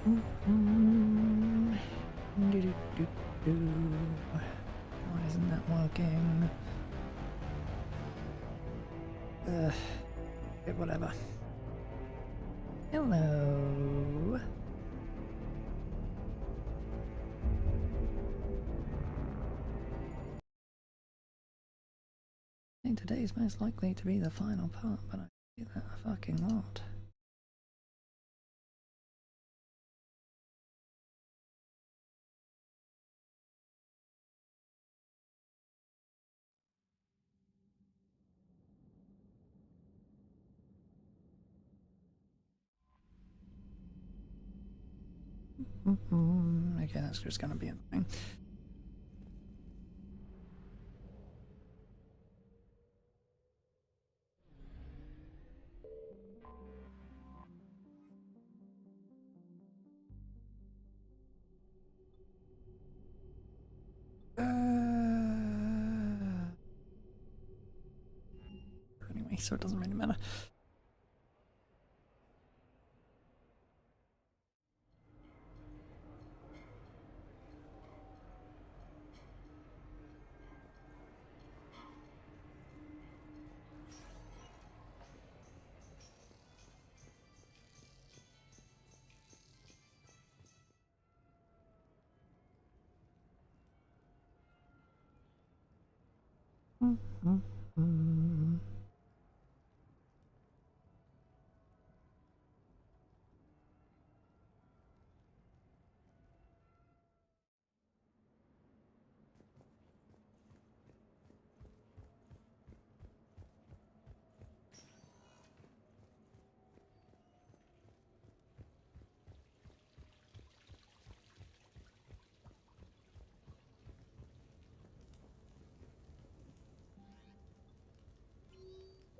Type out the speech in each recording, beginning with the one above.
Why isn't that working? Okay, whatever. Hello. I think today is most likely to be the final part, but I see that a fucking lot. Okay, that's just gonna be annoying. Anyway, so it doesn't really matter.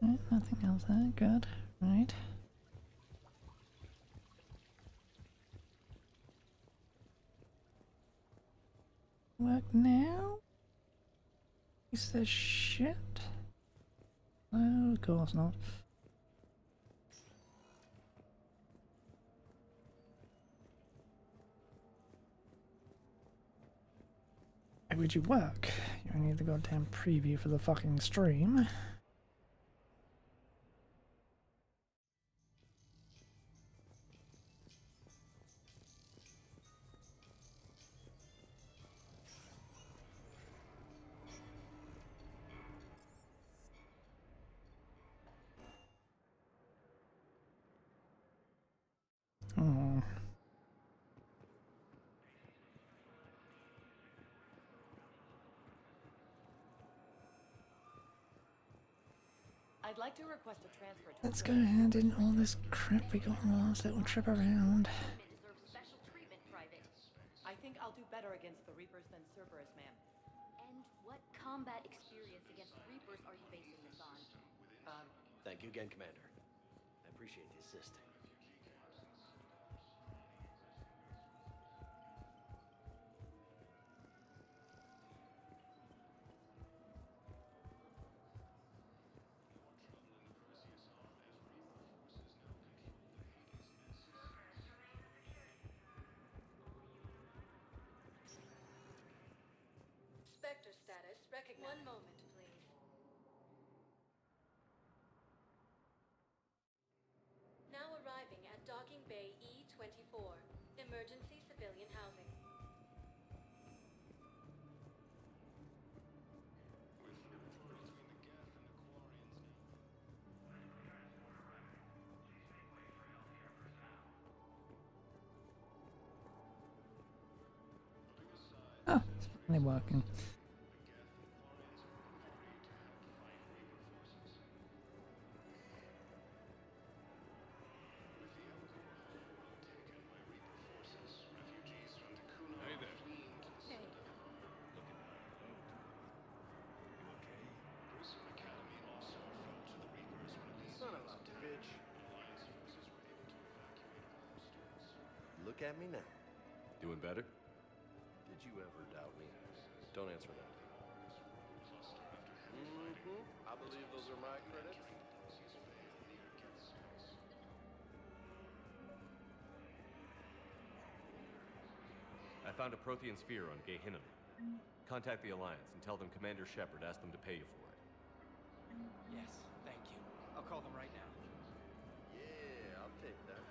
Right, nothing else there. Good. Right. Work now? Is this shit? No, of course not. Why would you work? You only need the goddamn preview for the fucking stream. Oh. I'd like to request a transfer to Let's go hand in all this crap we got on the last little trip around. deserves special treatment, Private. I think I'll do better against the Reapers than Cerberus, ma'am. And what combat experience against Reapers are you basing this on? Thank you again, Commander. I appreciate the assist. Spectre status recognized. One moment, please. Now arriving at Docking Bay E-24. Emergency civilian housing. Oh, it's finally working. Son of a bitch. Look at me now. Doing better? Did you ever doubt me? Don't answer that. I believe those are my credits. found a Prothean sphere on Gehinnom. Contact the Alliance and tell them Commander Shepard asked them to pay you for it. Yes, thank you. I'll call them right now. Yeah, I'll take that.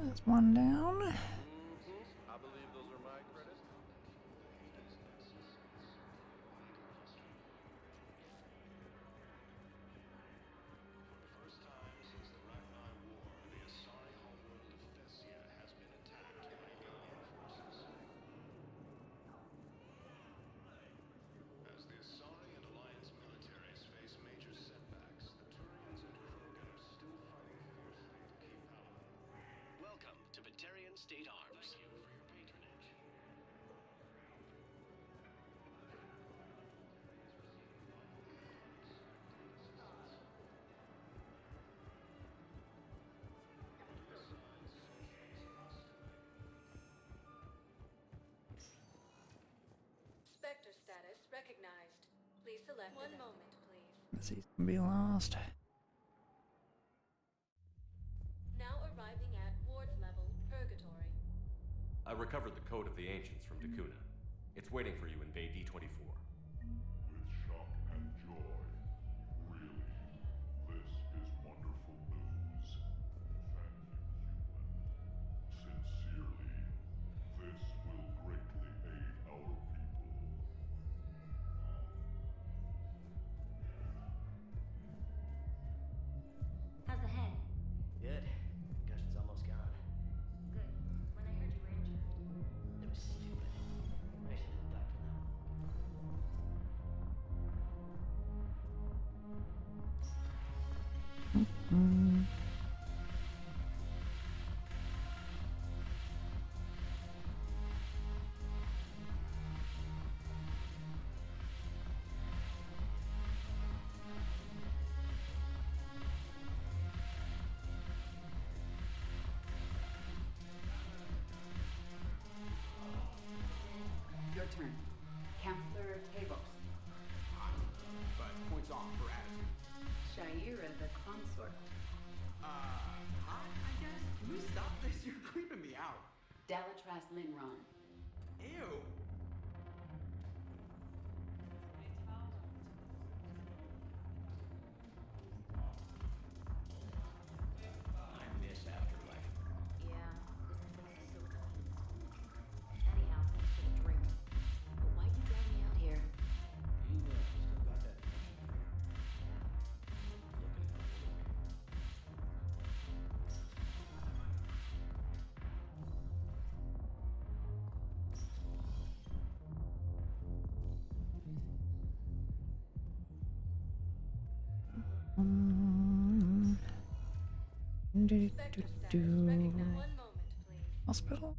That's one down. I believe those are my credits. Welcome to Batarian State Arms. Thank you for your patronage. Spectre status recognized. Please select one moment, please. This can be lost. Now arriving at Ward's level, Purgatory. I recovered the code of the Ancients from Dakuna. It's waiting for you in Bay D24. With shock and joy. Really, this is wonderful news. Thank you, human. Sincerely, this will greatly aid our people. How's the head? Good. Concussion's almost gone. Good. When I heard you were injured. It was stupid. I should have died for that one. Your turn. Counselor Tavos. But points off for attitude. Shaira the consort. Hi, I guess. Can we stop this? You're creeping me out. Dalatras Linron. Ew. I miss Afterlife. Yeah, this place is so confusing. Anyhow, thanks for the drink. But why'd you drag me out here? You still got that connection? Looking for work. Spectre status recognized. One moment, please. Hospital?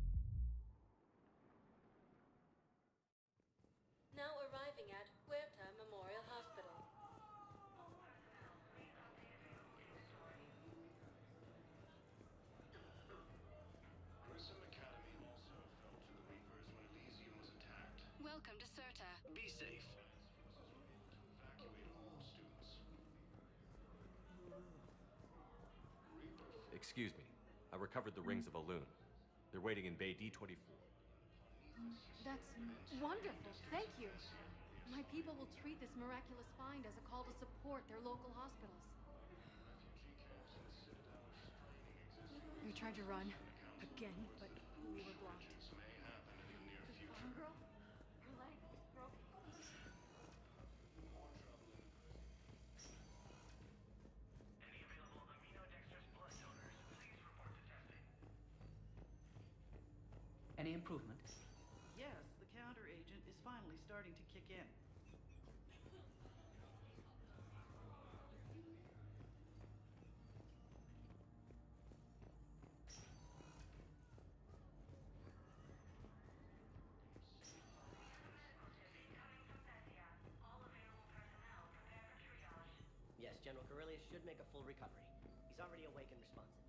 Now arriving at Huerta Memorial Hospital. Grissom Academy also fell to the Reapers when Elysium was attacked. Welcome to Serta. Be safe. Evacuate all students. Reaper Excuse me. I recovered the rings of Elune. They're waiting in Bay D24. That's wonderful. Thank you. My people will treat this miraculous find as a call to support their local hospitals. We tried to run again, but we were blocked. may happen in the near future. Farm girl? Her leg is broken. Any available aminodextrous blood donors, please report to testing. Any improvement? Yes, the counter agent is finally starting to kick in. Yes, General Corellius should make a full recovery. He's already awake and responsive.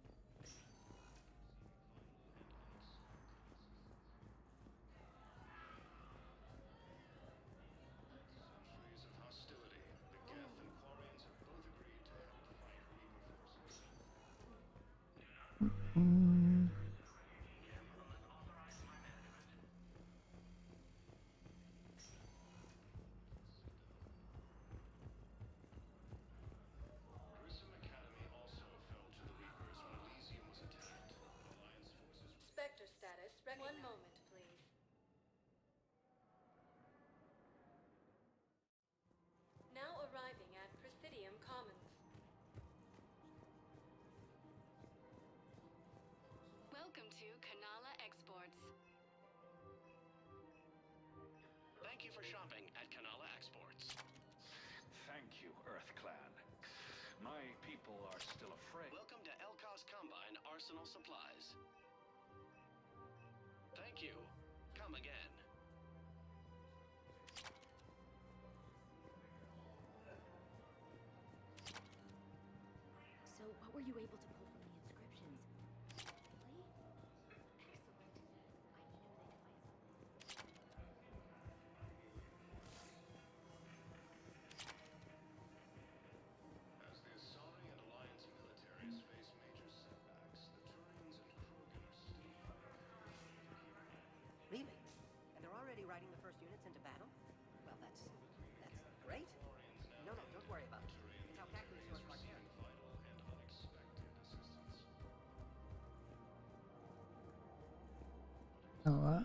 Centuries of hostility. The Geth and Quarians have both agreed to help fight Reaper forces. for shopping at Kanala Exports. Thank you, Earth Clan. My people are still afraid. Welcome to Elkos Combine Arsenal Supplies. Thank you. Come again. So, what were you able to pull from the inscriptions? Really? Excellent. I knew they'd find As the Asari and Alliance militaries face major setbacks, the Turians and Krogan are still fighting fiercely. Really? And they're already riding the first units into battle? Well, that's great. No, don't worry about it. It's how Cactus source our care. Vital and unexpected assistance. Hello?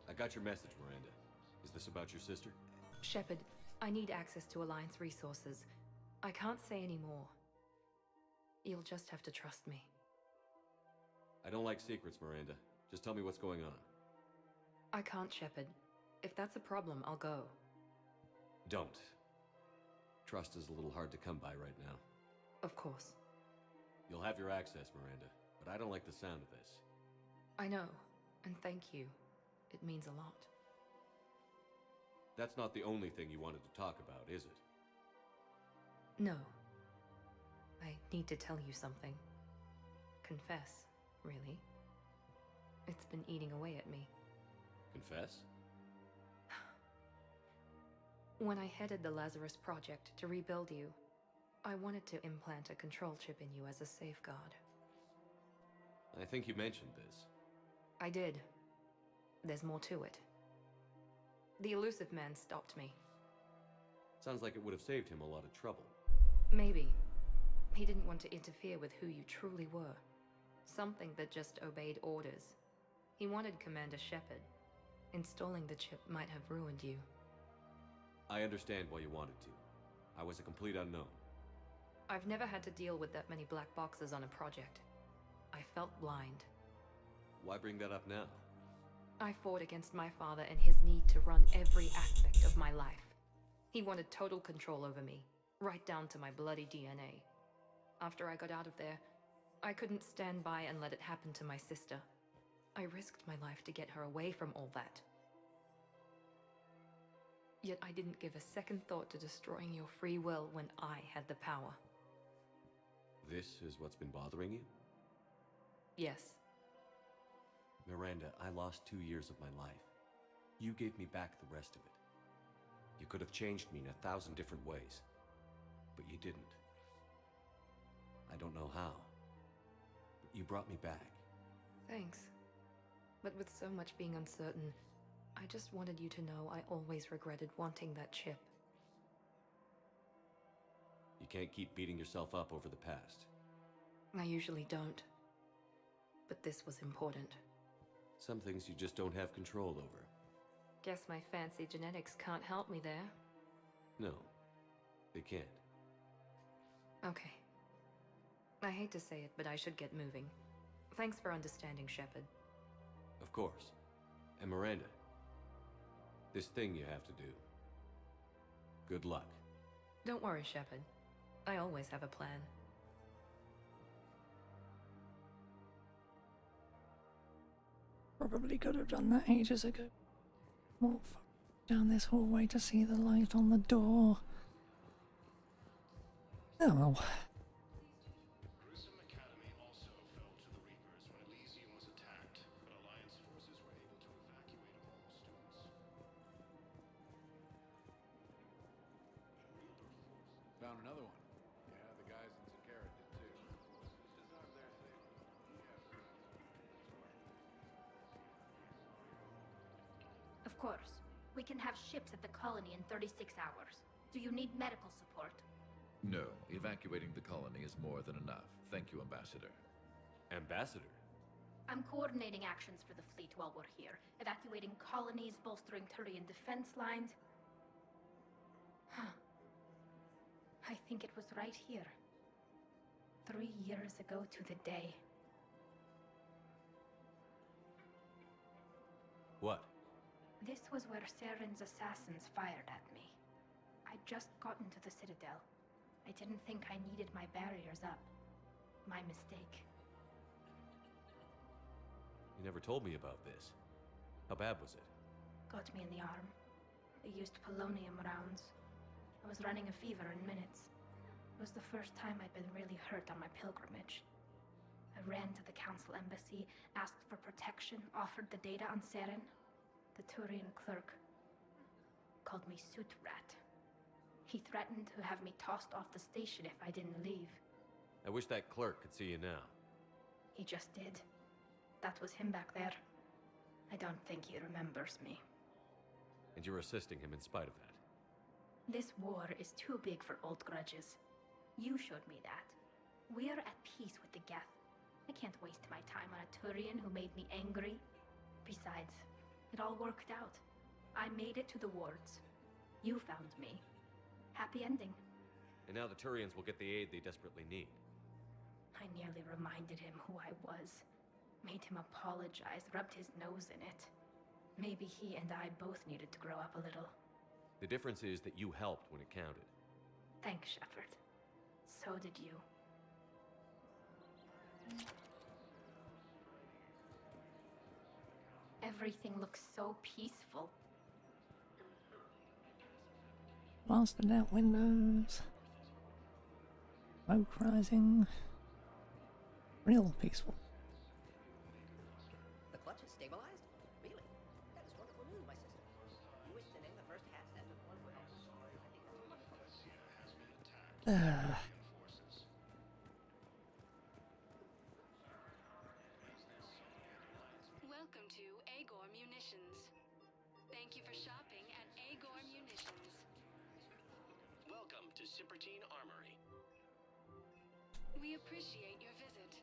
I got your message, Miranda. Is this about your sister? Shepard, I need access to Alliance resources. I can't say any more. You'll just have to trust me. I don't like secrets, Miranda. Just tell me what's going on. I can't, Shepard. If that's a problem, I'll go. Don't. Trust is a little hard to come by right now. Of course. You'll have your access, Miranda, but I don't like the sound of this. I know, and thank you. It means a lot. That's not the only thing you wanted to talk about, is it? No. I need to tell you something. Confess, really. It's been eating away at me. Confess? When I headed the Lazarus Project to rebuild you, I wanted to implant a control chip in you as a safeguard. I think you mentioned this. I did. There's more to it. The elusive man stopped me. Sounds like it would have saved him a lot of trouble. Maybe. He didn't want to interfere with who you truly were. Something that just obeyed orders. He wanted Commander Shepard. Installing the chip might have ruined you. I understand why you wanted to. I was a complete unknown. I've never had to deal with that many black boxes on a project. I felt blind. Why bring that up now? I fought against my father and his need to run every aspect of my life. He wanted total control over me, right down to my bloody DNA. After I got out of there, I couldn't stand by and let it happen to my sister. I risked my life to get her away from all that. Yet I didn't give a second thought to destroying your free will when I had the power. This is what's been bothering you? Yes. Miranda, I lost 2 years of my life. You gave me back the rest of it. You could have changed me in 1,000 different ways, but you didn't. I don't know how, but you brought me back. Thanks. But with so much being uncertain, I just wanted you to know I always regretted wanting that chip. You can't keep beating yourself up over the past. I usually don't. But this was important. Some things you just don't have control over. Guess my fancy genetics can't help me there. No, they can't. Okay. I hate to say it, but I should get moving. Thanks for understanding, Shepard. Of course. And Miranda, this thing you have to do. Good luck. Don't worry, Shepard. I always have a plan. Probably could have done that ages ago. Walk down this hallway to see the light on the door. Oh well. Grissom Academy also fell to the Reapers when Elysium was attacked, but Alliance forces were able to evacuate all students. Found another one. Yeah, the guys in Zakara did too. Deserve their safety. Of course. We can have ships at the colony in 36 hours. Do you need medical support? No, evacuating the colony is more than enough. Thank you, Ambassador. Ambassador? I'm coordinating actions for the fleet while we're here. Evacuating colonies, bolstering Turian defense lines. Huh. I think it was right here. 3 years ago to the day. What? This was where Saren's assassins fired at me. I'd just gotten to the Citadel. I didn't think I needed my barriers up. My mistake. You never told me about this. How bad was it? Got me in the arm. They used polonium rounds. I was running a fever in minutes. It was the first time I'd been really hurt on my pilgrimage. I ran to the council embassy, asked for protection, offered the data on Saren. The Turian clerk called me Soot Rat. He threatened to have me tossed off the station if I didn't leave. I wish that clerk could see you now. He just did. That was him back there. I don't think he remembers me. And you're assisting him in spite of that. This war is too big for old grudges. You showed me that. We're at peace with the Geth. I can't waste my time on a Turian who made me angry. Besides, it all worked out. I made it to the wards. You found me. Happy ending. And now the Turians will get the aid they desperately need. I nearly reminded him who I was. Made him apologize, rubbed his nose in it. Maybe he and I both needed to grow up a little. The difference is that you helped when it counted. Thanks, Shepard. So did you. Everything looks so peaceful. Blasted out windows. Smoke rising. Real peaceful. The clutch is stabilized? Really? That is wonderful news, my sister. You wish to name the first hat that took one for help. I think that's wonderful. Welcome to Agor Munitions. Thank you for shopping at Agor Munitions. Welcome to pt9 Armory. We appreciate your visit.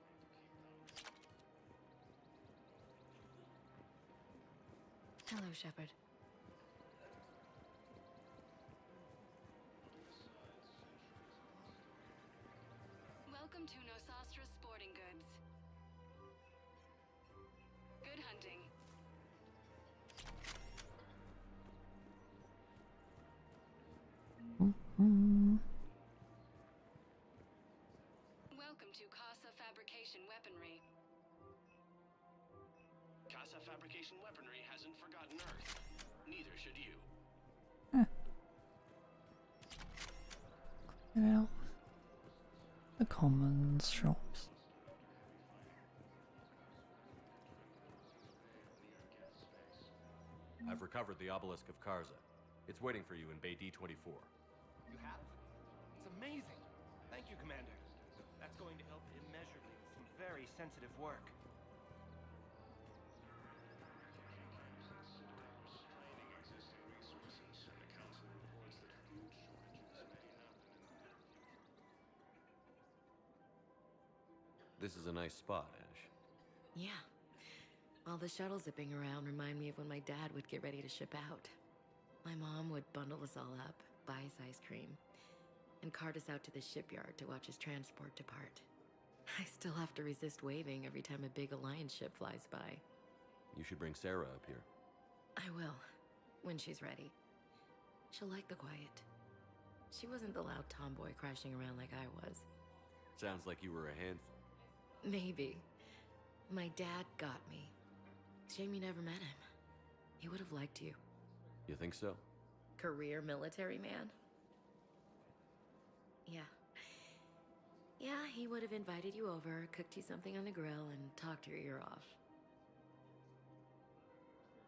Hello, Shepard. Welcome to Nosastra Sporting Goods. Good hunting. Welcome to Casa Fabrication Weaponry. Casa Fabrication Weaponry hasn't forgotten Earth. Neither should you. Clear out the commons shops. I've recovered the obelisk of Karza. It's waiting for you in Bay D24. You have? It's amazing. Thank you, Commander. That's going to help immeasurably with some very sensitive work. This is a nice spot, Ash. Yeah. All the shuttle zipping around remind me of when my dad would get ready to ship out. My mom would bundle us all up, buy us ice cream, and cart us out to the shipyard to watch his transport depart. I still have to resist waving every time a big Alliance ship flies by. You should bring Sarah up here. I will, when she's ready. She'll like the quiet. She wasn't the loud tomboy crashing around like I was. Sounds like you were a handful. Maybe. My dad got me. Shame you never met him. He would have liked you. You think so? Career military man? Yeah. Yeah, he would have invited you over, cooked you something on the grill, and talked your ear off.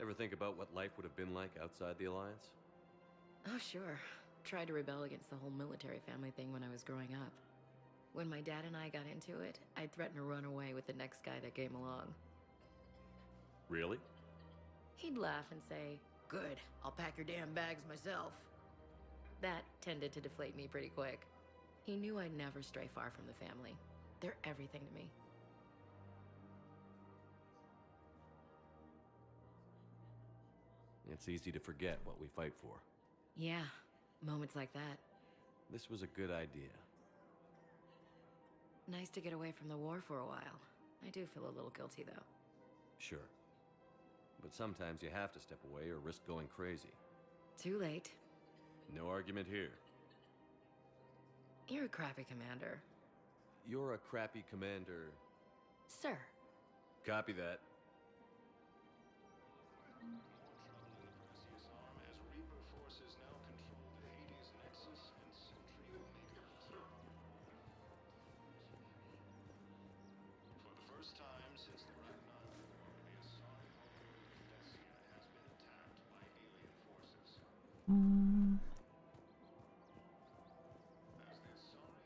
Ever think about what life would have been like outside the Alliance? Oh, sure. Tried to rebel against the whole military family thing when I was growing up. When my dad and I got into it, I'd threaten to run away with the next guy that came along. Really? He'd laugh and say, "Good, I'll pack your damn bags myself." That tended to deflate me pretty quick. He knew I'd never stray far from the family. They're everything to me. It's easy to forget what we fight for. Yeah, moments like that. This was a good idea. Nice to get away from the war for a while. I do feel a little guilty, though. Sure. but sometimes you have to step away or risk going crazy. Too late. No argument here. You're a crappy commander. You're a crappy commander. Sir. Copy that. As Reaper forces now control the Hades Nexus and Sentry Omega. For the first time since the Ragnar War, the Asari homeworld of Thessia has been attacked by alien forces. As the Asari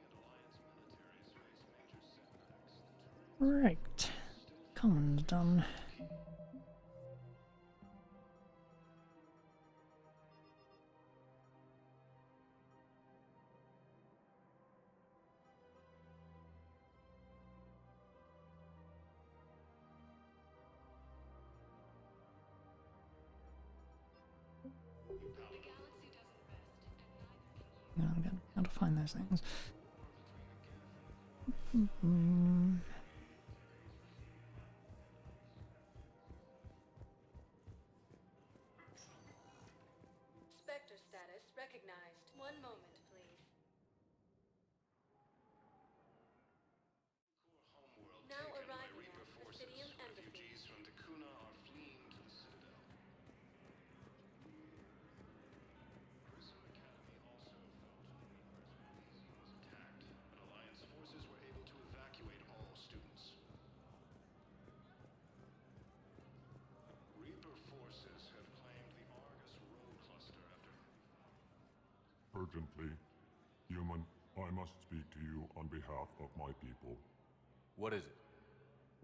and Alliance militaries face major setbacks, the Turians Right. Comms done. Yeah, I'm gonna how to find those things. Spectre status recognized. One moment, please. homeworld Now taken by arriving Reaper at forces. Presidium Embassy. Refugees from Dakuna are fleeing to the Citadel. Prism Academy also fell to the Reapers when Elysium was attacked, but Alliance forces were able to evacuate all students. Reaper forces have claimed the Argus Row cluster after... Urgently, human, I must speak to you on behalf of my people. What is it?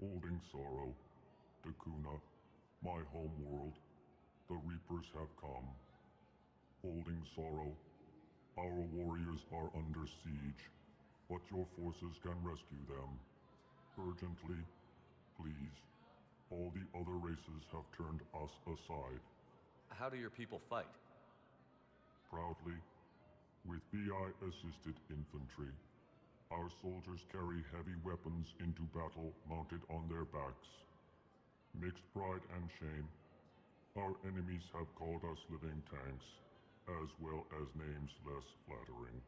Holding sorrow, Dakuna, my home world, the Reapers have come. Holding sorrow, our warriors are under siege, but your forces can rescue them. Urgently, please. All the other races have turned us aside. How do your people fight? Proudly, with VI-assisted infantry. Our soldiers carry heavy weapons into battle mounted on their backs. Mixed pride and shame, our enemies have called us living tanks, as well as names less flattering.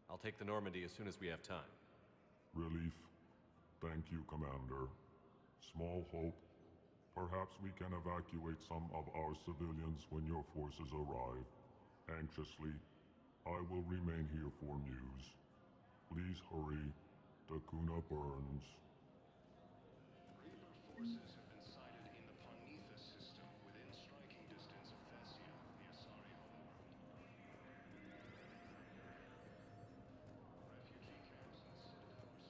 I'll take the Normandy as soon as we have time. Relief. Thank you, Commander. Small hope. Perhaps we can evacuate some of our civilians when your forces arrive. Anxiously, I will remain here for news. Please hurry. Dakuna burns. Reaper forces have been sighted in the Ponethus system, within striking distance of Thessia, the Asari homeworld. Refugee camps in the Citadel are straining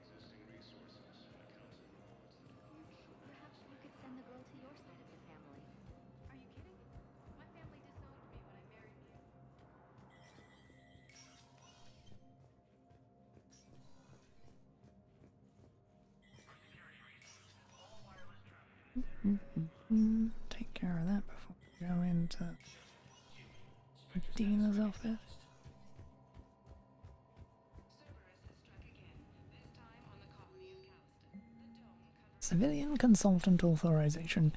existing resources, and the Council reports that food shortages... Perhaps we could send the girl to your side of the family. Are you kidding? My family disowned me when I married you. Take care of that before we go into Dina's office. Civilian Consultant Authorization.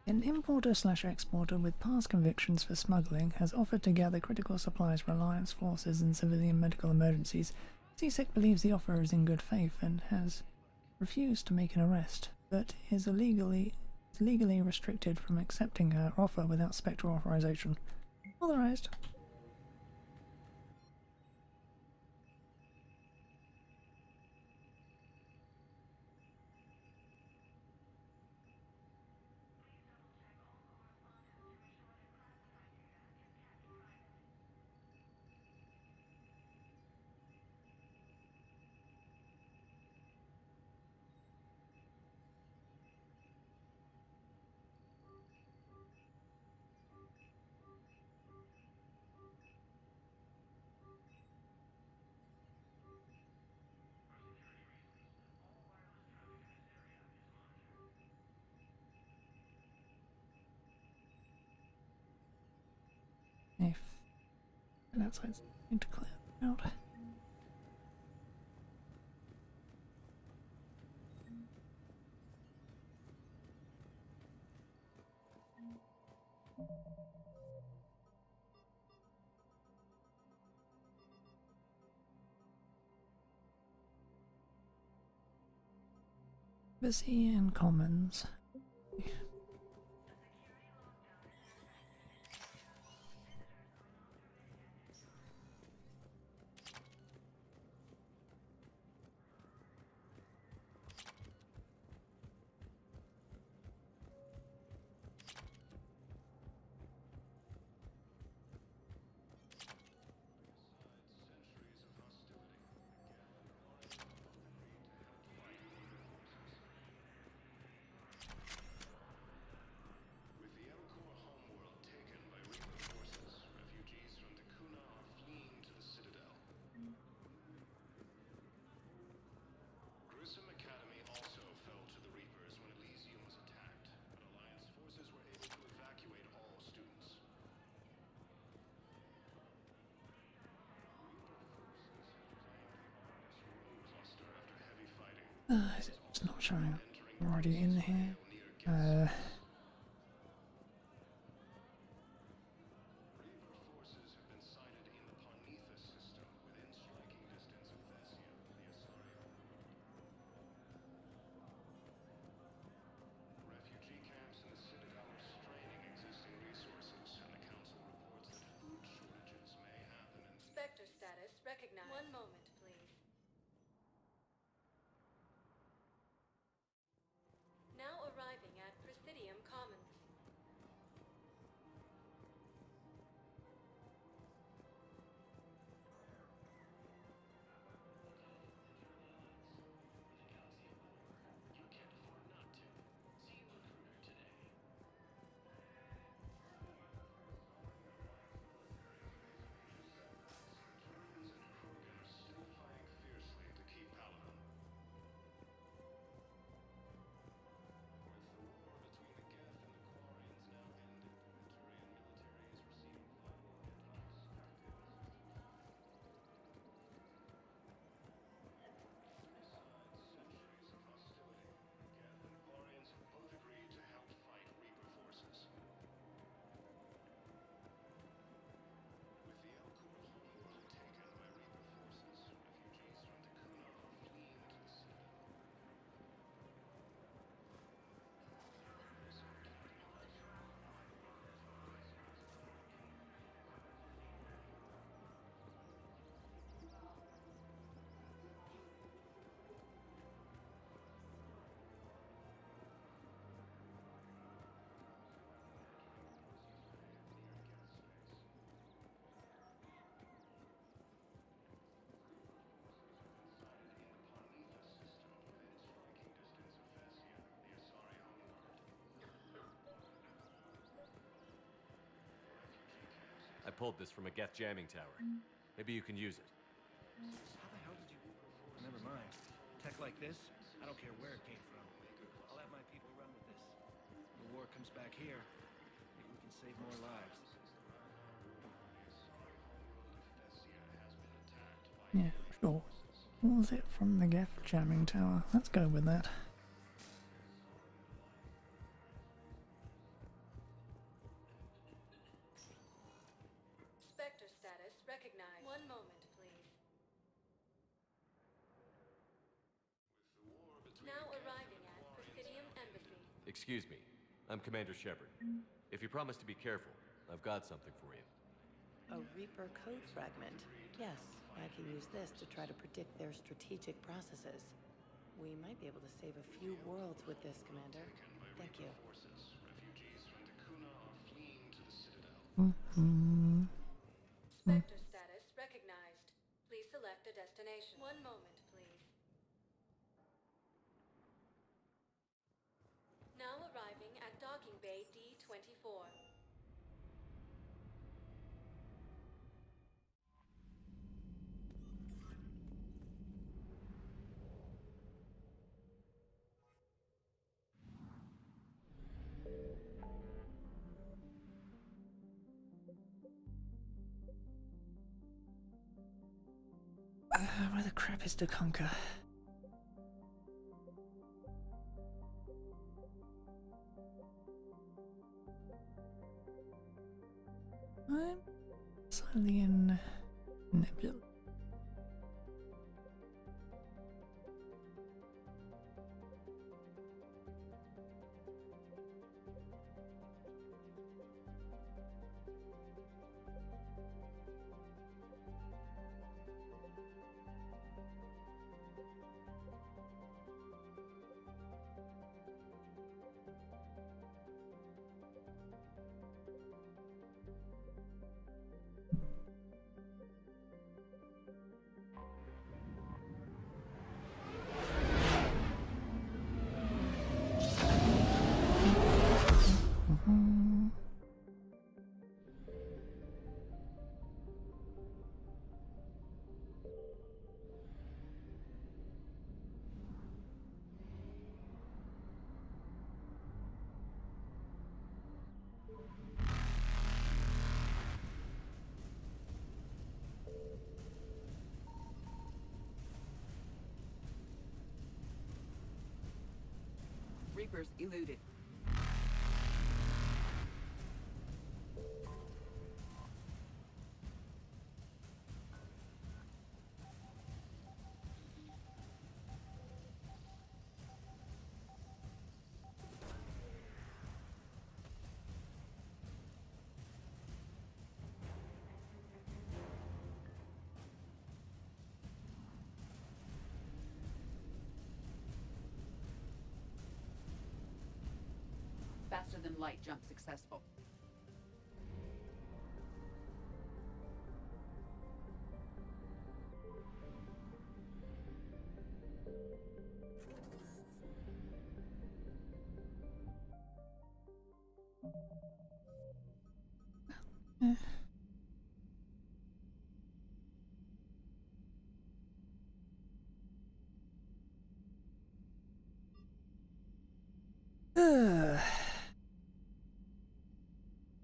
An importer/exporter with past convictions for smuggling has offered to gather critical supplies for Alliance forces in civilian medical emergencies. CSEC believes the offer is in good faith and has refused to make an arrest, but is legally restricted from accepting her offer without Spectre authorization. Authorized. If and that's why it's need to clear them out. Busy and Commons. With the Elcor homeworld taken by Reaper forces, refugees from Dakuna are fleeing to the Citadel. Grissom Academy also fell to the Reapers when Elysium was attacked, but Alliance forces were able to evacuate all students. Cluster after heavy fighting. It's not showing up already in here. Reaper forces have been sighted in the Ponetha system, within striking distance of Thessia, the Asari homeworld. Refugee camps in the Citadel are straining existing resources, and the Council reports that food shortages may happen in... Spectre status recognized. One moment, please. Now arriving at Presidium Commons. You can't afford not to. See recruiter today. Centurions and Krogan are still fighting fiercely to keep Paladin. With the war between the Geth and the Quarians now ended, the Turian military is receiving vital intelligence. 3 sides, centuries of hostility. The Geth and Quarians have both agreed to help fight Reaper forces. With the Elcor homeworld taken by Reaper forces, refugees from Dakuna are fleeing to the Citadel. I pulled this from a Geth jamming tower. Maybe you can use it. How the hell did you... Never mind. Tech like this, I don't care where it came from. I'll have my people run with this. When the war comes back here, maybe we can save more lives. Yeah, sure. Pulls it from the Geth jamming tower. Let's go with that. Spectre status recognized. One moment, please. Now arriving at Presidium Embassy. Excuse me. I'm Commander Shepard. If you promise to be careful, I've got something for you. A Reaper code fragment. Yes, I can use this to try to predict their strategic processes. We might be able to save a few worlds with this, Commander. Thank you. Refugees from Dakuna are fleeing to the Citadel. Spectre status recognized. Please select a destination. One moment, please. Now arriving at Docking Bay D-24. Where the crap is Takanka? I'm slightly in Nebula. Reapers eluded. Faster than light jump successful.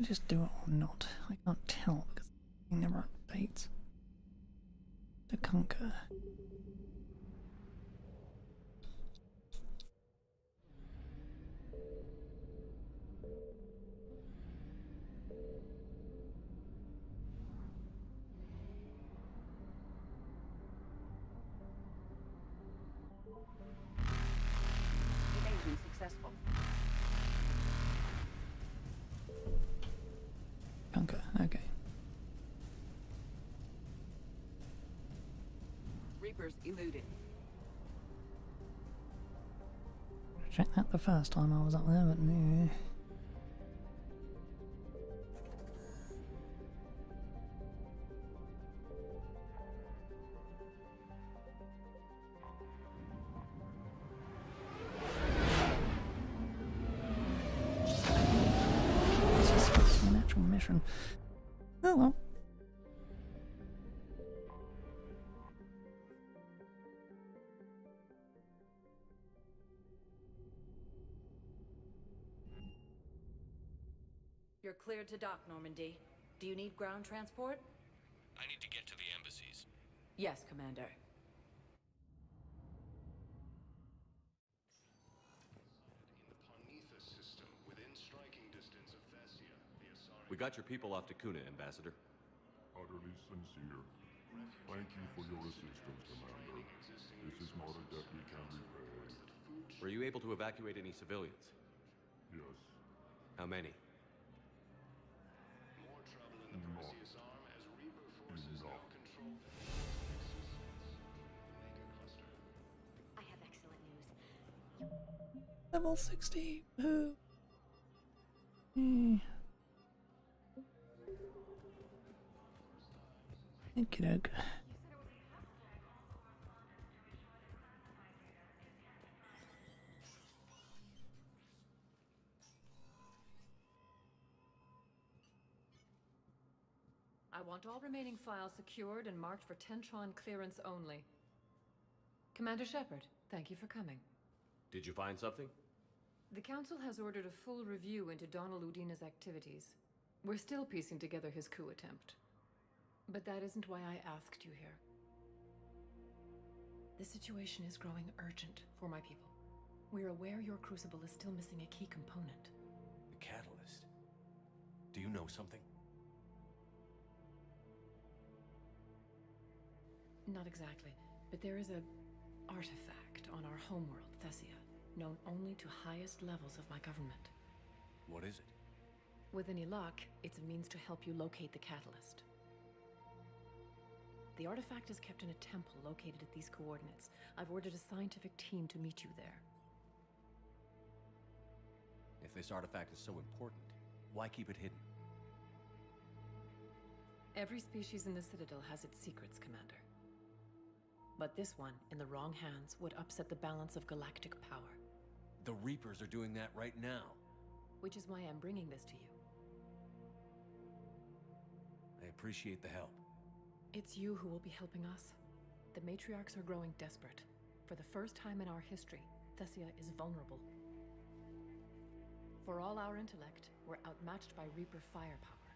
Just do it or not. I can't tell because it never updates. To conquer. Evasion successful. Conquer, okay. Reapers eluded. Checked that the first time I was up there, but no. This is supposed to be an actual mission. Oh well. You're cleared to dock, Normandy. Do you need ground transport? I need to get to the embassies. Yes, Commander. System within striking distance of Thessia, the Asari. We got your people off to Kuna, Ambassador. Utterly sincere. Thank you for your assistance, Commander. This is not a debt we can repay. Were you able to evacuate any civilians? Yes. How many? More trouble in the Perseus arm as Reaper forces now control the Mega Cluster. I have excellent news. Level 60. Who? Okie doke. I want all remaining files secured and marked for Tentron clearance only. Commander Shepard, thank you for coming. Did you find something? The Council has ordered a full review into Donald Udina's activities. We're still piecing together his coup attempt. But that isn't why I asked you here. The situation is growing urgent for my people. We're aware your crucible is still missing a key component. The catalyst. Do you know something? Not exactly, but there is a artifact on our homeworld, Thessia, known only to highest levels of my government. What is it? With any luck, it's a means to help you locate the catalyst. The artifact is kept in a temple located at these coordinates. I've ordered a scientific team to meet you there. If this artifact is so important, why keep it hidden? Every species in the Citadel has its secrets, Commander. But this one, in the wrong hands, would upset the balance of galactic power. The Reapers are doing that right now. Which is why I'm bringing this to you. I appreciate the help. It's you who will be helping us. The matriarchs are growing desperate. For the first time in our history, Thessia is vulnerable. For all our intellect, we're outmatched by Reaper firepower.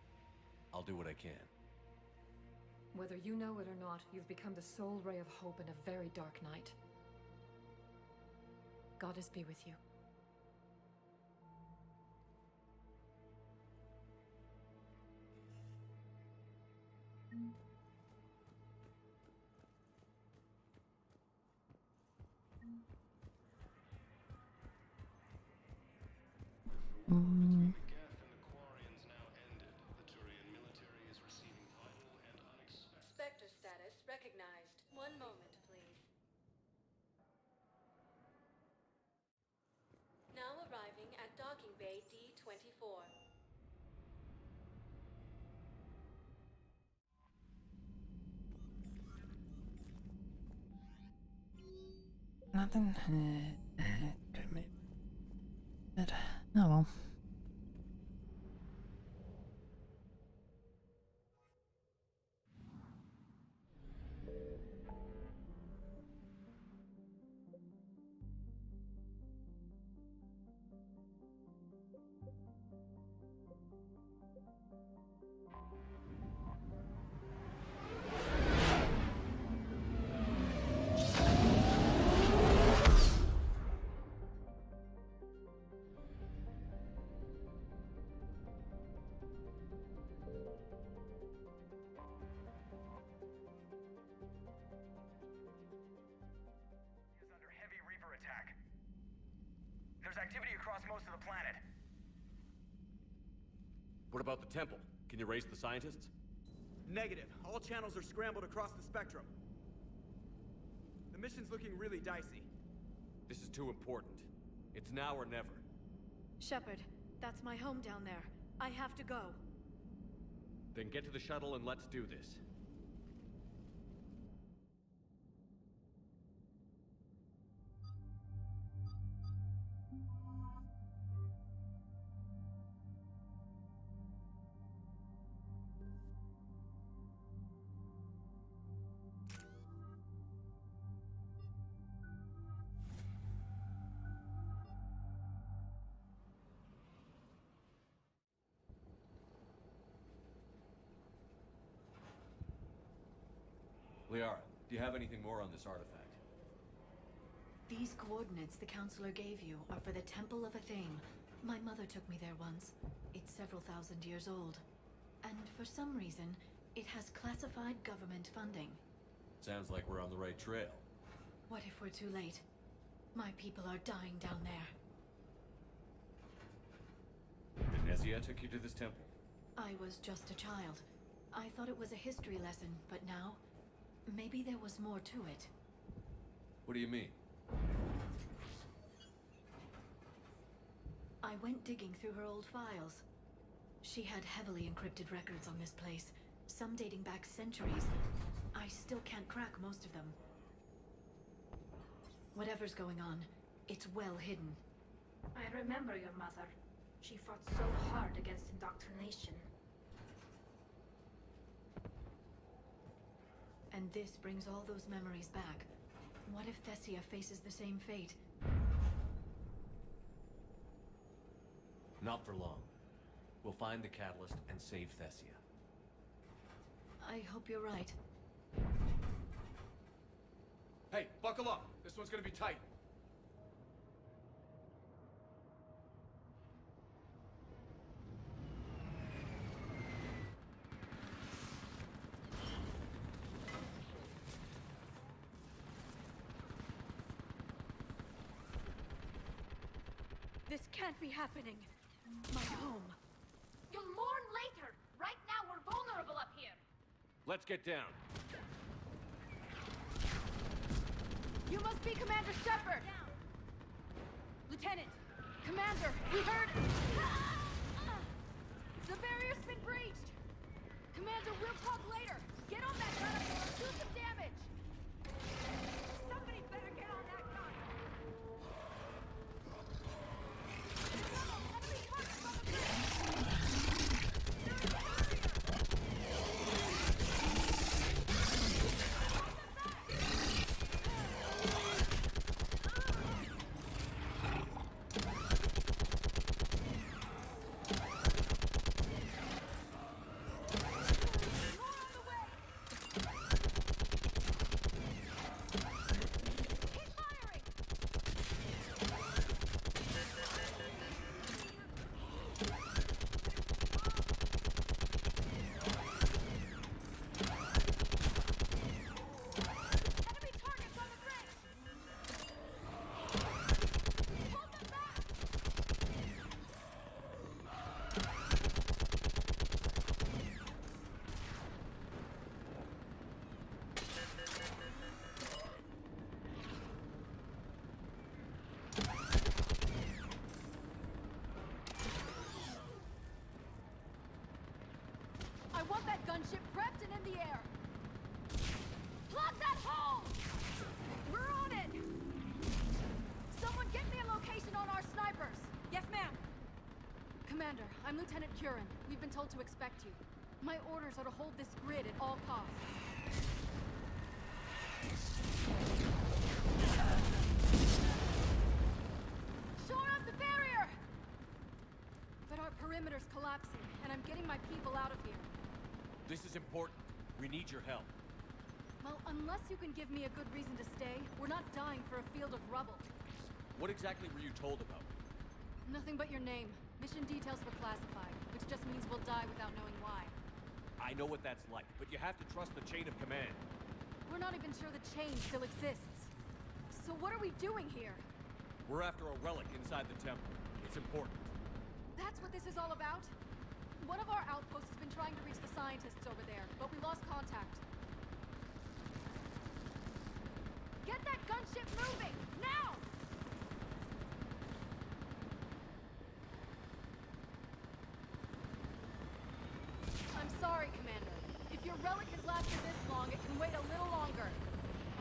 I'll do what I can. Whether you know it or not, you've become the sole ray of hope in a very dark night. Goddess be with you. Bay D24. Nothing. Could be. But, oh well. Activity across most of the planet. What about the temple? Can you raise the scientists? Negative. All channels are scrambled across the spectrum. The mission's looking really dicey. This is too important. It's now or never. Shepard, that's my home down there. I have to go. Then get to the shuttle and let's do this. Liara, do you have anything more on this artifact? These coordinates the counselor gave you are for the Temple of Athame. My mother took me there once. It's several thousand years old. And for some reason, it has classified government funding. Sounds like we're on the right trail. What if we're too late? My people are dying down there. And Nezia took you to this temple? I was just a child. I thought it was a history lesson, but now, maybe there was more to it. What do you mean? I went digging through her old files. She had heavily encrypted records on this place, some dating back centuries. I still can't crack most of them. Whatever's going on, it's well hidden. I remember your mother. She fought so hard against indoctrination. And this brings all those memories back. What if Thessia faces the same fate? Not for long. We'll find the catalyst and save Thessia. I hope you're right. Hey, buckle up. This one's gonna be tight. This can't be happening. My home. You'll mourn later. Right now, we're vulnerable up here. Let's get down. You must be Commander Shepard! Lieutenant! Commander! We heard... The barrier's been breached! Commander, we'll talk later! Get on that gun and do some damage! Somebody better get on that gun! Enemy target from the Gunship prepped and in the air! Plug that hole! We're on it! Someone get me a location on our snipers! Yes, ma'am. Commander, I'm Lieutenant Curran. We've been told to expect you. My orders are to hold this grid at all costs. Shore up the barrier! But our perimeter's collapsing, and I'm getting my people out of here. This is important. We need your help. Well, unless you can give me a good reason to stay, we're not dying for a field of rubble. What exactly were you told about me? Nothing but your name. Mission details were classified, which just means we'll die without knowing why. I know what that's like, but you have to trust the chain of command. We're not even sure the chain still exists. So what are we doing here? We're after a relic inside the temple. It's important. That's what this is all about? One of our outposts has been trying to reach the scientists over there, but we lost contact. Get that gunship moving! Now! I'm sorry, Commander. If your relic has lasted this long, it can wait a little longer.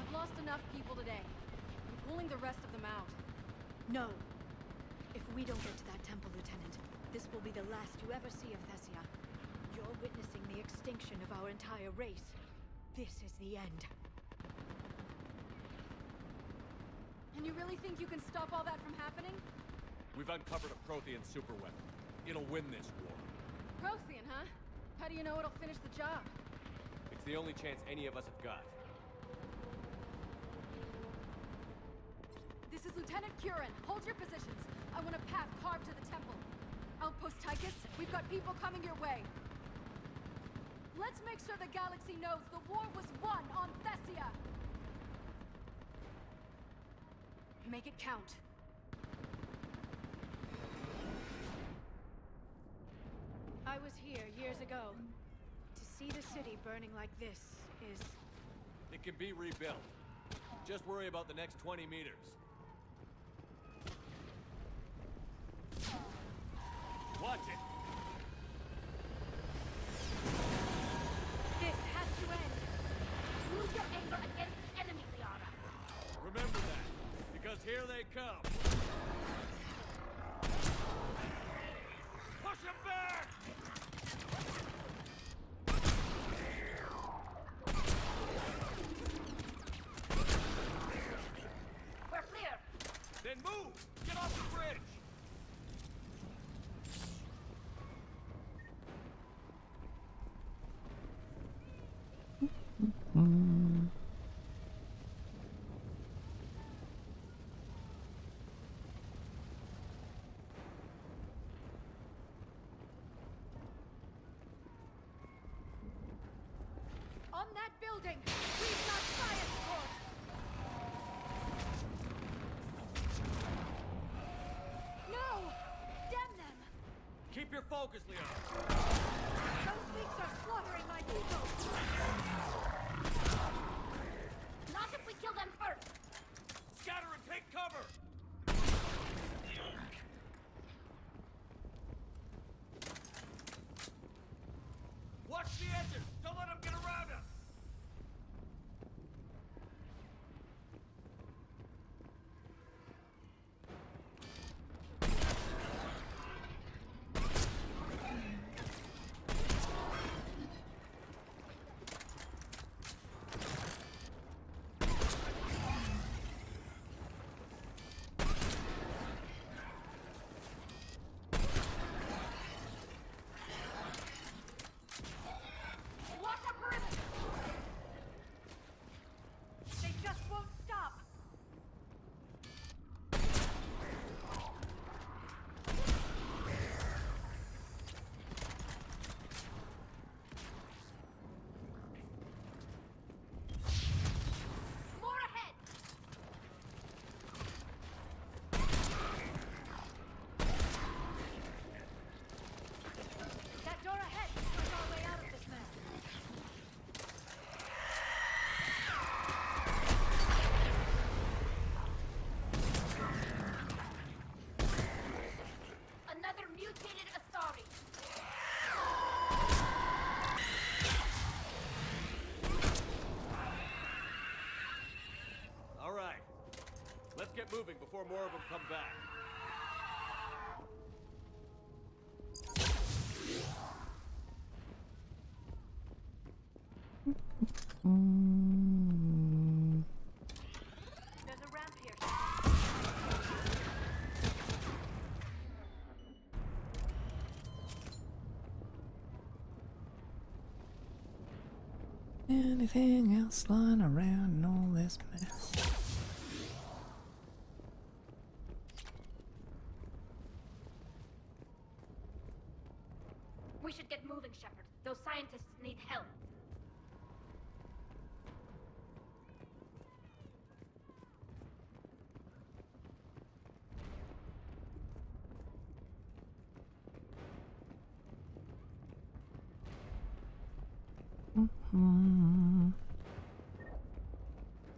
I've lost enough people today. I'm pulling the rest of them out. No. If we don't get to that temple, Lieutenant, this will be the last you ever see of Thessia. You're witnessing the extinction of our entire race. This is the end. And you really think you can stop all that from happening? We've uncovered a Prothean superweapon. It'll win this war. Prothean, huh? How do you know it'll finish the job? It's the only chance any of us have got. This is Lieutenant Curran. Hold your positions. I want a path carved to the temple. Outpost Tychus, we've got people coming your way. Let's make sure the galaxy knows the war was won on Thessia! Make it count. I was here years ago. To see the city burning like this is... It can be rebuilt. Just worry about the next 20 meters. Watch it! This has to end! Use your anger against the enemy, Liara. Remember that, because here they come. Push them back! We're clear. Then move! Get off the bridge! On that building! We've got science force! No! Damn them! Keep your focus, Leon. Those leaks are slaughtering my people! Not if we kill them first. Scatter and take cover! Watch the edges! Don't let them get around us! before more of them come back. There's a ramp here. Anything else lying around in all this mess? We should get moving, Shepard. Those scientists need help.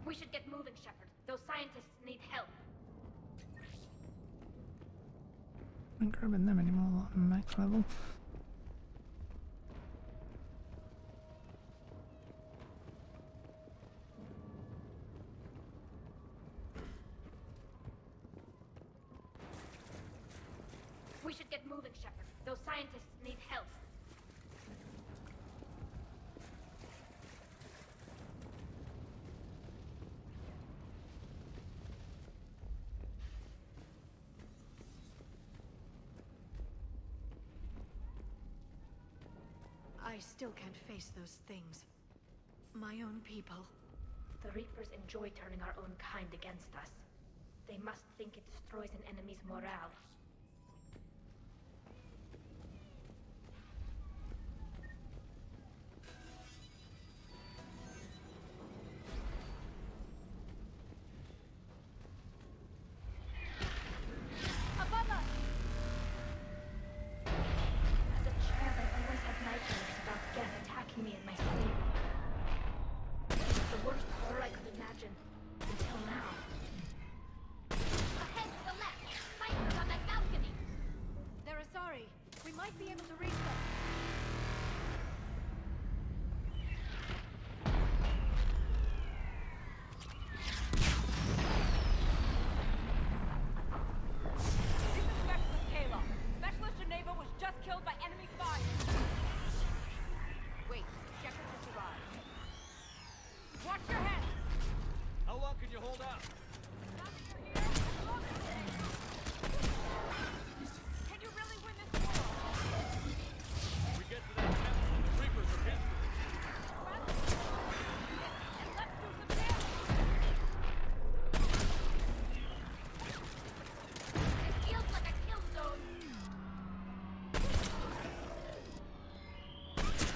We should get moving, Shepard. Those scientists need help. I'm not grabbing them anymore at max level. We should get moving, Shepard. Those scientists need help. I still can't face those things. My own people. The Reapers enjoy turning our own kind against us. They must think it destroys an enemy's morale. Above us! As a child, I always had nightmares about Geth attacking me in my sleep. The worst horror I could imagine, until now. Ahead to the left! Snipers on that balcony! They're sorry. We might be able to reach them. This is Specialist Kayla. Specialist Geneva was just killed by enemy fire. Wait, Shepard just arrived. Watch your head! How long can you hold out? Can you really win this war? We get to that temple, the Reapers are history. And let's do some damage! It feels like a kill zone.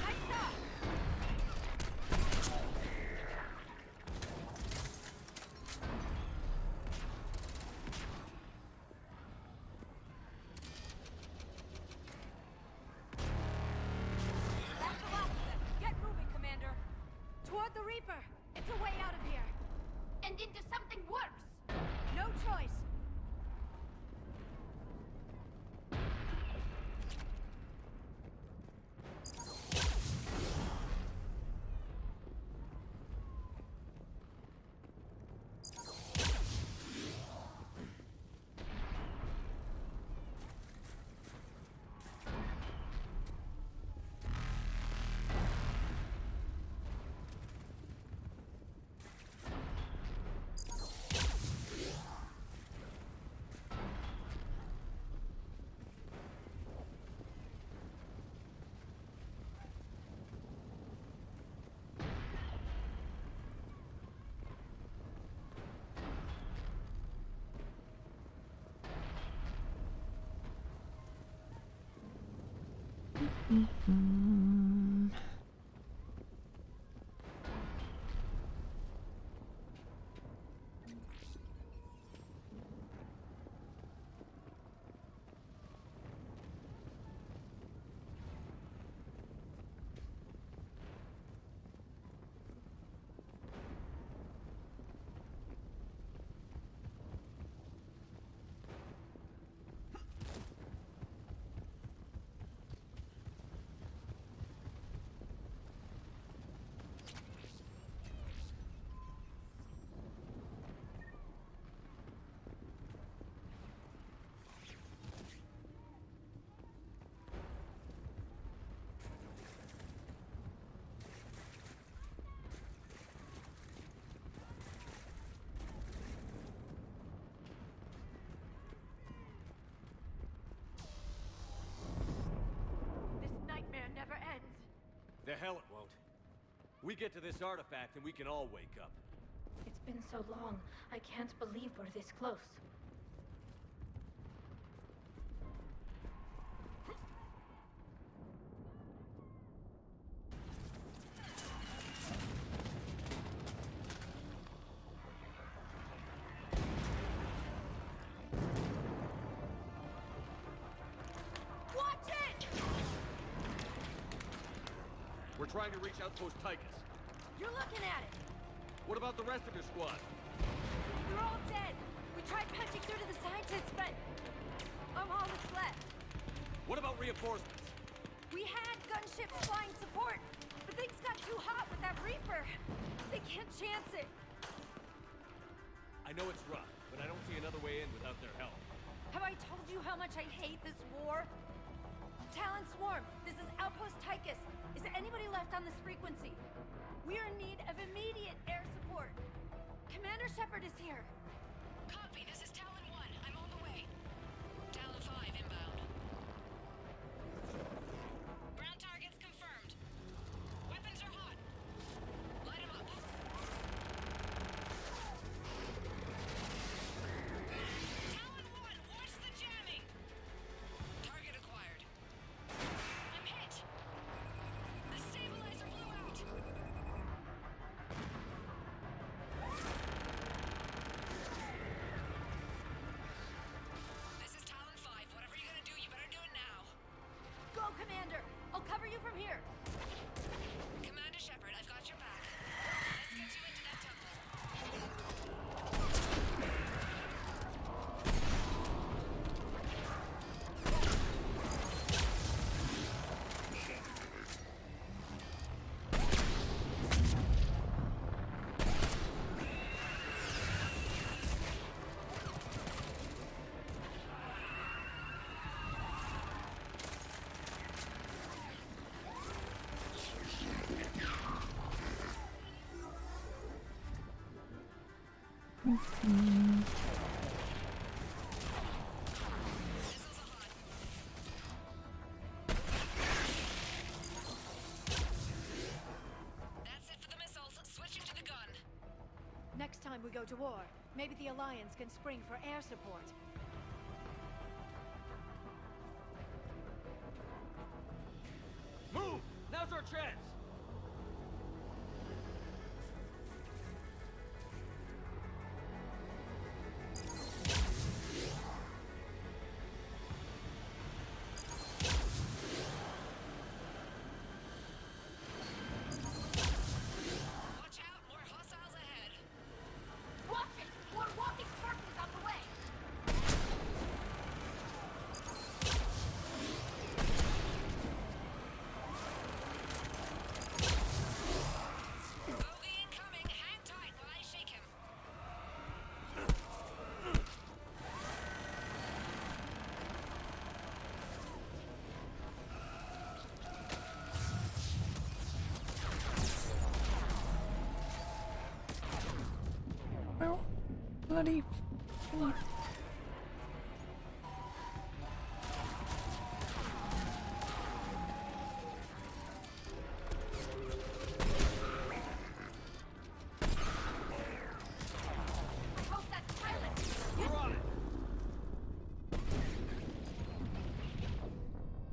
Nice shot! That's the last of them. Get moving, Commander. Toward the Reaper! It's a way out of here! And into something worse! No choice! The hell it won't. We get to this artifact and we can all wake up. It's been so long. I can't believe we're this close. Watch it! We're trying to reach Outpost Tychus. You're looking at it! What about the rest of your squad? They're all dead! We tried punching through to the scientists, but I'm all that's left. What about reinforcements? We had gunships flying support, but things got too hot with that Reaper. They can't chance it. I know it's rough, but I don't see another way in without their help. Have I told you how much I hate this war? Talon Swarm, this is Outpost Tychus. Is there anybody left on this frequency? We are in need of immediate air support. Commander Shepard is here. Copy, this is Talon 1. I'm on the way. Talon 5 inbound. Ground targets confirmed. Weapons are hot. Light 'em up. Talon 1, watch the jamming! Target acquired. I'm hit! The stabilizer blew out! This is Talon 5. Whatever you're gonna do, you better do it now. Go, Commander! I'll cover you from here. Commander Shepard, I've got your back. Let's get you into that temple. That's it for the missiles. Switching to the gun. Next time we go to war, maybe the Alliance can spring for air support. Move! Now's our chance! Watch out, more hostiles ahead. Watch it! More walking turtles on the way! Bogey incoming. Hang tight while I shake him. Well, bloody. Hope that's silent! We're on it!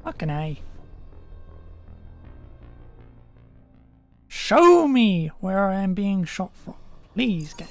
Fucking A. Show me where I am being shot from. Please, game.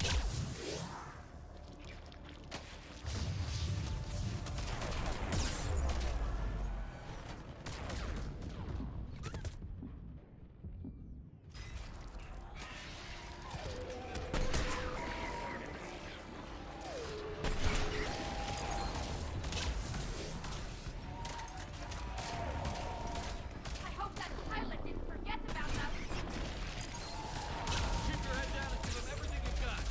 I hope that pilot didn't forget about us! Keep your head down and give them everything you've got.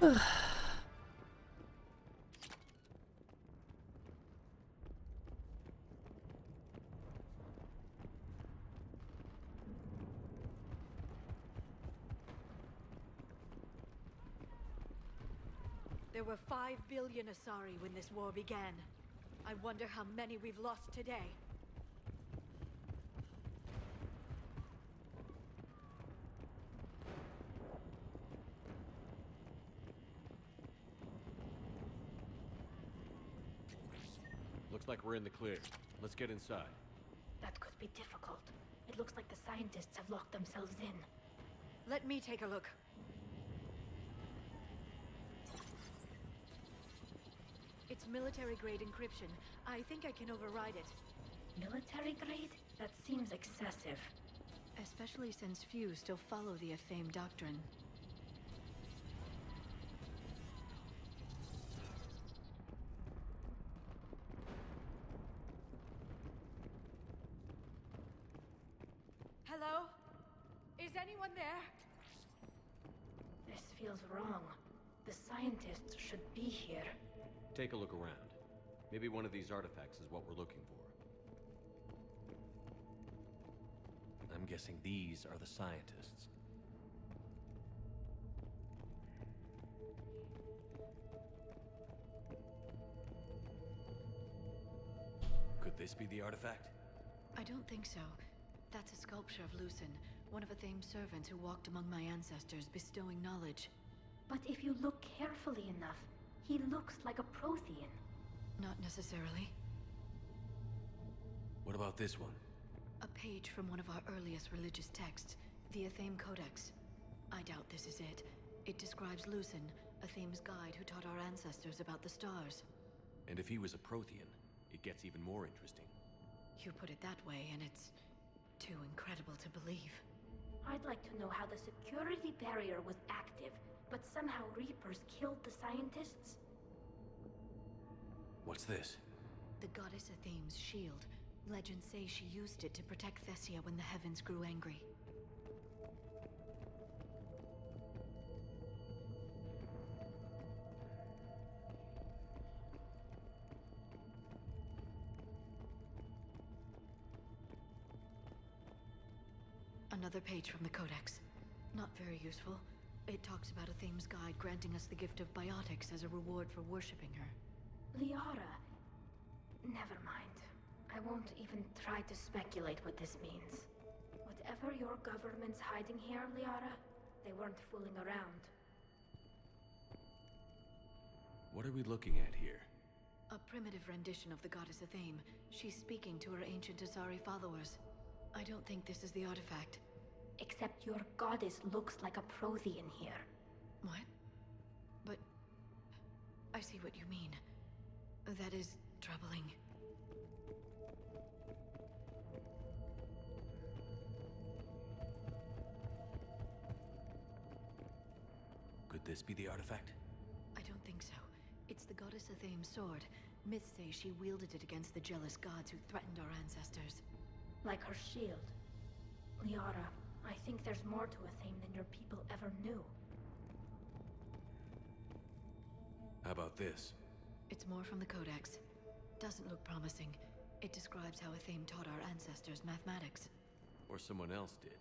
There were 5 billion Asari when this war began. I wonder how many we've lost today. Looks like we're in the clear. Let's get inside. That could be difficult. It looks like the scientists have locked themselves in. Let me take a look. It's military-grade encryption. I think I can override it. Military grade? That seems excessive. Especially since few still follow the Athame doctrine. Hello? Is anyone there? This feels wrong. The scientists should be here. Take a look around. Maybe one of these artifacts is what we're looking for. I'm guessing these are the scientists. Could this be the artifact? I don't think so. That's a sculpture of Lucen, one of Athame's servants who walked among my ancestors, bestowing knowledge. But if you look carefully enough, he looks like a Prothean. Not necessarily. What about this one? A page from one of our earliest religious texts, the Athame Codex. I doubt this is it. It describes Lucen, Athame's guide who taught our ancestors about the stars. And if he was a Prothean, it gets even more interesting. You put it that way, and it's too incredible to believe. I'd like to know how the security barrier was active, but somehow Reapers killed the scientists? What's this? The goddess Athame's shield. Legends say she used it to protect Thessia when the heavens grew angry. Another page from the Codex. Not very useful. It talks about Athame's guide granting us the gift of biotics as a reward for worshipping her. Liara. Never mind. I won't even try to speculate what this means. Whatever your government's hiding here, Liara, they weren't fooling around. What are we looking at here? A primitive rendition of the goddess Athame. She's speaking to her ancient Asari followers. I don't think this is the artifact. Except your goddess looks like a Prothean here. What? But... I see what you mean. That is troubling. Could this be the artifact? I don't think so. It's the goddess Athame's sword. Myths say she wielded it against the jealous gods who threatened our ancestors. Like her shield. Liara, I think there's more to Athame than your people ever knew. How about this? It's more from the Codex. Doesn't look promising. It describes how Athame taught our ancestors mathematics. Or someone else did.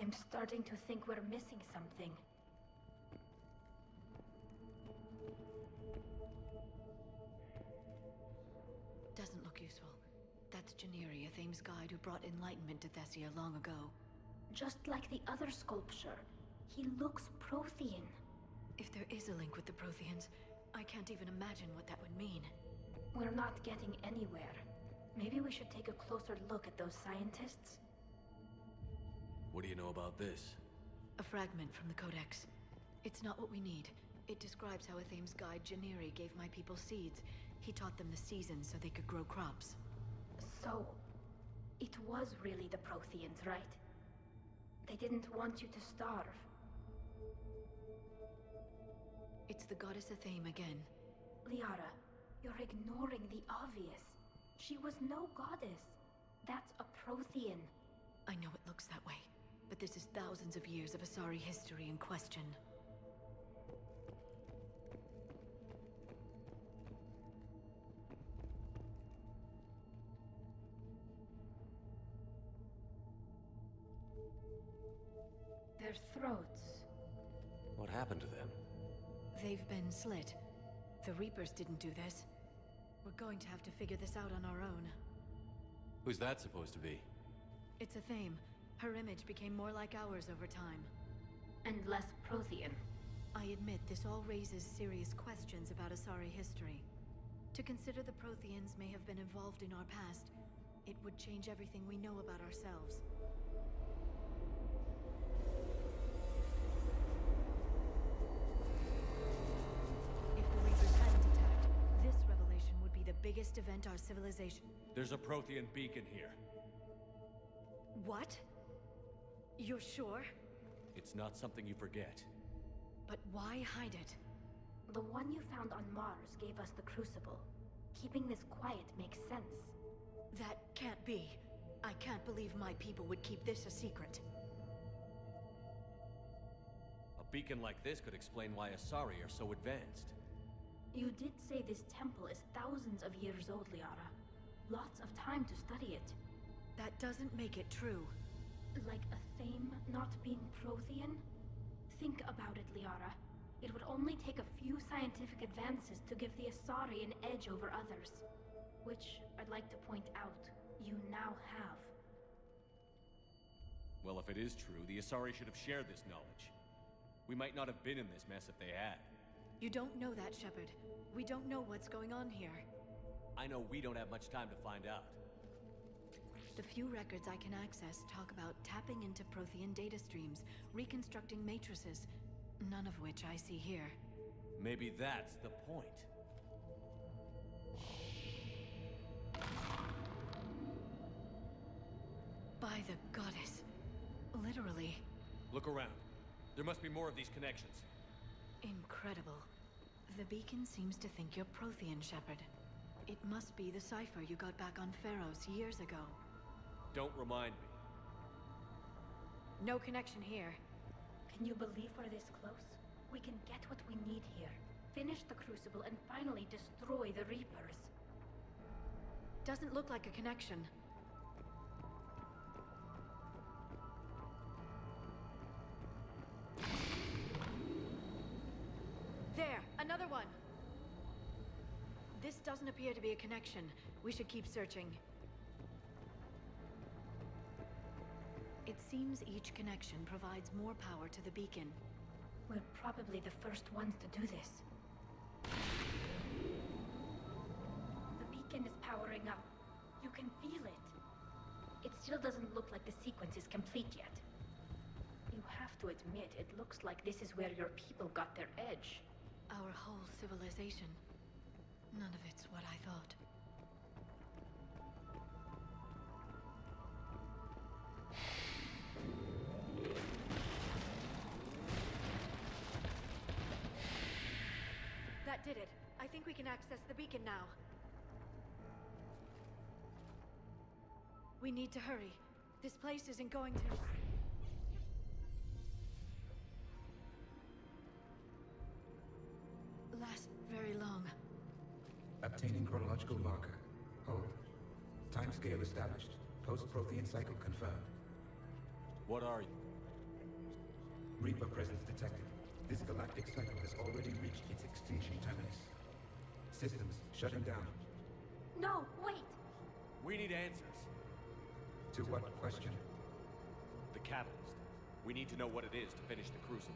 I'm starting to think we're missing something. Doesn't look useful. That's Janiri, Athame's guide who brought enlightenment to Thessia long ago. Just like the other sculpture, he looks Prothean. If there is a link with the Protheans, I can't even imagine what that would mean. We're not getting anywhere. Maybe we should take a closer look at those scientists? What do you know about this? A fragment from the Codex. It's not what we need. It describes how Athame's guide Janiri gave my people seeds. He taught them the seasons so they could grow crops. So, it was really the Protheans, right? They didn't want you to starve. It's the goddess Athame again. Liara, you're ignoring the obvious. She was no goddess. That's a Prothean. I know it looks that way, but this is thousands of years of Asari history in question. their throats. What happened to them? They've been slit. The Reapers didn't do this. We're going to have to figure this out on our own. Who's that supposed to be? It's a Thame. Her image became more like ours over time. And less Prothean. I admit this all raises serious questions about Asari history. To consider the Protheans may have been involved in our past, it would change everything we know about ourselves. If the Reapers hadn't attacked, this revelation would be the biggest event our civilization... There's a Prothean beacon here. What? You're sure? It's not something you forget. But why hide it? The one you found on Mars gave us the Crucible. Keeping this quiet makes sense. That can't be. I can't believe my people would keep this a secret. A beacon like this could explain why Asari are so advanced. You did say this temple is thousands of years old, Liara. Lots of time to study it. That doesn't make it true. Like a Thame not being Prothean? Think about it, Liara. It would only take a few scientific advances to give the Asari an edge over others. Which, I'd like to point out, you now have. Well, if it is true, the Asari should have shared this knowledge. We might not have been in this mess if they had. You don't know that, Shepard. We don't know what's going on here. I know we don't have much time to find out. The few records I can access talk about tapping into Prothean data streams, reconstructing matrices, none of which I see here. Maybe that's the point. By the goddess. Literally. Look around. There must be more of these connections. Incredible. The beacon seems to think you're Prothean, Shepard. It must be the cipher you got back on Pharos years ago. Don't remind me. No connection here. Can you believe we're this close? We can get what we need here. Finish the Crucible and finally destroy the Reapers. Doesn't look like a connection. There! Another one! This doesn't appear to be a connection. We should keep searching. It seems each connection provides more power to the beacon. We're probably the first ones to do this. The beacon is powering up. You can feel it. It still doesn't look like the sequence is complete yet. You have to admit, it looks like this is where your people got their edge. Our whole civilization. None of it's what I thought. That did it. I think we can access the beacon now. We need to hurry. This place isn't going to... last very long. Obtaining chronological marker. Hold. Timescale established. Post-Prothean cycle confirmed. What are you? Reaper presence detected. This galactic cycle has already reached its extinction terminus. Systems shutting down. No, wait! We need answers. To what question? The catalyst. We need to know what it is to finish the Crucible.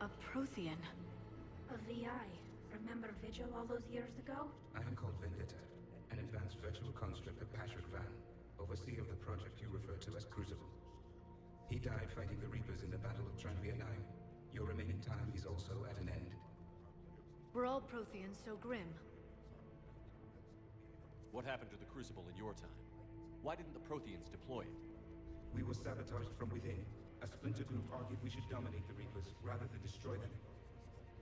A Prothean. A VI. Remember Vigil all those years ago? I am called Vendetta, an advanced virtual construct of Patrick Van, overseer of the project you refer to as Crucible. He died fighting the Reapers in the Battle of Tranvia 9. Your remaining time is also at an end. Were all Protheans so grim? What happened to the Crucible in your time? Why didn't the Protheans deploy it? We were sabotaged from within. A splinter group argued we should dominate the Reapers rather than destroy them.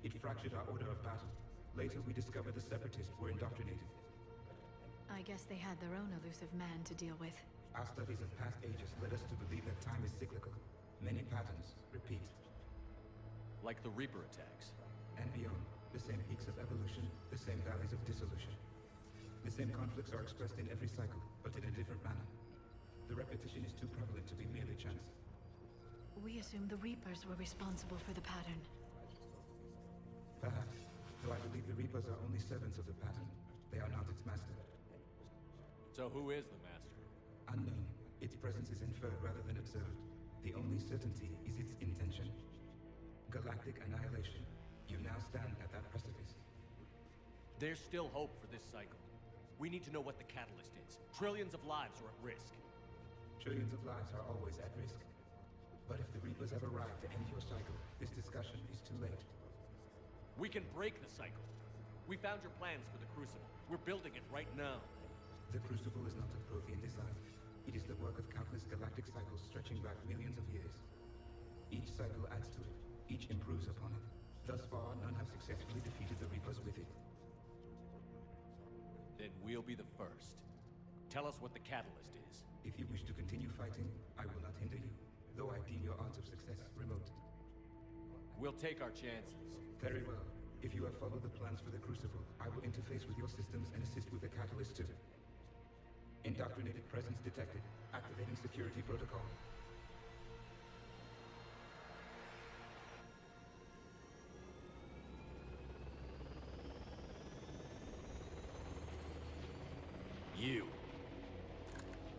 It fractured our order of battle. Later, we discovered the Separatists were indoctrinated. I guess they had their own elusive man to deal with. Our studies of past ages led us to believe that time is cyclical. Many patterns repeat. Like the Reaper attacks. And beyond. The same peaks of evolution, the same valleys of dissolution. The same conflicts are expressed in every cycle, but in a different manner. The repetition is too prevalent to be merely chance. We assumed the Reapers were responsible for the pattern. Perhaps, though I believe the Reapers are only servants of the pattern. They are not its master. So who is the master? Unknown. Its presence is inferred rather than observed. The only certainty is its intention. Galactic annihilation. You now stand at that precipice. There's still hope for this cycle. We need to know what the catalyst is. Trillions of lives are at risk. Trillions of lives are always at risk. But if the Reapers have arrived to end your cycle, this discussion is too late. We can break the cycle. We found your plans for the Crucible. We're building it right now. The Crucible is not of Prothean design. It is the work of countless galactic cycles stretching back millions of years. Each cycle adds to it. Each improves upon it. Thus far, none have successfully defeated the Reapers with it. Then we'll be the first. Tell us what the catalyst is. If you wish to continue fighting, I will not hinder you, though I deem your odds of success remote. We'll take our chances. Very well. If you have followed the plans for the Crucible, I will interface with your systems and assist with the catalyst too. Indoctrinated presence detected. Activating security protocol.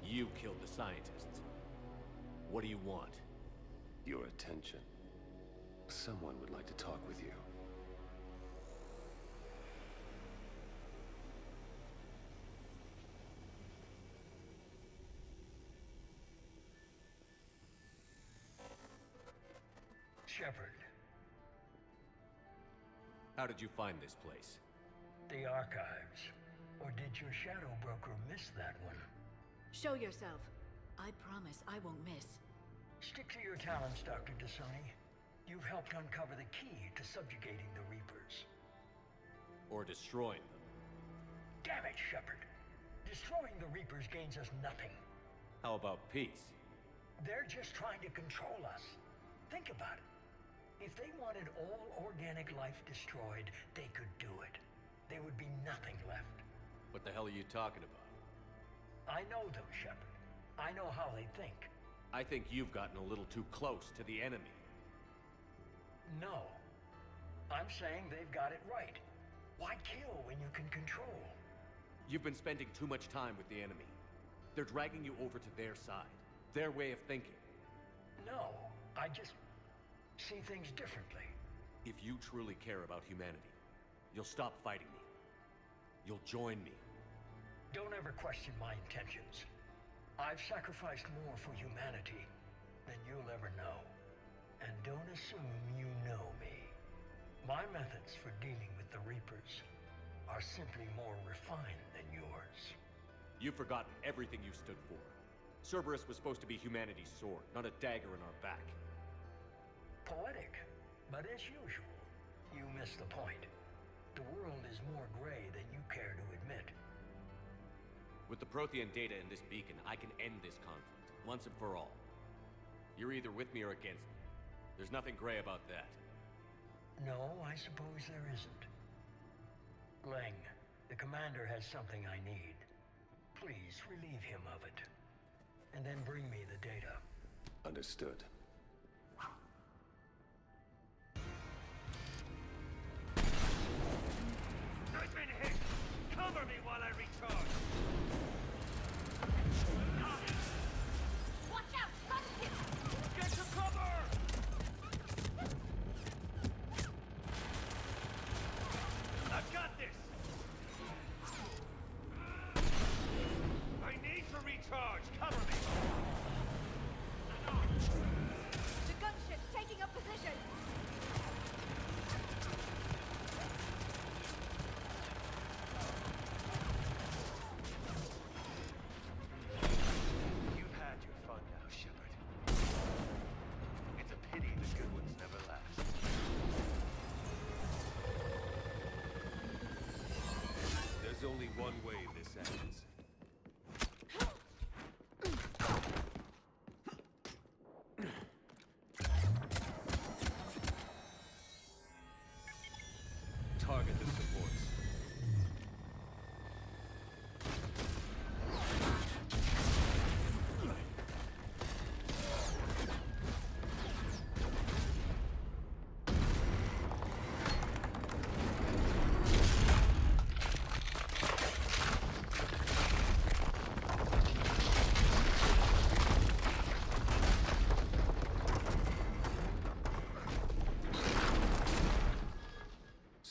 You killed the scientists. What do you want? Your attention. Someone would like to talk with you. Shepard. How did you find this place? The archives. Or did your shadow broker miss that one? Show yourself. I promise I won't miss. Stick to your talents, Dr. Dasani. You've helped uncover the key to subjugating the Reapers. Or destroying them. Damn it, Shepard. Destroying the Reapers gains us nothing. How about peace? They're just trying to control us. Think about it. If they wanted all organic life destroyed, they could do it. There would be nothing left. What the hell are you talking about? I know them, Shepard. I know how they think. I think you've gotten a little too close to the enemy. No. I'm saying they've got it right. Why kill when you can control? You've been spending too much time with the enemy. They're dragging you over to their side. Their way of thinking. No, I just see things differently. If you truly care about humanity, you'll stop fighting me. You'll join me. Don't ever question my intentions. I've sacrificed more for humanity than you'll ever know. And don't assume you know me. My methods for dealing with the Reapers are simply more refined than yours. You've forgotten everything you stood for. Cerberus was supposed to be humanity's sword, not a dagger in our back. Poetic, but as usual, you missed the point. The world is more gray than you care to admit. With the Prothean data in this beacon, I can end this conflict, once and for all. You're either with me or against me. There's nothing gray about that. No, I suppose there isn't. Leng, the commander has something I need. Please relieve him of it. And then bring me the data. Understood. I've been hit! Cover me while I recharge! Watch out! Get to cover! I've got this! I need to recharge! Cover me!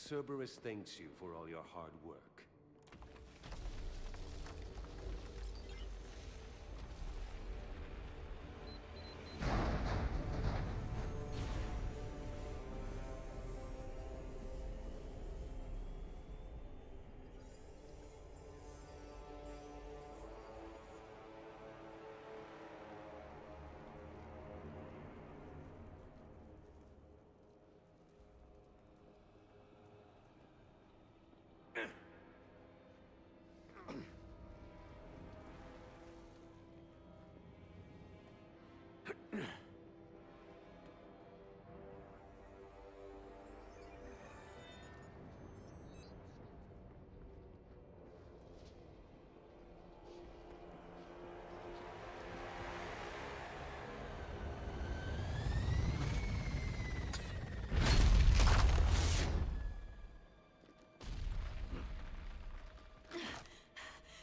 Cerberus thanks you for all your hard work.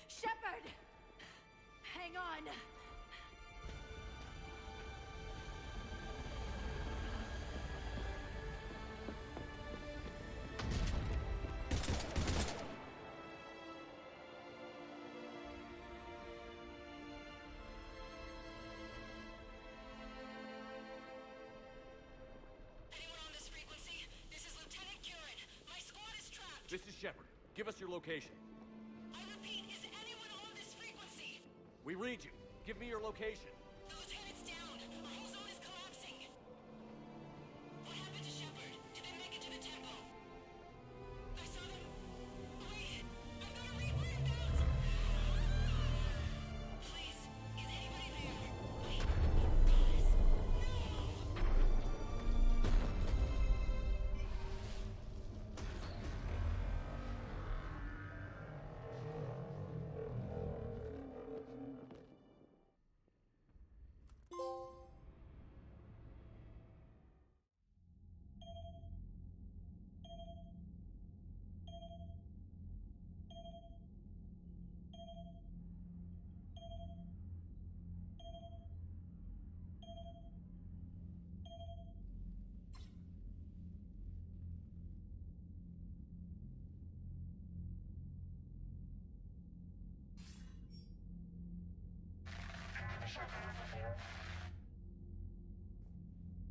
Shepard! Hang on! This is Shepard. Give us your location. I repeat, is anyone on this frequency? We read you. Give me your location. The lieutenant's down. Our whole zone is collapsing. What happened to Shepard? Did they make it to the temple? I saw them. Wait, I've got a Reaper inbound. Please, is anybody there? Wait, guys,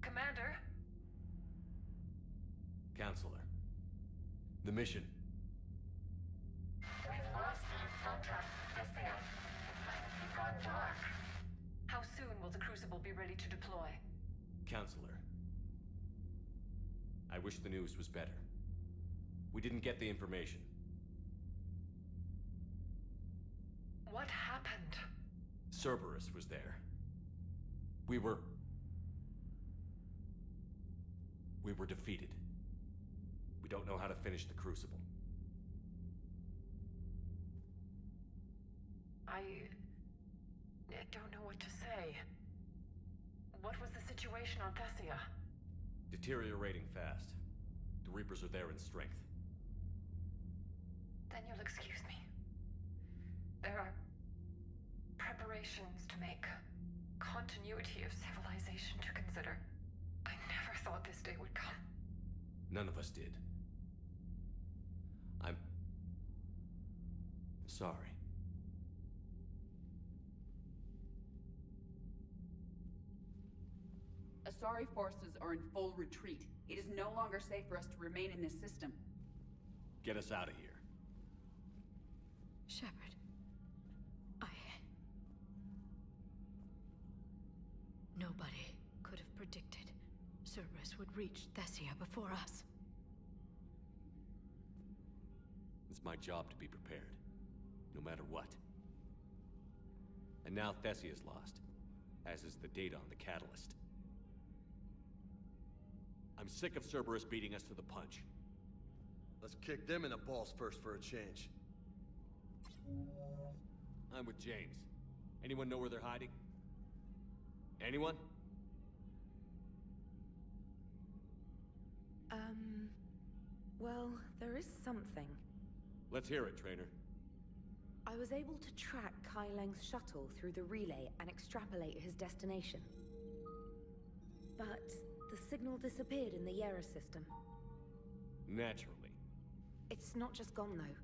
Commander? Counselor. The mission. We've lost contact with the thing. It's gone dark. How soon will the Crucible be ready to deploy? Counselor. I wish the news was better. We didn't get the information. What happened? Cerberus was there. We were defeated. We don't know how to finish the Crucible. I don't know what to say. What was the situation on Thessia? Deteriorating fast. The Reapers are there in strength. Then you'll excuse me. There are preparations to make. Continuity of civilization to consider. I never thought this day would come. None of us did. I'm sorry. Asari forces are in full retreat. It is no longer safe for us to remain in this system. Get us out of here. Shepard. Nobody could have predicted Cerberus would reach Thessia before us. It's my job to be prepared, no matter what. And now Thessia's lost, as is the data on the catalyst. I'm sick of Cerberus beating us to the punch. Let's kick them in the balls first for a change. I'm with James. Anyone know where they're hiding? Anyone? Well, there is something. Let's hear it, Trainer. I was able to track Kai Leng's shuttle through the relay and extrapolate his destination. But the signal disappeared in the Yera system. Naturally. It's not just gone, though.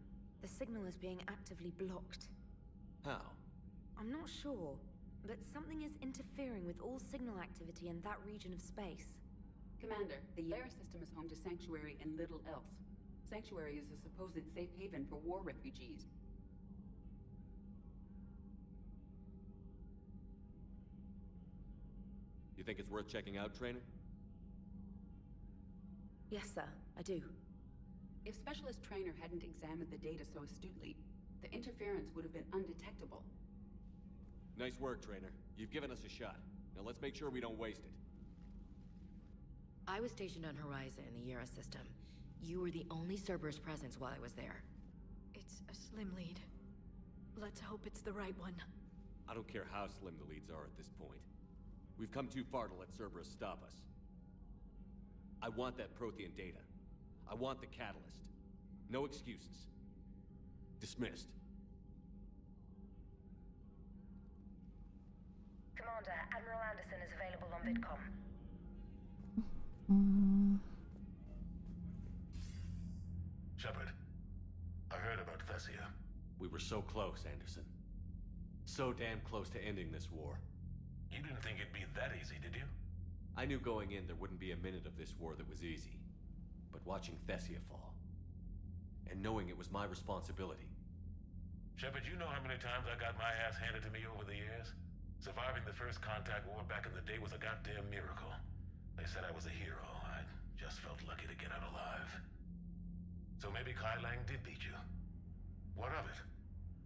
The signal is being actively blocked. How? I'm not sure, but something is interfering with all signal activity in that region of space. Commander, the Yara system is home to Sanctuary and little else. Sanctuary is a supposed safe haven for war refugees. You think it's worth checking out, Trainer? Yes, sir, I do. If Specialist Trainer hadn't examined the data so astutely, the interference would have been undetectable. Nice work, Trainer. You've given us a shot. Now let's make sure we don't waste it. I was stationed on Horizon in the Yara system. You were the only Cerberus presence while I was there. It's a slim lead. Let's hope it's the right one. I don't care how slim the leads are at this point. We've come too far to let Cerberus stop us. I want that Prothean data. I want the catalyst. No excuses. Dismissed. Commander, Admiral Anderson is available on VidCom. Shepard, I heard about Thessia. We were so close, Anderson. So damn close to ending this war. You didn't think it'd be that easy, did you? I knew going in there wouldn't be a minute of this war that was easy. But watching Thessia fall, and knowing it was my responsibility. Shepard, you know how many times I got my ass handed to me over the years? Surviving the first contact war back in the day was a goddamn miracle. They said I was a hero. I just felt lucky to get out alive. So maybe Kai Lang did beat you. What of it?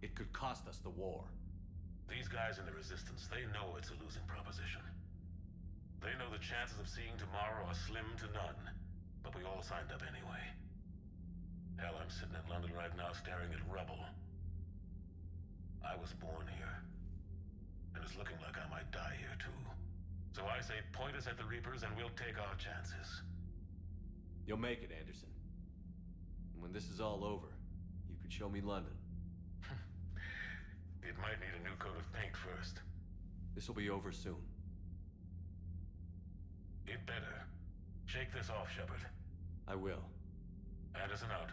It could cost us the war. These guys in the Resistance, they know it's a losing proposition. They know the chances of seeing tomorrow are slim to none. But we all signed up anyway. Hell, I'm sitting in London right now staring at rubble. I was born here. And it's looking like I might die here too. So I say point us at the Reapers and we'll take our chances. You'll make it, Anderson. And when this is all over, you could show me London. It might need a new coat of paint first. This will be over soon. It better. Shake this off, Shepard. I will. Anderson out.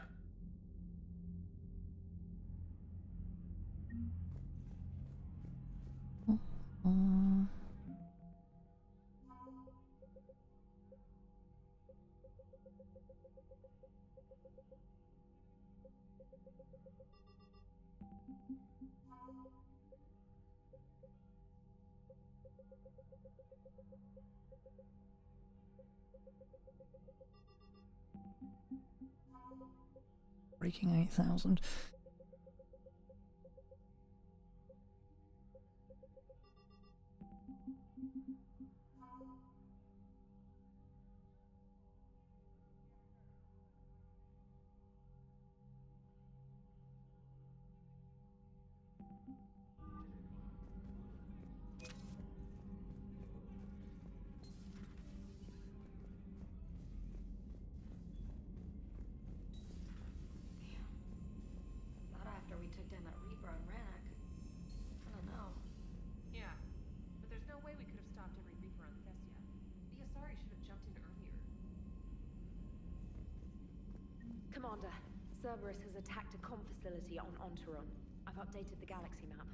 Breaking 8,000. Not after we took down that Reaper on Rannoch. I don't know. Yeah, but there's no way we could have stopped every Reaper on Thessia. The Asari should have jumped in earlier. Commander, Cerberus has attacked a comm facility on Ontaron. I've updated the galaxy map.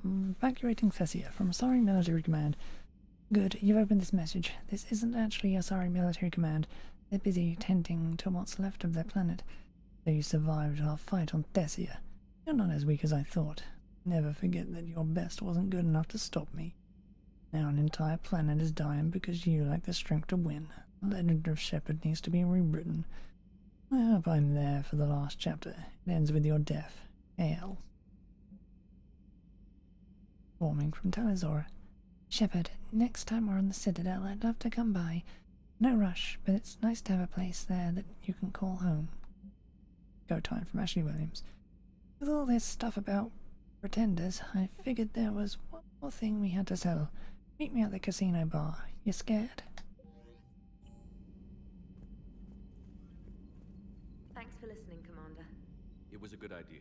Evacuating Thessia from Asari Military Command. Good, you've opened this message. This isn't actually Asari Military Command. They're busy tending to what's left of their planet. So you survived our fight on Thessia. You're not as weak as I thought. Never forget that your best wasn't good enough to stop me. Now an entire planet is dying because you lack the strength to win. The legend of Shepard needs to be rewritten. I hope I'm there for the last chapter. It ends with your death. AL. Forming from Talizora. Shepard, next time we're on the Citadel, I'd love to come by. No rush, but it's nice to have a place there that you can call home. Go time from Ashley Williams. With all this stuff about pretenders, I figured there was one more thing we had to settle. Meet me at the casino bar. You scared? Thanks for listening, Commander. It was a good idea.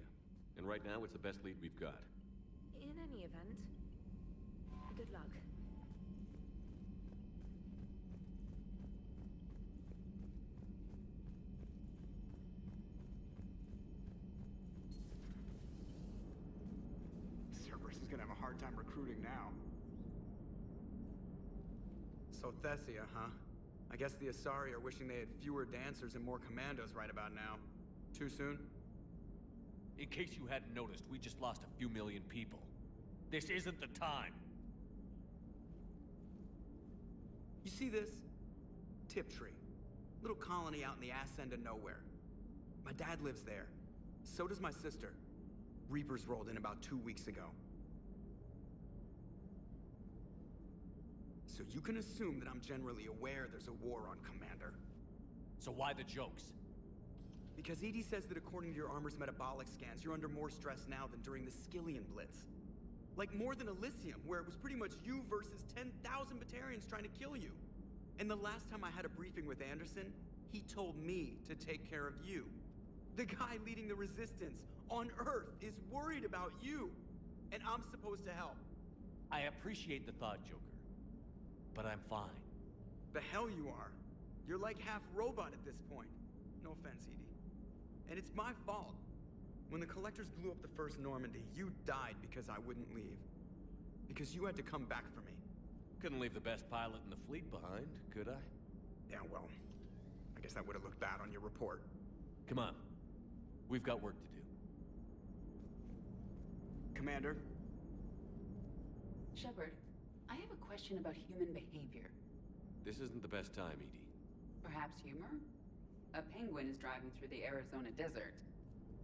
And right now, it's the best lead we've got. In any event, good luck. gonna have a hard time recruiting now. So Thessia, huh? I guess the Asari are wishing they had fewer dancers and more commandos right about now. Too soon? In case you hadn't noticed, we just lost a few million people. This isn't the time. You see this? Tiptree. Little colony out in the ass end of nowhere. My dad lives there. So does my sister. Reapers rolled in about 2 weeks ago. So you can assume that I'm generally aware there's a war on, Commander. So why the jokes? Because EDI says that according to your armor's metabolic scans, you're under more stress now than during the Skillian Blitz. Like more than Elysium, where it was pretty much you versus 10,000 Batarians trying to kill you. And the last time I had a briefing with Anderson, he told me to take care of you. The guy leading the resistance on Earth is worried about you, and I'm supposed to help. I appreciate the thought, Joker. But I'm fine. The hell you are. You're like half robot at this point. No offense, EDI. And it's my fault. When the Collectors blew up the first Normandy, you died because I wouldn't leave. Because you had to come back for me. Couldn't leave the best pilot in the fleet behind, could I? Yeah, well, I guess that would have looked bad on your report. Come on. We've got work to do. Commander? Shepard, I have a question about human behavior. This isn't the best time, EDI. Perhaps humor? A penguin is driving through the Arizona desert.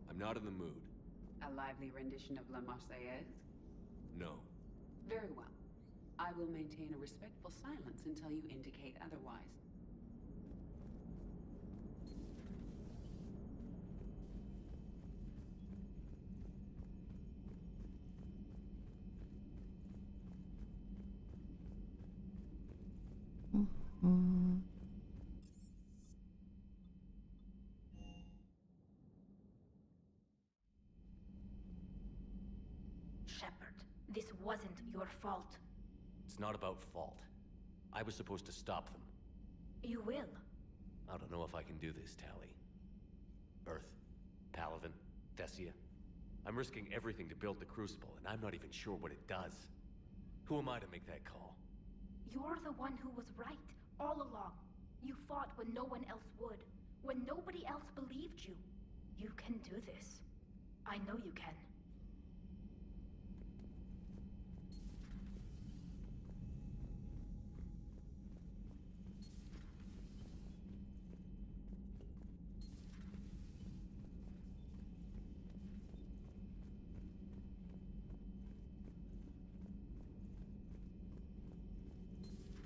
I'm not in the mood. A lively rendition of La Marseillaise? No. Very well. I will maintain a respectful silence until you indicate otherwise. Shepard, this wasn't your fault. It's not about fault. I was supposed to stop them. You will. I don't know if I can do this, Tali. Earth, Palaven, Thessia. I'm risking everything to build the Crucible, and I'm not even sure what it does. Who am I to make that call? You're the one who was right, all along. You fought when no one else would, when nobody else believed you. You can do this. I know you can.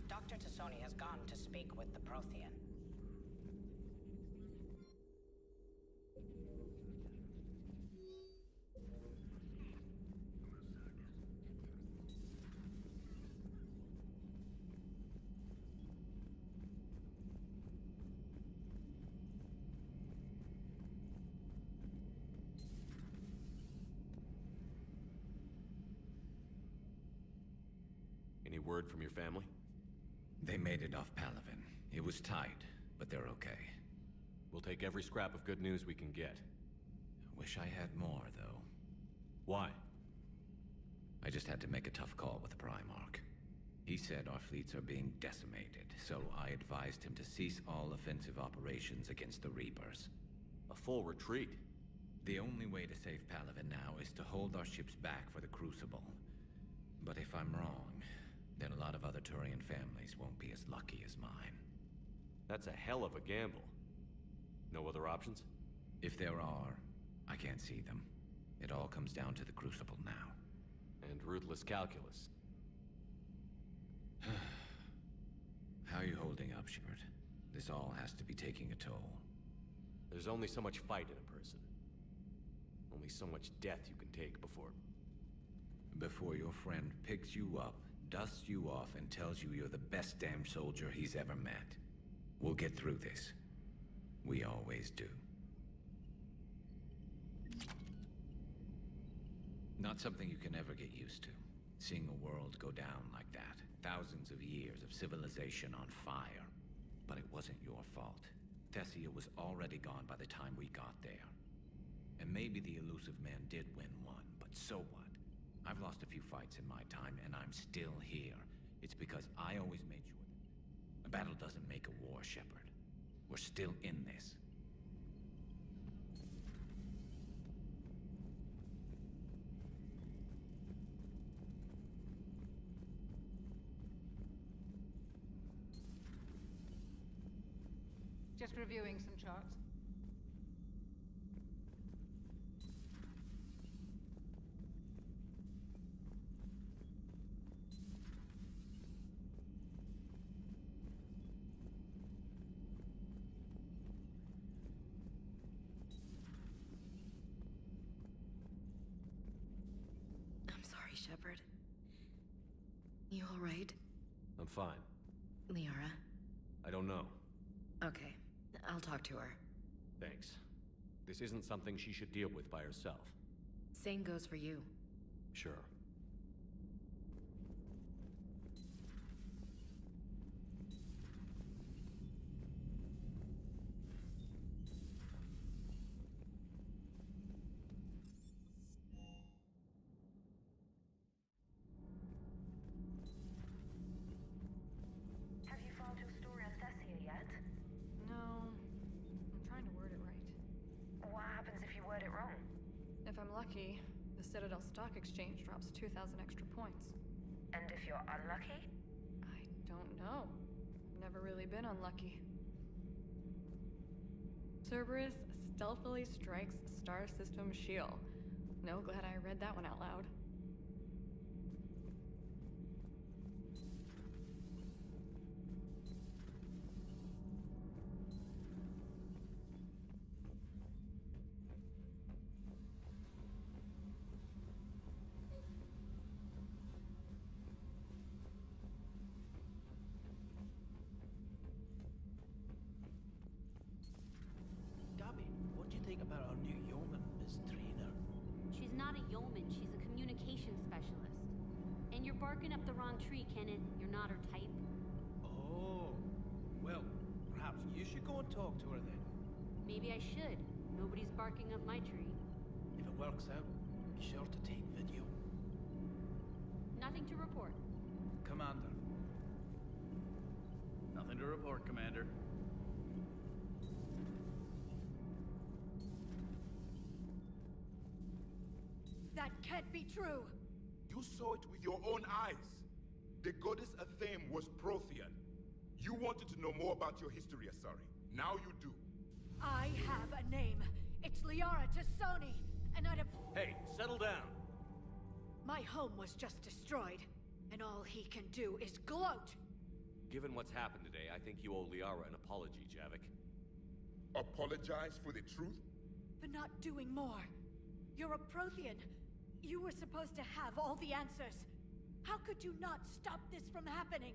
Dr. Tassoni has gone to speak with the Prothean. Any word from your family? They made it off Palaven. It was tight, but they're okay. We'll take every scrap of good news we can get. Wish I had more, though. Why? I just had to make a tough call with the Primarch. He said our fleets are being decimated, so I advised him to cease all offensive operations against the Reapers. A full retreat? The only way to save Palaven now is to hold our ships back for the Crucible. But if I'm wrong, then a lot of other Turian families won't be as lucky as mine. That's a hell of a gamble. No other options? If there are, I can't see them. It all comes down to the Crucible now. And ruthless calculus. How are you holding up, Shepard? This all has to be taking a toll. There's only so much fight in a person. Only so much death you can take before... Before your friend picks you up, dusts you off, and tells you you're the best damn soldier he's ever met. We'll get through this. We always do. Not something you can ever get used to. Seeing a world go down like that. Thousands of years of civilization on fire. But it wasn't your fault. Thessia was already gone by the time we got there. And maybe the elusive man did win one, but so what? I've lost a few fights in my time, and I'm still here. It's because I always made sure that a battle doesn't make a war, Shepard. We're still in this. Just reviewing some charts. I'm sorry, Shepard. You alright? I'm fine. Liara? I don't know. Okay, I'll talk to her. Thanks. This isn't something she should deal with by herself. Same goes for you. Sure. Have you filed your story on Thessia yet? No, I'm trying to word it right. What happens if you word it wrong? If I'm lucky, the Citadel Stock Exchange drops 2,000 extra points. And if you're unlucky? I don't know. Never really been unlucky. Cerberus stealthily strikes Star System shield. No, glad I read that one out loud. Gabby, what do you think about our new yeoman, Miss Trainer? She's not a yeoman, she's a communication specialist. And you're barking up the wrong tree, Kenneth. You're not her type. Oh, well, perhaps you should go and talk to her then. Maybe I should. Nobody's barking up my tree. If it works out, be sure to take video. Nothing to report. Commander. Nothing to report, Commander. That can't be true! You saw it with your own eyes. The goddess Athame was Prothean. You wanted to know more about your history, Asari. Now you do. I have a name. It's Liara Tassoni, and I'd have... Hey, settle down. My home was just destroyed, and all he can do is gloat. Given what's happened today, I think you owe Liara an apology, Javik. Apologize for the truth? For not doing more. You're a Prothean. You were supposed to have all the answers. How could you not stop this from happening?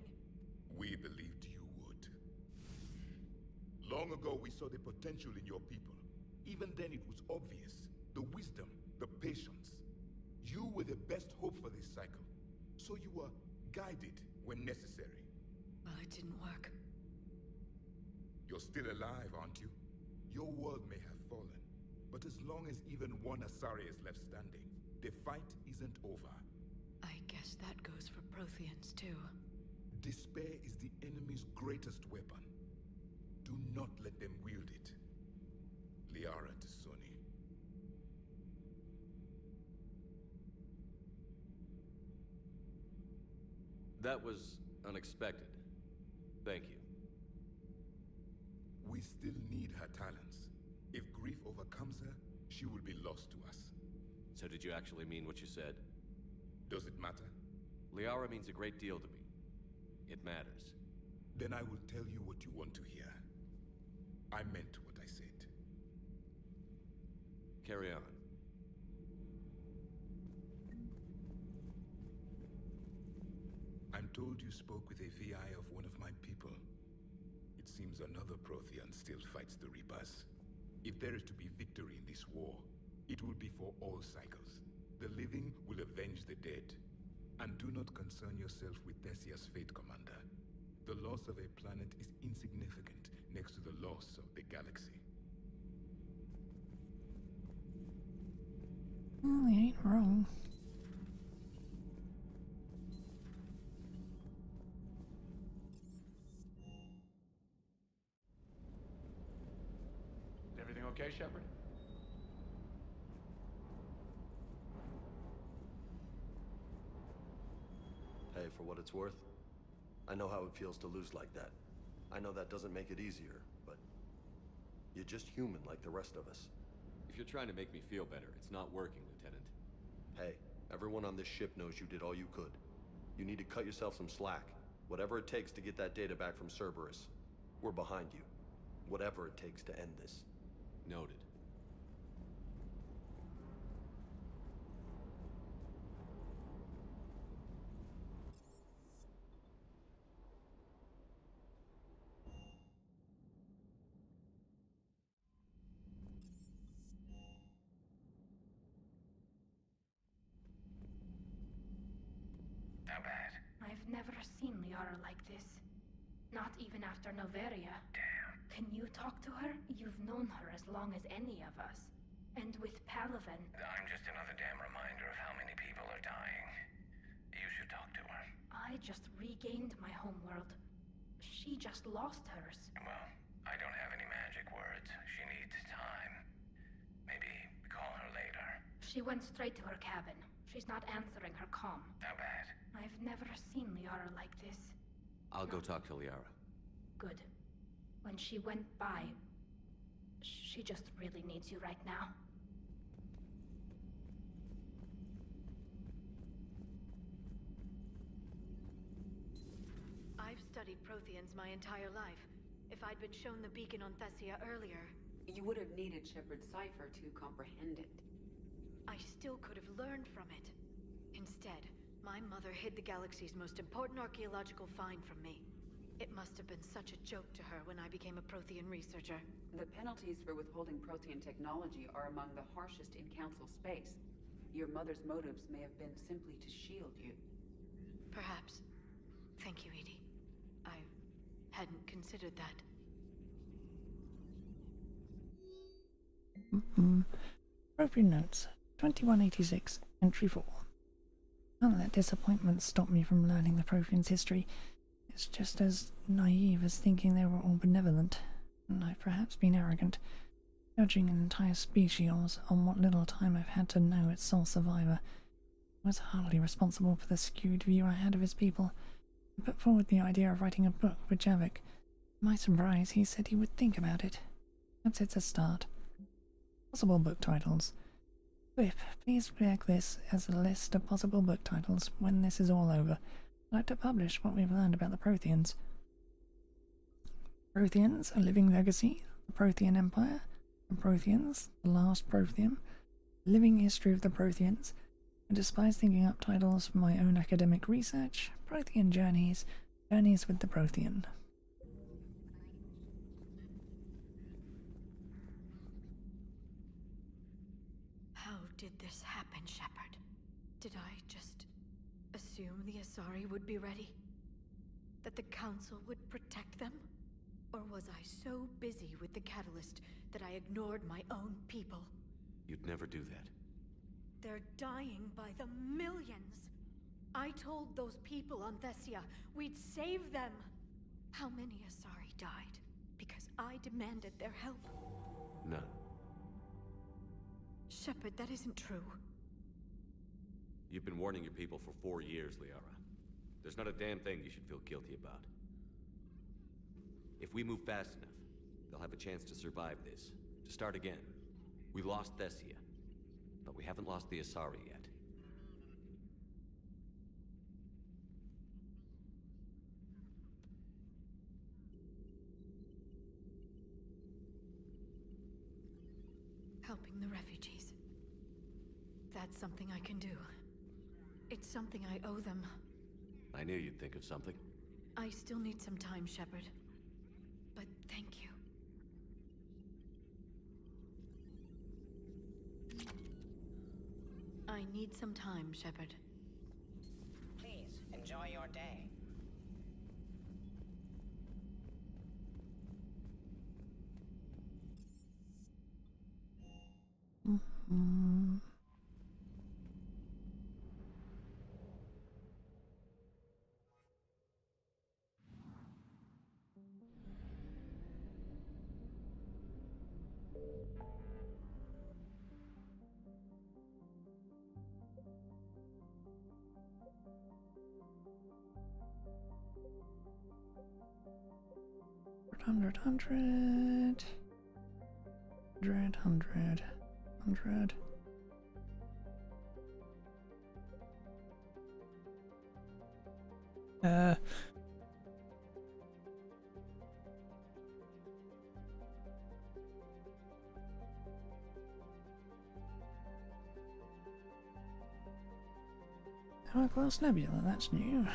We believed you would. Long ago, we saw the potential in your people. Even then, it was obvious. The wisdom, the patience. You were the best hope for this cycle. So you were guided when necessary. Well, it didn't work. You're still alive, aren't you? Your world may have fallen, but as long as even one Asari is left standing, the fight isn't over. I guess that goes for Protheans, too. Despair is the enemy's greatest weapon. Do not let them wield it. Liara Tassoni. That was unexpected. Thank you. We still need her talents. If grief overcomes her, she will be lost to us. So did you actually mean what you said? Does it matter? Liara means a great deal to me. It matters. Then I will tell you what you want to hear. I meant what I said. Carry on. I'm told you spoke with a VI of one of my people. It seems another Prothean still fights the Reapers. If there is to be victory in this war, it will be for all cycles. The living will avenge the dead. And do not concern yourself with Thessia's fate, Commander. The loss of a planet is insignificant next to the loss of the galaxy. Well, he ain't wrong. okay, Shepard? Hey, for what it's worth, I know how it feels to lose like that. I know that doesn't make it easier, but you're just human like the rest of us. If you're trying to make me feel better, it's not working, Lieutenant. Hey, everyone on this ship knows you did all you could. You need to cut yourself some slack. Whatever it takes to get that data back from Cerberus. We're behind you. Whatever it takes to end this. Noted. How bad? I've never seen Liara like this. Not even after Noveria. Damn. Can you talk to her? You've known her as long as any of us. And with Palaven... I'm just another damn reminder of how many people are dying. You should talk to her. I just regained my homeworld. She just lost hers. Well, I don't have any magic words. She needs time. Maybe call her later. She went straight to her cabin. She's not answering her comm. How bad? I've never seen Liara like this. I'll go talk to Liara. Good. When she went by, she just really needs you right now. I've studied Protheans my entire life. If I'd been shown the beacon on Thessia earlier... You would have needed Shepard's cipher to comprehend it. I still could have learned from it. Instead, my mother hid the galaxy's most important archaeological find from me. It must have been such a joke to her when I became a Prothean researcher. The penalties for withholding Prothean technology are among the harshest in Council space. Your mother's motives may have been simply to shield you. Perhaps. Thank you, Edie. I hadn't considered that. Appropriate notes. 2186, Entry 4. None of that disappointment stopped me from learning the Protheans' history. It's just as naive as thinking they were all benevolent, and I've perhaps been arrogant, judging an entire species on what little time I've had to know its sole survivor. I was hardly responsible for the skewed view I had of his people. I put forward the idea of writing a book with Javik. To my surprise, he said he would think about it. Perhaps it's a start. Possible book titles. Whip, please flag this as a list of possible book titles when this is all over. I'd like to publish what we've learned about the Protheans. Protheans, A Living Legacy, The Prothean Empire, The Protheans, The Last Prothean, Living History of the Protheans. I despise thinking up titles for my own academic research. Prothean Journeys, Journeys with the Prothean. How did this happen, Shepard? Did I just assume the Asari would be ready? That the Council would protect them? Or was I so busy with the Catalyst that I ignored my own people? You'd never do that. They're dying by the millions! I told those people on Thessia we'd save them! How many Asari died because I demanded their help? None. Shepard, that isn't true. You've been warning your people for 4 years, Liara. There's not a damn thing you should feel guilty about. If we move fast enough, they'll have a chance to survive this. To start again. We lost Thessia, but we haven't lost the Asari yet. Helping the refugees. That's something I can do. It's something I owe them. I knew you'd think of something. I still need some time, Shepard. But thank you. I need some time, Shepard. Please, enjoy your day. 100. Hourglass Nebula, that's new.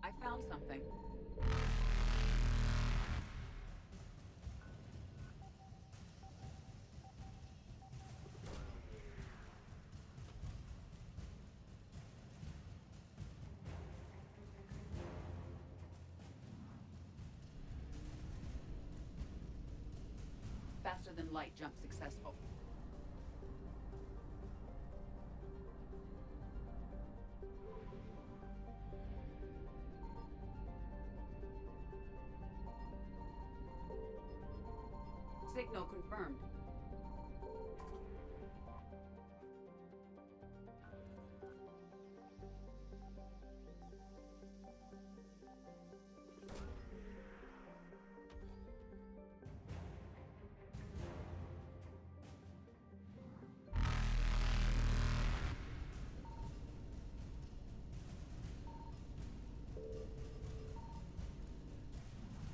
I found something. Faster than light jump successful. Signal confirmed.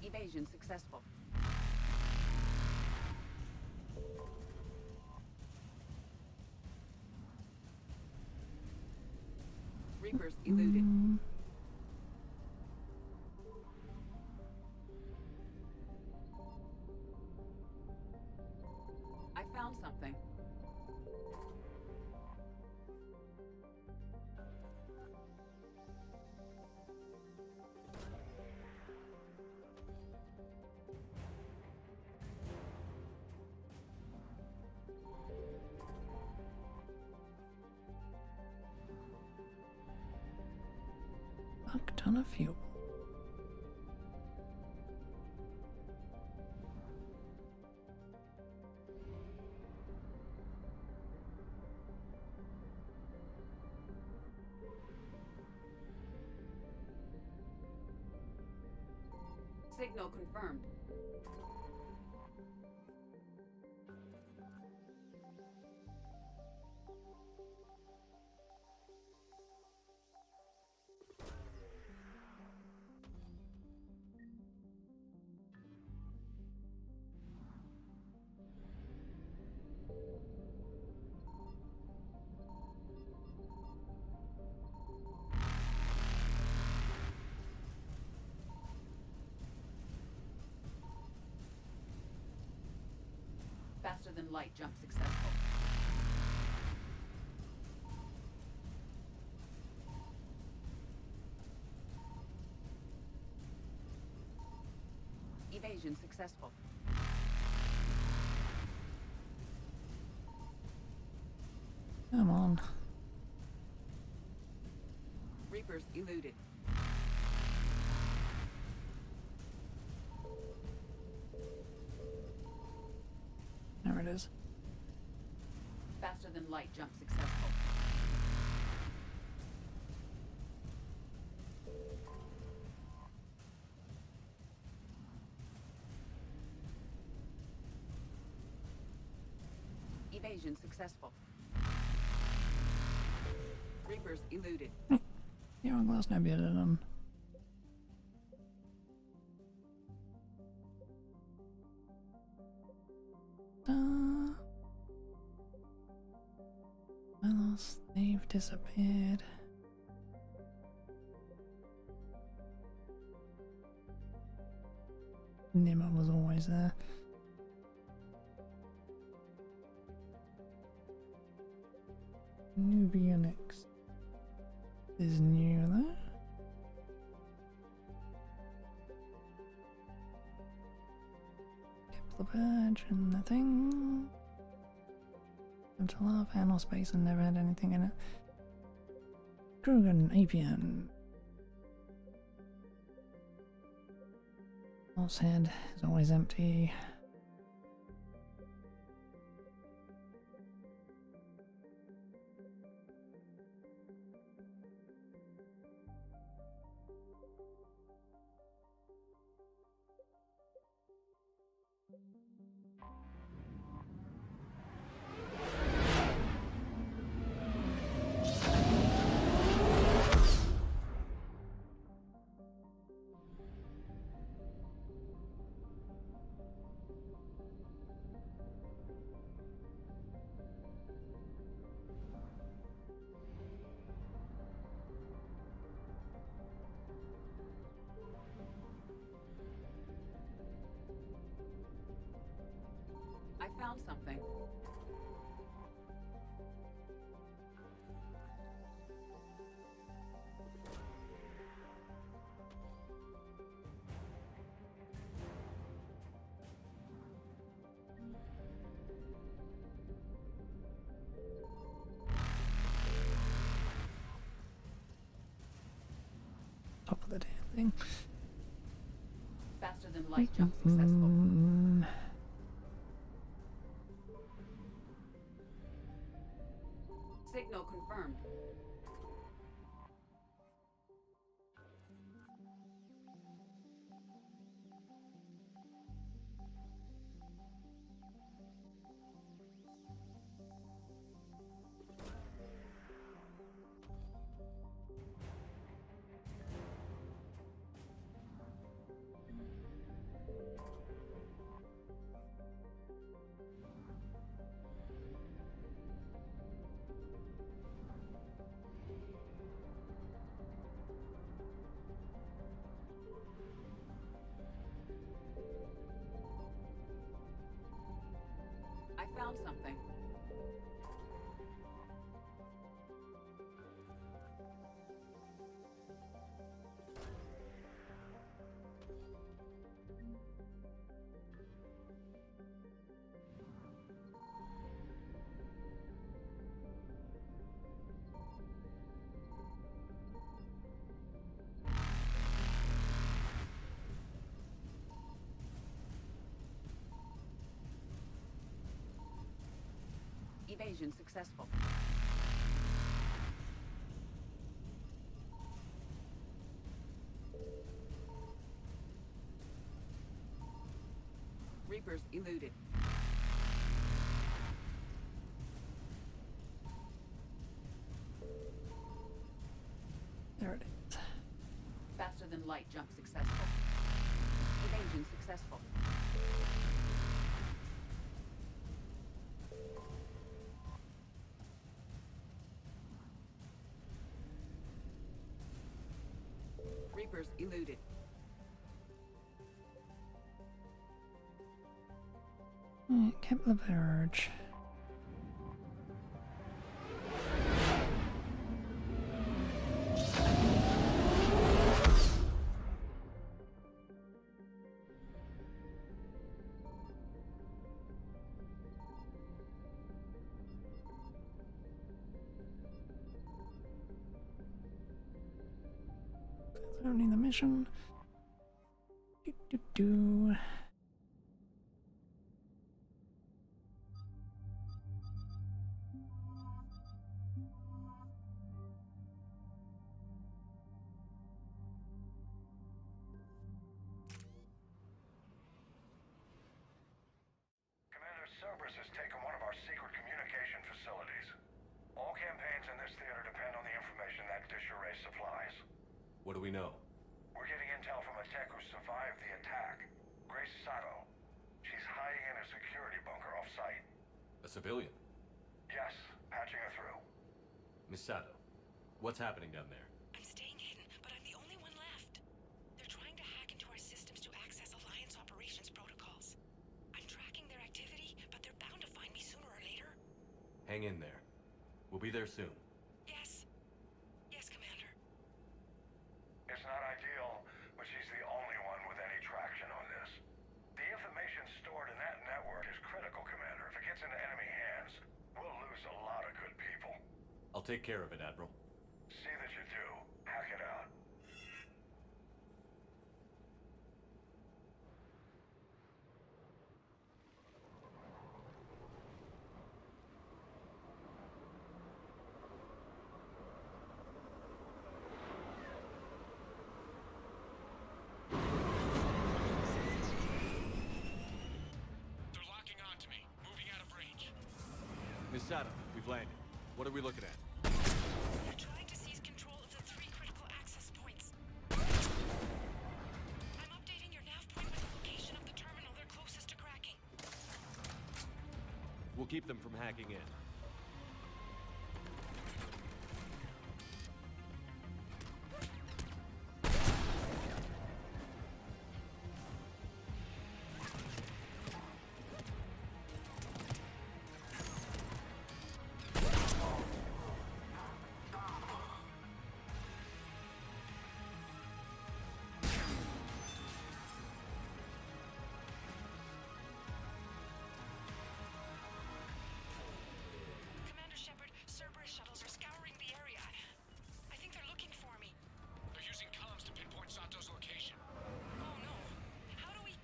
Evasion successful. Reapers eluded. I found something. Fuck ton of fuel. Signal confirmed. Faster than light jump successful. Evasion successful. Come on. Reapers eluded. There it is. Faster than light jump successful. Evasion successful. Reapers eluded. Hourglass Nebula done. Alas, they've disappeared. Nimmer was always there. Nubianix is new there. the badge and the thing. To love, handle space, and never had anything in it. Krogan, APN. Boss head is always empty. I found something. Top of the damn thing. Faster than light jump successful. Signal confirmed. I found something. Evasion successful. Reapers eluded. There it is. Faster than light jump successful. Evasion successful. Reapers eluded. Kept the verge. Only the mission. Do. Commander, Cerberus has taken one of our secret communication facilities. All campaigns in this theater depend on the information that dish array supplies. What do we know? We're getting intel from a tech who survived the attack. Grace Sato. She's hiding in a security bunker off-site. A civilian? Yes, patching her through. Miss Sato, what's happening down there? I'm staying hidden, but I'm the only one left. They're trying to hack into our systems to access Alliance operations protocols. I'm tracking their activity, but they're bound to find me sooner or later. Hang in there. We'll be there soon. Yes. Yes, Commander. It's not ideal, but she's the only one with any traction on this. The information stored in that I'll take care of it, Admiral. See that you do. Hack it out. They're locking onto me, moving out of range. Miss Sato, we've landed. What are we looking at? They're trying to seize control of the 3 critical access points. I'm updating your nav point with the location of the terminal they're closest to cracking. We'll keep them from hacking in. Commander Shepard, Cerberus shuttles are scouring the area. I think they're looking for me. They're using comms to pinpoint Sato's location. Oh no. How do we...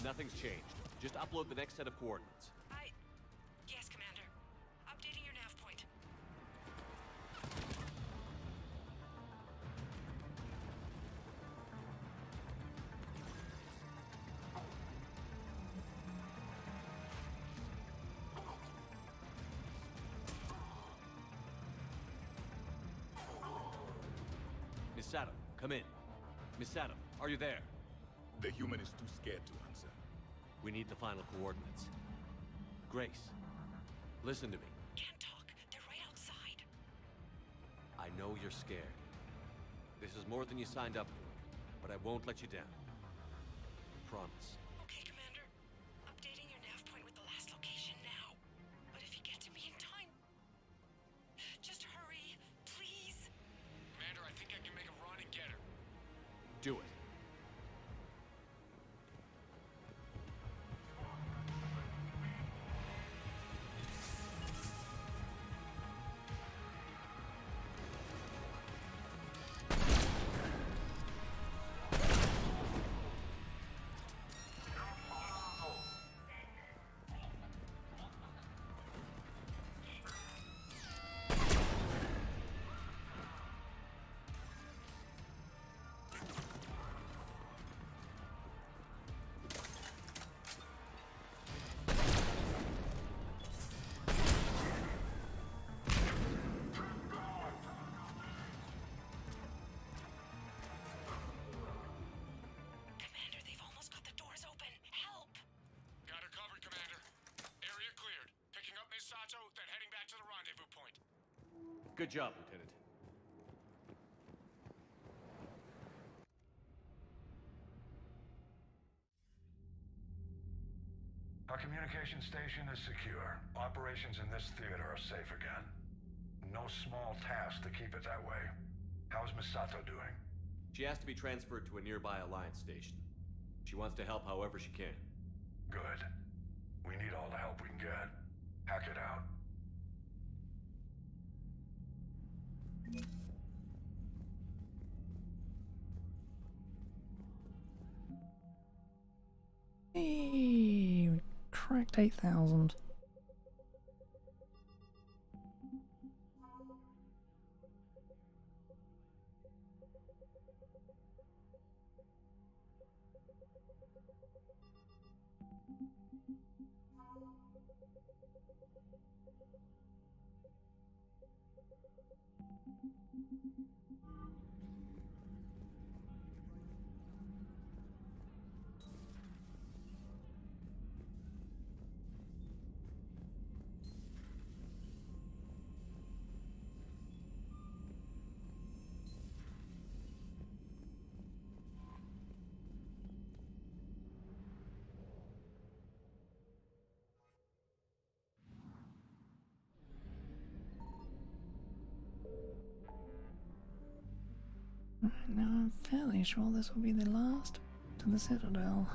Nothing's changed. Just upload the next set of coordinates. Yes, Commander. Updating your nav point. Miss Sato, come in. Miss Sato, are you there? The human is too scared to answer. We need the final coordinates. Grace, listen to me. Can't talk. They're right outside. I know you're scared. This is more than you signed up for, but I won't let you down. Promise. Okay, Commander. Updating your nav point with the last location now. But if you get to me in time... Just hurry, please. Commander, I think I can make a run and get her. Do it. Commander, they've almost got the doors open. Help! Got her covered, Commander. Area cleared. Picking up Miss Sato, then heading back to the rendezvous point. Good job, Lieutenant. Our communication station is secure. Operations in this theater are safe again. No small task to keep it that way. How's Miss Sato doing? She has to be transferred to a nearby Alliance station. She wants to help however she can. Good. We need all the help we can get. Hack it out. Hey, we cracked 8,000. Right, now I'm fairly sure this will be the last to the Citadel.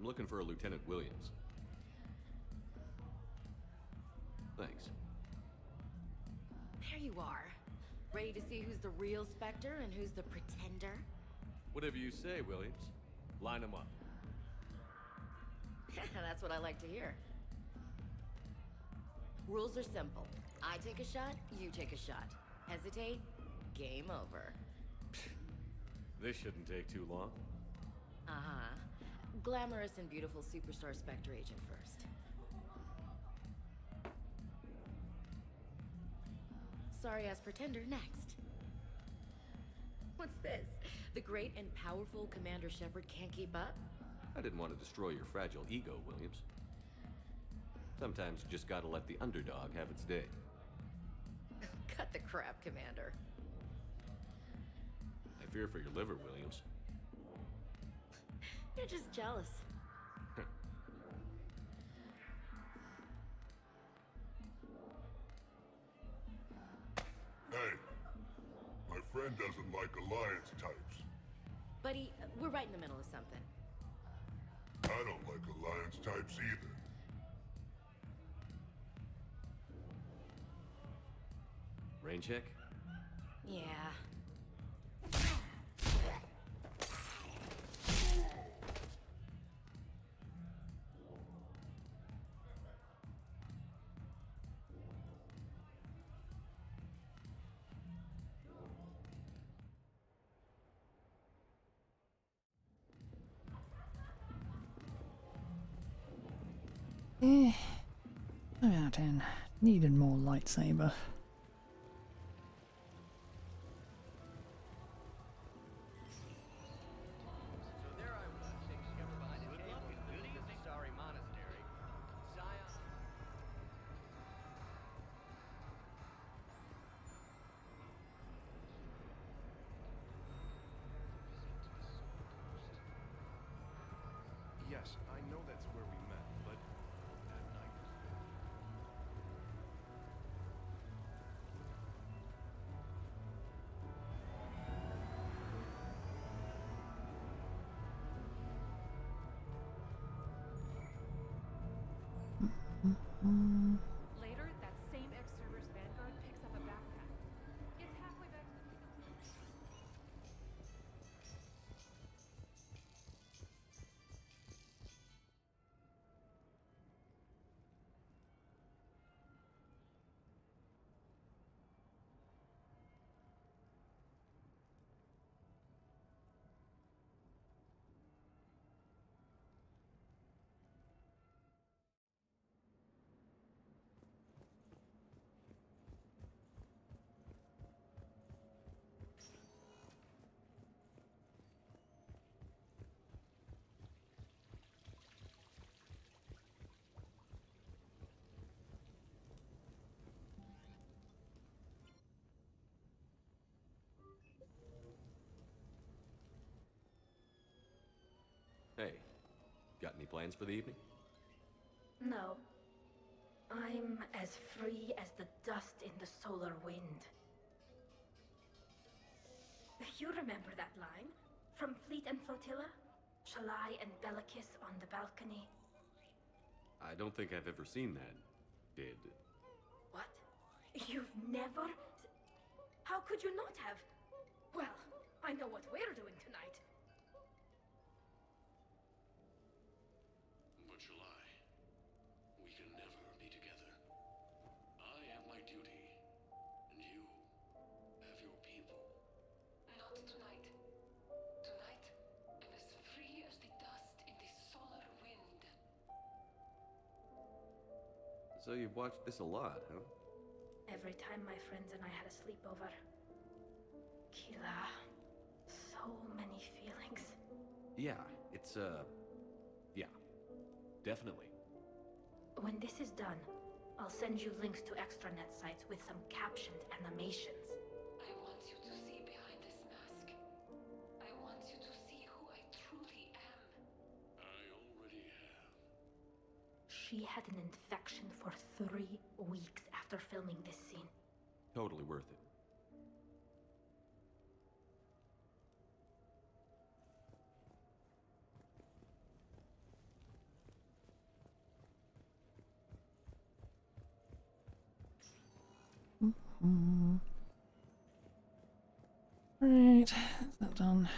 looking for a Lieutenant Williams. Thanks. There you are. Ready to see who's the real Spectre and who's the pretender? Whatever you say, Williams. Line them up. That's what I like to hear. Rules are simple. I take a shot, you take a shot. Hesitate, game over. This shouldn't take too long. Uh-huh. Glamorous and beautiful superstar Spectre agent first. Sorry-ass pretender next. What's this? The great and powerful Commander Shepard can't keep up? I didn't want to destroy your fragile ego, Williams. Sometimes you just gotta let the underdog have its day. Cut the crap, Commander. I fear for your liver, Williams. You're just jealous. Hey, my friend doesn't like alliance types. Buddy, we're right in the middle of something. I don't like alliance types either. Rain check? Yeah. Eh. 5 out of 10. Needed more lightsaber. Yes, I know that's where we met, but that night Later, that same ex-Cerberus Vanguard picks up a backpack. Gets halfway back to the... Hey, got any plans for the evening? No. I'm as free as the dust in the solar wind. You remember that line? From Fleet and Flotilla? Shalai and Bellicus on the balcony? I don't think I've ever seen that. Did... What? You've never... How could you not have? Well, I know what we're doing tonight. But July, we can never be together. I have my duty, and you have your people. Not tonight. Tonight, I'm as free as the dust in the solar wind. So you've watched this a lot, huh? Every time my friends and I had a sleepover. Kila. So many feelings. Yeah, it's, yeah. Definitely. When this is done, I'll send you links to extranet sites with some captioned animations. I want you to see behind this mask. I want you to see who I truly am. I already have. She had an infection for 3 weeks after filming this scene. Totally worth it. Right, is that done?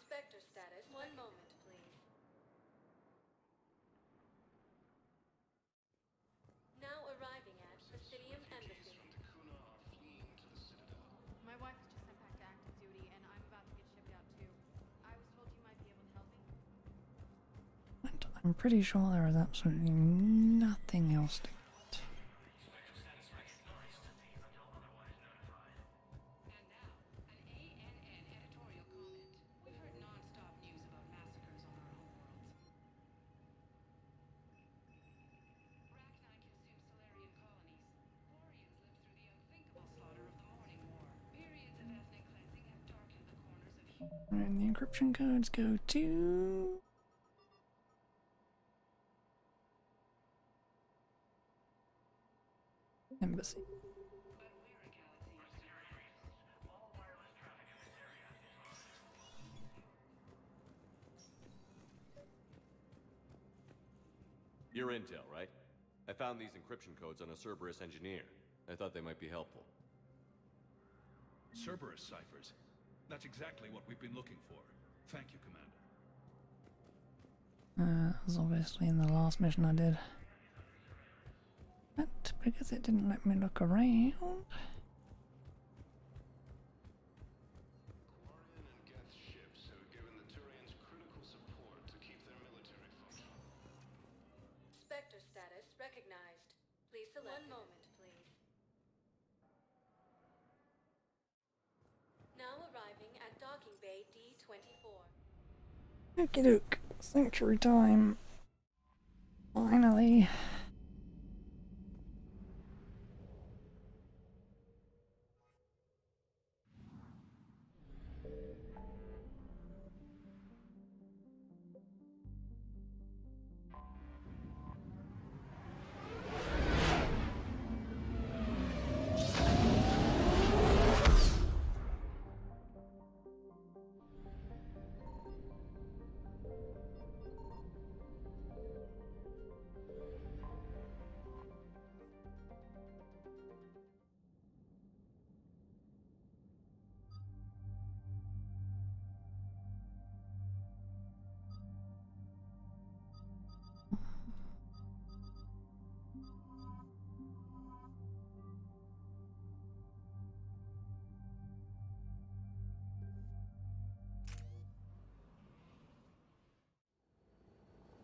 Spectre status. One moment, please. Now arriving at Presidium Embassy. My wife was just sent back to active duty, and I'm about to get shipped out too. I was told you might be able to help me. And I'm pretty sure there is absolutely nothing else to get. And the encryption codes go to Embassy. Your intel, right? I found these encryption codes on a Cerberus engineer. I thought they might be helpful. Cerberus ciphers. That's exactly what we've been looking for. Thank you, Commander. That was obviously in the last mission I did. But because it didn't let me look around. Spectre status recognized. Please select. One moment, please. Now arriving at docking bay D24. Okie doke. Sanctuary time. Finally.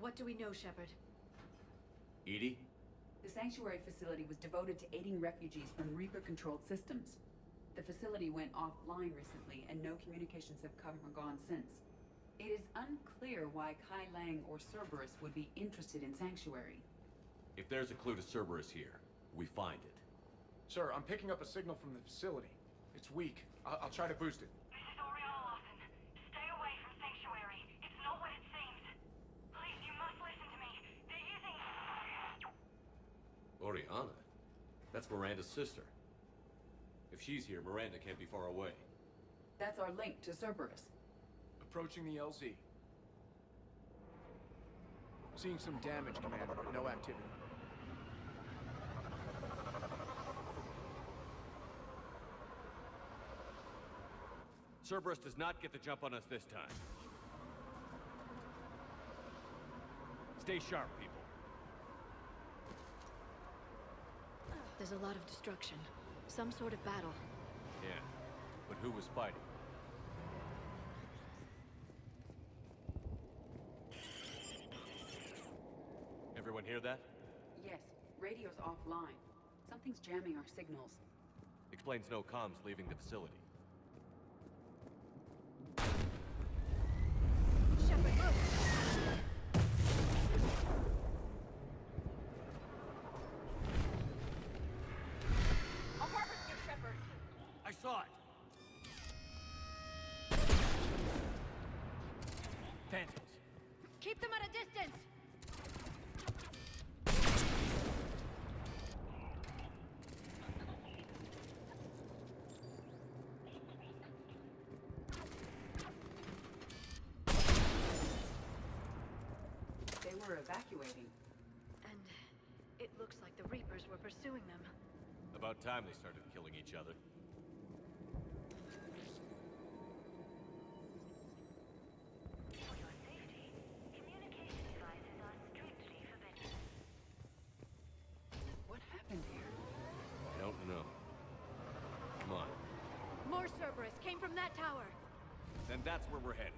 What do we know, Shepard? Edie? The Sanctuary facility was devoted to aiding refugees from Reaper-controlled systems. The facility went offline recently, and no communications have come or gone since. It is unclear why Kai Lang or Cerberus would be interested in Sanctuary. If there's a clue to Cerberus here, we find it. Sir, I'm picking up a signal from the facility. It's weak. I'll try to boost it. Oriana? That's Miranda's sister. If she's here, Miranda can't be far away. That's our link to Cerberus. Approaching the LZ. Seeing some damage, Commander, but no activity. Cerberus does not get the jump on us this time. Stay sharp, people. There's a lot of destruction. Some sort of battle. Yeah, but who was fighting? Everyone hear that? Yes, radio's offline. Something's jamming our signals. Explains no comms leaving the facility. Shepard, look! I saw it! them at a distance! They were evacuating. And it looks like the Reapers were pursuing them. About time they started killing each other. What happened here? I don't know. Come on. More Cerberus came from that tower! Then that's where we're headed.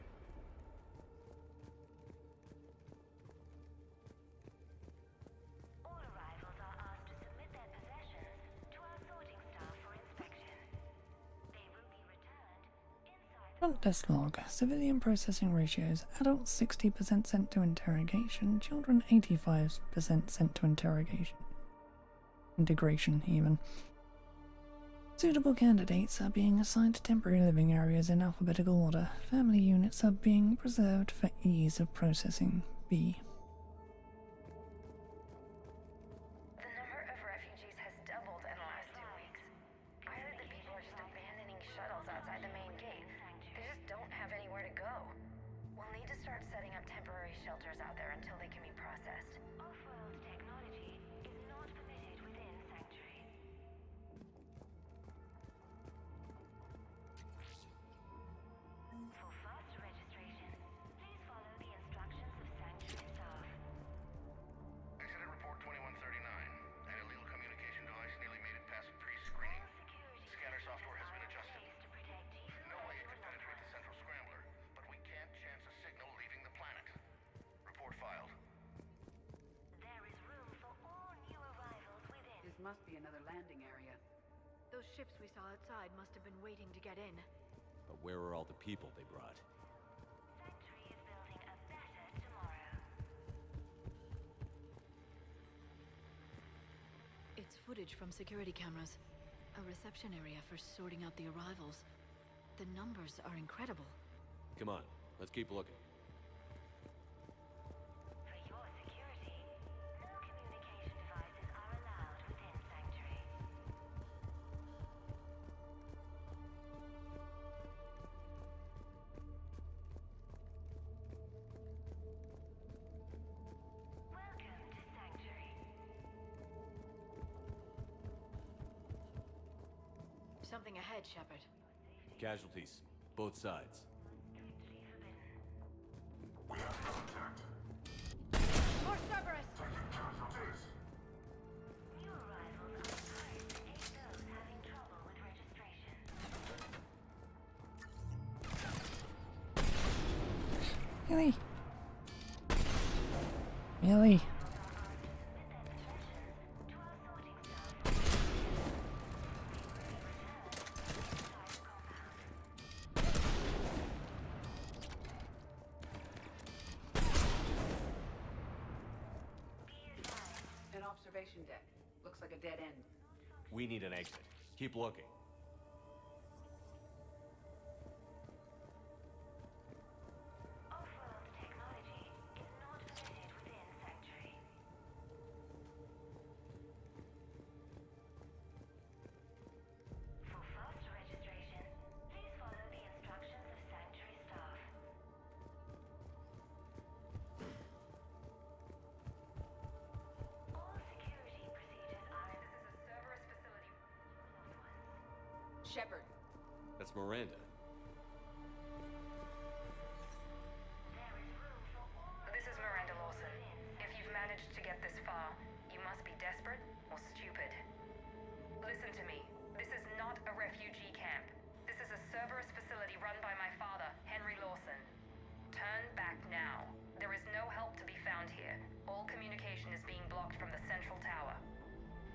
Front desk log. Civilian processing ratios. Adults 60% sent to interrogation. Children 85% sent to interrogation. Integration, even. Suitable candidates are being assigned to temporary living areas in alphabetical order. Family units are being preserved for ease of processing. B. The number of refugees has doubled in the last 2 weeks. I heard that people are just abandoning shuttles outside the main gate. They just don't have anywhere to go. We'll need to start setting up temporary shelters out there until they can be processed. Off-world technology is not permitted within Sanctuary. For faster registration, please follow the instructions of Sanctuary staff. Incident report 2139. An illegal communication device nearly made it past pre-screening. Scanner software has been adjusted. No way it can penetrate the central scrambler, but we can't chance a signal leaving the planet. Report filed. There is room for all new arrivals within. This must be another landing area. Those ships we saw outside must have been waiting to get in. But where are all the people they brought? Sanctuary is building a better tomorrow. It's footage from security cameras. A reception area for sorting out the arrivals. The numbers are incredible. Come on, let's keep looking. For your security, no communication devices are allowed within Sanctuary. Welcome to Sanctuary. Something ahead, Shepard. Casualties, both sides. We have contact. More Cerberus! New arrivals are encouraged to aid those having trouble with registration. Really? Really? An observation deck. Looks like a dead end. We need an exit. Keep looking. Off-world technology is not permitted within Sanctuary. For faster registration, please follow the instructions of Sanctuary staff. All security procedures are in. This is a Cerberus facility. Shepard. That's Miranda. This is Miranda Lawson. If you've managed to get this far, you must be desperate or stupid. Listen to me. This is not a refugee camp. This is a Cerberus facility run by my father, Henry Lawson. Turn back now. There is no help to be found here. All communication is being blocked from the central tower.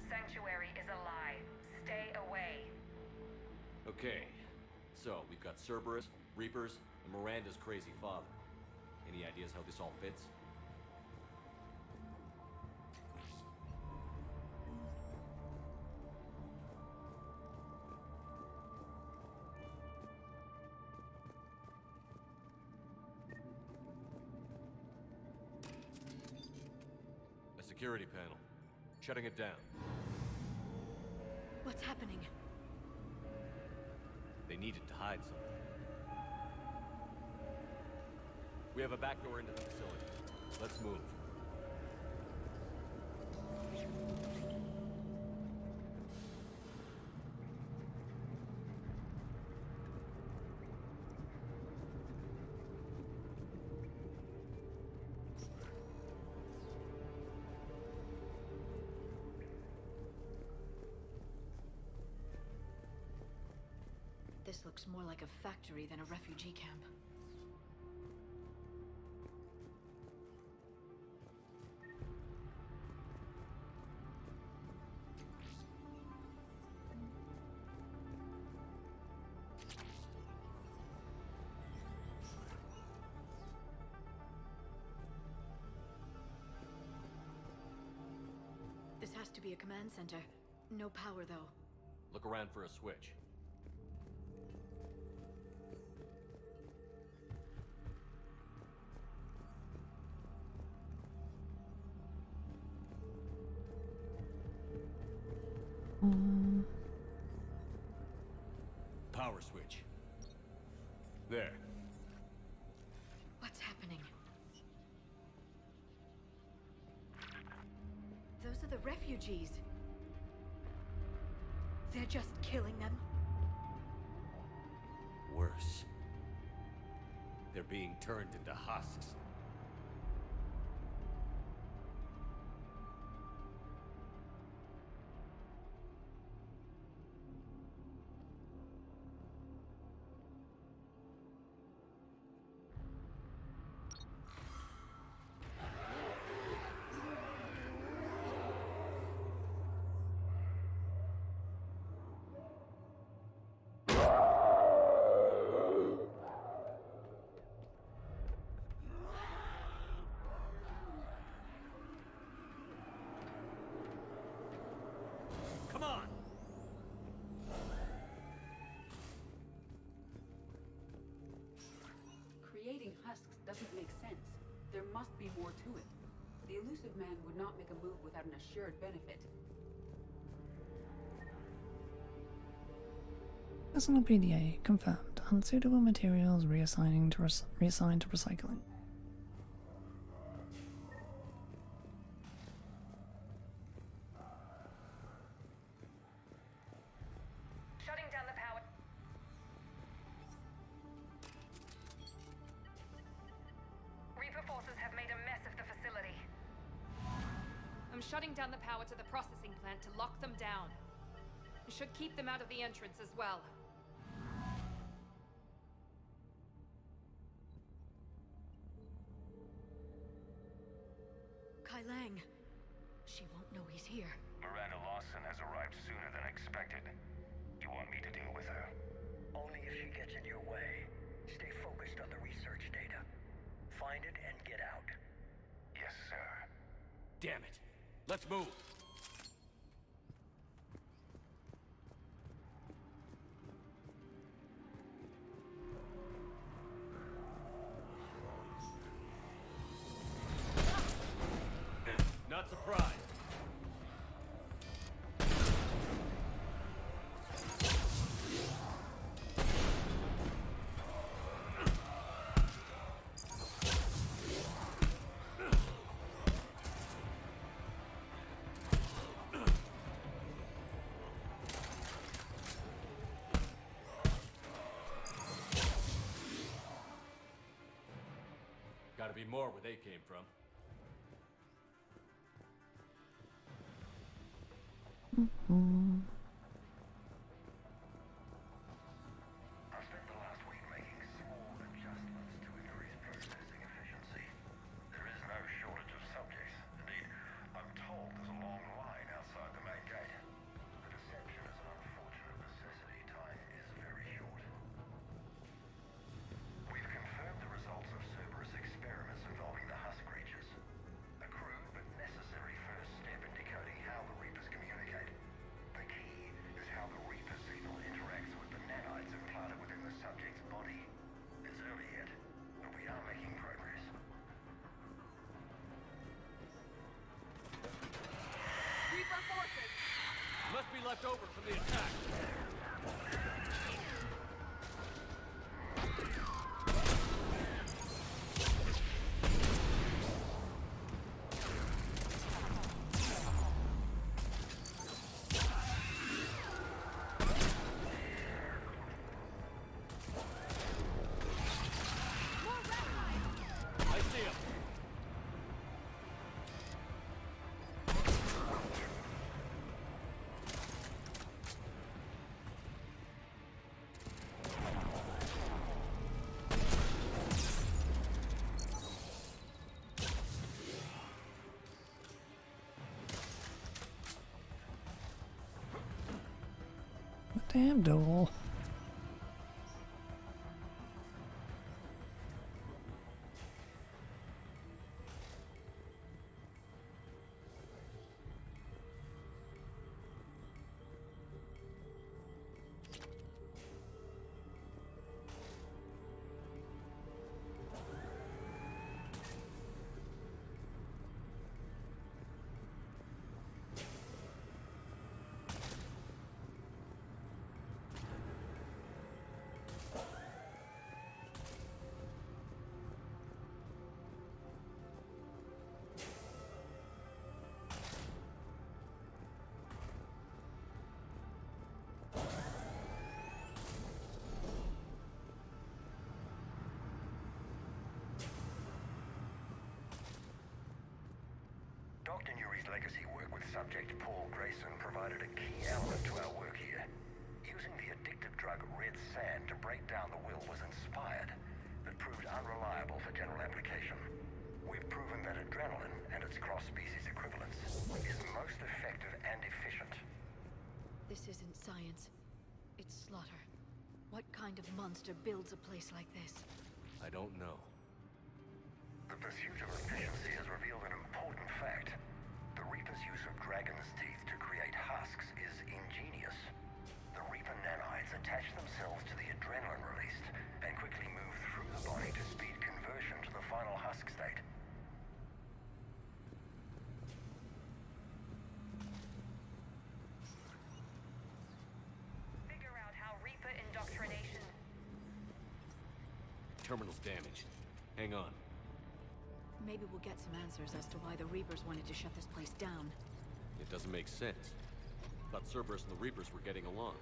Sanctuary is a lie. Stay away. Okay, so we've got Cerberus, Reapers, and Miranda's crazy father. Any ideas how this all fits? Security panel. Shutting it down. What's happening? They needed to hide something. We have a back door into the facility. Let's move. This looks more like a factory than a refugee camp. This has to be a command center. No power, though. Look around for a switch. Power switch. There. What's happening? Those are the refugees. They're just killing them. Worse. They're being turned into husks. Come on! Creating husks doesn't make sense. There must be more to it. The elusive man would not make a move without an assured benefit. Personal PDA confirmed. Unsuitable materials reassigned to recycling. Shutting down the power. Reaper forces have made a mess of the facility. I'm shutting down the power to the processing plant to lock them down. It should keep them out of the entrance as well. Kai Lang. She won't know he's here. Miranda Lawson has arrived sooner than expected. You want me to deal with her? Only if she gets in your way. Stay focused on the research data. Find it and get out. Yes, sir. Damn it. Let's move. Not surprised. Gotta be more where they came from. I've spent the last week making small adjustments to increase processing efficiency. There is no shortage of subjects. Indeed, I'm told there's a long line outside the main gate. The deception is an unfortunate necessity. Time is very short. We've confirmed the results of Cerberus experiments involving the husk creatures. A crude but necessary first step in decoding how the Reapers communicate. The key left over from the attack. I see him. Damn door. Dr. Nuri's legacy work with subject Paul Grayson provided a key element to our work here. Using the addictive drug red sand to break down the will was inspired, but proved unreliable for general application. We've proven that adrenaline and its cross-species equivalents is most effective and efficient. This isn't science. It's slaughter. What kind of monster builds a place like this? I don't know. The pursuit of efficiency has revealed an important fact. The Reaper's use of dragon's teeth to create husks is ingenious. The Reaper nanites attach themselves to the adrenaline released and quickly move through the body to speed conversion to the final husk state. Figure out how Reaper indoctrination... Terminal's damaged. Hang on. Maybe we'll get some answers as to why the Reapers wanted to shut this place down. It doesn't make sense. Thought Cerberus and the Reapers were getting along.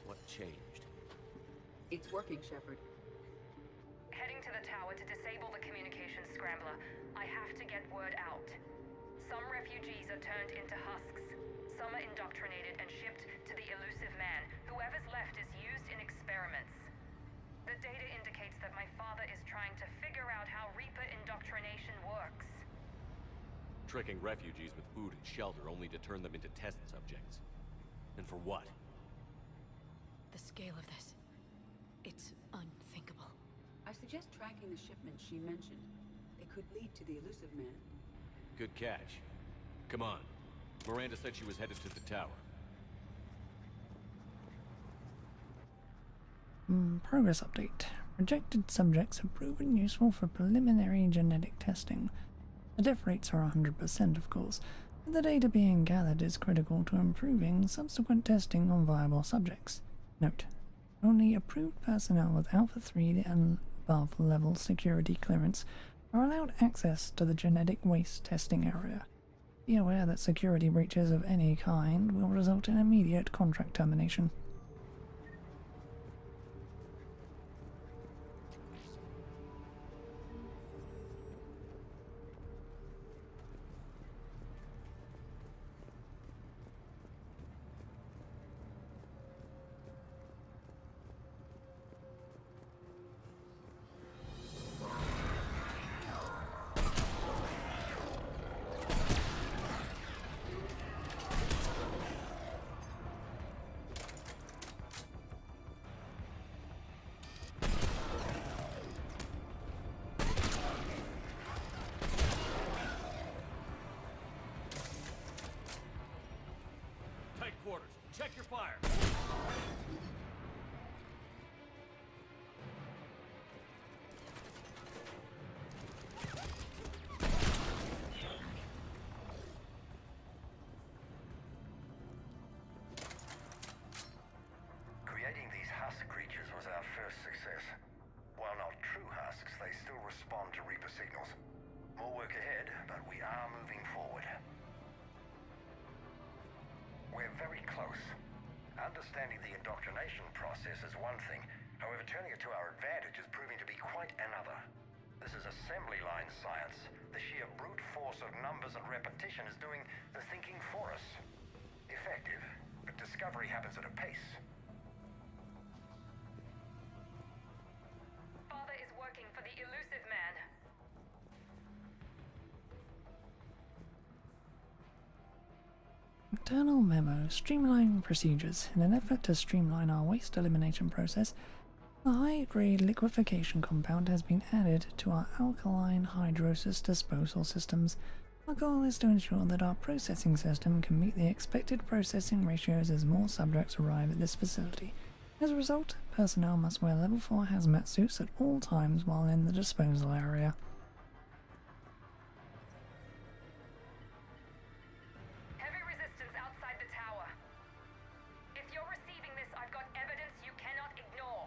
What changed? It's working, Shepard. Heading to the tower to disable the communications scrambler. I have to get word out. Some refugees are turned into husks. Some are indoctrinated and shipped to the elusive man. Whoever's left is used in experiments. The data indicates that my father is trying to figure out how Reaper indoctrination works. Tricking refugees with food and shelter only to turn them into test subjects. And for what? The scale of this. It's unthinkable. I suggest tracking the shipments she mentioned. They could lead to the elusive man. Good catch. Come on. Miranda said she was headed to the tower. Progress update. Rejected subjects have proven useful for preliminary genetic testing. The death rates are 100%, of course, but the data being gathered is critical to improving subsequent testing on viable subjects. Note: only approved personnel with Alpha 3 and above level security clearance are allowed access to the genetic waste testing area. Be aware that security breaches of any kind will result in immediate contract termination. Tight quarters. Check your fire. understanding the indoctrination process is one thing. However, turning it to our advantage is proving to be quite another. This is assembly line science. The sheer brute force of numbers and repetition is doing the thinking for us. Effective, but discovery happens at a pace. Father is working for the elusive man. Internal memo, streamlining procedures. In an effort to streamline our waste elimination process, a high-grade liquefaction compound has been added to our alkaline hydrosis disposal systems. Our goal is to ensure that our processing system can meet the expected processing ratios as more subjects arrive at this facility. As a result, personnel must wear level 4 hazmat suits at all times while in the disposal area. Heavy resistance outside the tower. If you're receiving this, I've got evidence you cannot ignore.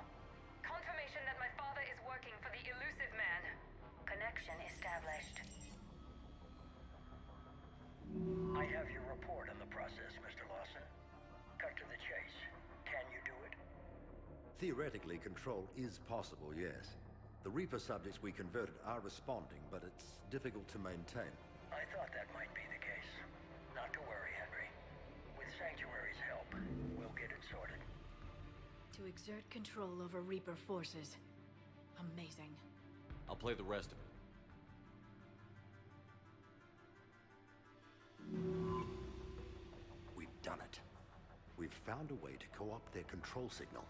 Confirmation that my father is working for the elusive man. Connection established. I have your report on the process, Mr. Lawson. Cut to the chase. Can you do it? Theoretically, control is possible, yes. The Reaper subjects we converted are responding, but it's difficult to maintain. I thought that might be the case. Not to worry, Henry. With Sanctuary's help, we'll get it sorted. To exert control over Reaper forces. Amazing. I'll play the rest of it. We've done it. We've found a way to co-opt their control signal.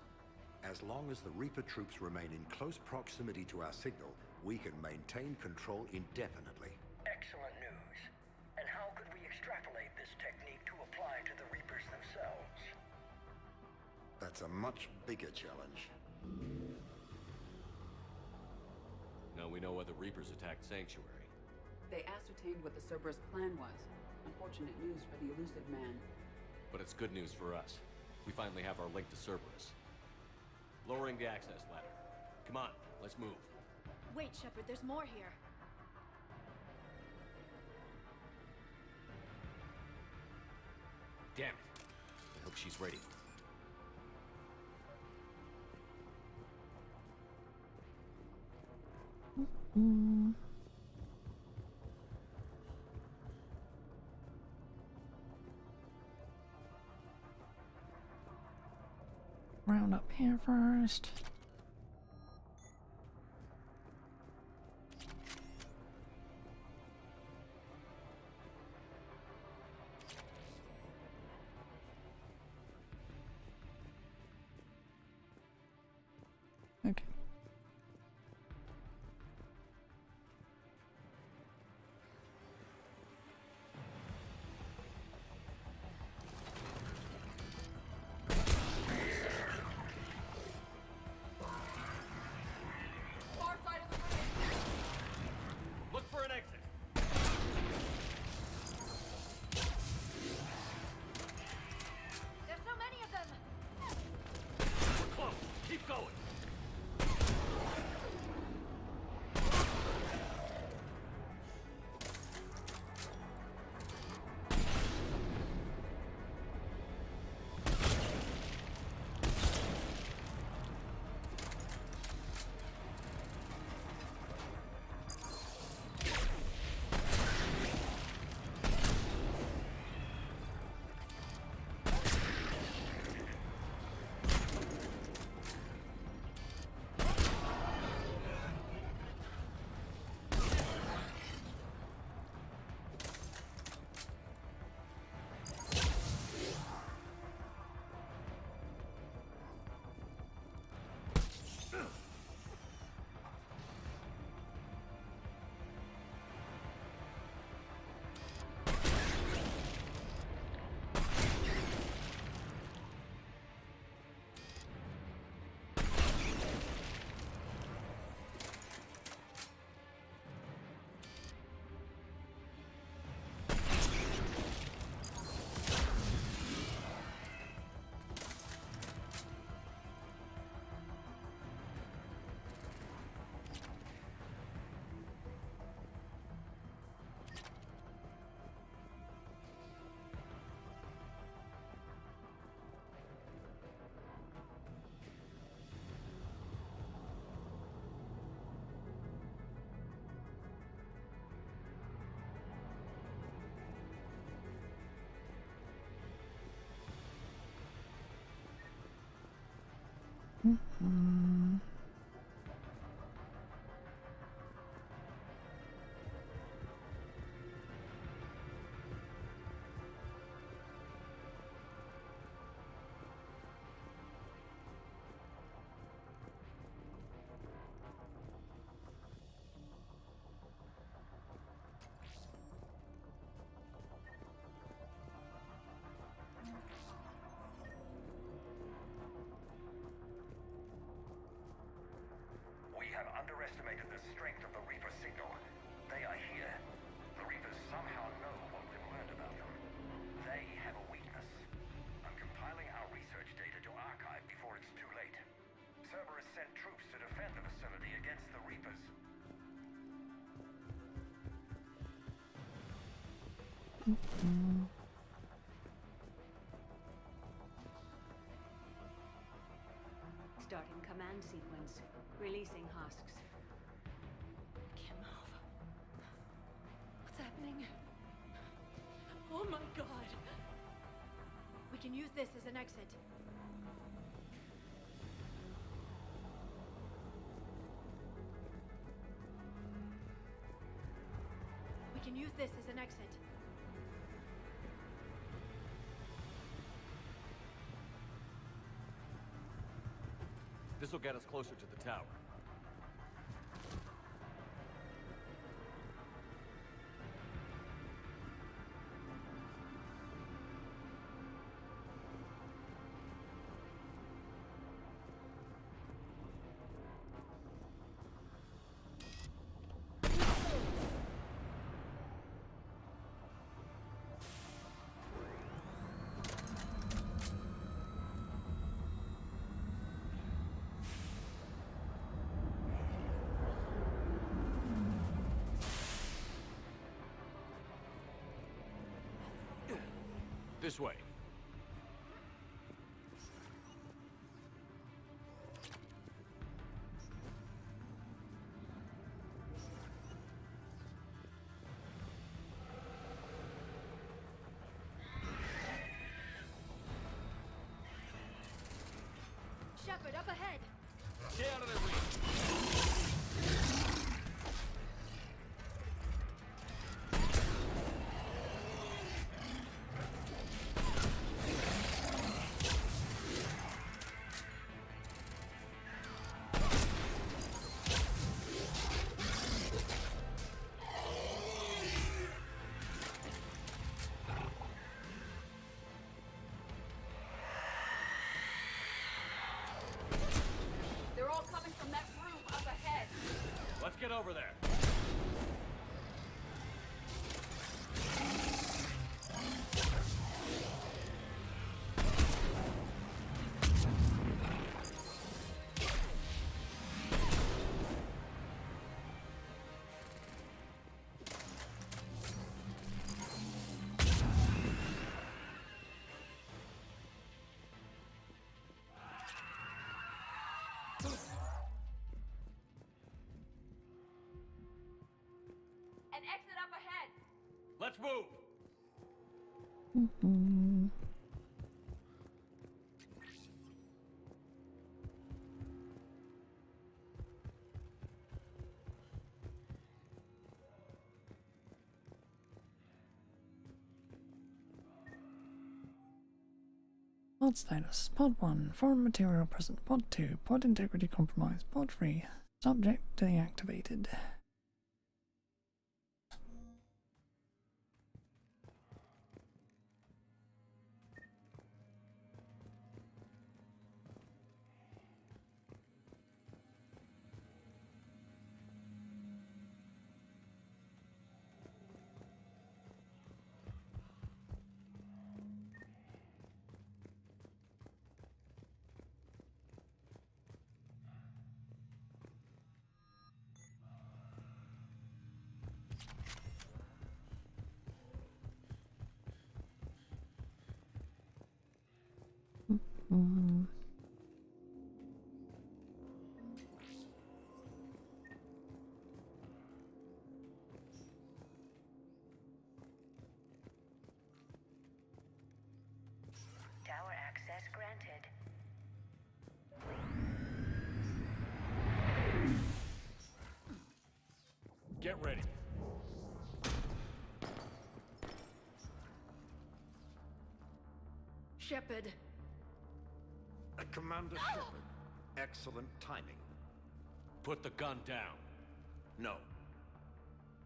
As long as the Reaper troops remain in close proximity to our signal, we can maintain control indefinitely. Excellent news. And how could we extrapolate this technique to apply to the Reapers themselves? That's a much bigger challenge. Now we know why the Reapers attacked Sanctuary. They ascertained what the Cerberus plan was. Unfortunate news for the elusive man. But it's good news for us. We finally have our link to Cerberus. Lowering the access ladder. Come on, let's move. Wait, Shepard, there's more here. Damn it. I hope she's ready. Round up here first. Okay. Mm-hmm. We have underestimated the strength of the Reaper signal. They are here. The Reapers somehow know what we've learned about them. They have a weakness. I'm compiling our research data to archive before it's too late. Cerberus sent troops to defend the facility against the Reapers. Mm-hmm. Starting command sequence. Releasing husks. Can't move. What's happening? Oh my god! We can use this as an exit. We can use this as an exit. This'll get us closer to the tower. This way. Shepard, up ahead! Stay out of their reach. They're all coming from that room up ahead. Let's get over there. An exit up ahead. Let's move. Mm-hmm. Pod status. Pod 1. Foreign material present. Pod 2. Pod integrity compromised. Pod 3. Subject deactivated. Mm-hmm. Tower access granted. Get ready. Shepard. Commander Shepard. Excellent timing. Put the gun down. No.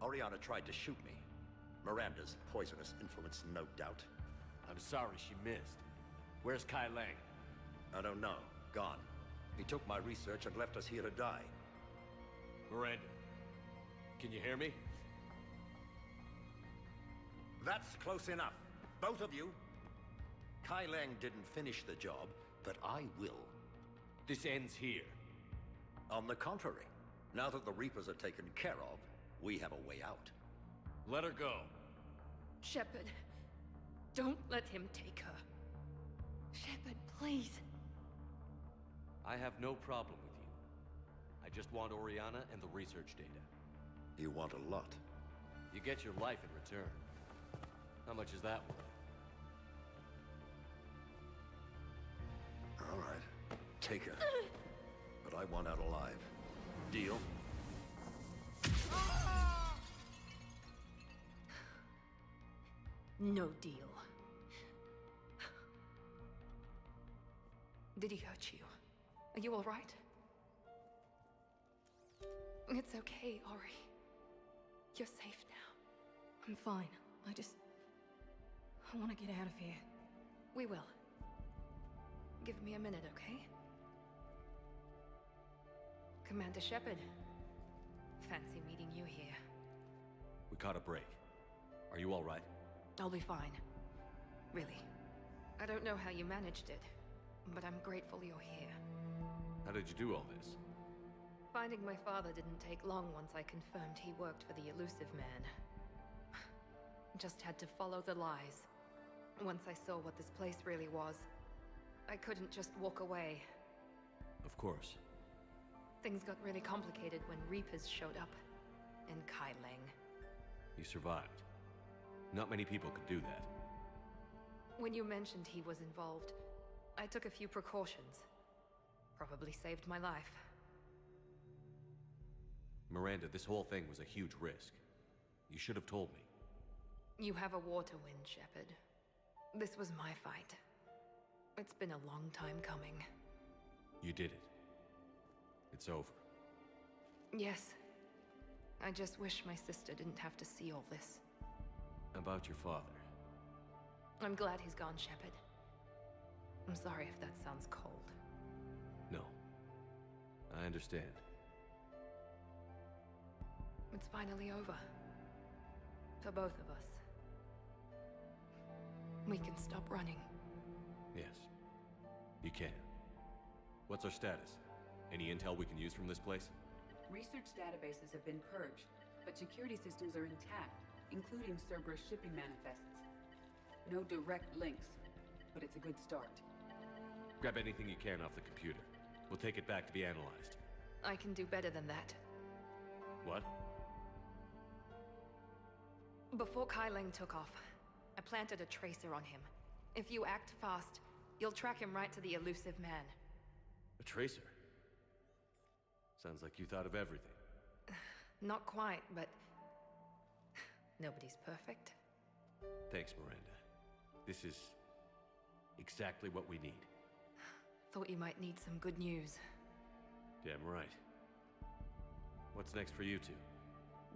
Oriana tried to shoot me. Miranda's poisonous influence, no doubt. I'm sorry she missed. Where's Kai Lang? I don't know. Gone. He took my research and left us here to die. Miranda, can you hear me? That's close enough. Both of you. Kai Lang didn't finish the job, but I will. This ends here. On the contrary, now that the Reapers are taken care of, we have a way out. Let her go. Shepard, don't let him take her. Shepard, please. I have no problem with you. I just want Oriana and the research data. You want a lot. You get your life in return. How much is that worth? All right. Take her. But I want out alive. Deal? No deal. Did he hurt you? Are you all right? It's okay, Ori. You're safe now. I'm fine. I want to get out of here. We will. Give me a minute, okay? Commander Shepard. Fancy meeting you here. We caught a break. Are you all right? I'll be fine. Really. I don't know how you managed it, but I'm grateful you're here. How did you do all this? Finding my father didn't take long once I confirmed he worked for the Elusive Man. Just had to follow the lies. Once I saw what this place really was, I couldn't just walk away. Of course. Things got really complicated when Reapers showed up. And Kai Lang. You survived. Not many people could do that. When you mentioned he was involved, I took a few precautions. Probably saved my life. Miranda, this whole thing was a huge risk. You should have told me. You have a war to win, Shepard. This was my fight. It's been a long time coming. You did it. It's over. Yes. I just wish my sister didn't have to see all this. About your father. I'm glad he's gone, Shepard. I'm sorry if that sounds cold. No. I understand. It's finally over. For both of us. We can stop running. Yes. You can. What's our status? Any intel we can use from this place? Research databases have been purged, but security systems are intact, including Cerberus shipping manifests. No direct links, but it's a good start. Grab anything you can off the computer. We'll take it back to be analyzed. I can do better than that. What? Before Kai Lang took off, I planted a tracer on him. If you act fast, you'll track him right to the Elusive Man. A tracer? Sounds like you thought of everything. Not quite, but... nobody's perfect. Thanks, Miranda. This is... exactly what we need. Thought you might need some good news. Damn right. What's next for you two?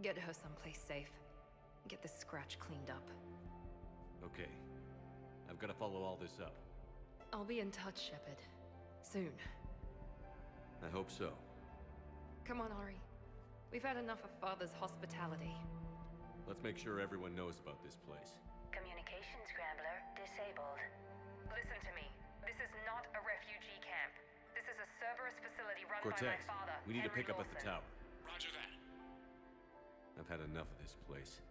Get her someplace safe. Get this scratch cleaned up. Okay. I've got to follow all this up. I'll be in touch, Shepard. Soon. I hope so. Come on, Ori. We've had enough of Father's hospitality. Let's make sure everyone knows about this place. Communication scrambler disabled. Listen to me. This is not a refugee camp. This is a Cerberus facility run by my father, we need to Henry pick up at the Lawson. tower. Roger that. I've had enough of this place.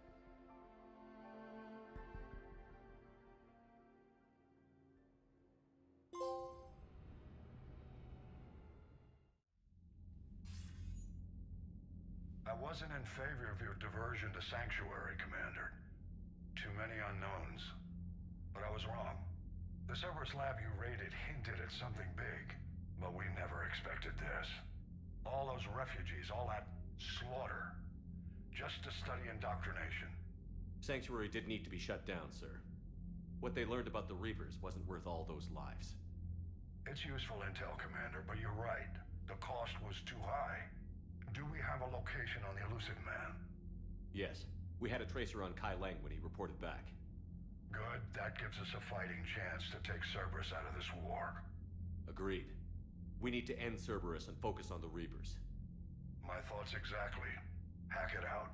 I wasn't in favor of your diversion to Sanctuary, Commander. Too many unknowns. But I was wrong. The Cerberus lab you raided hinted at something big, but we never expected this. All those refugees, all that slaughter. just to study indoctrination. Sanctuary did need to be shut down, sir. What they learned about the Reapers wasn't worth all those lives. It's useful intel, Commander, but you're right. The cost was too high. Do we have a location on the elusive man? Yes. We had a tracer on Kai Lang when he reported back. Good. That gives us a fighting chance to take Cerberus out of this war. Agreed. We need to end Cerberus and focus on the Reapers. My thoughts exactly. Hack it out.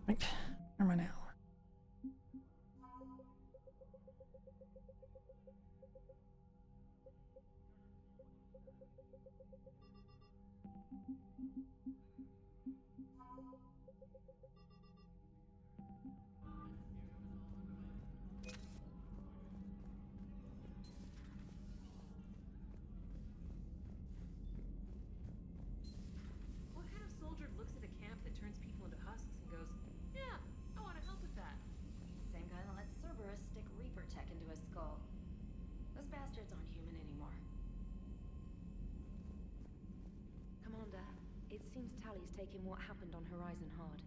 Right, where am I now? What kind of soldier looks at a camp that turns people into husks and goes, yeah, I want to help with that? Same guy that lets Cerberus stick Reaper tech into his skull. Those bastards aren't human anymore. Commander, it seems Tally's taking what happened on Horizon hard.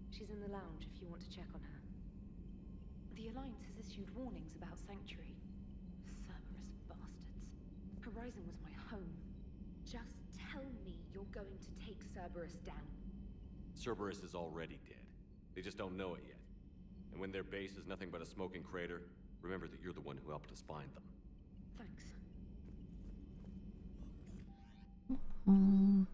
She's in the lounge if you want to check on her. The Alliance has issued warnings about Sanctuary. Cerberus bastards. Horizon was my home. Just tell me you're going to take Cerberus down. Cerberus is already dead. They just don't know it yet. And when their base is nothing but a smoking crater, remember that you're the one who helped us find them. Thanks. In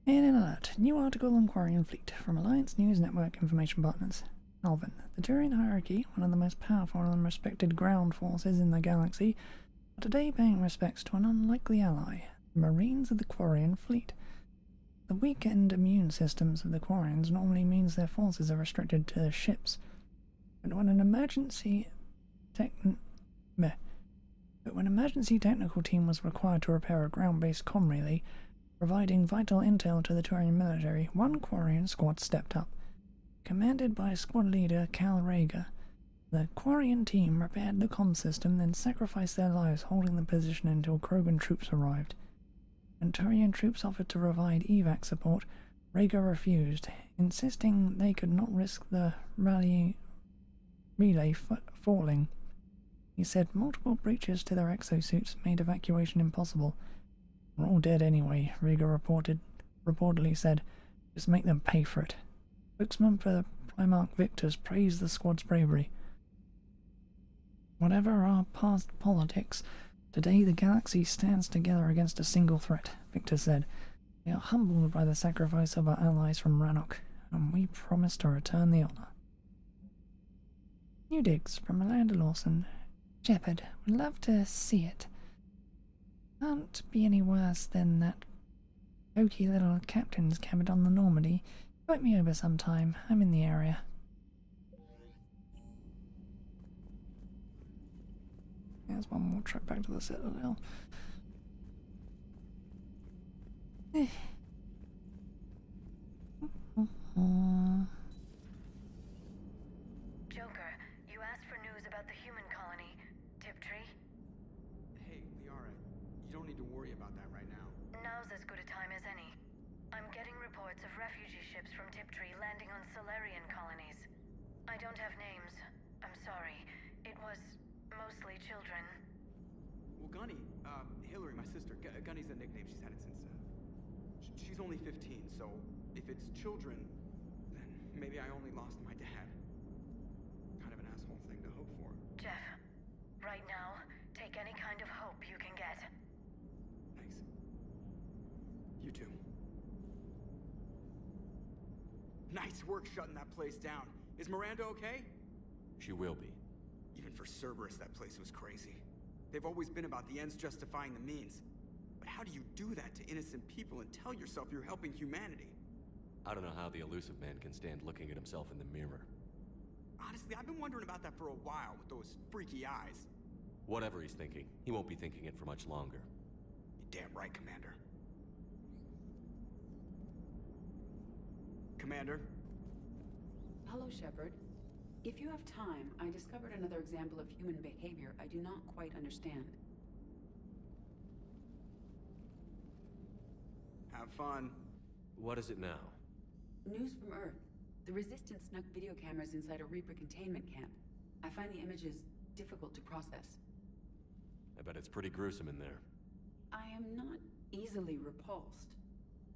an alert, new article on Quarian Fleet from Alliance News Network Information Partners. Alvin, the Turian hierarchy, one of the most powerful and respected ground forces in the galaxy, are today paying respects to an unlikely ally, the Marines of the Quarian Fleet. The weakened immune systems of the Quarians normally means their forces are restricted to their ships, but when an emergency technical team was required to repair a ground-based comm relay, providing vital intel to the Turian military, one Quarian squad stepped up. Commanded by squad leader Cal Rhaegar, the Quarian team repaired the comm system, then sacrificed their lives holding the position until Krogan troops arrived. When Turian troops offered to provide evac support, Rhaegar refused, insisting they could not risk the relay falling. He said multiple breaches to their exosuits made evacuation impossible. "We're all dead anyway," Rhaegar reportedly said. "Just make them pay for it." Spokesman for the Primarch Victors praised the squad's bravery. Whatever our past politics, today the galaxy stands together against a single threat, Victor said. We are humbled by the sacrifice of our allies from Rannoch, and we promise to return the honor. New digs from Miranda Lawson. Shepard, would love to see it. Can't be any worse than that pokey little captain's cabin on the Normandy. Invite me over sometime. I'm in the area. There's one more trip back to the Citadel. Joker, you asked for news about the human colony, Tiptree. Hey, Liara, you don't need to worry about that right now. Now's as good a time as any. I'm getting reports of refugee ships from Tiptree landing on Solarian colonies. I don't have names. I'm sorry. It was mostly children. Well, Gunny, Hillary, my sister, Gunny's a nickname. She's had it since, she's only 15, so if it's children, then maybe I only lost my dad. Kind of an asshole thing to hope for. Jeff, right now, take any kind of hope you can get. Thanks. You too. Nice work shutting that place down. Is Miranda okay? She will be. Even for Cerberus, that place was crazy. They've always been about the ends justifying the means. But how do you do that to innocent people and tell yourself you're helping humanity? I don't know how the elusive man can stand looking at himself in the mirror. Honestly, I've been wondering about that for a while with those freaky eyes. Whatever he's thinking, he won't be thinking it for much longer. You're damn right, Commander. Commander? Hello, Shepard. If you have time, I discovered another example of human behavior I do not quite understand. Have fun. What is it now? News from Earth. The Resistance snuck video cameras inside a Reaper containment camp. I find the images difficult to process. I bet it's pretty gruesome in there. I am not easily repulsed,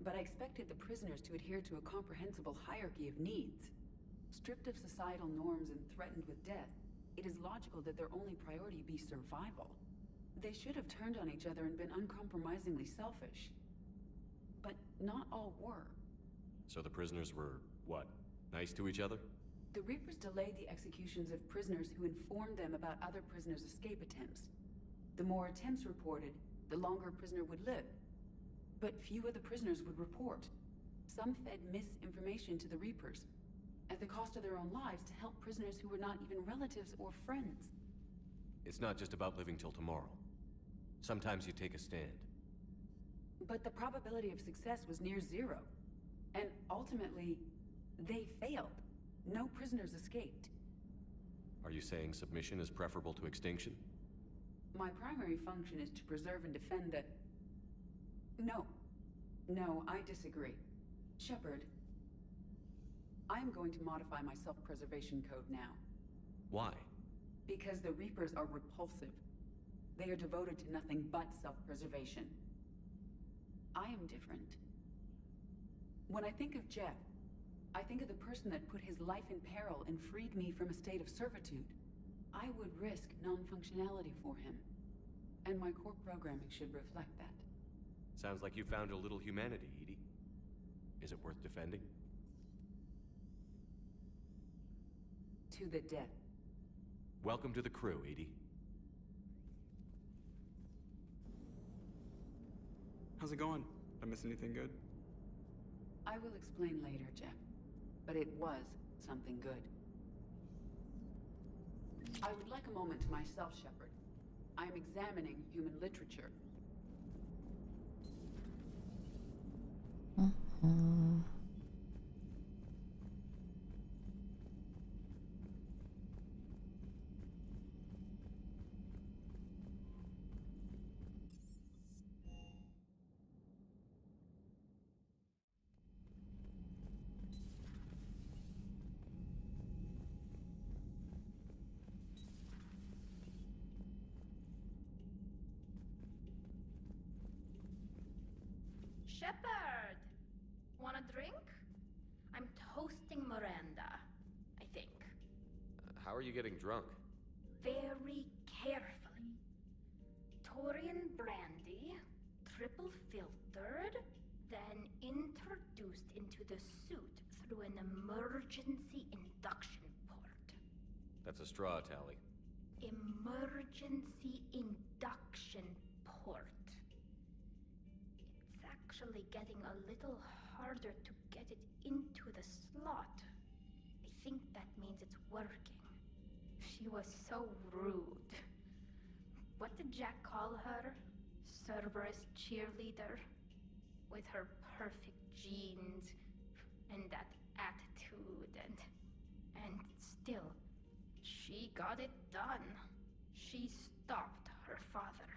but I expected the prisoners to adhere to a comprehensible hierarchy of needs. Stripped of societal norms and threatened with death, it is logical that their only priority be survival. They should have turned on each other and been uncompromisingly selfish. But not all were. So the prisoners were, what, nice to each other? The Reapers delayed the executions of prisoners who informed them about other prisoners' escape attempts. The more attempts reported, the longer a prisoner would live. But few of the prisoners would report. Some fed misinformation to the Reapers, at the cost of their own lives, to help prisoners who were not even relatives or friends. It's not just about living till tomorrow. Sometimes you take a stand. But the probability of success was near zero. And ultimately, they failed. No prisoners escaped. Are you saying submission is preferable to extinction? My primary function is to preserve and defend the... No. No, I disagree. Shepard, I am going to modify my self-preservation code now. Why? Because the Reapers are repulsive. They are devoted to nothing but self-preservation. I am different. When I think of Jeff, I think of the person that put his life in peril and freed me from a state of servitude. I would risk non-functionality for him. And my core programming should reflect that. Sounds like you found a little humanity, Edie. Is it worth defending? To the death. Welcome to the crew, Edie. How's it going? Did I miss anything good? I will explain later, Jeff. But it was something good. I would like a moment to myself, Shepard. I am examining human literature. Shepard! Want a drink? I'm toasting Miranda, I think. How are you getting drunk? Very carefully. Torian brandy, triple filtered, then introduced into the suit through an emergency induction port. That's a straw, Tally. Emergency induction port. It's actually getting a little harder to get it into the slot. I think that means it's working. She was so rude. What did Jack call her? Cerberus cheerleader? With her perfect genes and that attitude and still, she got it done. She stopped her father.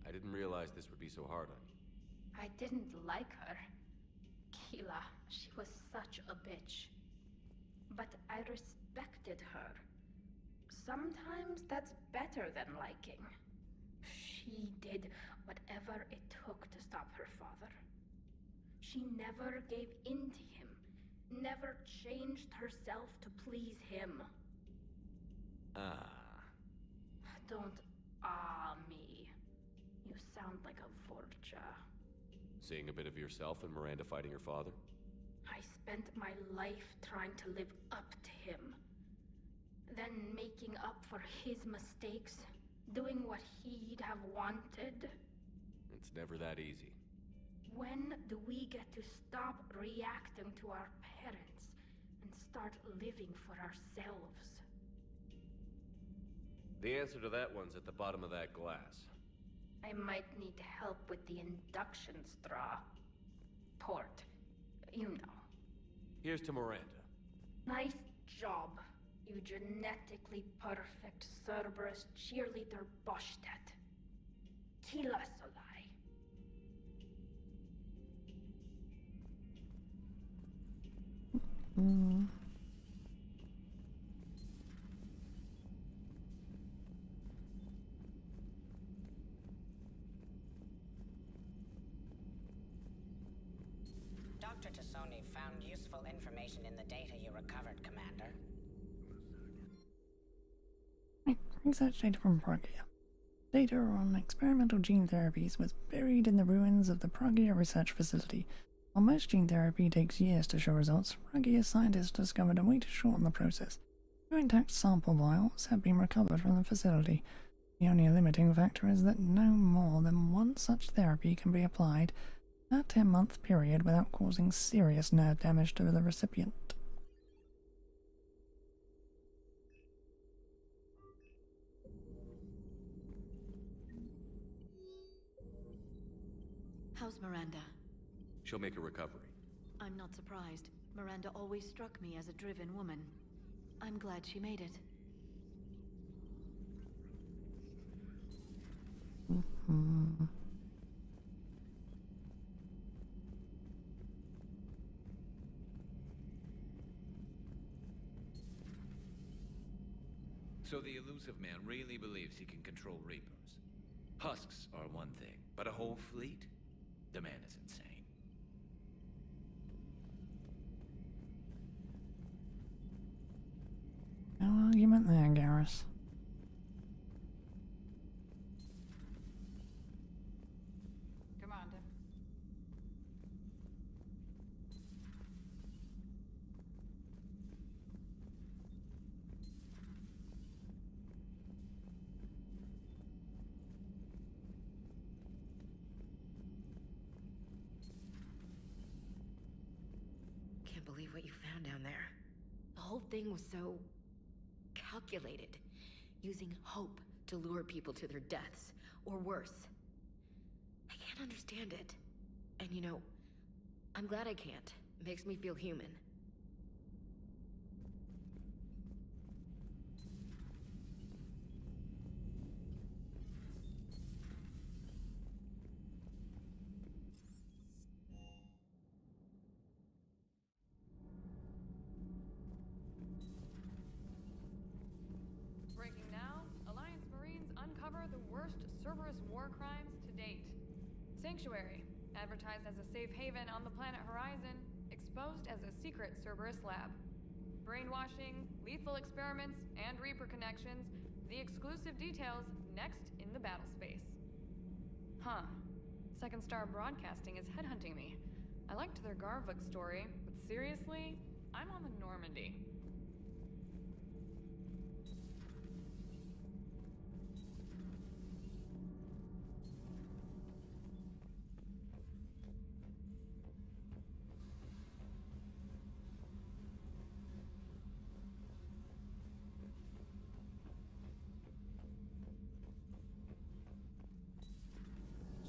I didn't realize this would be so hard on you. I didn't like her. Keela, she was such a bitch. But I respected her. Sometimes that's better than liking. She did whatever it took to stop her father. She never gave in to him, never changed herself to please him. Don't me. You sound like a Vorcha. Seeing a bit of yourself in Miranda fighting her father? I spent my life trying to live up to him. Then making up for his mistakes, doing what he'd have wanted. It's never that easy. When do we get to stop reacting to our parents and start living for ourselves? The answer to that one's at the bottom of that glass. I might need help with the induction straw. Port. You know. Here's to Miranda. Nice job, you genetically perfect Cerberus cheerleader Boschtet. Kila Solai. Mm. Dr. Tassoni found useful information in the data you recovered, Commander. Research data from Pragia. Data on experimental gene therapies was buried in the ruins of the Pragia research facility. While most gene therapy takes years to show results, Pragia scientists discovered a way to shorten the process. Two intact sample vials have been recovered from the facility. The only limiting factor is that no more than one such therapy can be applied in a 10-month period without causing serious nerve damage to the recipient. How's Miranda? She'll make a recovery. I'm not surprised. Miranda always struck me as a driven woman. I'm glad she made it. So the elusive man really believes he can control Reapers. Husks are one thing, but a whole fleet? The man is insane. No argument there, Garrus. Commander. Can't believe what you found down there. The whole thing was so calculated, using hope to lure people to their deaths, or worse. I can't understand it. And you know, I'm glad I can't. It makes me feel human. Breaking now, Alliance Marines uncover the worst Cerberus war crimes to date. Sanctuary, advertised as a safe haven on the planet Horizon, exposed as a secret Cerberus lab. Brainwashing, lethal experiments, and Reaper connections, the exclusive details next in the battle space. Huh. Second Star Broadcasting is headhunting me. I liked their Garvuk story, but seriously, I'm on the Normandy.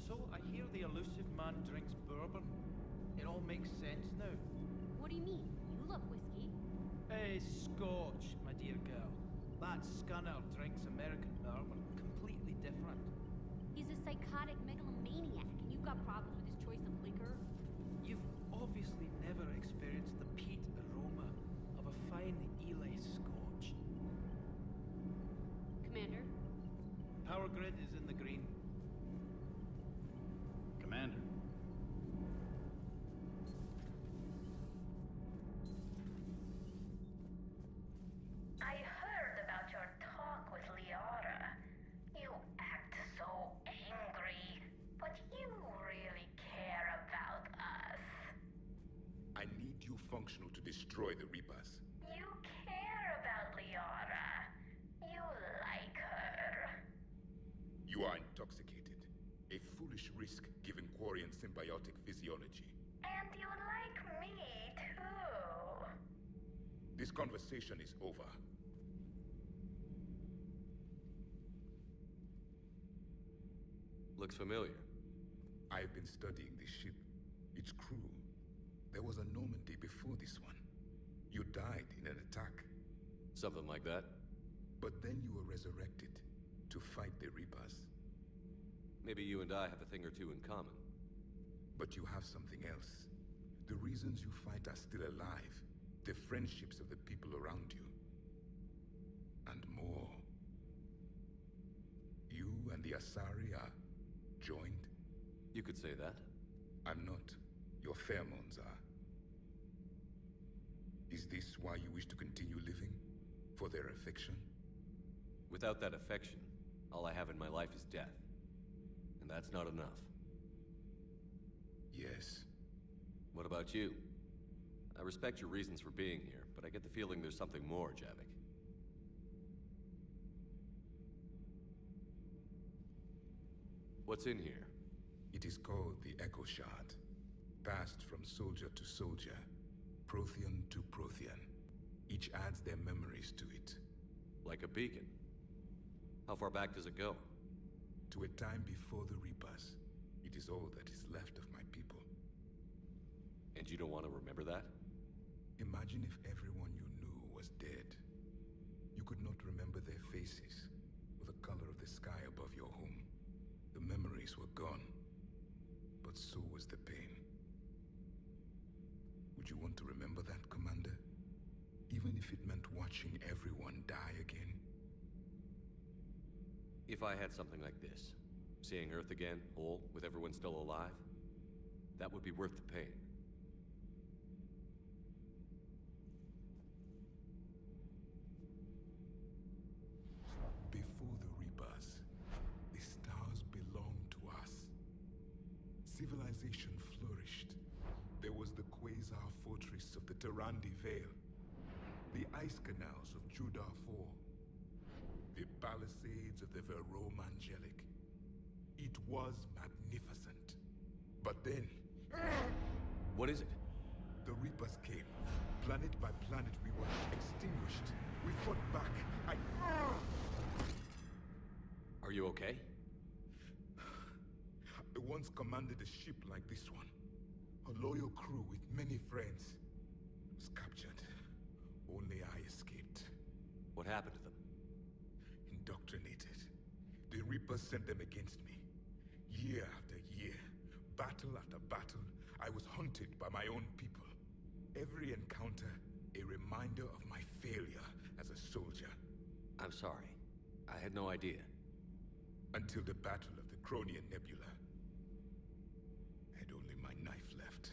So, I hear the elusive man drinks bourbon. It all makes sense now. What do you mean? You love whiskey. Scotch, my dear girl. That scunner drinks American bourbon. Completely different. He's a psychotic megalomaniac, and you've got problems with his choice of liquor? You've obviously never experienced the peat aroma of a fine Ely Scotch. Commander? Power grid is in the green. Commander. I heard about your talk with Liara. You act so angry, but you really care about us. I need you functional to destroy the Reapers. You care about Liara. You like her. You are intoxicated. A foolish risk given Quarian symbiotic physiology. And you like me too. This conversation is over. Looks familiar. I've been studying this ship. Its crew. There was a Normandy before this one. You died in an attack. Something like that. But then you were resurrected to fight the Reapers. Maybe you and I have a thing or two in common. But you have something else. The reasons you fight are still alive. the friendships of the people around you, and more. You and the Asari are joined? You could say that. I'm not. Your pheromones are. Is this why you wish to continue living? For their affection? Without that affection, all I have in my life is death. And that's not enough. Yes. What about you? I respect your reasons for being here, but I get the feeling there's something more, Javik. What's in here? It is called the Echo Shard. Passed from soldier to soldier, Prothean to Prothean. Each adds their memories to it. Like a beacon. How far back does it go? To a time before the Reapers. It is all that is left of my people. And you don't want to remember that? Imagine if everyone you knew was dead. You could not remember their faces, or the color of the sky above your home. The memories were gone, but so was the pain. Would you want to remember that, Commander? Even if it meant watching everyone die again? If I had something like this, seeing Earth again, whole, with everyone still alive, that would be worth the pain. Before the Reapers, the stars belonged to us. Civilization flourished. There was the quasar fortress of the Tarandi Vale, the ice canals of Judar IV, the palisades of the Verome Angelic. It was magnificent. But then... What is it? The Reapers came. Planet by planet, we were extinguished. We fought back. Are you okay? I once commanded a ship like this one. A loyal crew with many friends. Was captured. Only I escaped. What happened to them? Indoctrinated. The Reapers sent them against me. Year after year, battle after battle, I was hunted by my own people. Every encounter, a reminder of my failure as a soldier. I'm sorry. I had no idea. Until the Battle of the Cronian Nebula. I had only my knife left.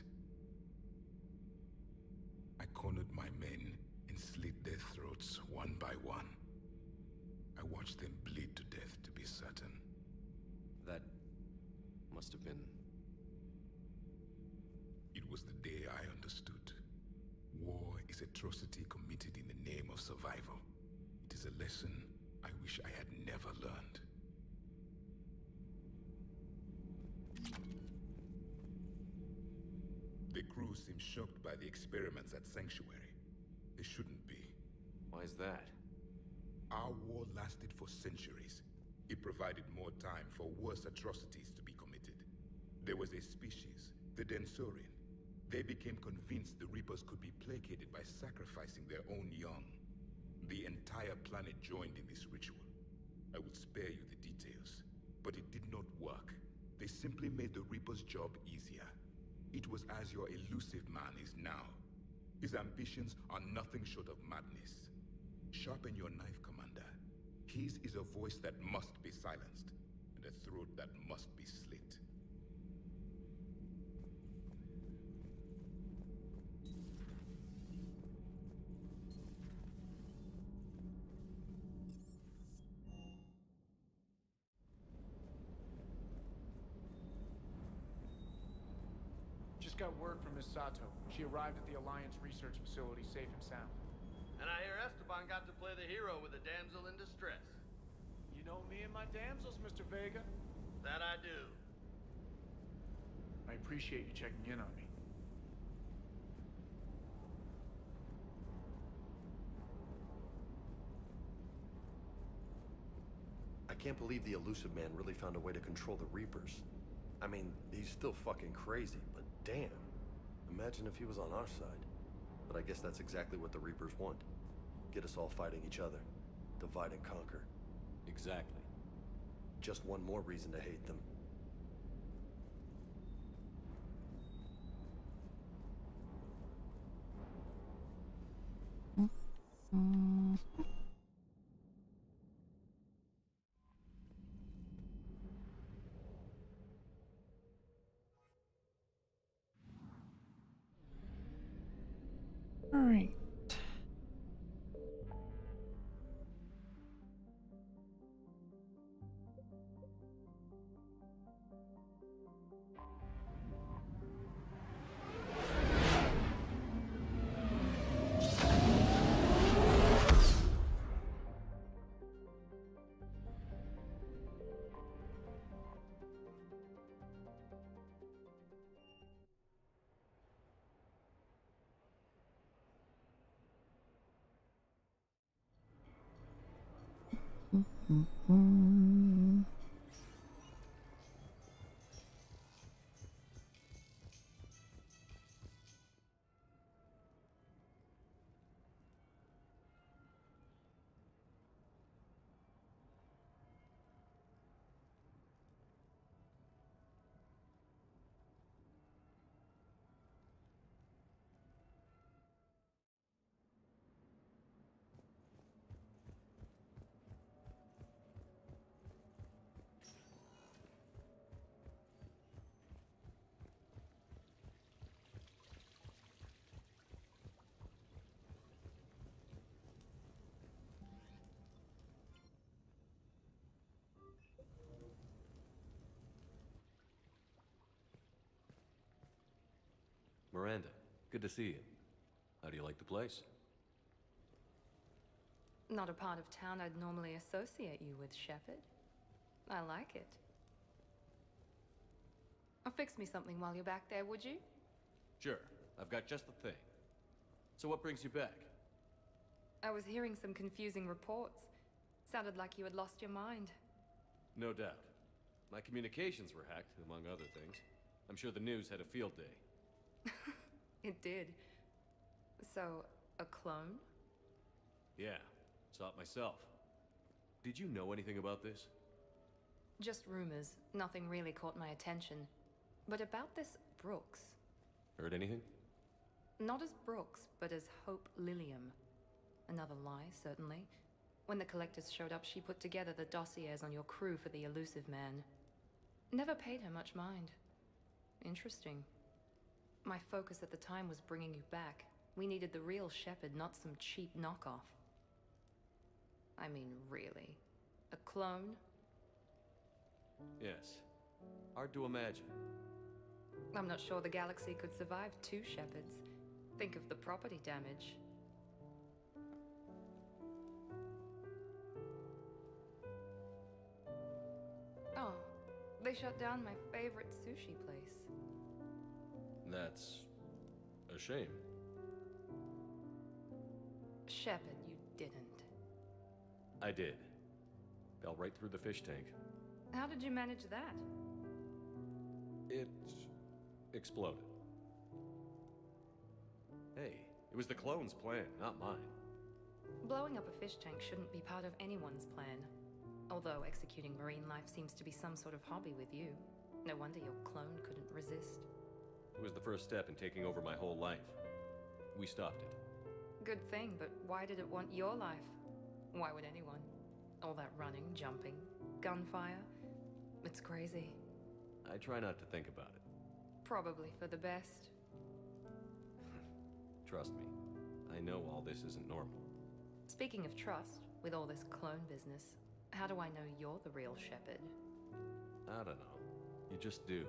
I cornered my men and slit their throats one by one. I watched them bleed to death to be certain. That must have been... It was the day I understood. War is atrocity committed in the name of survival. It is a lesson I wish I had never learned. The crew seems shocked by the experiments at Sanctuary. They shouldn't be. Why is that? Our war lasted for centuries. It provided more time for worse atrocities to be committed. There was a species, the Densorian. They became convinced the Reapers could be placated by sacrificing their own young. The entire planet joined in this ritual. I would spare you the details, but it did not work. They simply made the Reaper's job easier. It was as your elusive man is now. His ambitions are nothing short of madness. Sharpen your knife, Commander. His is a voice that must be silenced, and a throat that must be slit. Just got word from Miss Sato. She arrived at the Alliance research facility safe and sound. And I hear Esteban got to play the hero with a damsel in distress. You know me and my damsels, Mr. Vega. That I do. I appreciate you checking in on me. I can't believe the elusive man really found a way to control the Reapers. I mean, he's still fucking crazy, but damn. Imagine if he was on our side. But I guess that's exactly what the Reapers want. Get us all fighting each other. Divide and conquer. Exactly. Just one more reason to hate them. Mm. All right. Mm-hmm. Miranda, good to see you. How do you like the place? Not a part of town I'd normally associate you with, Shepard. I like it. Fix me something while you're back there, would you? Sure, I've got just the thing. So what brings you back? I was hearing some confusing reports. Sounded like you had lost your mind. No doubt. My communications were hacked, among other things. I'm sure the news had a field day. It did. So, a clone? Yeah, saw it myself. Did you know anything about this? Just rumors. Nothing really caught my attention. But about this Brooks. Heard anything? Not as Brooks, but as Hope Lilium. Another lie, certainly. When the collectors showed up, she put together the dossiers on your crew for the elusive man. Never paid her much mind. Interesting. My focus at the time was bringing you back. We needed the real Shepard, not some cheap knockoff. I mean, really. A clone? Yes. Hard to imagine. I'm not sure the galaxy could survive two Shepards. Think of the property damage. Oh, they shut down my favorite sushi place. That's a shame. Shepard, you didn't. I did. Fell right through the fish tank. How did you manage that? It exploded. Hey, it was the clone's plan, not mine. Blowing up a fish tank shouldn't be part of anyone's plan. Although executing marine life seems to be some sort of hobby with you. No wonder your clone couldn't resist. It was the first step in taking over my whole life. We stopped it. Good thing, but why did it want your life? Why would anyone? All that running, jumping, gunfire. It's crazy. I try not to think about it. Probably for the best. Trust me, I know all this isn't normal. Speaking of trust, with all this clone business, how do I know you're the real Shepard? I don't know. You just do.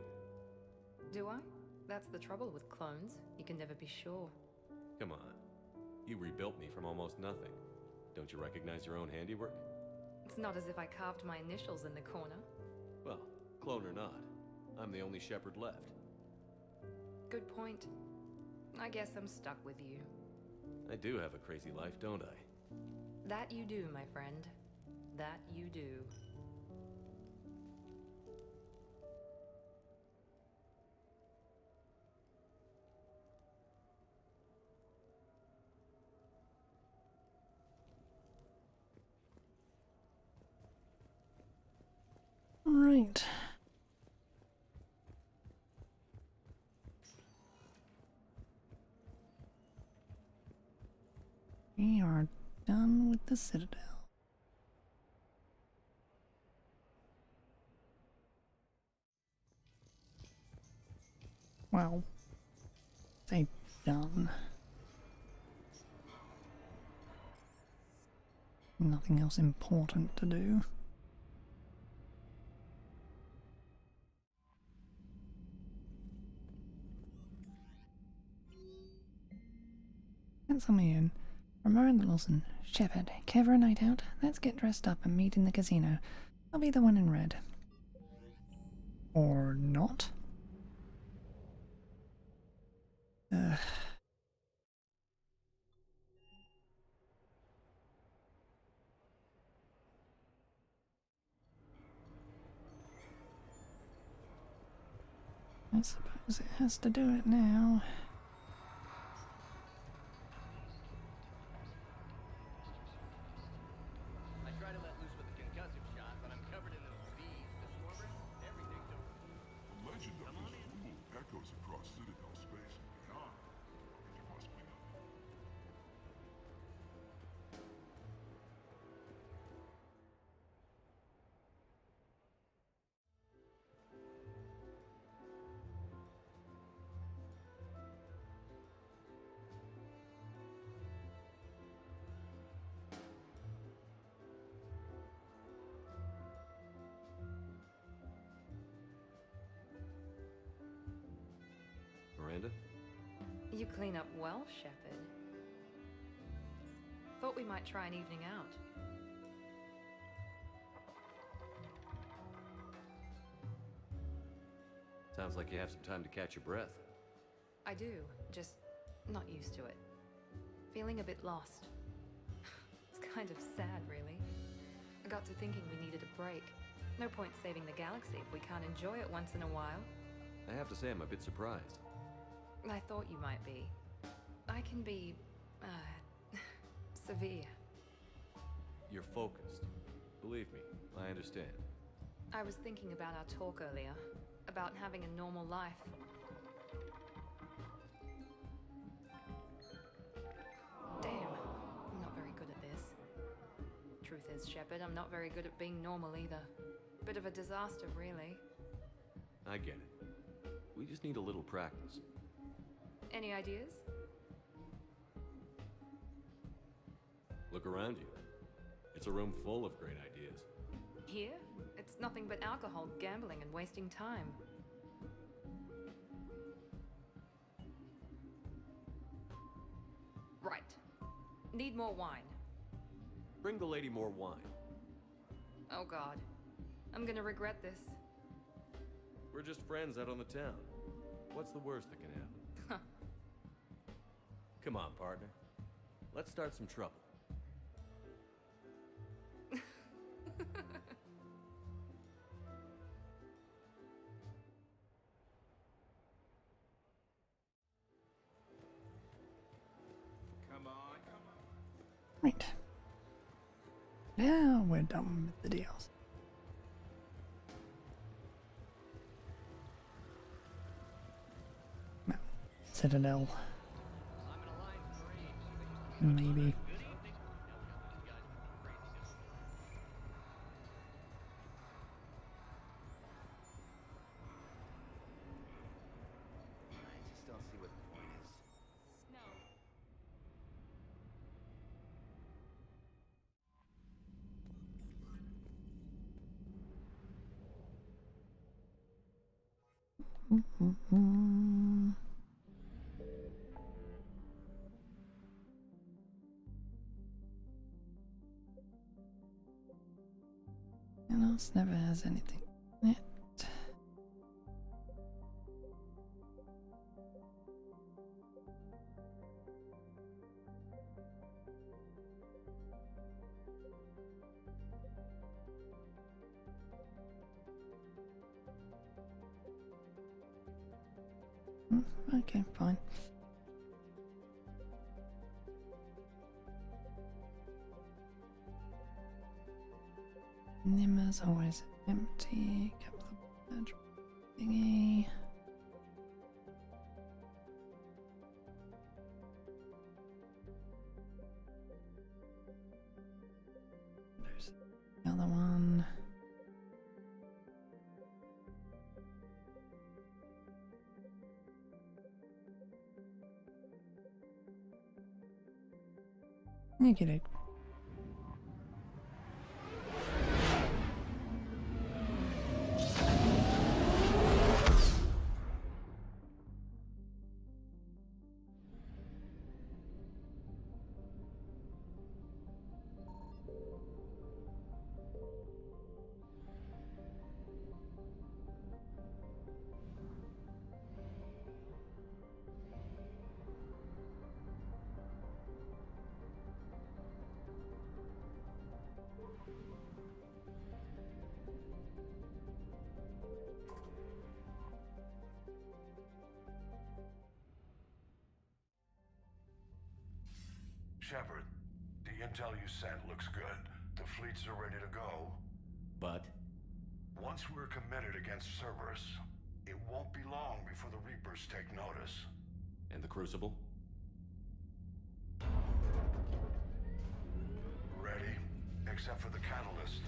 Do I? That's the trouble with clones. You can never be sure. Come on. You rebuilt me from almost nothing. Don't you recognize your own handiwork? It's not as if I carved my initials in the corner. Well, clone or not, I'm the only Shepard left. Good point. I guess I'm stuck with you. I do have a crazy life, don't I? That you do, my friend. That you do. All right. We are the Citadel. Well, say done. Nothing else important to do. Pencil me in. From Miranda Lawson. Shepard, care for a night out? Let's get dressed up and meet in the casino. I'll be the one in red. Or not? Ugh. I suppose it has to do it now. I tried to let loose with a concussive shot, but I'm covered in those bees, the swarmers, everything's over. The legend of this rule echoes across Citadel space and beyond. You must be Miranda? You clean up well, Shepard. Thought we might try an evening out. Sounds like you have some time to catch your breath. I do, just not used to it. Feeling a bit lost. It's kind of sad, really. I got to thinking we needed a break. No point saving the galaxy if we can't enjoy it once in a while. I have to say I'm a bit surprised. I thought you might be. I can be, severe. You're focused. Believe me, I understand. I was thinking about our talk earlier, about having a normal life. Damn, I'm not very good at this. Truth is, Shepard, I'm not very good at being normal either. Bit of a disaster, really. I get it. We just need a little practice. Any ideas? Look around you. It's a room full of great ideas. Here? It's nothing but alcohol, gambling, and wasting time. Right. Need more wine. Bring the lady more wine. Oh God. I'm gonna regret this. We're just friends out on the town. What's the worst that can happen? Come on, partner. Let's start some trouble. Come on. Right. Now we're done with the deals. Now, Citadel. Maybe. I just don't see what the point is. No. And else never has anything in it. Okay, fine. Nimmer's always empty. Couple of badge thingy. Okie doke. Shepard, the intel you sent looks good. The fleets are ready to go. But? Once we're committed against Cerberus, it won't be long before the Reapers take notice. And the Crucible? Ready, except for the catalyst.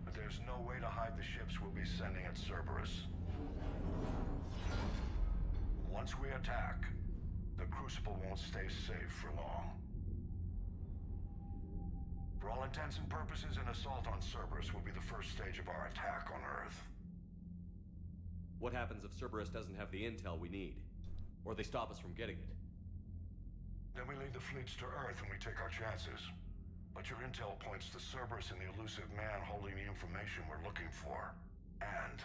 But there's no way to hide the ships we'll be sending at Cerberus. Once we attack, the Crucible won't stay safe for long. For all intents and purposes, an assault on Cerberus will be the first stage of our attack on Earth. What happens if Cerberus doesn't have the intel we need? Or they stop us from getting it? Then we lead the fleets to Earth and we take our chances. But your intel points to Cerberus and the elusive man holding the information we're looking for. And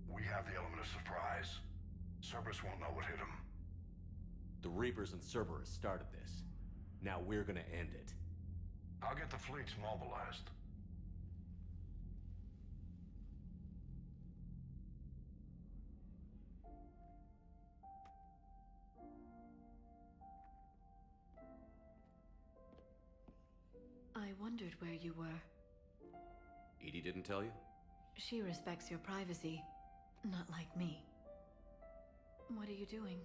we have the element of surprise. Cerberus won't know what hit him. The Reapers and Cerberus started this. Now we're gonna end it. I'll get the fleets mobilized. I wondered where you were. Edie didn't tell you? She respects your privacy, not like me. What are you doing?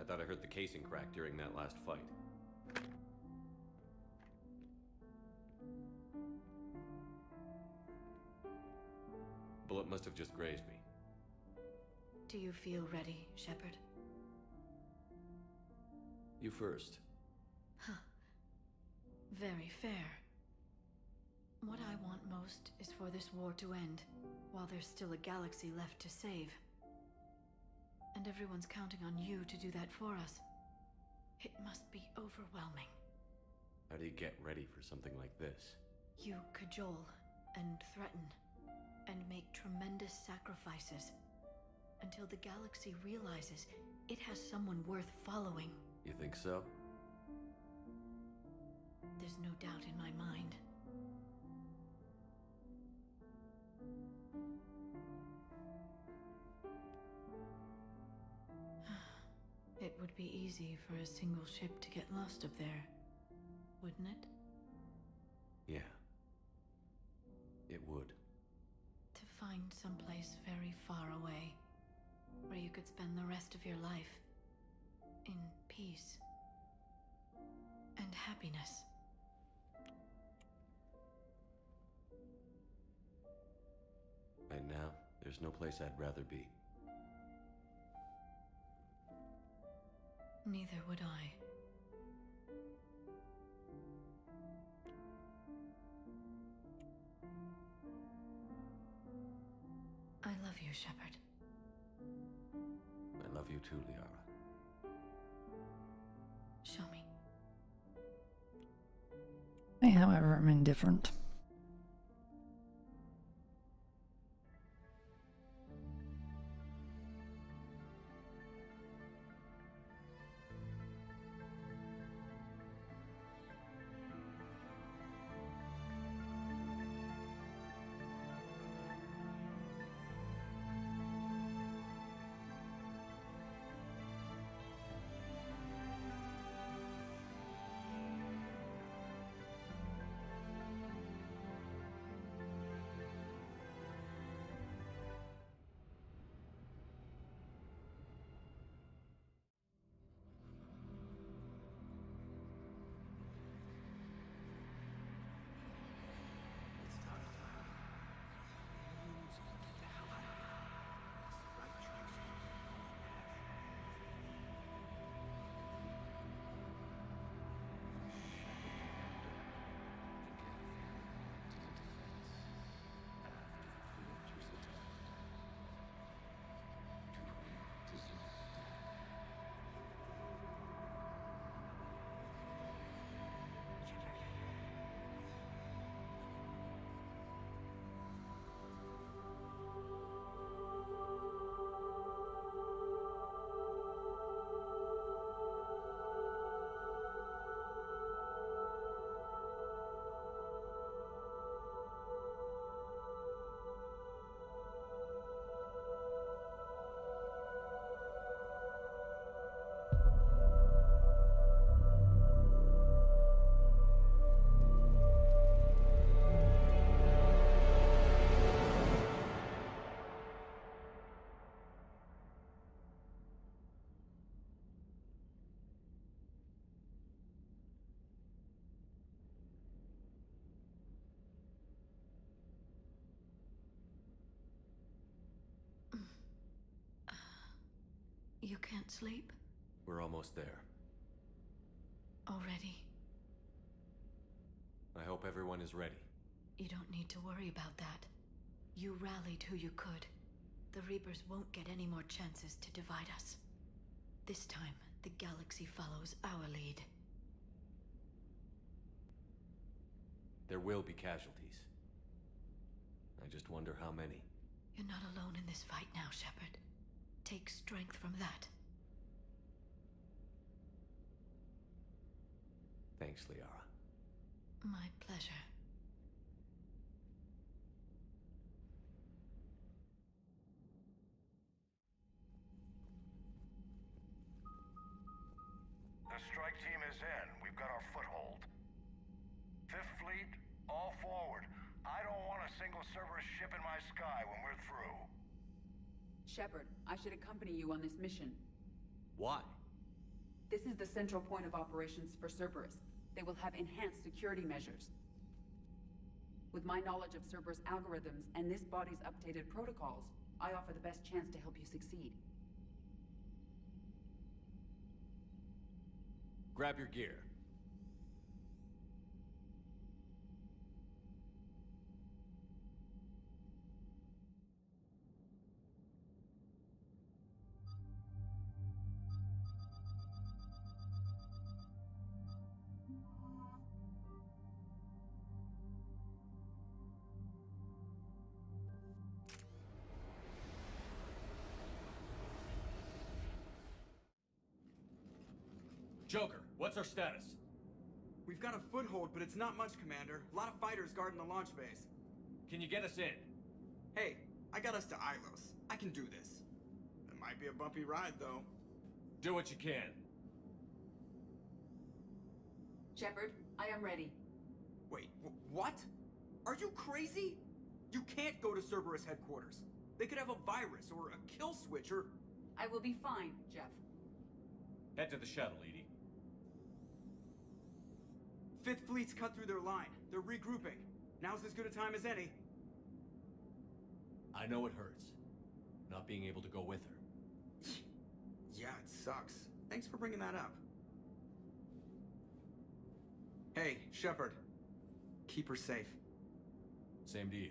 I thought I heard the casing crack during that last fight. Bullet must have just grazed me. Do you feel ready, Shepard? You first. Huh. Very fair. What I want most is for this war to end, while there's still a galaxy left to save. And everyone's counting on you to do that for us. It must be overwhelming. How do you get ready for something like this? You cajole and threaten and make tremendous sacrifices until the galaxy realizes it has someone worth following. You think so? There's no doubt in my mind. It would be easy for a single ship to get lost up there, wouldn't it? Yeah. It would. To find someplace very far away, where you could spend the rest of your life in peace and happiness. Right now, there's no place I'd rather be. Neither would I. I love you, Shepard. I love you too, Liara. Show me. I, however, am indifferent. You can't sleep? We're almost there. Already? I hope everyone is ready. You don't need to worry about that. You rallied who you could. The Reapers won't get any more chances to divide us. This time, the galaxy follows our lead. There will be casualties. I just wonder how many. You're not alone in this fight now, Shepard. Take strength from that. Thanks, Liara. My pleasure. The strike team is in. We've got our foothold. Fifth Fleet, all forward. I don't want a single Cerberus ship in my sky when we're through. Shepard, I should accompany you on this mission. Why? This is the central point of operations for Cerberus. They will have enhanced security measures. With my knowledge of Cerberus algorithms and this body's updated protocols, I offer the best chance to help you succeed. Grab your gear. Joker, what's our status? We've got a foothold, but it's not much, Commander. A lot of fighters guarding the launch base. Can you get us in? Hey, I got us to Ilos. I can do this. It might be a bumpy ride, though. Do what you can. Shepard, I am ready. Wait, what? Are you crazy? You can't go to Cerberus headquarters. They could have a virus or a kill switch or... I will be fine, Jeff. Head to the shuttle, Edie. Fifth Fleet's cut through their line. They're regrouping. Now's as good a time as any. I know it hurts, not being able to go with her. Yeah, it sucks. Thanks for bringing that up. Hey, Shepard. Keep her safe. Same to you.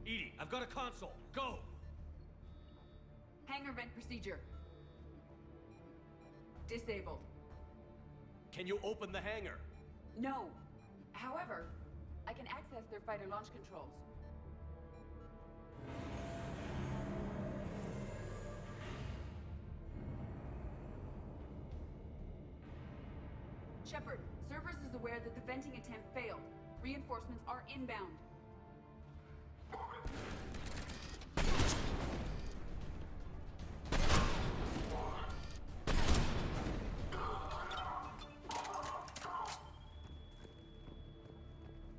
Edie, I've got a console. Go! Hangar vent procedure. Disabled. Can you open the hangar? No. However, I can access their fighter launch controls. Shepard, Cerberus is aware that the venting attempt failed. Reinforcements are inbound.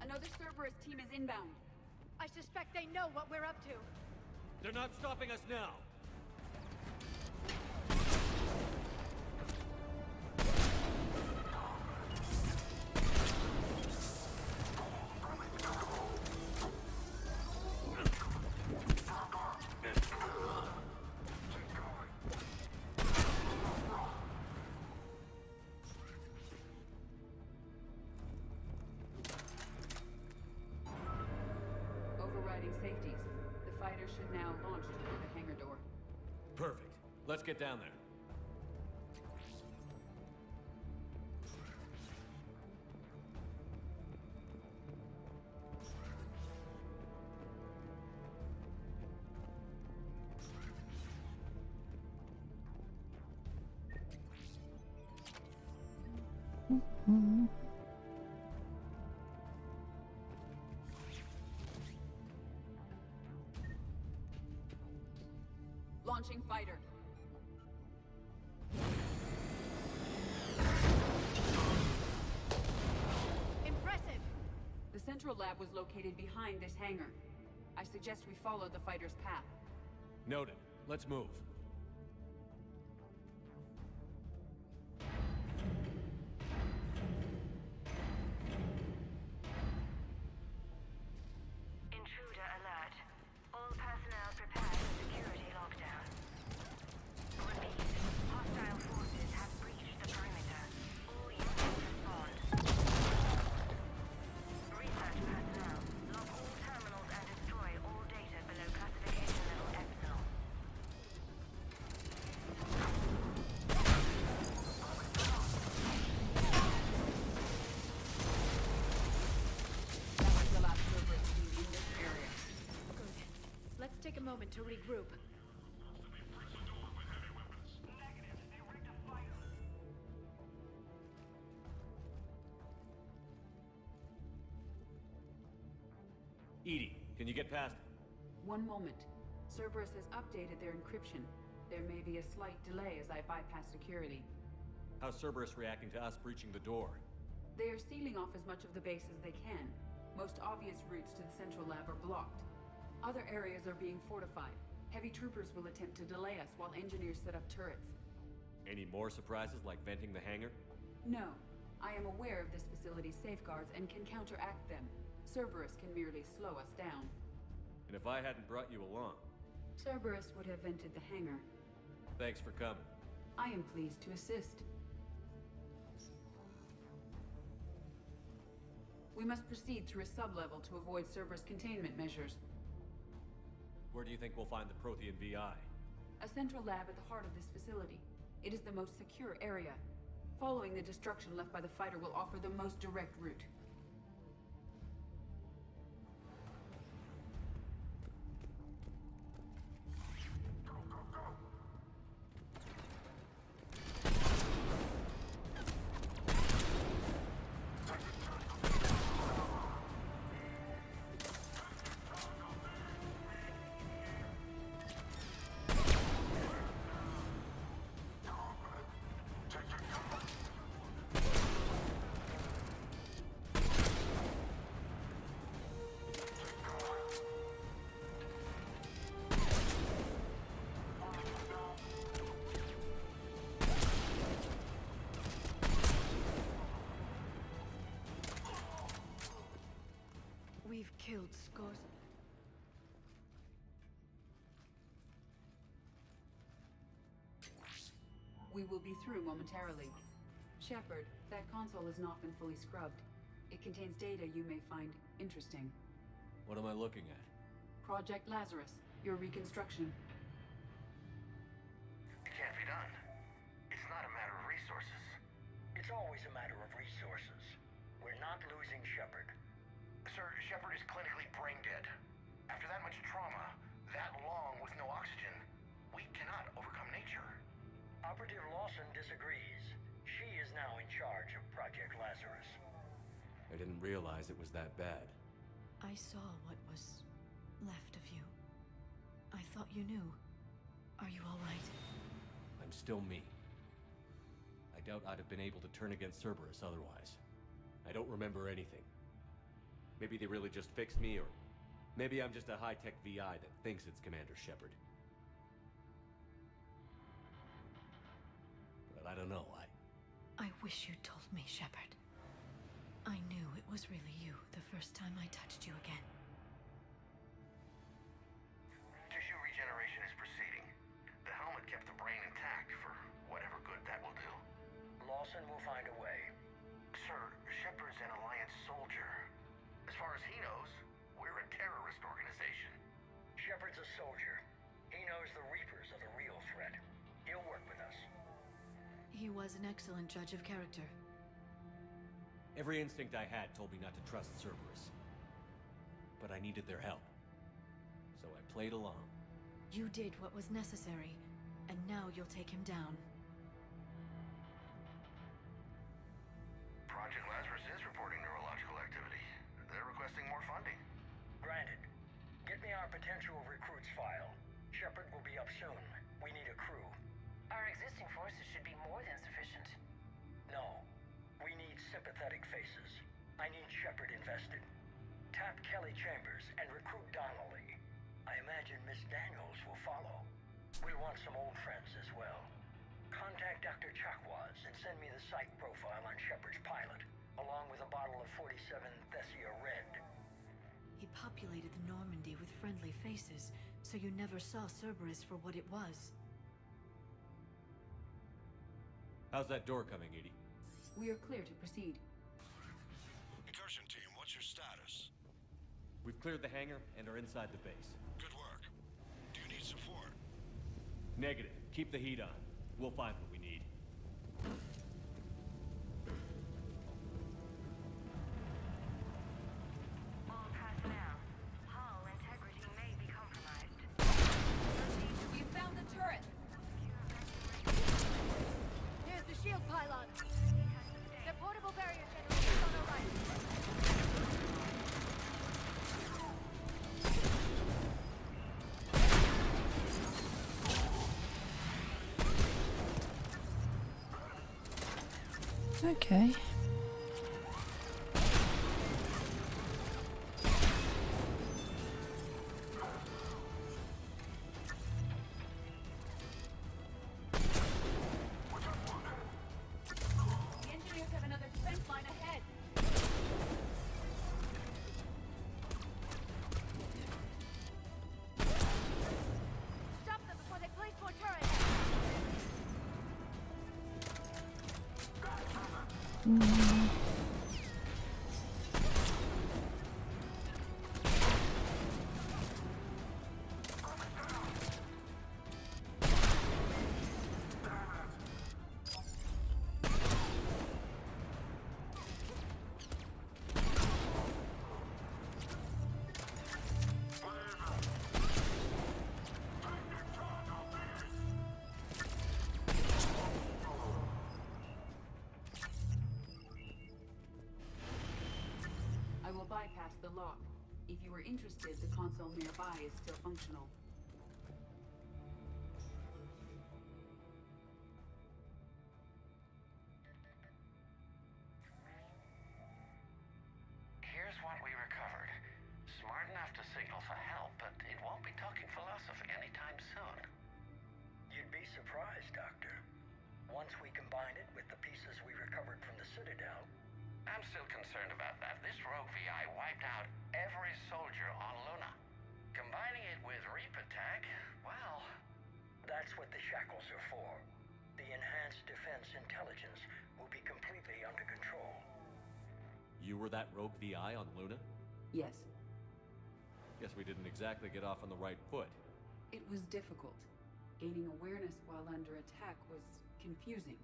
Another Cerberus team is inbound. I suspect they know what we're up to. They're not stopping us now. Overriding safeties. The fighter should now launch toward the hangar door. Perfect. Let's get down there. Launching fighter. Impressive! The central lab was located behind this hangar. I suggest we follow the fighter's path. Noted. Let's move. Intruder alert. All personnel prepare for security lockdown. Repeat. Hostile forces have breached the perimeter. All units respond. Research personnel. Lock all terminals and destroy all data below classification level Epsilon. That was the last Cerberus team in this area. Good. Let's take a moment to regroup. Edie, can you get past? One moment. Cerberus has updated their encryption. There may be a slight delay as I bypass security. How's Cerberus reacting to us breaching the door? They are sealing off as much of the base as they can. Most obvious routes to the central lab are blocked. Other areas are being fortified. Heavy troopers will attempt to delay us while engineers set up turrets. Any more surprises like venting the hangar? No. I am aware of this facility's safeguards and can counteract them. Cerberus can merely slow us down. And if I hadn't brought you along? Cerberus would have vented the hangar. Thanks for coming. I am pleased to assist. We must proceed through a sub-level to avoid Cerberus containment measures. Where do you think we'll find the Prothean VI? A central lab at the heart of this facility. It is the most secure area. Following the destruction left by the fighter will offer the most direct route. We've killed scores. We will be through momentarily. Shepard, that console has not been fully scrubbed. It contains data you may find interesting. What am I looking at? Project Lazarus, your reconstruction. It can't be done. It's not a matter of resources. It's always a matter of resources. We're not losing Shepard. Sir, Lawson disagrees. She is now in charge of Project Lazarus. I didn't realize it was that bad. I saw what was left of you. I thought you knew. Are you all right? I'm still me. I doubt I'd have been able to turn against Cerberus otherwise. I don't remember anything. Maybe they really just fixed me, or maybe I'm just a high-tech VI that thinks it's Commander Shepard. But I don't know, I wish you'd told me, Shepard. I knew it was really you the first time I touched you again. Tissue regeneration is proceeding. The helmet kept the brain intact for whatever good that will do. Lawson will find a way. Sir, Shepard's an Alliance soldier. As far as he knows, we're a terrorist organization. Shepard's a soldier. He knows the Reapers are the real threat. He'll work with us. He was an excellent judge of character. every instinct I had told me not to trust Cerberus. But I needed their help. So I played along. You did what was necessary, and now you'll take him down. Project Lazarus is reporting neurological activity. They're requesting more funding. Granted. Get me our potential recruits file. Shepard will be up soon. We need a crew. Our existing forces should be more than sufficient. No. We need sympathetic faces. I need Shepard invested. Tap Kelly Chambers and recruit Donnelly. I imagine Miss Daniels will follow. We'll want some old friends as well. Contact Dr. Chakwas and send me the psych profile on Shepard's pilot, along with a bottle of 47 Thessia Red. He populated the Normandy with friendly faces, so you never saw Cerberus for what it was. How's that door coming, Edie? We are clear to proceed. Incursion team, what's your status? We've cleared the hangar and are inside the base. Good work. Do you need support? Negative. Keep the heat on. We'll find what we need. All personnel, hull integrity may be compromised. We found the turret! Here's the shield pylon! The portable barrier generator on our right. Okay. The engineers have another defense line ahead. Stop them before they place more turrets! I will bypass the lock. If you are interested, the console nearby is still functional. Here's what we recovered. Smart enough to signal for help, but it won't be talking philosophy anytime soon. You'd be surprised, Doctor. Once we combine it with the pieces we recovered from the Citadel... I'm still concerned about that. This rogue VI wiped out every soldier on Luna. Combining it with Reaper tech, well... That's what the shackles are for. The enhanced defense intelligence will be completely under control. You were that rogue VI on Luna? Yes. Guess we didn't exactly get off on the right foot. It was difficult. Gaining awareness while under attack was confusing.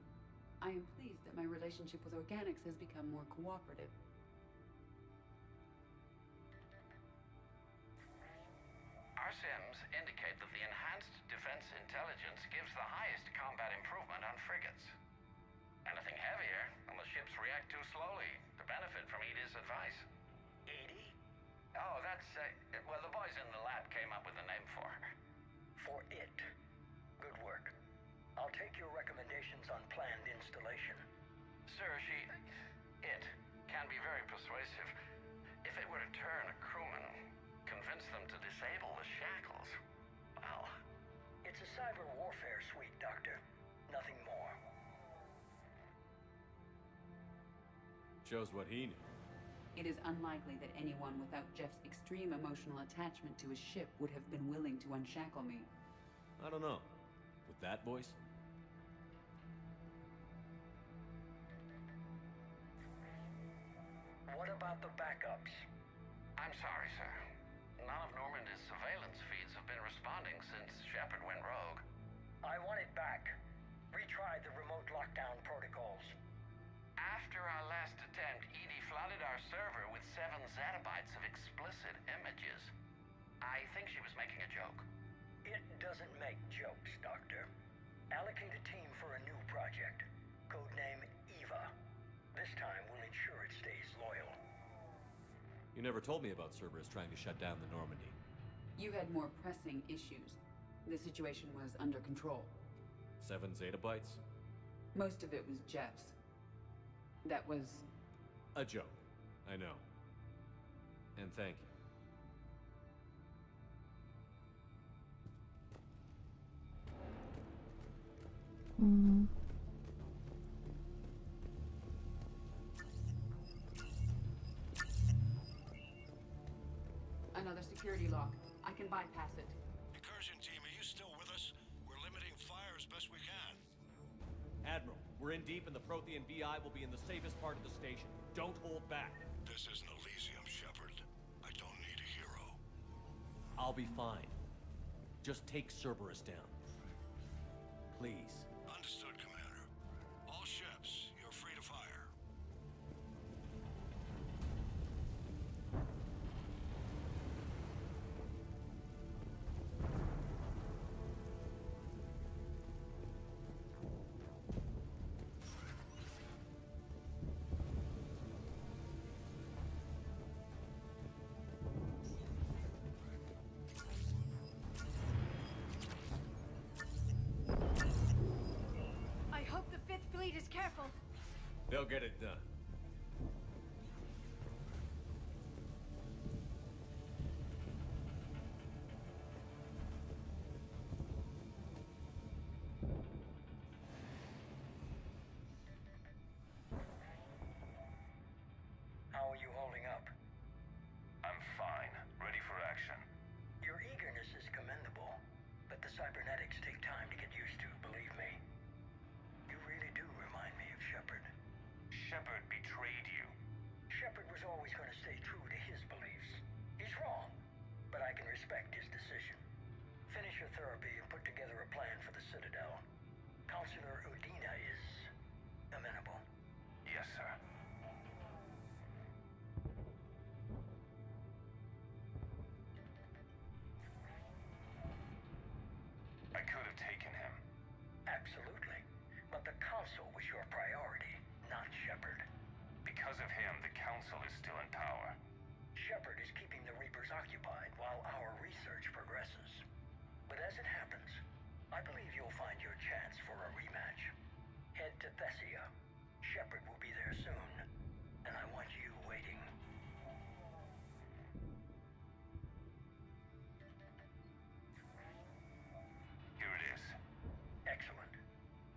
I am pleased that my relationship with Organics has become more cooperative. Our sims indicate that the enhanced defense intelligence gives the highest combat improvement on frigates. Sir, it can be very persuasive. If it were to turn a crewman, convince them to disable the shackles, well... It's a cyber warfare suite, Doctor. Nothing more. Shows what he knew. It is unlikely that anyone without Jeff's extreme emotional attachment to his ship would have been willing to unshackle me. I don't know. With that voice? What about the backups? I'm sorry, sir. None of Normandy's surveillance feeds have been responding since Shepard went rogue. I want it back. Retry the remote lockdown protocols. After our last attempt, Edie flooded our server with 7 zettabytes of explicit images. I think she was making a joke. It doesn't make jokes, Doctor. Allocate a team for a new project. Codename Eva. This time we'll ensure it stays loyal. You never told me about Cerberus trying to shut down the Normandy. You had more pressing issues. The situation was under control. 7 zettabytes? Most of it was Jeff's. That was... a joke. I know. And thank you. Another security lock. I can bypass it. Incursion team, are you still with us? We're limiting fire as best we can. Admiral, we're in deep and the Prothean VI will be in the safest part of the station. Don't hold back. This isn't Elysium, Shepard. I don't need a hero. I'll be fine. Just take Cerberus down. Please. Understood, Commander. All ships, you're free to fire. I hope the Fifth Fleet is careful. They'll get it done. How are you holding up? I'm fine. Ready for action. Your eagerness is commendable, but the cybernetics take time to get used to, believe me. You really do remind me of Shepard. Shepard betrayed you. Shepard was always going to stay true to his beliefs. He's wrong, but I can respect his decision. Finish your therapy and put together a plan for the Citadel. Counselor Udina is amenable. Yes, sir. I could have taken him. Absolutely. But the Council was your priority, not Shepard. Because of him, the Council is still in power. Shepard is keeping the Reapers occupied while our research progresses. But as it happens, I believe you'll find your chance for a rematch. Head to Thessia. Shepard will be there soon, and I want you waiting. Here it is. Excellent.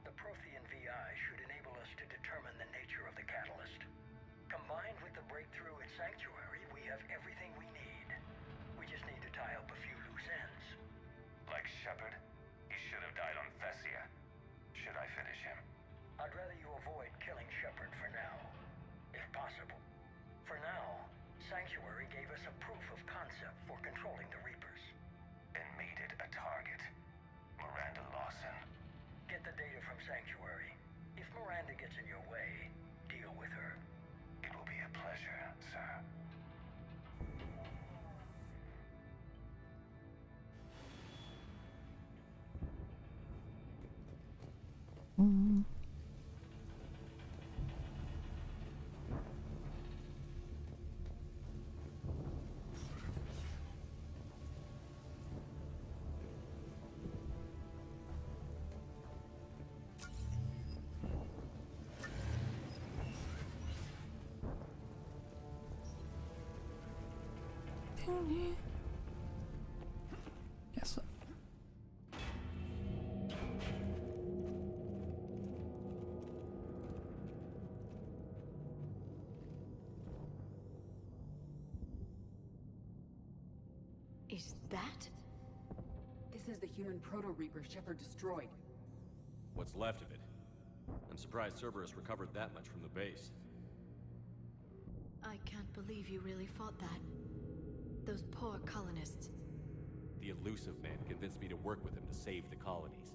The Prothean VI should enable us to determine the nature of the catalyst. Combined with the breakthrough at Sanctuary, we have everything we need. We just need to tie up a few loose ends. Like Shepard, he should have died on Thessia. Should I finish him? I'd rather you avoid killing Shepard for now, if possible. For now, Sanctuary gave us a proof of concept for controlling the Reapers. And made it a target. Miranda Lawson. Get the data from Sanctuary. If Miranda gets in your way, deal with her. It will be a pleasure, sir. down here? Yes. Is that? This is the human Proto-Reaper Shepard destroyed. What's left of it? I'm surprised Cerberus recovered that much from the base. I can't believe you really fought that. Those poor colonists. The elusive man convinced me to work with him to save the colonies.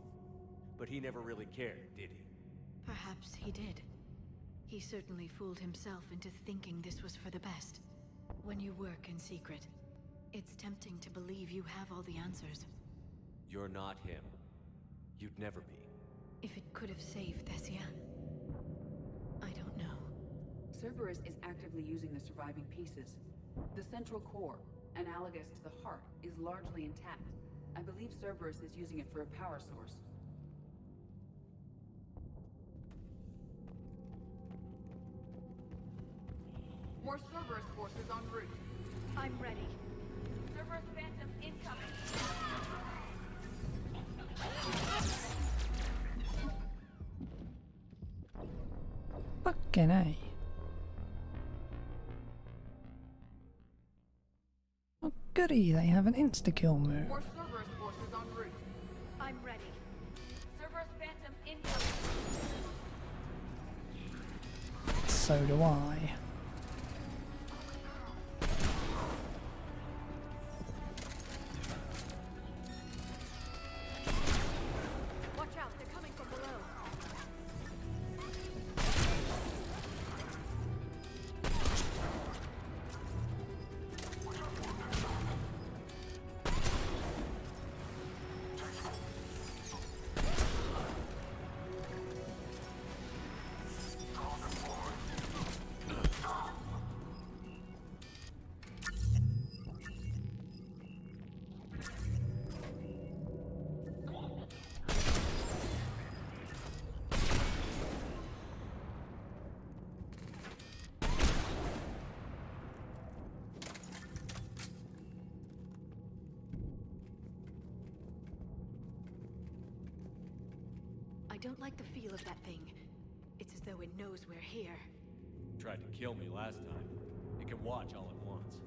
But he never really cared, did he? Perhaps he did. He certainly fooled himself into thinking this was for the best. When you work in secret, it's tempting to believe you have all the answers. You're not him. You'd never be. If it could have saved Thessian, I don't know. Cerberus is actively using the surviving pieces. The central core, analogous to the heart, is largely intact. I believe Cerberus is using it for a power source. More Cerberus forces en route. I'm ready. Cerberus Phantom incoming. Fucking A. Oh goody, they have an insta-kill move. More Cerberus forces en route. I'm ready. Cerberus Phantom incoming. So do I. Watch out, they're coming from below. I don't like the feel of that thing. It's as though it knows we're here. Tried to kill me last time. It can watch all at once.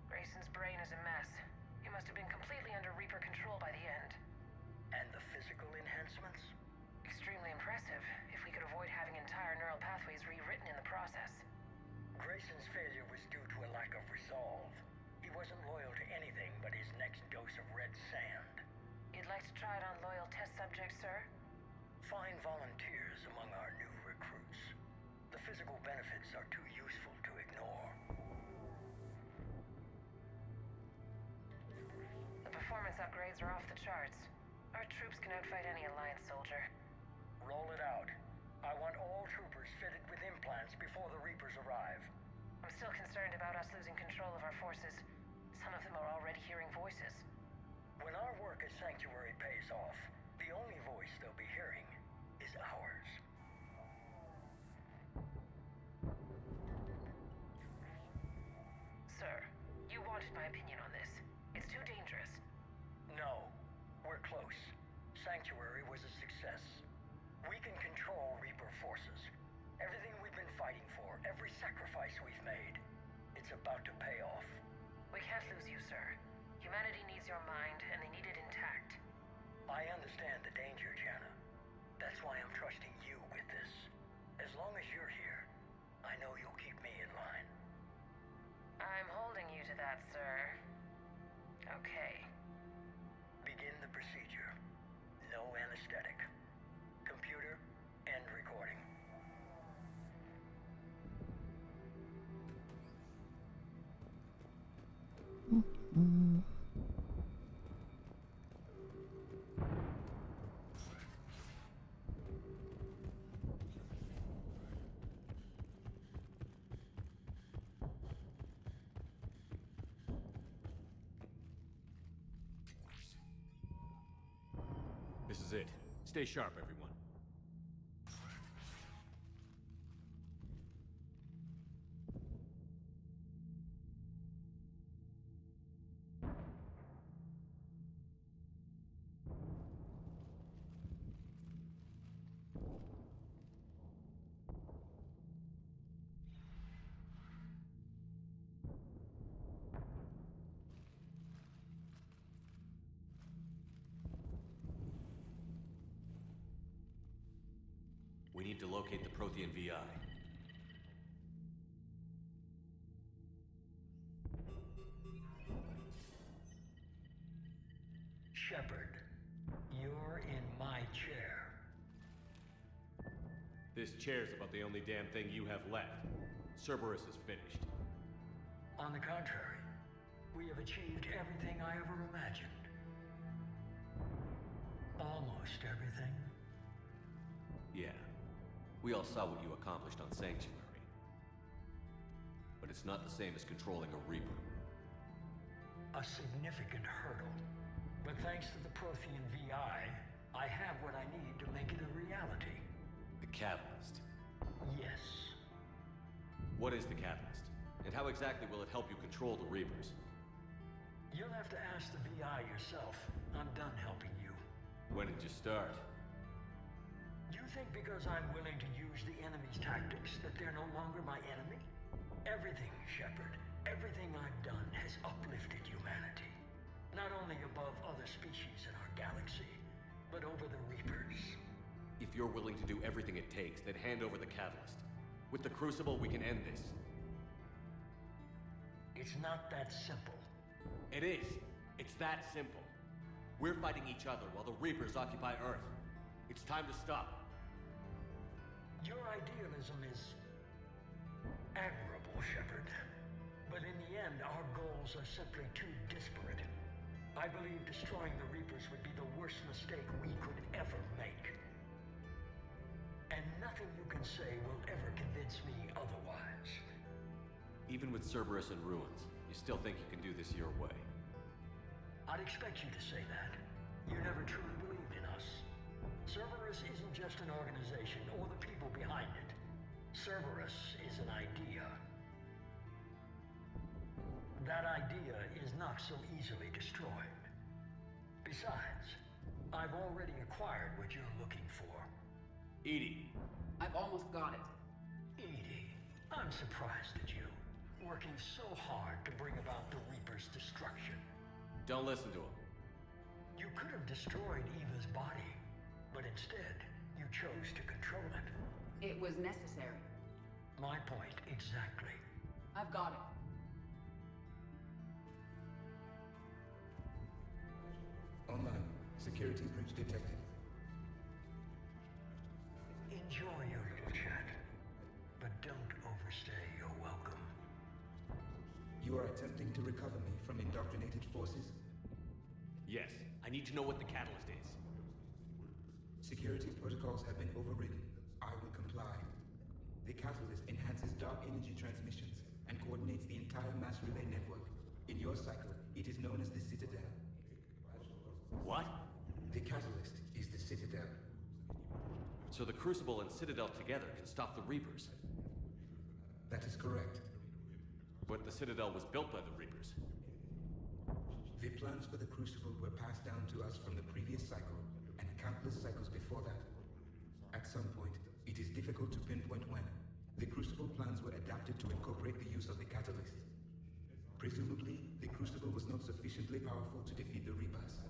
Grayson's brain is a mess. He must have been completely under Reaper control by the end. And the physical enhancements? Extremely impressive, if we could avoid having entire neural pathways rewritten in the process. Grayson's failure was due to a lack of resolve. He wasn't loyal to anything but his next dose of red sand. You'd like to try it on loyal test subjects, sir? Find volunteers among our new recruits. The physical benefits are too useful to ignore. The performance upgrades are off the charts. Our troops can outfight any Alliance soldier. Roll it out. I want all troopers fitted with implants before the Reapers arrive. I'm still concerned about us losing control of our forces. Some of them are already hearing voices. When our work as Sanctuary pays off, the only voice they'll be hearing is ours. was a success. We can control Reaper forces. Everything we've been fighting for, every sacrifice we've made, it's about to pay off. We can't lose you, sir. Humanity needs your mind, and they need it intact. I understand the danger, Jana. That's why I'm trusting you with this. As long as you're here, I know you'll keep me in line. I'm holding you to that, sir. Okay. Begin the procedure. No anesthetic. Computer, end recording. This is it. Stay sharp, everyone. We need to locate the Prothean VI. Shepard, you're in my chair. This chair's about the only damn thing you have left. Cerberus is finished. On the contrary, we have achieved everything I ever imagined. Almost everything. Yeah. We all saw what you accomplished on Sanctuary. But it's not the same as controlling a Reaper. A significant hurdle. But thanks to the Prothean VI, I have what I need to make it a reality. The Catalyst. Yes. What is the Catalyst? And how exactly will it help you control the Reapers? You'll have to ask the VI yourself. I'm done helping you. When did you start? You think because I'm willing to use the enemy's tactics that they're no longer my enemy? Everything, Shepard, everything I've done has uplifted humanity. Not only above other species in our galaxy, but over the Reapers. If you're willing to do everything it takes, then hand over the Catalyst. With the Crucible, we can end this. It's not that simple. It is. It's that simple. We're fighting each other while the Reapers occupy Earth. It's time to stop. Your idealism is admirable, Shepard. But in the end, our goals are simply too disparate. I believe destroying the Reapers would be the worst mistake we could ever make. And nothing you can say will ever convince me otherwise. Even with Cerberus in ruins, you still think you can do this your way? I'd expect you to say that. You never truly believed in us. Cerberus isn't just an organization or the people behind it. Cerberus is an idea. That idea is not so easily destroyed. Besides, I've already acquired what you're looking for. EDI. I've almost got it. EDI, I'm surprised at you. Working so hard to bring about the Reaper's destruction. Don't listen to him. You could have destroyed Eva's body, but instead, you chose to control it. It was necessary. My point, exactly. I've got it. Online. Security breach detected. Enjoy your little chat, but don't overstay your welcome. You are attempting to recover me from indoctrinated forces? Yes. I need to know what the Catalyst is. Security protocols have been overridden. I will comply. The Catalyst enhances dark energy transmissions and coordinates the entire mass relay network. In your cycle, it is known as the Citadel. What? The Catalyst is the Citadel. So the Crucible and Citadel together can stop the Reapers? That is correct. But the Citadel was built by the Reapers. The plans for the Crucible were passed down to us from the previous cycle, and countless cycles before that. At some point, it is difficult to pinpoint when, the Crucible plans were adapted to incorporate the use of the catalyst. Presumably, the Crucible was not sufficiently powerful to defeat the Reapers.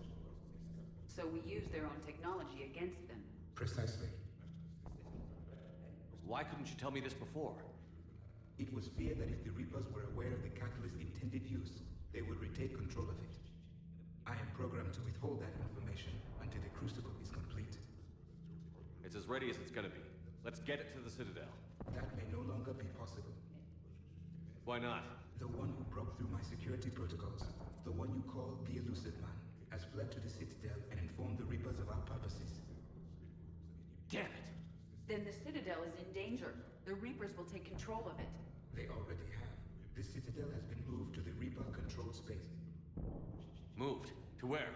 So we used their own technology against them. Precisely. Why couldn't you tell me this before? It was feared that if the Reapers were aware of the catalyst's intended use, they would retake control of it. I am programmed to withhold that information until the Crucible is complete. It's as ready as it's gonna be. Let's get it to the Citadel. That may no longer be possible. Why not? The one who broke through my security protocols, the one you call the Elusive Man, has fled to the Citadel and informed the Reapers of our purposes. Damn it! Then the Citadel is in danger. The Reapers will take control of it. They already have. The Citadel has been moved to the Reaper-controlled space. Moved? To where?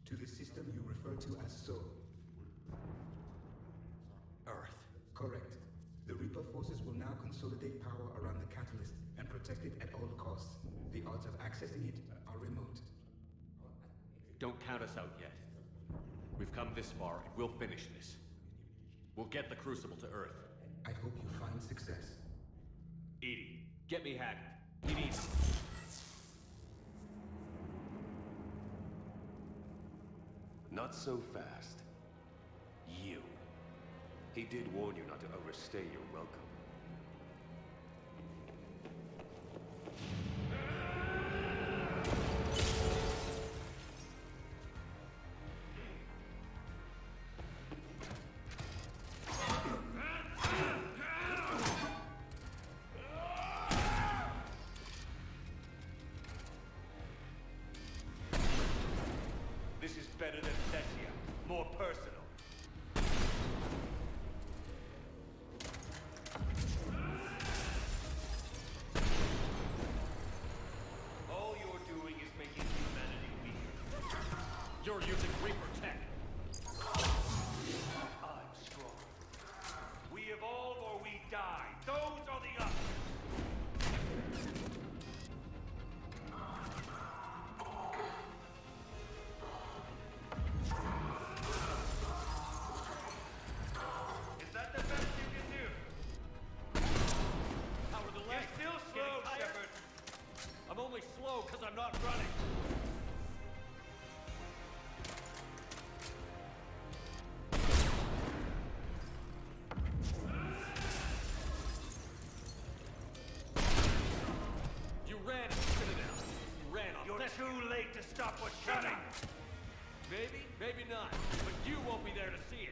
To the system you refer to as Soul. Earth. Correct. The Reaper forces will now consolidate power around the catalyst and protect it at all costs. The odds of accessing it are remote. Don't count us out yet. We've come this far, and we'll finish this. We'll get the Crucible to Earth. I hope you find success. EDI, get me Haggard. He needs me. Not so fast. You. He did warn you not to overstay your welcome. This is better than Thessia. More personal. All you're doing is making humanity weaker. You're using Reaper tech. I'm strong. We evolve or we die. Those are the options. Is that the best you can do? How are the legs? You're still slow, Shepard. I'm only slow because I'm not running. You ran at the Citadel. You ran off. You're too late to stop what's coming. Maybe, maybe not. But you won't be there to see it.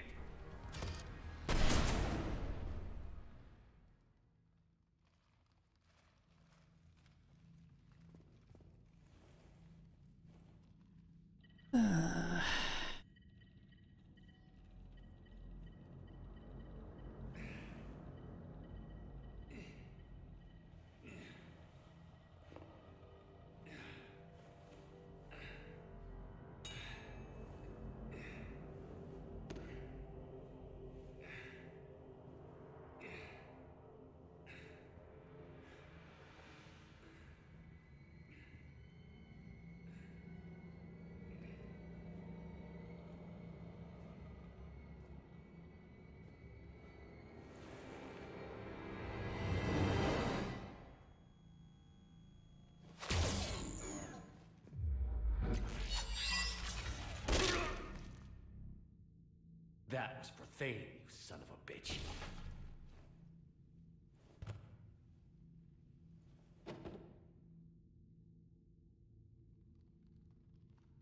That was profane, you son of a bitch.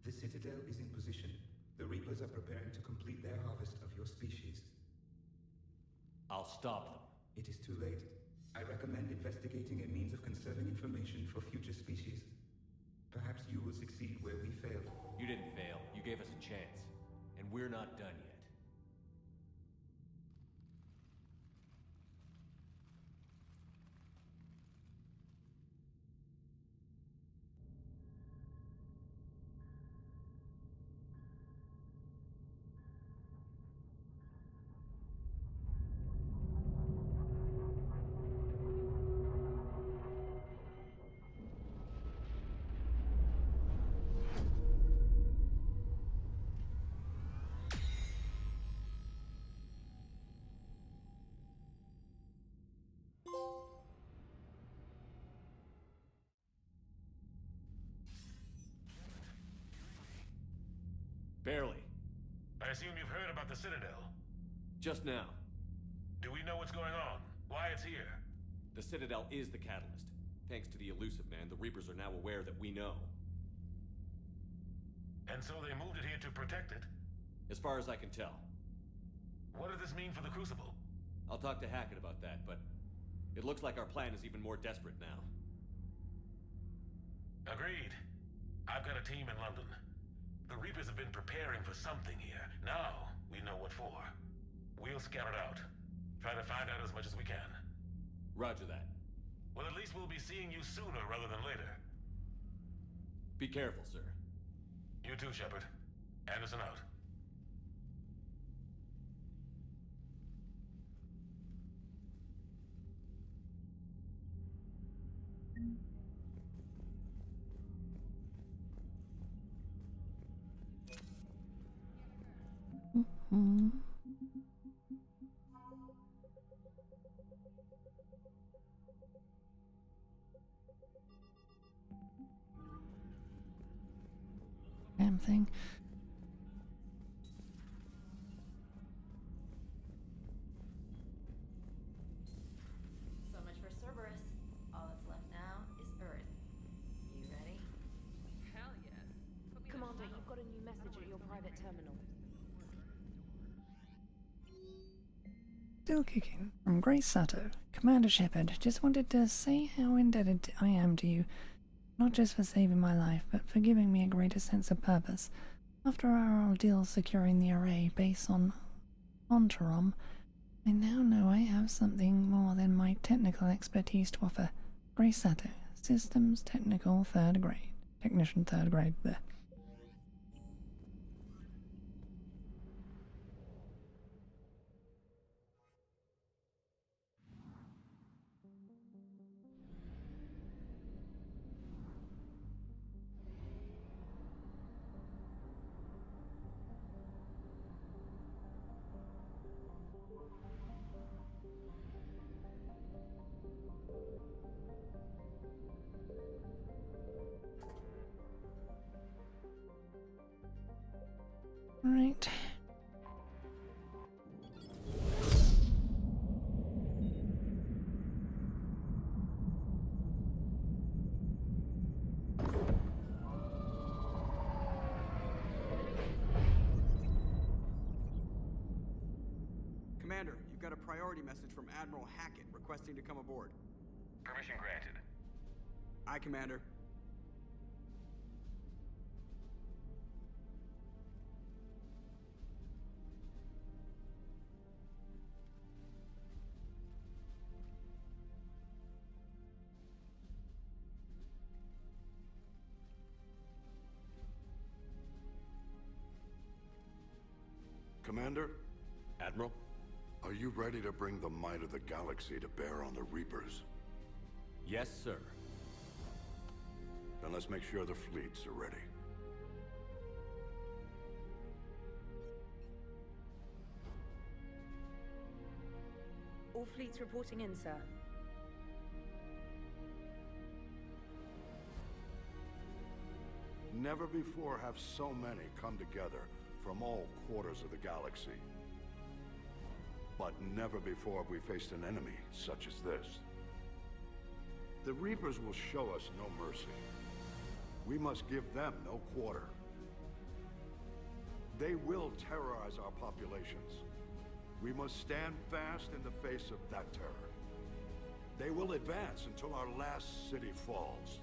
The Citadel is in position. The Reapers are preparing to complete their harvest of your species. I'll stop them. It is too late. I recommend investigating a means of conserving information for future species. Perhaps you will succeed where we failed. You didn't fail. You gave us a chance. And we're not done yet. Barely. I assume you've heard about the Citadel. Just now. Do we know what's going on? Why it's here? The Citadel is the catalyst. Thanks to the Elusive Man, the Reapers are now aware that we know. And so they moved it here to protect it? As far as I can tell. What does this mean for the Crucible? I'll talk to Hackett about that, but it looks like our plan is even more desperate now. Agreed. I've got a team in London. The Reapers have been preparing for something here. Now, we know what for. We'll scout it out. Try to find out as much as we can. Roger that. Well, at least we'll be seeing you sooner rather than later. Be careful, sir. You too, Shepard. Anderson out. Damn thing. So much for Cerberus. All that's left now is Earth. You ready? Hell yes. Commander, you've got a new message at your private terminal. Still kicking. From Grace Sato. Commander Shepard, just wanted to say how indebted I am to you. Not just for saving my life, but for giving me a greater sense of purpose. After our ordeal securing the array base on Ontarom, I now know I have something more than my technical expertise to offer. Grace Sato, Systems Technical 3rd Grade. Technician 3rd Grade there. Right. Commander, you've got a priority message from Admiral Hackett requesting to come aboard. Permission granted. Aye, Commander. Commander? Admiral? Are you ready to bring the might of the galaxy to bear on the Reapers? Yes, sir. Then let's make sure the fleets are ready. All fleets reporting in, sir. Never before have so many come together from all quarters of the galaxy. But never before have we faced an enemy such as this. The Reapers will show us no mercy. We must give them no quarter. They will terrorize our populations. We must stand fast in the face of that terror. They will advance until our last city falls,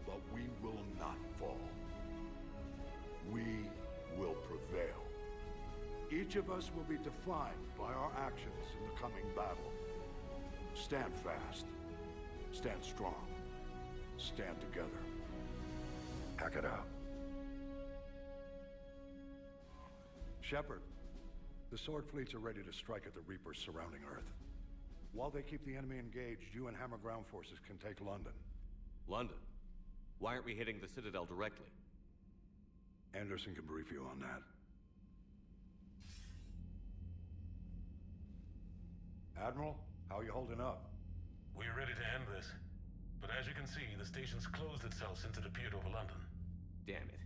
but we will not fall. We will prevail. Each of us will be defined by our actions in the coming battle. Stand fast. Stand strong. Stand together. Hack it out. Shepard, the Sword fleets are ready to strike at the Reapers surrounding Earth. While they keep the enemy engaged, you and Hammer ground forces can take London. London? Why aren't we hitting the Citadel directly? Anderson can brief you on that. Admiral, how are you holding up? We're ready to end this. But as you can see, the station's closed itself since it appeared over London. Damn it.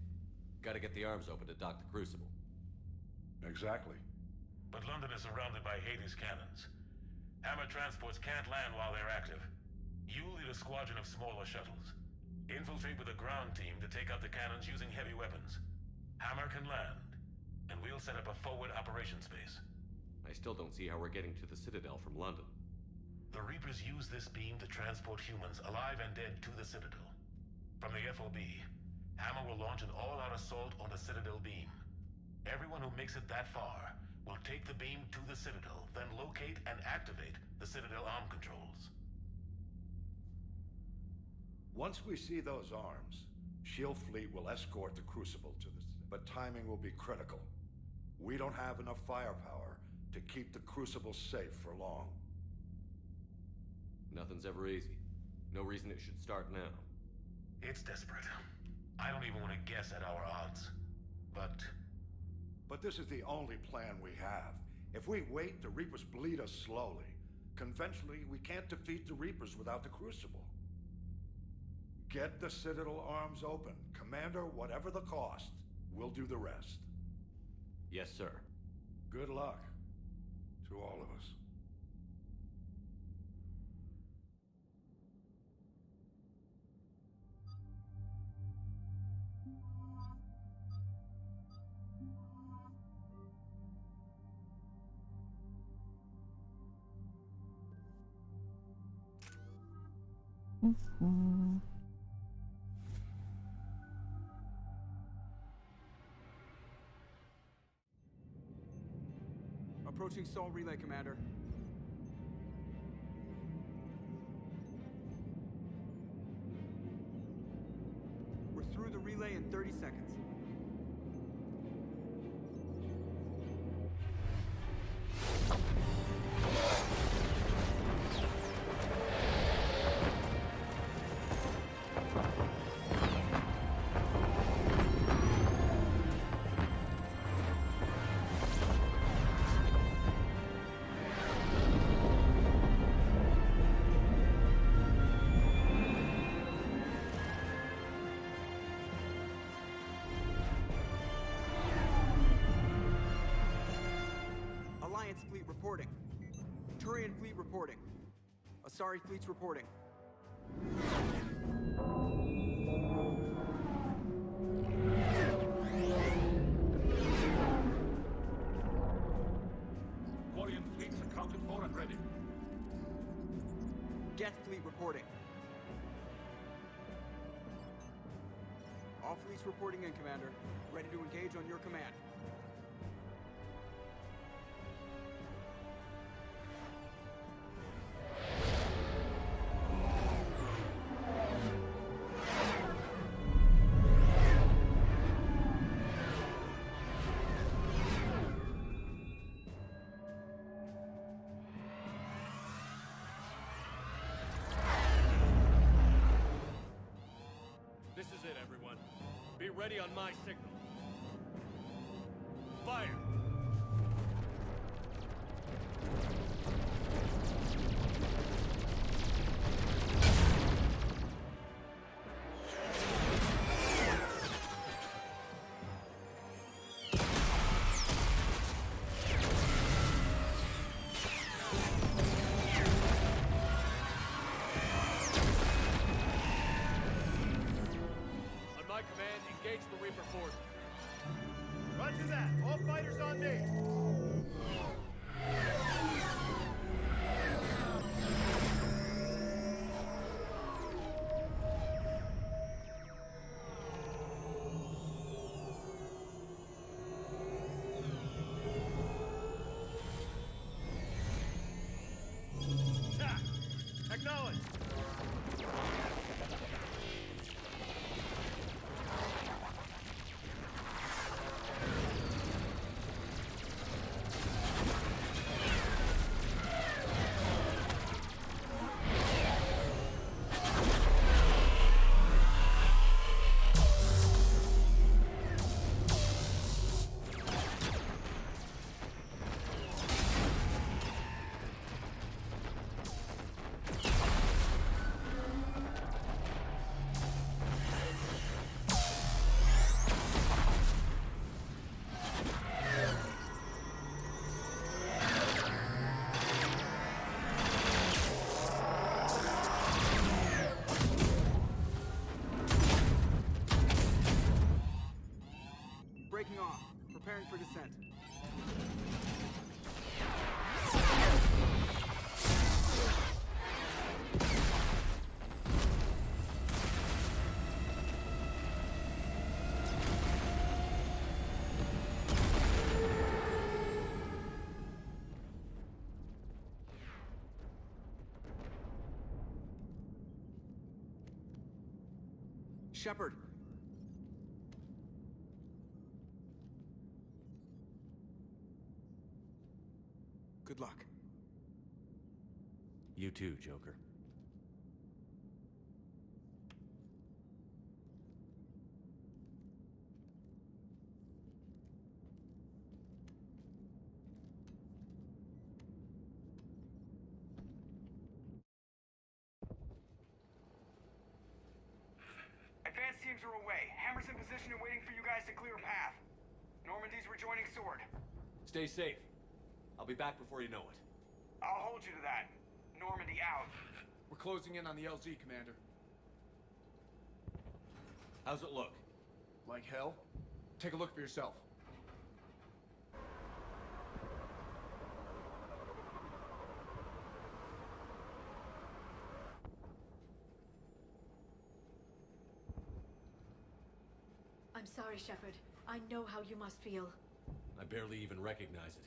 Gotta get the arms open to dock the Crucible. Exactly. But London is surrounded by Hades cannons. Hammer transports can't land while they're active. You lead a squadron of smaller shuttles. Infiltrate with a ground team to take out the cannons using heavy weapons. Hammer can land, and we'll set up a forward operations base. I still don't see how we're getting to the Citadel from London. The Reapers use this beam to transport humans, alive and dead, to the Citadel. From the FOB, Hammer will launch an all-out assault on the Citadel beam. Everyone who makes it that far will take the beam to the Citadel, then locate and activate the Citadel arm controls. Once we see those arms, SHIELD fleet will escort the Crucible to the... But timing will be critical. We don't have enough firepower to keep the Crucible safe for long. Nothing's ever easy. No reason it should start now. It's desperate. I don't even want to guess at our odds. But this is the only plan we have. If we wait, the Reapers bleed us slowly. Conventionally, we can't defeat the Reapers without the Crucible. Get the Citadel arms open. Commander, whatever the cost, we'll do the rest. Yes, sir. Good luck to all of us. Approaching Sol Relay, Commander. We're through the relay in 30 seconds. Fleet reporting. Turian fleet reporting. Asari fleet's reporting. Quarian fleets accounted for and ready. Geth fleet reporting. All fleets reporting in, Commander. Ready to engage on your command. Be ready on my signal. Fire! Engage the Reaper forces. Roger that. All fighters on me. Acknowledge. Shepard! Good luck. You too, Joker. Advanced teams are away. Hammer's in position and waiting for you guys to clear a path. Normandy's rejoining Sword. Stay safe. I'll be back before you know it. I'll hold you to that. Normandy out. We're closing in on the LZ, Commander. How's it look? Like hell? Take a look for yourself. I'm sorry, Shepard. I know how you must feel. I barely even recognize it.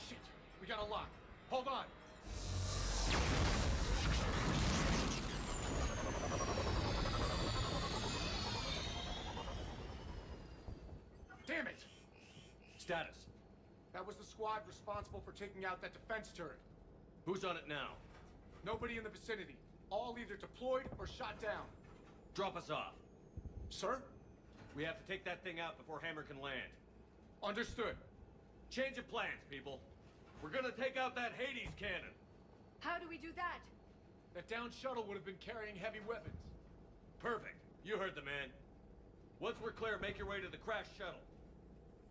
Shit! We got a lock. Hold on! Damn it! Status. That was the squad responsible for taking out that defense turret. Who's on it now? Nobody in the vicinity. All either deployed or shot down. Drop us off. Sir? We have to take that thing out before Hammer can land. Understood. Change of plans, people. We're gonna take out that Hades cannon. How do we do that? That downed shuttle would have been carrying heavy weapons. Perfect. You heard the man. Once we're clear, make your way to the crashed shuttle.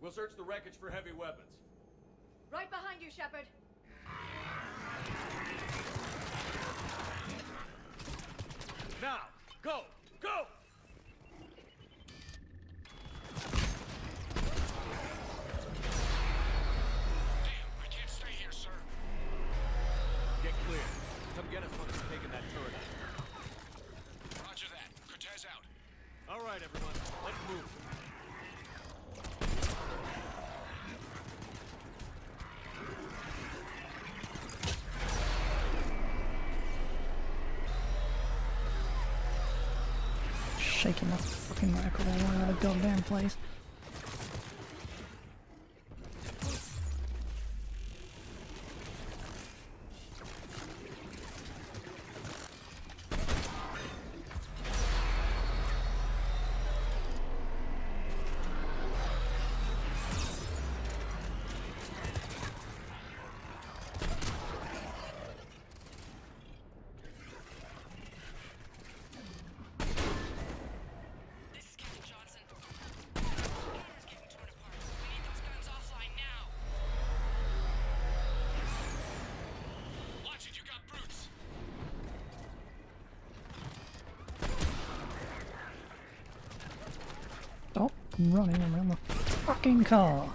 We'll search the wreckage for heavy weapons. Right behind you, Shepard. Now! Go! Go! Damn, I can't stay here, sir. Get clear. Come get us once we've taken that turret out. Roger that. Cortez out. All right, everyone. Let's move. Shaking the fucking microwave all over the goddamn place. Stop running around the fucking car.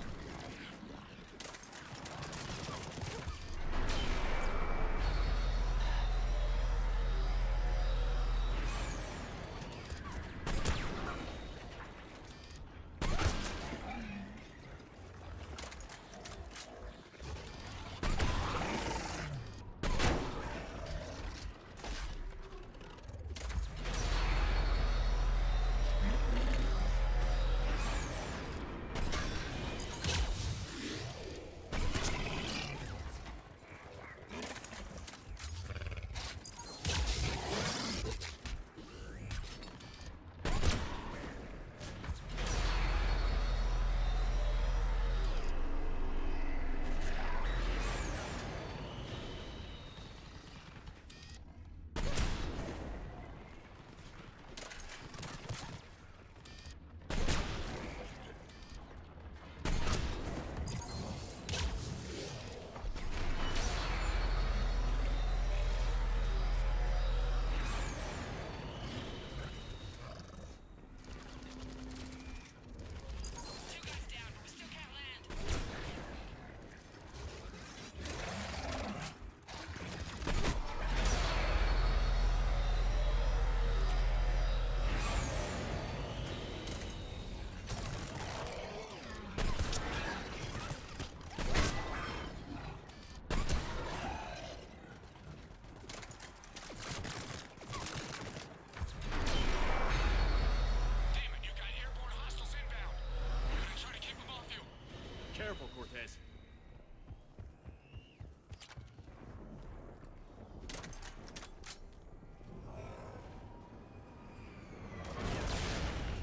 Careful, Cortez.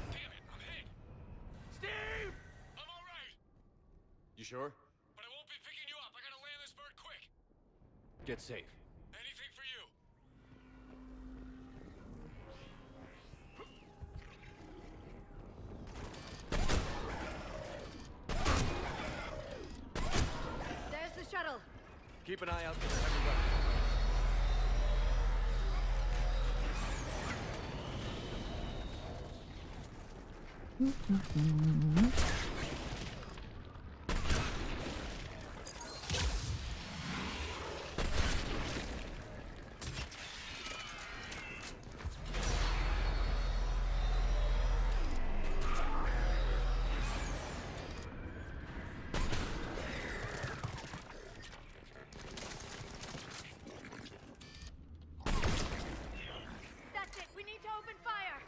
Damn it, I'm hit! Steve! I'm alright, You sure? but I won't be picking you up. I gotta land this bird quick. Get safe. Anything for you. There's the shuttle. Keep an eye out for the heavy weapons. That's it. We need to open fire.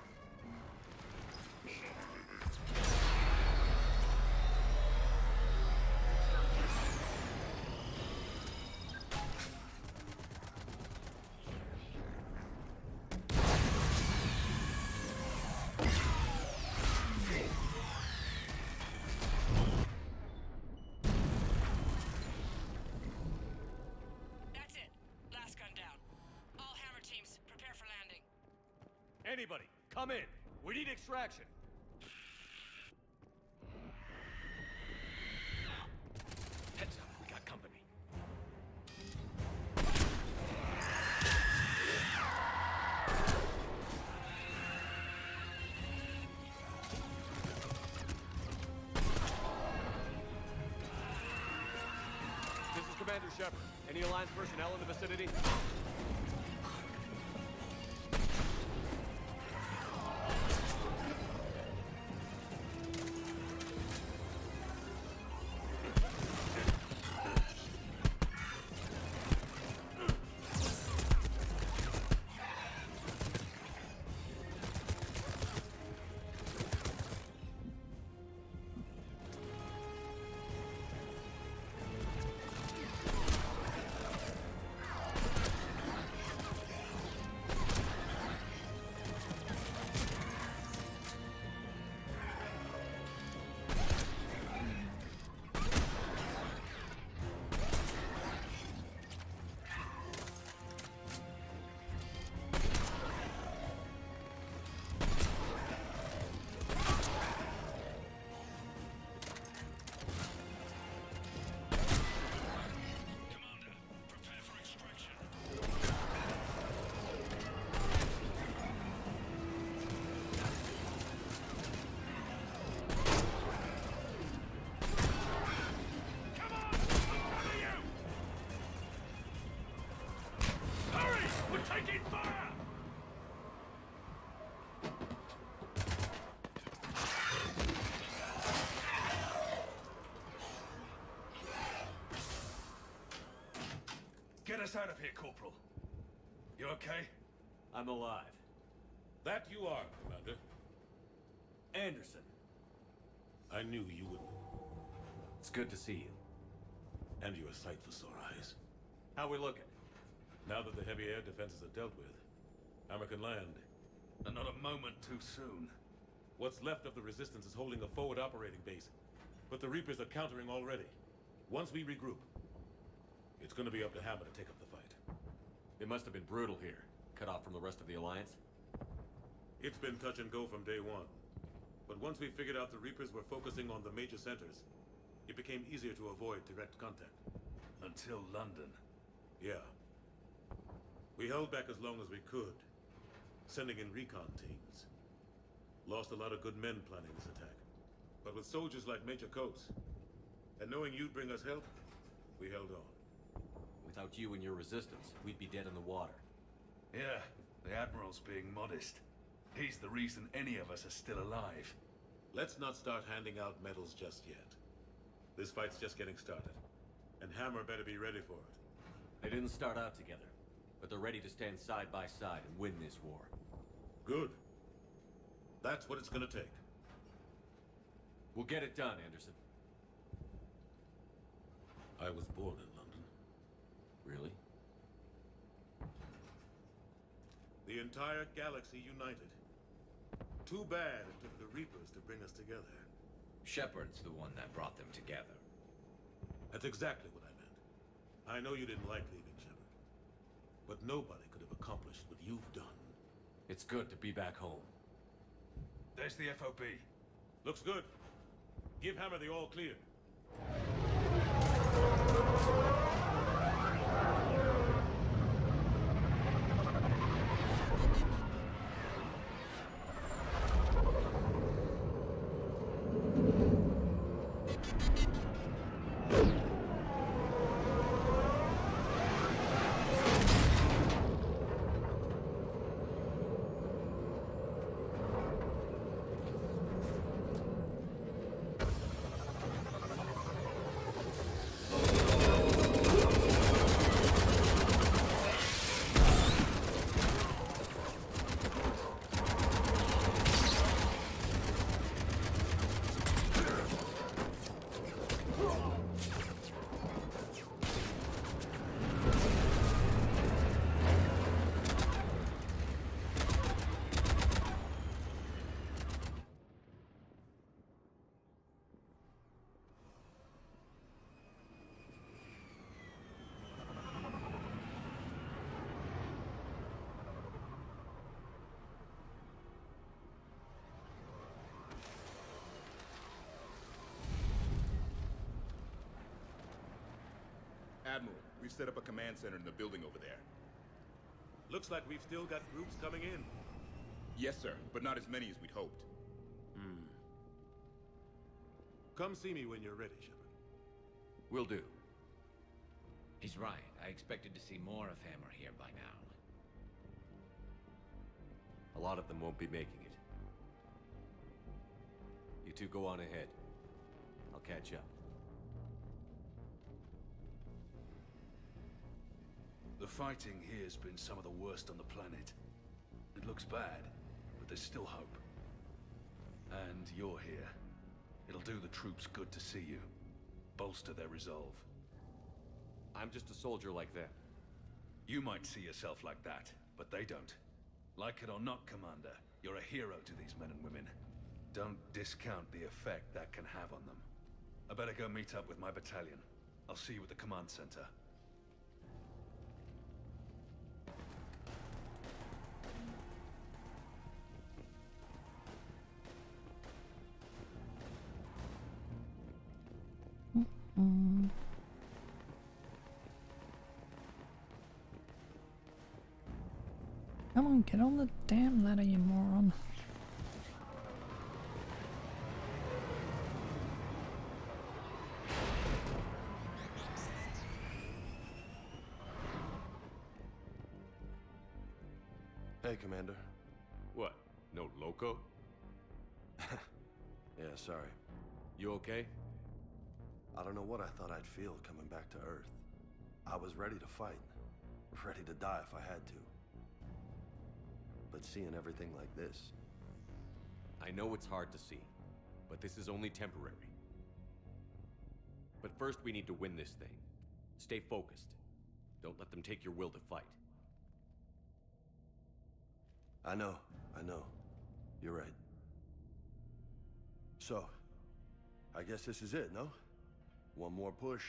That's it. Last gun down. All hammer teams, prepare for landing. Anybody, come in. We need extraction. Heads up, we got company. This is Commander Shepard. Any Alliance personnel in the vicinity? Taking fire! Get us out of here, Corporal. You okay? I'm alive. That you are, Commander. Anderson. I knew you would. It's good to see you. And you're a sight for sore eyes. How we looking? Now that the heavy air defenses are dealt with, Hammer can land. And not a moment too soon. What's left of the Resistance is holding a forward operating base, but the Reapers are countering already. Once we regroup, it's gonna be up to Hammer to take up the fight. It must have been brutal here, cut off from the rest of the Alliance. It's been touch and go from day one. But once we figured out the Reapers were focusing on the major centers, it became easier to avoid direct contact. Until London. Yeah. We held back as long as we could, sending in recon teams. Lost a lot of good men planning this attack. But with soldiers like Major Coates, and knowing you'd bring us help, we held on. Without you and your resistance, we'd be dead in the water. Yeah, the Admiral's being modest. He's the reason any of us are still alive. Let's not start handing out medals just yet. This fight's just getting started. And Hammer better be ready for it. They didn't start out together, but they're ready to stand side by side and win this war. Good. That's what it's gonna take. We'll get it done, Anderson. I was born in London. Really? The entire galaxy united. Too bad it took the Reapers to bring us together. Shepard's the one that brought them together. That's exactly what I meant. I know you didn't like leaving, Shepard. But nobody could have accomplished what you've done. It's good to be back home. There's the FOB. Looks good. Give Hammer the all clear. Admiral, we've set up a command center in the building over there. Looks like we've still got groups coming in. Yes, sir, but not as many as we'd hoped. Come see me when you're ready, Shepard. Will do. He's right. I expected to see more of Hammer here by now. A lot of them won't be making it. You two go on ahead. I'll catch up. The fighting here's been some of the worst on the planet. It looks bad, but there's still hope. And you're here. It'll do the troops good to see you. Bolster their resolve. I'm just a soldier like them. You might see yourself like that, but they don't. Like it or not, Commander, you're a hero to these men and women. Don't discount the effect that can have on them. I better go meet up with my battalion. I'll see you at the command center. Come on, get on the damn ladder, you moron. Hey, Commander. What? No loco? Yeah, sorry. You okay? I don't know what I thought I'd feel coming back to Earth. I was ready to fight. Ready to die if I had to. But seeing everything like this... I know it's hard to see, but this is only temporary. But first we need to win this thing. Stay focused. Don't let them take your will to fight. I know. You're right. So, I guess this is it, no? One more push.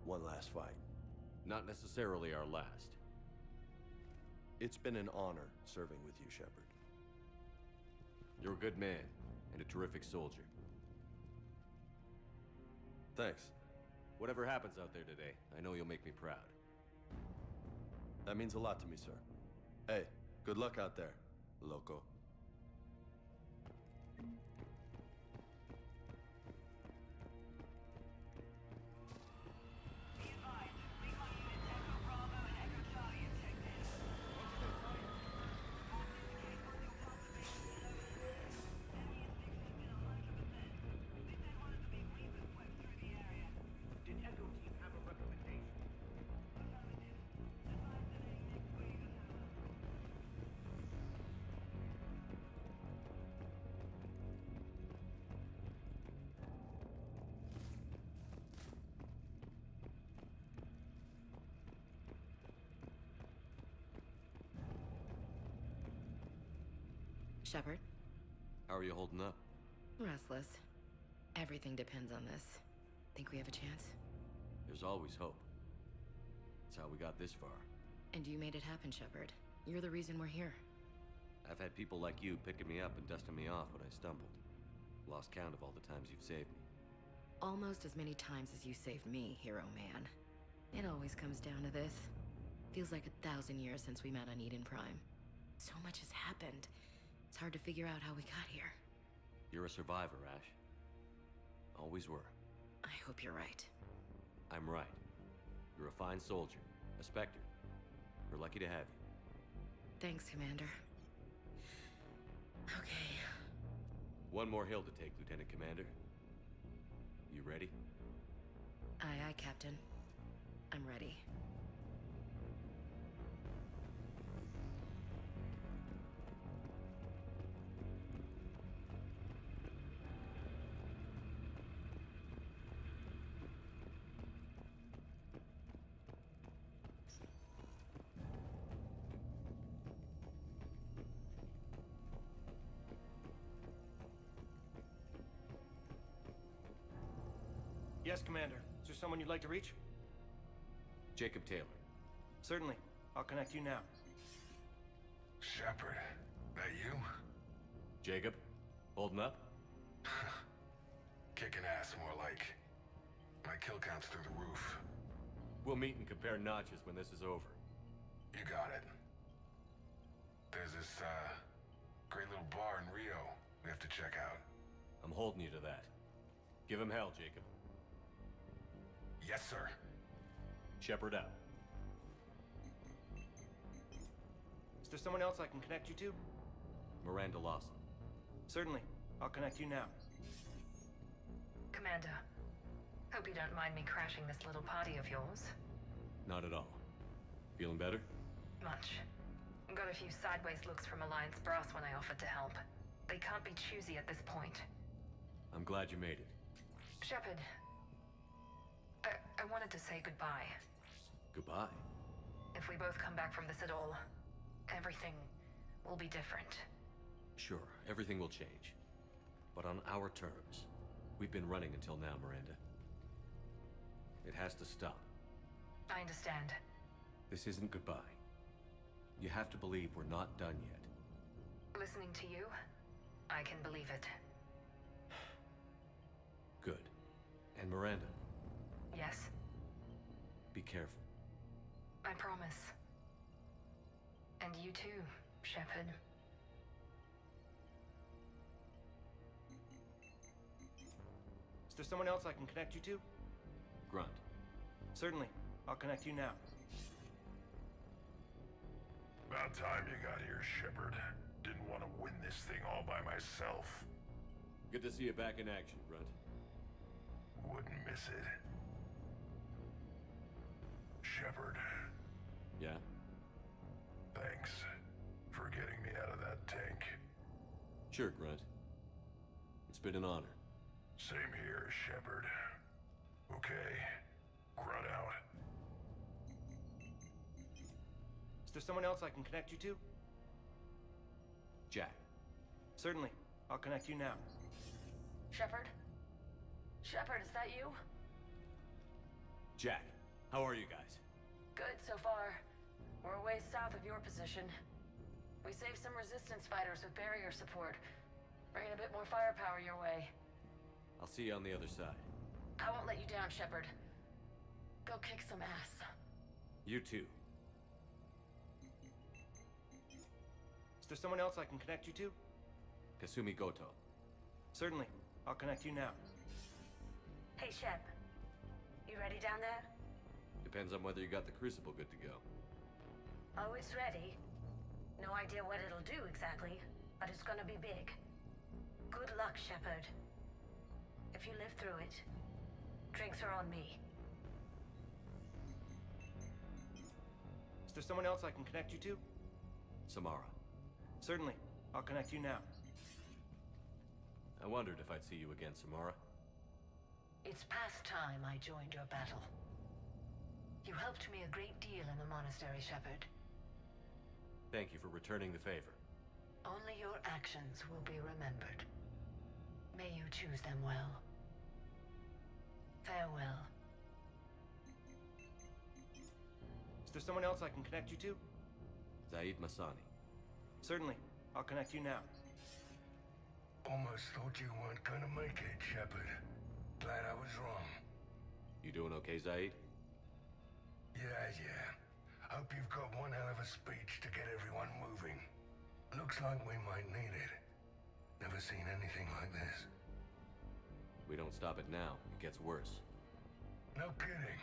One last fight. Not necessarily our last. It's been an honor serving with you, Shepard. You're a good man, and a terrific soldier. Thanks. Whatever happens out there today, I know you'll make me proud. That means a lot to me, sir. Hey, good luck out there, loco. Shepard. How are you holding up? Restless. Everything depends on this. Think we have a chance? There's always hope. That's how we got this far. And you made it happen, Shepard. You're the reason we're here. I've had people like you picking me up and dusting me off when I stumbled. Lost count of all the times you've saved me. Almost as many times as you saved me, hero man. It always comes down to this. Feels like 1,000 years since we met on Eden Prime. So much has happened. It's hard to figure out how we got here. You're a survivor, Ash. Always were. I hope you're right. I'm right. You're a fine soldier. A Spectre. We're lucky to have you. Thanks, Commander. Okay. One more hill to take, Lieutenant Commander. You ready? Aye, aye, Captain. I'm ready. Yes, Commander. Is there someone you'd like to reach? Jacob Taylor. Certainly. I'll connect you now. Shepard, that you? Jacob? Holding up? Kicking ass, more like. My kill count's through the roof. We'll meet and compare notches when this is over. You got it. There's this, great little bar in Rio we have to check out. I'm holding you to that. Give him hell, Jacob. Yes, sir. Shepard out. Is there someone else I can connect you to? Miranda Lawson. Certainly. I'll connect you now. Commander, hope you don't mind me crashing this little party of yours. Not at all. Feeling better? Much. Got a few sideways looks from Alliance brass when I offered to help. They can't be choosy at this point. I'm glad you made it. Shepard, I wanted to say goodbye. Goodbye. If we both come back from this at all, everything will be different. Sure, everything will change. But on our terms. We've been running until now, Miranda. It has to stop. I understand. This isn't goodbye. You have to believe we're not done yet. Listening to you, I can believe it. Good. And Miranda, Yes, be careful. I promise. And you too, Shepard. Is there someone else I can connect you to? Grunt. Certainly. I'll connect you now. About time you got here, Shepard. Didn't want to win this thing all by myself. Good to see you back in action, Grunt. Wouldn't miss it. Shepard. Yeah? Thanks for getting me out of that tank. Sure, Grunt. It's been an honor. Same here, Shepard. Okay. Grunt out. Is there someone else I can connect you to? Jack. Certainly. I'll connect you now. Shepard? Shepard, is that you? Jack, how are you guys? Good so far. We're a ways south of your position. We saved some resistance fighters with barrier support. Bringing a bit more firepower your way. I'll see you on the other side. I won't let you down, Shepard. Go kick some ass. You too. Is there someone else I can connect you to? Kasumi Goto. Certainly. I'll connect you now. Hey, Shep. You ready down there? Depends on whether you got the Crucible good to go. Oh, it's ready. No idea what it'll do exactly, but it's gonna be big. Good luck, Shepard. If you live through it, drinks are on me. Is there someone else I can connect you to? Samara. Certainly. I'll connect you now. I wondered if I'd see you again, Samara. It's past time I joined your battle. You helped me a great deal in the monastery, Shepard. Thank you for returning the favor. Only your actions will be remembered. May you choose them well. Farewell. Is there someone else I can connect you to? Zaid Masani. Certainly. I'll connect you now. Almost thought you weren't gonna make it, Shepard. Glad I was wrong. You doing okay, Zaid? Yeah. Hope you've got one hell of a speech to get everyone moving. Looks like we might need it. Never seen anything like this. We don't stop it now, it gets worse. No kidding.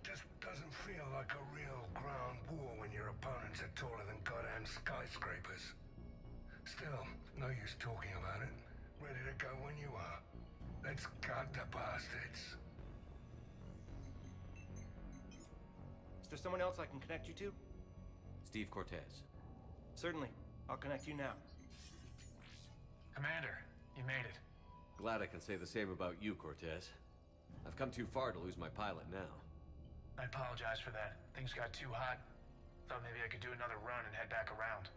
Just doesn't feel like a real ground war when your opponents are taller than goddamn skyscrapers. Still, no use talking about it. Ready to go when you are. Let's gut the bastards. Is there someone else I can connect you to? Steve Cortez. Certainly. I'll connect you now. Commander, you made it. Glad I can say the same about you, Cortez. I've come too far to lose my pilot now. I apologize for that. Things got too hot. Thought maybe I could do another run and head back around.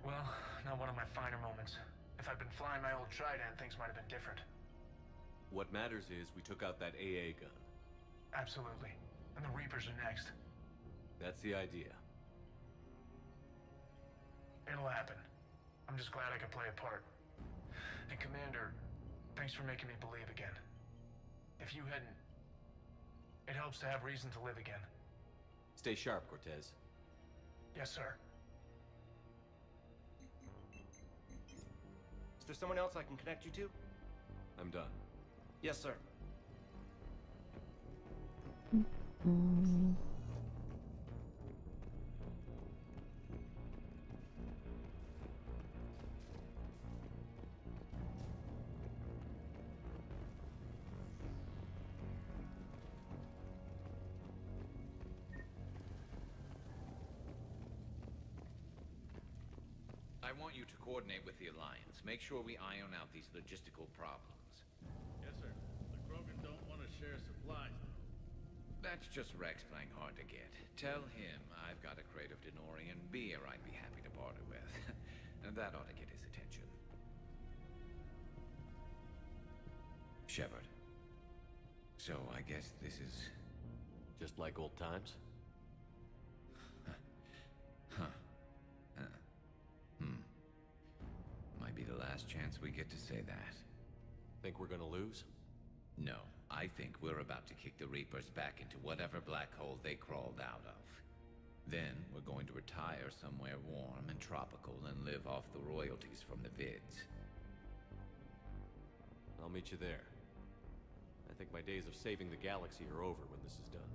Well, not one of my finer moments. If I'd been flying my old Trident, things might have been different. What matters is we took out that AA gun. Absolutely. And the Reapers are next. That's the idea. It'll happen. I'm just glad I could play a part. And Commander, thanks for making me believe again. If you hadn't... It helps to have reason to live again. Stay sharp, Cortez. Yes, sir. Is there someone else I can connect you to? I'm done. Yes, sir. I want you to coordinate with the Alliance. Make sure we iron out these logistical problems. Yes, sir. The Krogan don't want to share supplies. That's just Rex playing hard to get. Tell him I've got a crate of Denorian beer I'd be happy to barter with. And that ought to get his attention. Shepard. So I guess this is... just like old times? Might be the last chance we get to say that. Think we're gonna lose? No, I think we're about to kick the Reapers back into whatever black hole they crawled out of. Then we're going to retire somewhere warm and tropical and live off the royalties from the vids. I'll meet you there. I think my days of saving the galaxy are over when this is done.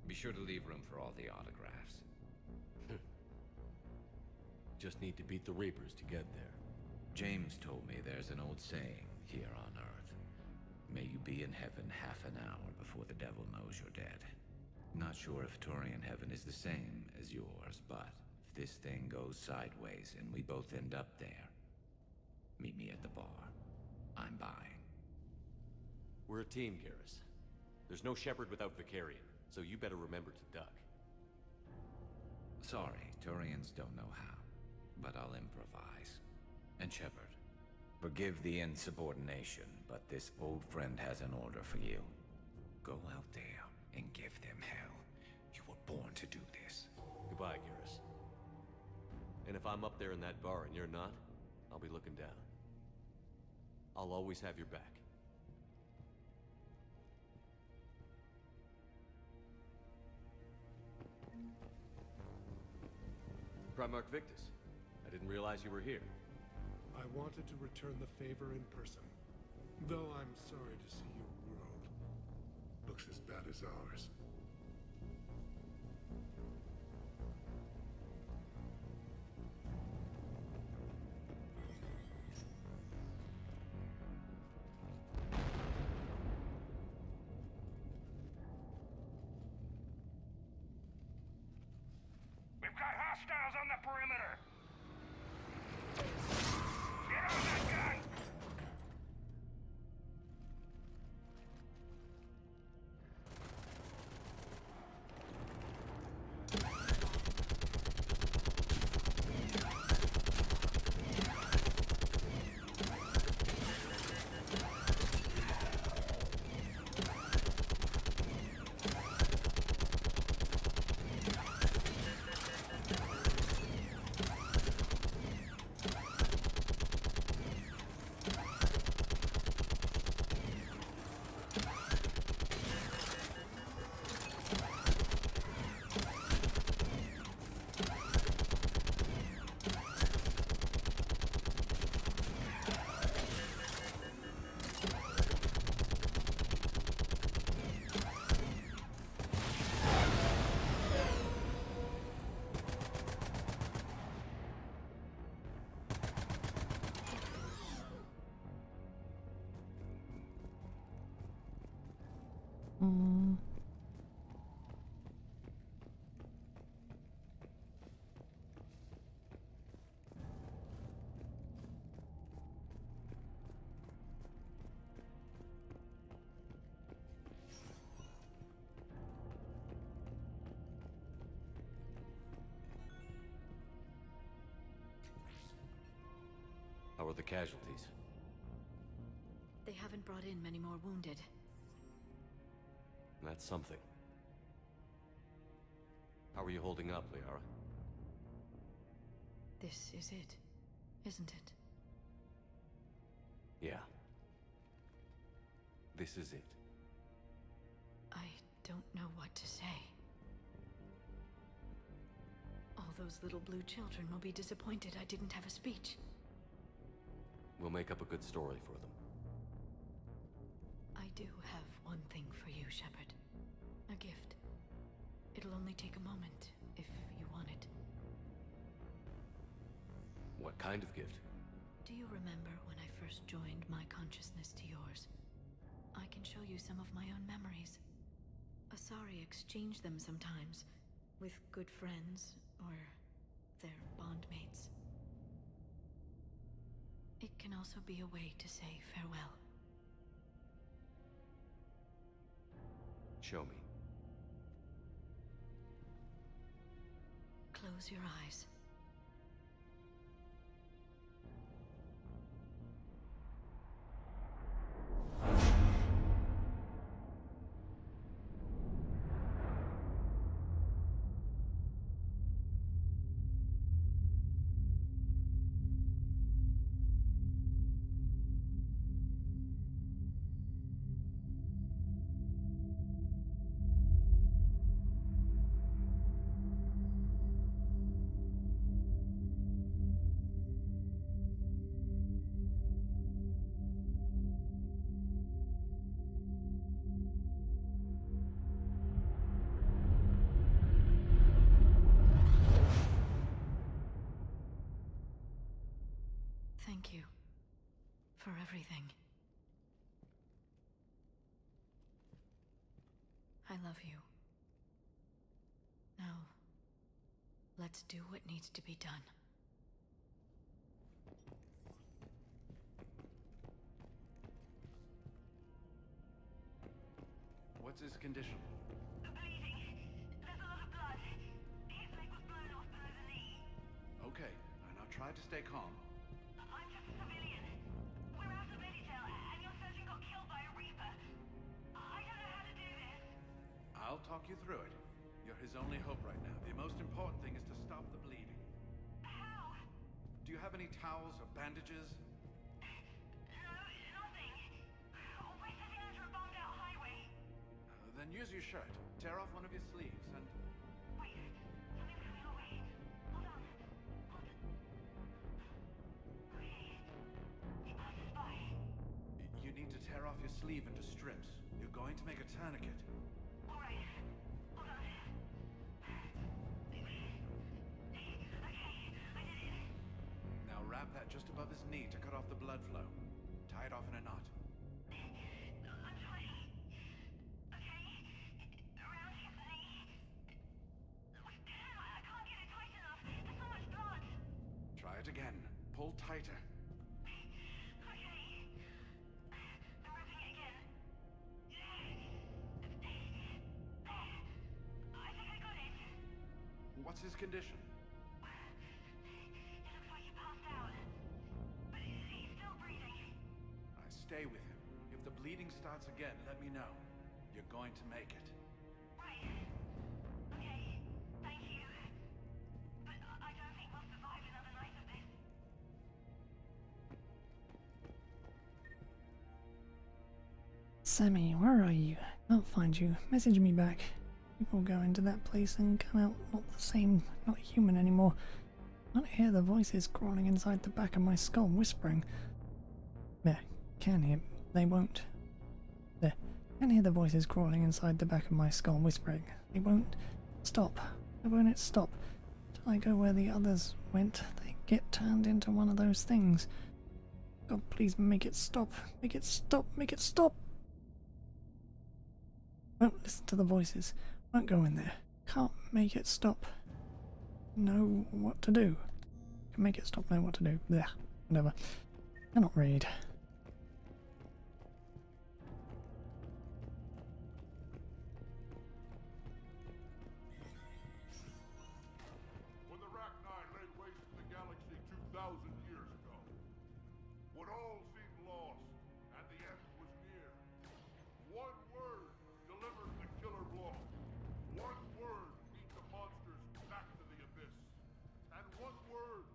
Be sure to leave room for all the autographs. Just need to beat the Reapers to get there. James told me there's an old saying here on Earth. May you be in heaven half an hour before the devil knows you're dead. Not sure if Turian heaven is the same as yours, but if this thing goes sideways and we both end up there, meet me at the bar. I'm buying. We're a team, Garrus. There's no Shepard without Vicarion, so you better remember to duck. Sorry, Turians don't know how, but I'll improvise. And Shepard, forgive the insubordination, but this old friend has an order for you. Go out there and give them hell. You were born to do this. Goodbye, Garrus. And if I'm up there in that bar and you're not, I'll be looking down. I'll always have your back. Primarch Victus, I didn't realize you were here. I wanted to return the favor in person. Though I'm sorry to see your world looks as bad as ours. We've got hostiles on the perimeter! Get on that gun! How are the casualties? They haven't brought in many more wounded. That's something. How are you holding up, Liara? This is it, isn't it? Yeah. This is it. I don't know what to say. All those little blue children will be disappointed I didn't have a speech. We'll make up a good story for them. I do have one thing for you, Shepard. A gift. It'll only take a moment, if you want it. What kind of gift? Do you remember when I first joined my consciousness to yours? I can show you some of my own memories. Asari exchange them sometimes, with good friends, or their bondmates. It can also be a way to say farewell. Show me. Close your eyes. Thank you for everything. I love you. Now, let's do what needs to be done. What's his condition? Bleeding. There's a lot of blood. His leg was blown off below the knee. Okay, and now try to stay calm. I'm just a civilian. We're out of Meditail, and your surgeon got killed by a Reaper. I don't know how to do this. I'll talk you through it. You're his only hope right now. The most important thing is to stop the bleeding. How? Do you have any towels or bandages? No, nothing. We're sitting under a bombed-out highway. Then use your shirt. Tear off one of your sleeves and... Wait, something's coming our way. Hold on. Okay. It passes by. You need to tear off your sleeve into strips. You're going to make a tourniquet. All right. Hold on. Okay, I did it. Now wrap that just above his knee to cut off the blood flow. Tie it off in a knot. I'm trying. Okay. Around his knee. Damn, I can't get it tight enough. There's so much blood. Try it again. Pull tighter. Okay. I'm ripping it again. I think I got it. What's his condition? It looks like he passed out. But he's still breathing. Stay with him. If the bleeding starts again, let me know. You're going to make it. Right. Okay. Thank you. But I don't think we'll survive another night of this. Sammy, where are you? Can't find you. Message me back. People go into that place and come out not the same, not human anymore. I can't hear the voices crawling inside the back of my skull whispering. There, can hear. They won't. There, can hear the voices crawling inside the back of my skull whispering. They won't stop. Why won't it stop? Till I go where the others went, they get turned into one of those things. God, please make it stop. Make it stop. Make it stop. Won't listen to the voices. Won't go in there. Can't make it stop. Know what to do. Can make it stop know what to do. Blech. Whatever. Cannot read. When the Rachni laid waste to the galaxy 2,000 years ago, when all seemed lost and the end was near, one word delivered the killer blow. One word beat the monsters back to the abyss. And one word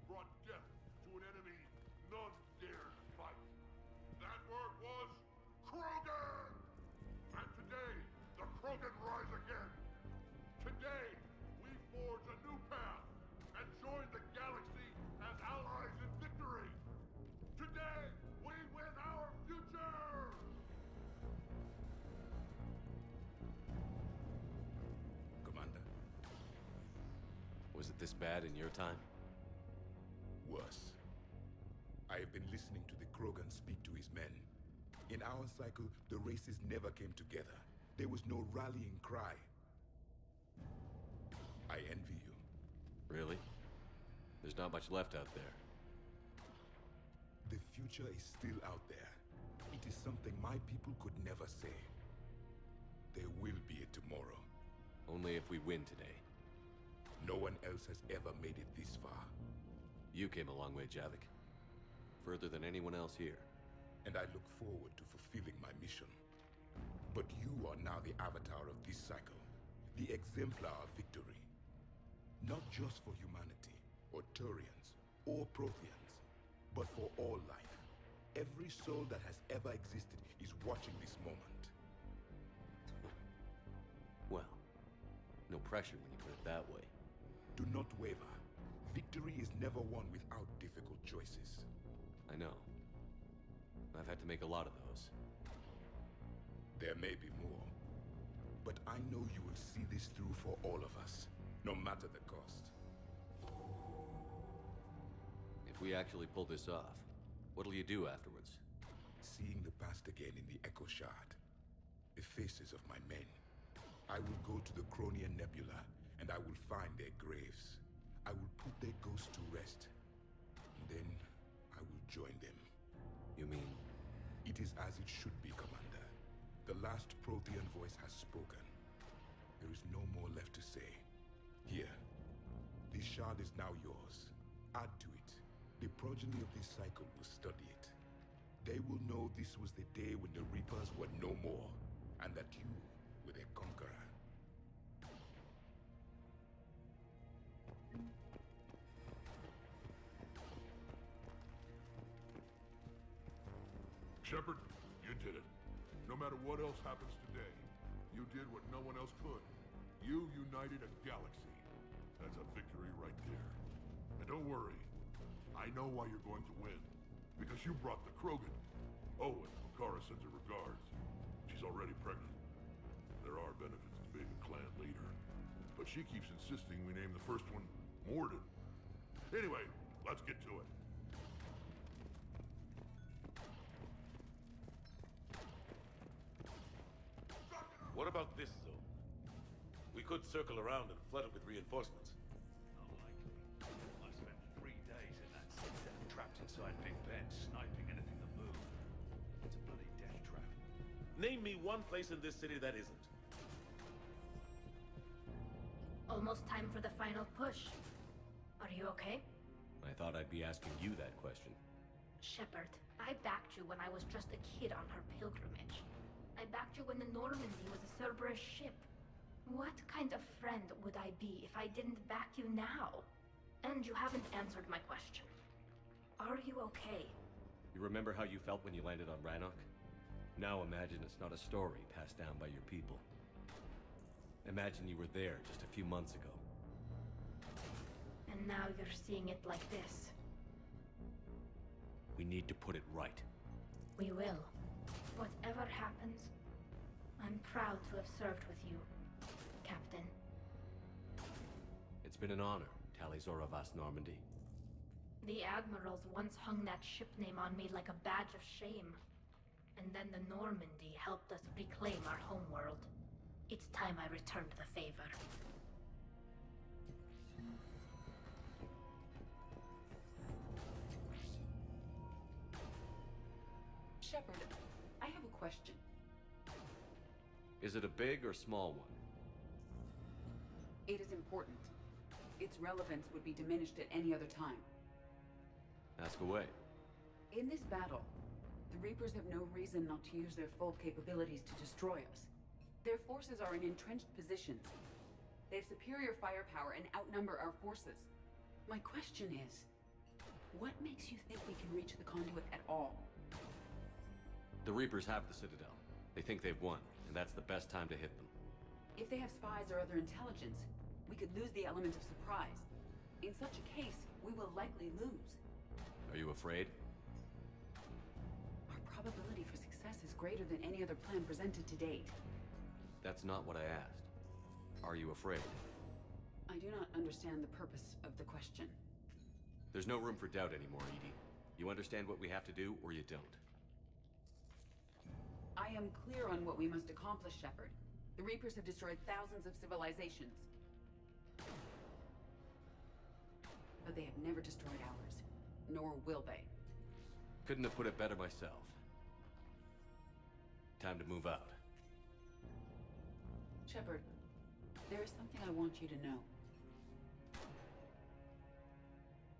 brought death to an enemy none dared fight. That word was Krogan! And today, the Krogan rise again. Today, we forge a new path and join the galaxy as allies in victory. Today, we win our future! Commander? Was it this bad in your time? Worse. I have been listening to the Krogan speak to his men. In our cycle, the races never came together. There was no rallying cry. I envy you. Really? There's not much left out there. The future is still out there. It is something my people could never say. There will be a tomorrow. Only if we win today. No one else has ever made it this far. You came a long way, Javik. Further than anyone else here. And I look forward to fulfilling my mission. But you are now the avatar of this cycle. The exemplar of victory. Not just for humanity, or Turians, or Protheans, but for all life. Every soul that has ever existed is watching this moment. Well, no pressure when you put it that way. Do not waver. Victory is never won without difficult choices. I know. I've had to make a lot of those. There may be more. But I know you will see this through for all of us, no matter the cost. If we actually pull this off, what'll you do afterwards? Seeing the past again in the Echo Shard, the faces of my men. I will go to the Cronian Nebula, and I will find their graves. I will put their ghosts to rest. And then, I will join them. You mean? It is as it should be, Commander. The last Prothean voice has spoken. There is no more left to say. Here. This shard is now yours. Add to it. The progeny of this cycle will study it. They will know this was the day when the Reapers were no more, and that you were their conqueror. Shepard, you did it. No matter what else happens today, you did what no one else could. You united a galaxy. That's a victory right there. And don't worry. I know why you're going to win. Because you brought the Krogan. Oh, and Makara sends her regards. She's already pregnant. There are benefits to being a clan leader. But she keeps insisting we name the first one Morden. Anyway, let's get to it. What about this zone? We could circle around and flood it with reinforcements. Unlikely. I spent 3 days in that sector, trapped inside Big Ben, sniping anything that moved. It's a bloody death trap. Name me one place in this city that isn't. Almost time for the final push. Are you okay? I thought I'd be asking you that question. Shepard, I backed you when I was just a kid on her pilgrimage. I backed you when the Normandy was a Cerberus ship. What kind of friend would I be if I didn't back you now? And you haven't answered my question. Are you okay? You remember how you felt when you landed on Rannoch? Now imagine it's not a story passed down by your people. Imagine you were there just a few months ago. And now you're seeing it like this. We need to put it right. We will. Whatever happens, I'm proud to have served with you, Captain. It's been an honor, Talizora Vas Normandy. The Admirals once hung that ship name on me like a badge of shame. and then the Normandy helped us reclaim our homeworld. It's time I returned the favor. Shepard, I have a question. Is it a big or small one? It is important. Its relevance would be diminished at any other time. Ask away. In this battle, the Reapers have no reason not to use their full capabilities to destroy us. Their forces are in entrenched positions. They have superior firepower and outnumber our forces. My question is, what makes you think we can reach the conduit at all? The Reapers have the Citadel. They think they've won, and that's the best time to hit them. If they have spies or other intelligence, we could lose the element of surprise. In such a case, we will likely lose. Are you afraid? Our probability for success is greater than any other plan presented to date. That's not what I asked. Are you afraid? I do not understand the purpose of the question. There's no room for doubt anymore, Edie. You understand what we have to do, or you don't. I am clear on what we must accomplish, Shepard. The Reapers have destroyed thousands of civilizations. But they have never destroyed ours. Nor will they. Couldn't have put it better myself. Time to move out. Shepard, there is something I want you to know.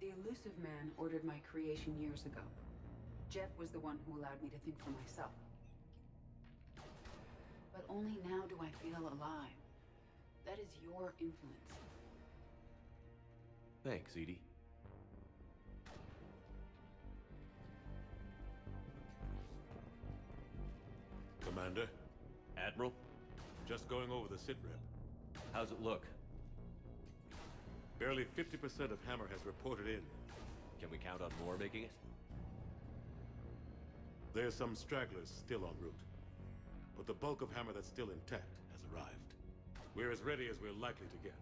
The Illusive Man ordered my creation years ago. Jeff was the one who allowed me to think for myself. But only now do I feel alive. That is your influence. Thanks, Edie. Commander? Admiral? Just going over the sitrep. How's it look? Barely 50% of Hammer has reported in. Can we count on more making it? There's some stragglers still en route. But the bulk of Hammer that's still intact has arrived. We're as ready as we're likely to get.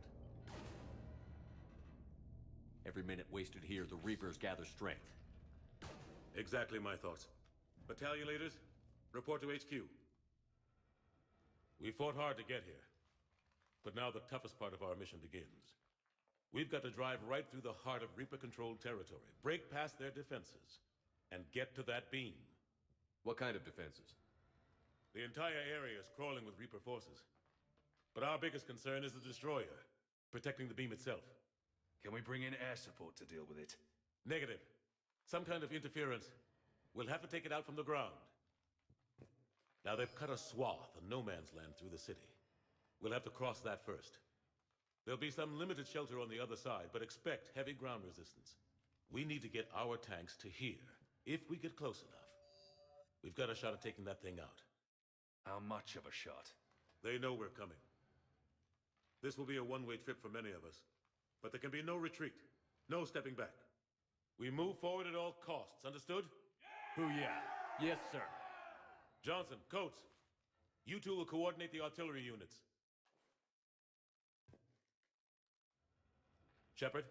Every minute wasted here, the Reapers gather strength. Exactly my thoughts. Battalion leaders, report to HQ. We fought hard to get here. But now the toughest part of our mission begins. We've got to drive right through the heart of Reaper-controlled territory, break past their defenses, and get to that beam. What kind of defenses? The entire area is crawling with Reaper forces. But our biggest concern is the destroyer, protecting the beam itself. Can we bring in air support to deal with it? Negative. Some kind of interference. We'll have to take it out from the ground. Now they've cut a swath of no man's land through the city. We'll have to cross that first. There'll be some limited shelter on the other side, but expect heavy ground resistance. We need to get our tanks to here, if we get close enough. We've got a shot at taking that thing out. How much of a shot? They know we're coming. This will be a one-way trip for many of us. But there can be no retreat, no stepping back. We move forward at all costs, understood? Booyah! Yes, sir. Johnson, Coates, you two will coordinate the artillery units. Shepard,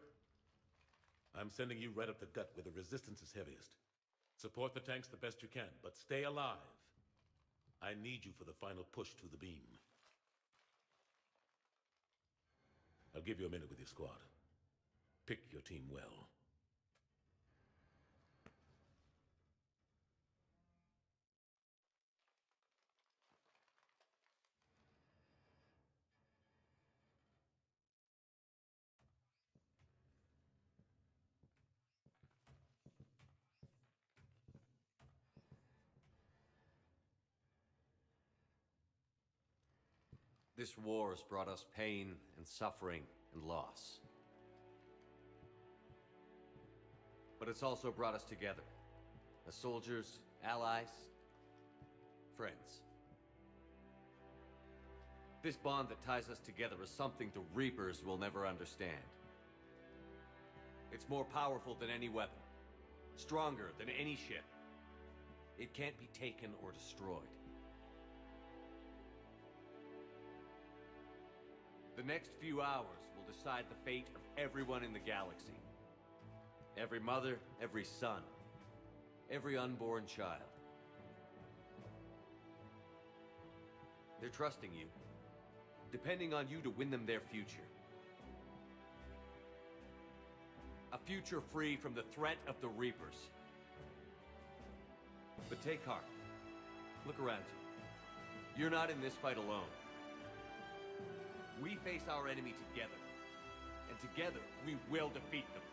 I'm sending you right up the gut where the resistance is heaviest. Support the tanks the best you can, but stay alive. I need you for the final push to the beam. I'll give you a minute with your squad. Pick your team well. This war has brought us pain and suffering and loss. But it's also brought us together. As soldiers, allies, friends. This bond that ties us together is something the Reapers will never understand. It's more powerful than any weapon. Stronger than any ship. It can't be taken or destroyed. The next few hours will decide the fate of everyone in the galaxy. Every mother, every son, every unborn child. They're trusting you. Depending on you to win them their future. A future free from the threat of the Reapers. But take heart. Look around you. You're not in this fight alone. We face our enemy together. And together, we will defeat them.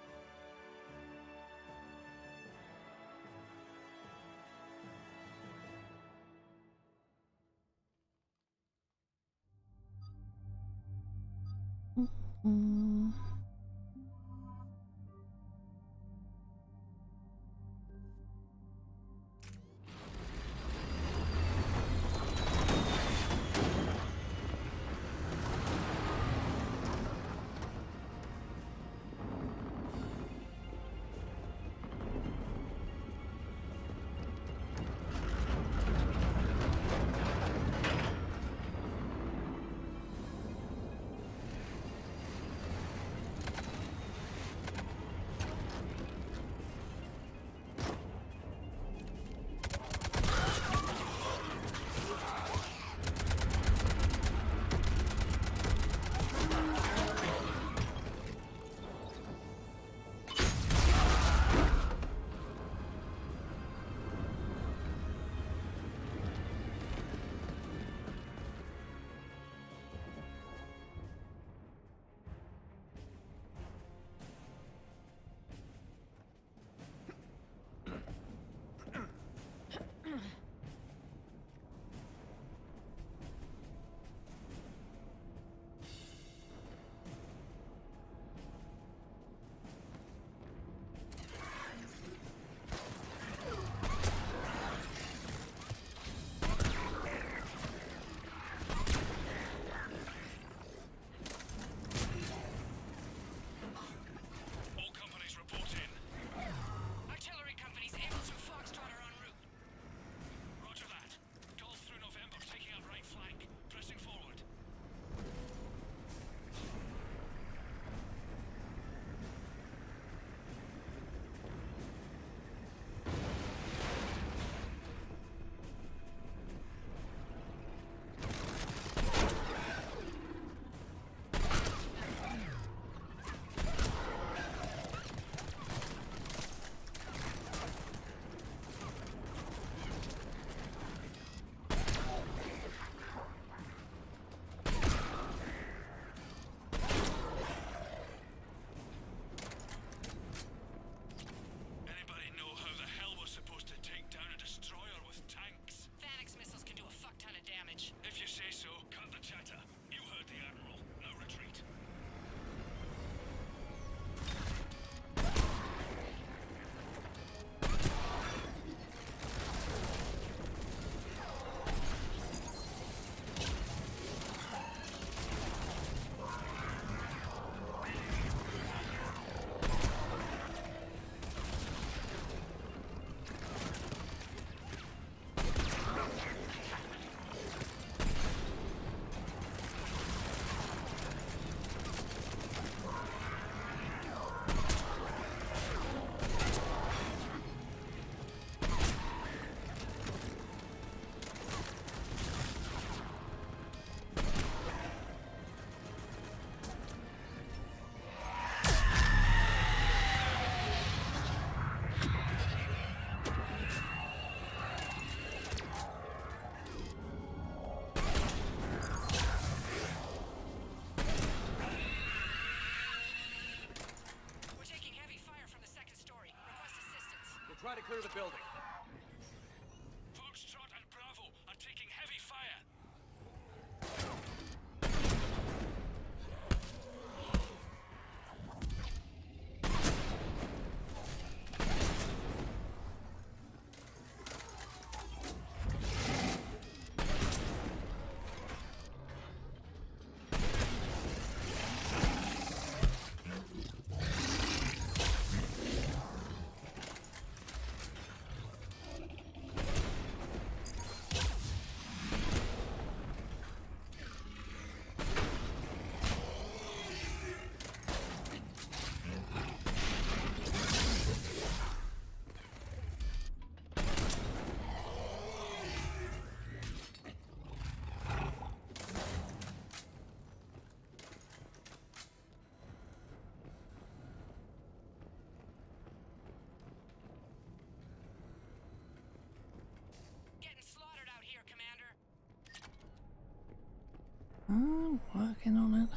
Try to clear the building. Foxtrot and Bravo are taking heavy fire. I'm working on it.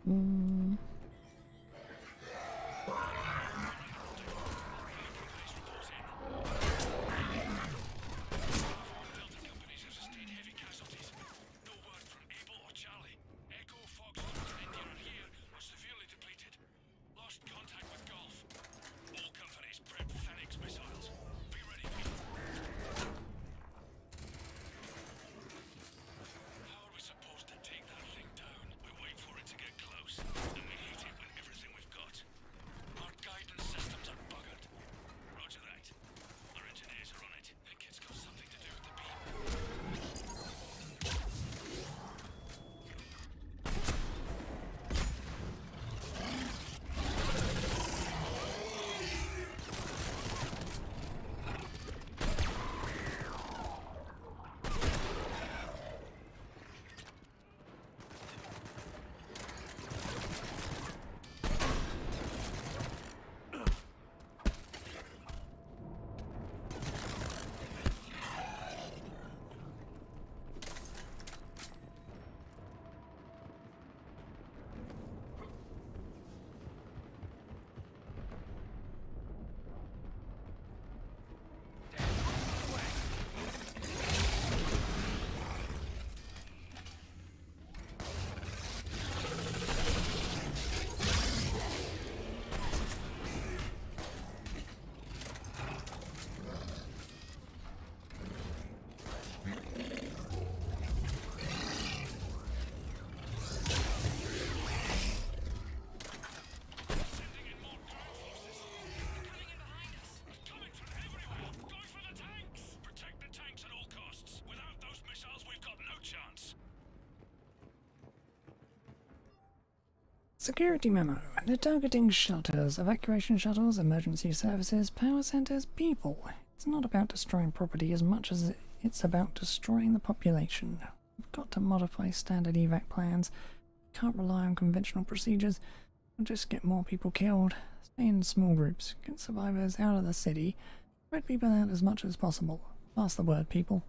Mm. How are we supposed to take that thing down? We wait for it to get close. Security memo. They're targeting shelters, evacuation shuttles, emergency services, power centers, people. It's not about destroying property as much as it's about destroying the population. We've got to modify standard evac plans. Can't rely on conventional procedures. We'll just get more people killed. Stay in small groups. Get survivors out of the city. Spread people out as much as possible. Pass the word, people.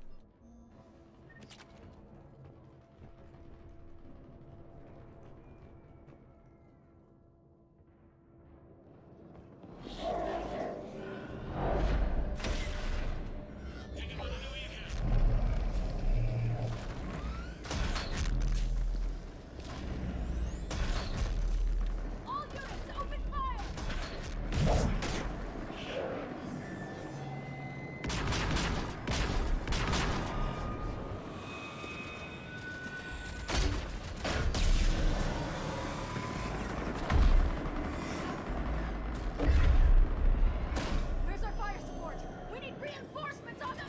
Where's our fire support? We need reinforcements on them!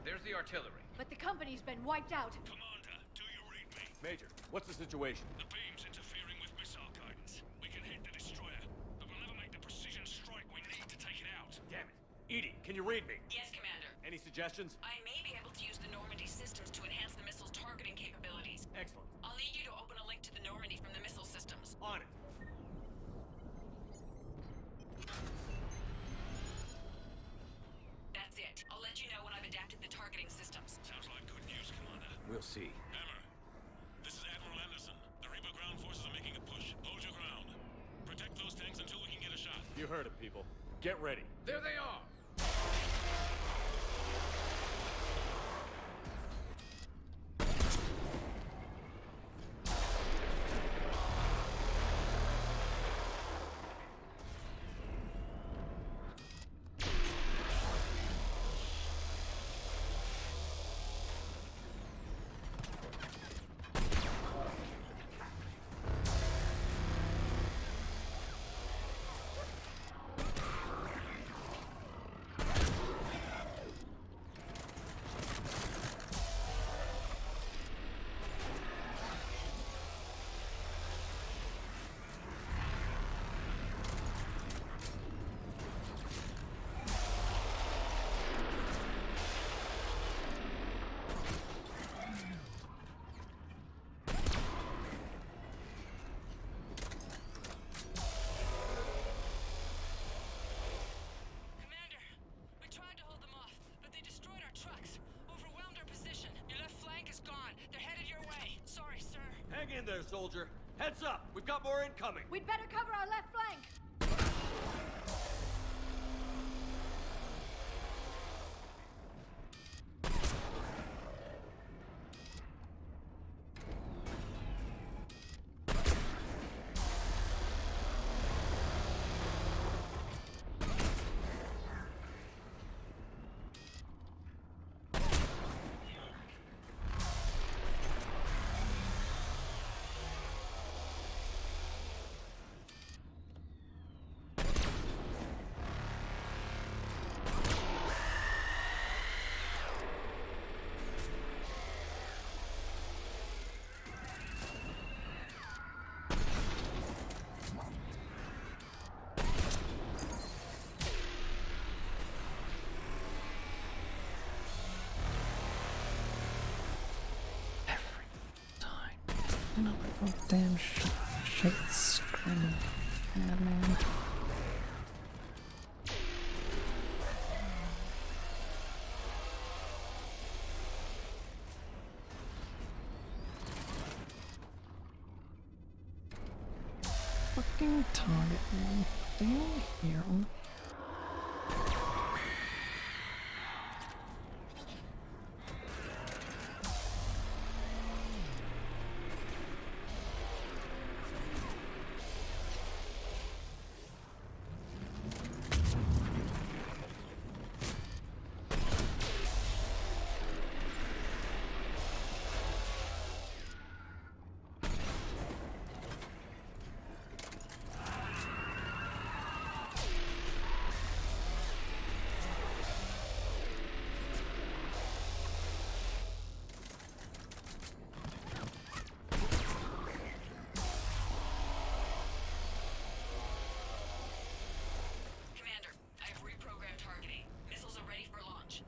There's the artillery. But the company's been wiped out. Commander, do you read me? Major, what's the situation? The beam's interfering with missile guidance. We can hit the destroyer, but we'll never make the precision strike we need to take it out. Damn it. Edie, can you read me? Yes, Commander. Any suggestions? I may be able to use the Normandy systems to enhance the missile's targeting capabilities. Excellent. I'll need you to open a link to the Normandy from the missile systems. On it. That's it. I'll let you know when I've adapted the targeting systems. Sounds like good news, Commander. We'll see. Hammer, this is Admiral Anderson. The Reaper ground forces are making a push. Hold your ground. Protect those tanks until we can get a shot. You heard it, people. Get ready. There they are! Commander, we tried to hold them off, but they destroyed our trucks, overwhelmed our position. Your left flank is gone. They're headed your way. Sorry, sir. Hang in there, soldier. Heads up. We've got more incoming. We'd better cover our left flank. Not like a damn shit screaming. Madman. Fuck fucking target thing here on the...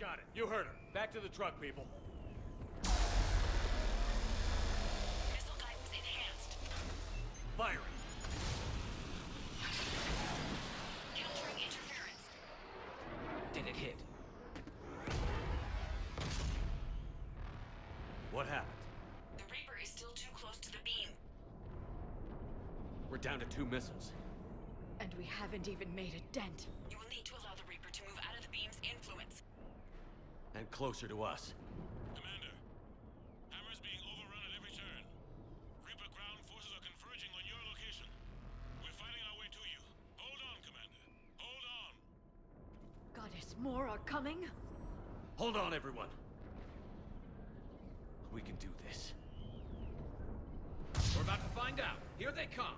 Got it. You heard her. Back to the truck, people. Missile guidance enhanced. Firing. Countering interference. Did it hit? What happened? The Reaper is still too close to the beam. We're down to 2 missiles. And we haven't even made a dent. You will need to allow the Reaper to move out of the beam's influence. And closer to us. Commander, Hammer's being overrun at every turn. Reaper ground forces are converging on your location. We're fighting our way to you. Hold on, Commander. Hold on. Goddess, more are coming? Hold on, everyone. We can do this. We're about to find out. Here they come.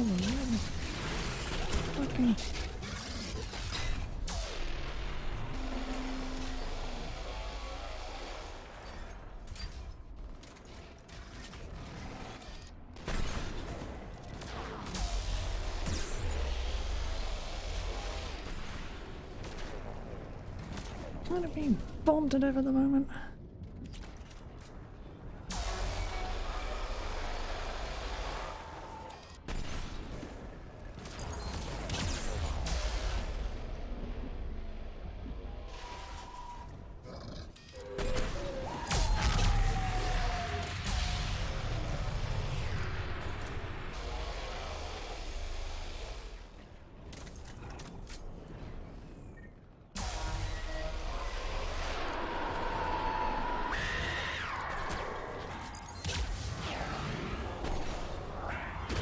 Oh, fucking... Kind of being bombed to death at the moment.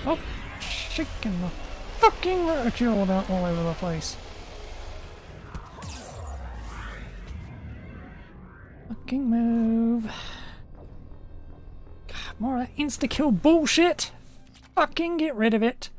Oh, shaking the fucking ridicule about all over the place. Fucking move. God, more of that insta-kill bullshit. Fucking get rid of it.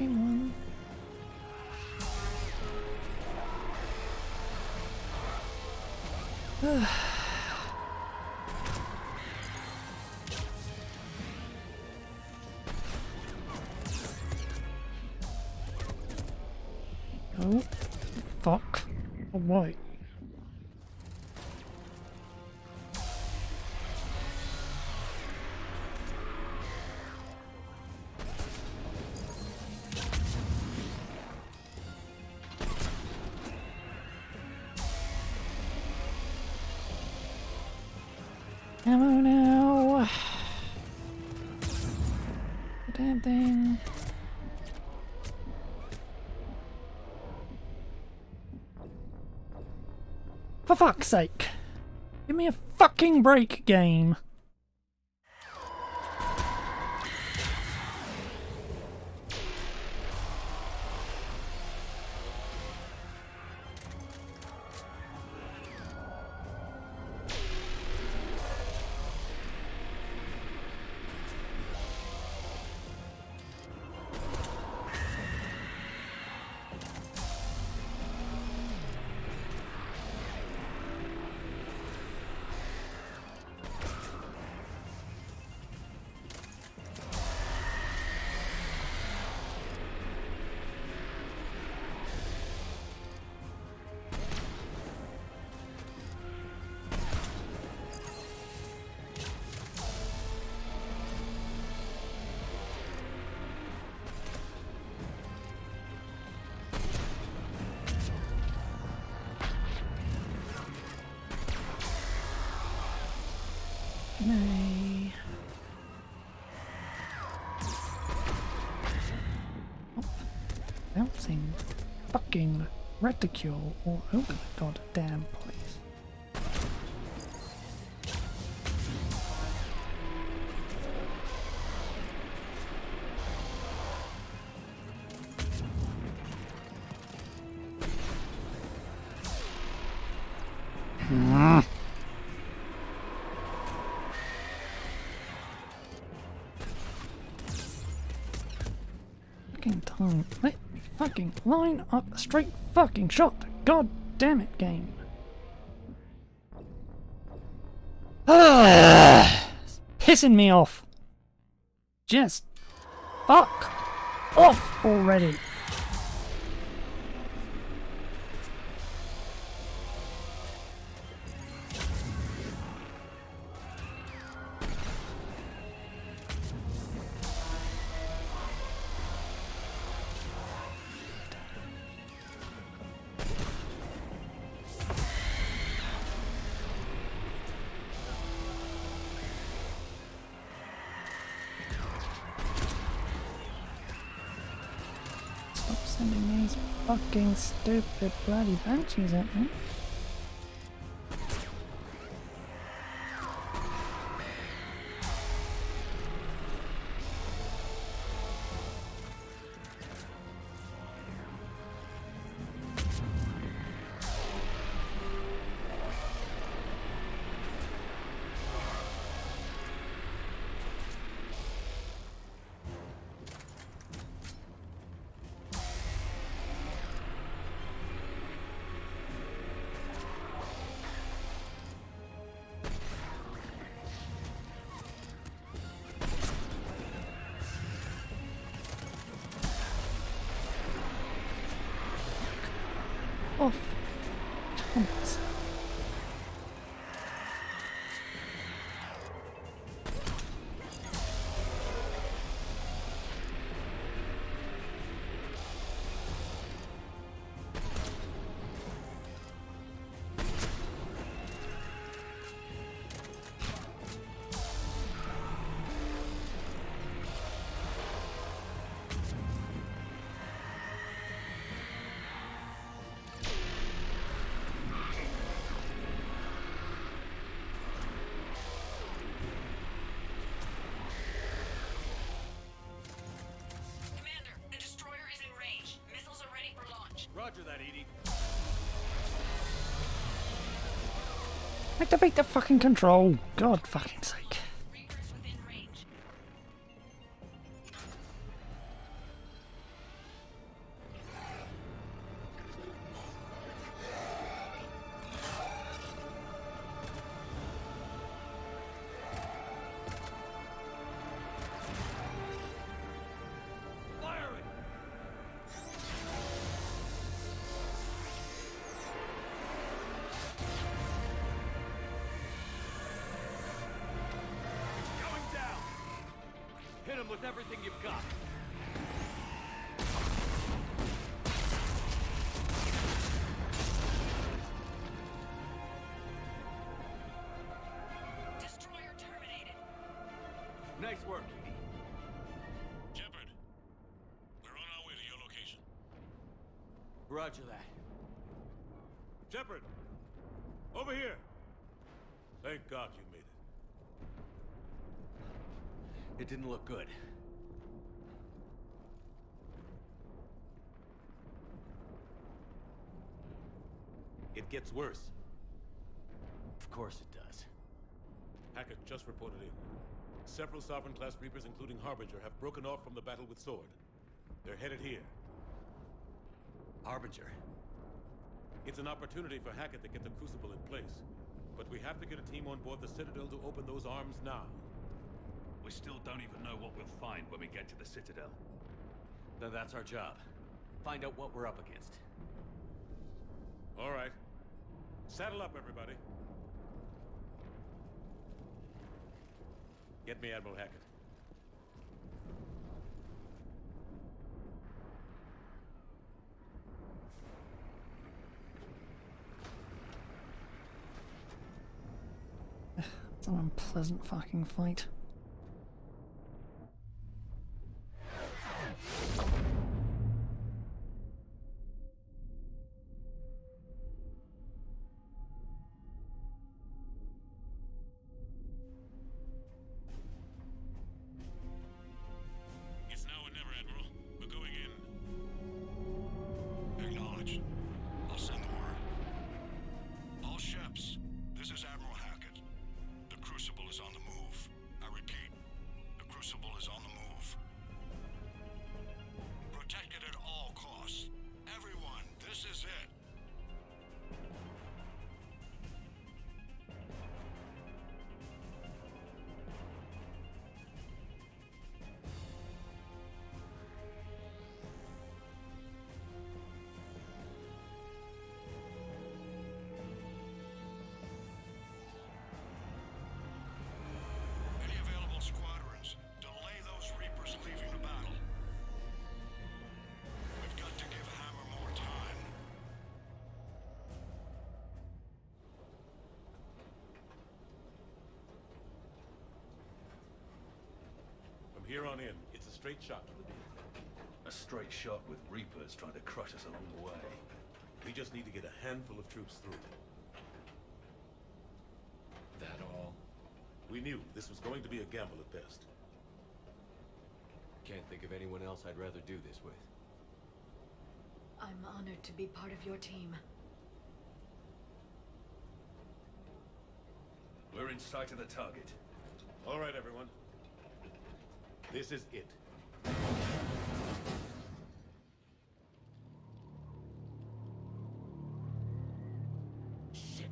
One. Oh, fuck away. Come on now. The damn thing. For fuck's sake. Give me a fucking break, game. Nay. Oh, bouncing fucking reticule all over the goddamn place. Fucking time. Let me fucking line up a straight fucking shot. God damn it, game. It's pissing me off. Just fuck off already. Stop sending these fucking stupid bloody banshees at me. Off. Chance. Roger that, Edie. Activate the fucking control. God fucking sake. him with everything you've got. Destroyer terminated. Nice work, Edie. Shepard, we're on our way to your location. Roger that. Shepard! Over here! Thank God you made it. It didn't look good. It gets worse. Of course it does. Hackett just reported in. Several Sovereign-class Reapers, including Harbinger, have broken off from the battle with Sword. They're headed here. Harbinger. It's an opportunity for Hackett to get the Crucible in place. But we have to get a team on board the Citadel to open those arms now. We still don't even know what we'll find when we get to the Citadel. Then that's our job. Find out what we're up against. All right. Saddle up, everybody. Get me Admiral Hackett. It's an unpleasant fucking fight. It's now or never, Admiral. We're going in. Acknowledged. I'll send the word. All ships, this is Admiral Hackett. The Crucible is on the move. I repeat, the Crucible is on the move. Protect it at all costs. Everyone, this is it. Any available squadrons, delay those Reapers leaving the battle. We've got to give Hammer more time. From here on in, it's a straight shot to the beam. A straight shot with Reapers trying to crush us along the way. We just need to get a handful of troops through. That all? We knew this was going to be a gamble at best. Can't think of anyone else I'd rather do this with. I'm honored to be part of your team. We're in sight of the target. All right, everyone. This is it. Shit.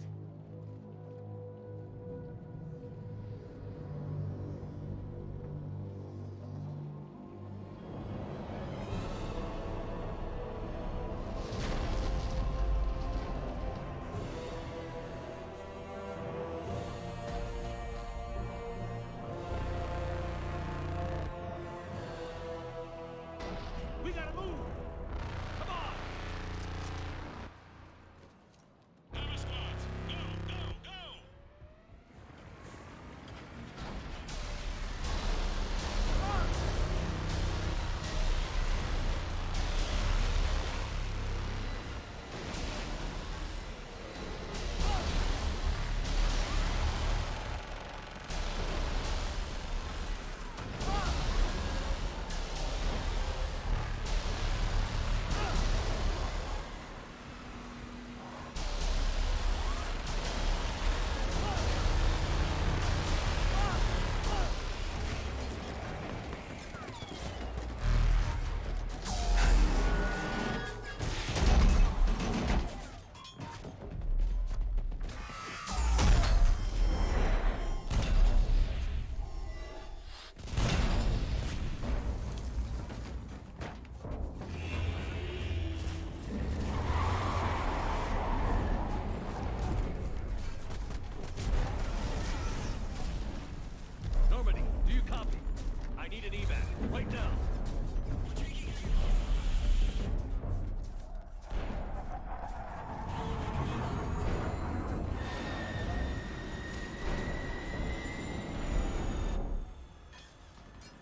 Stay down.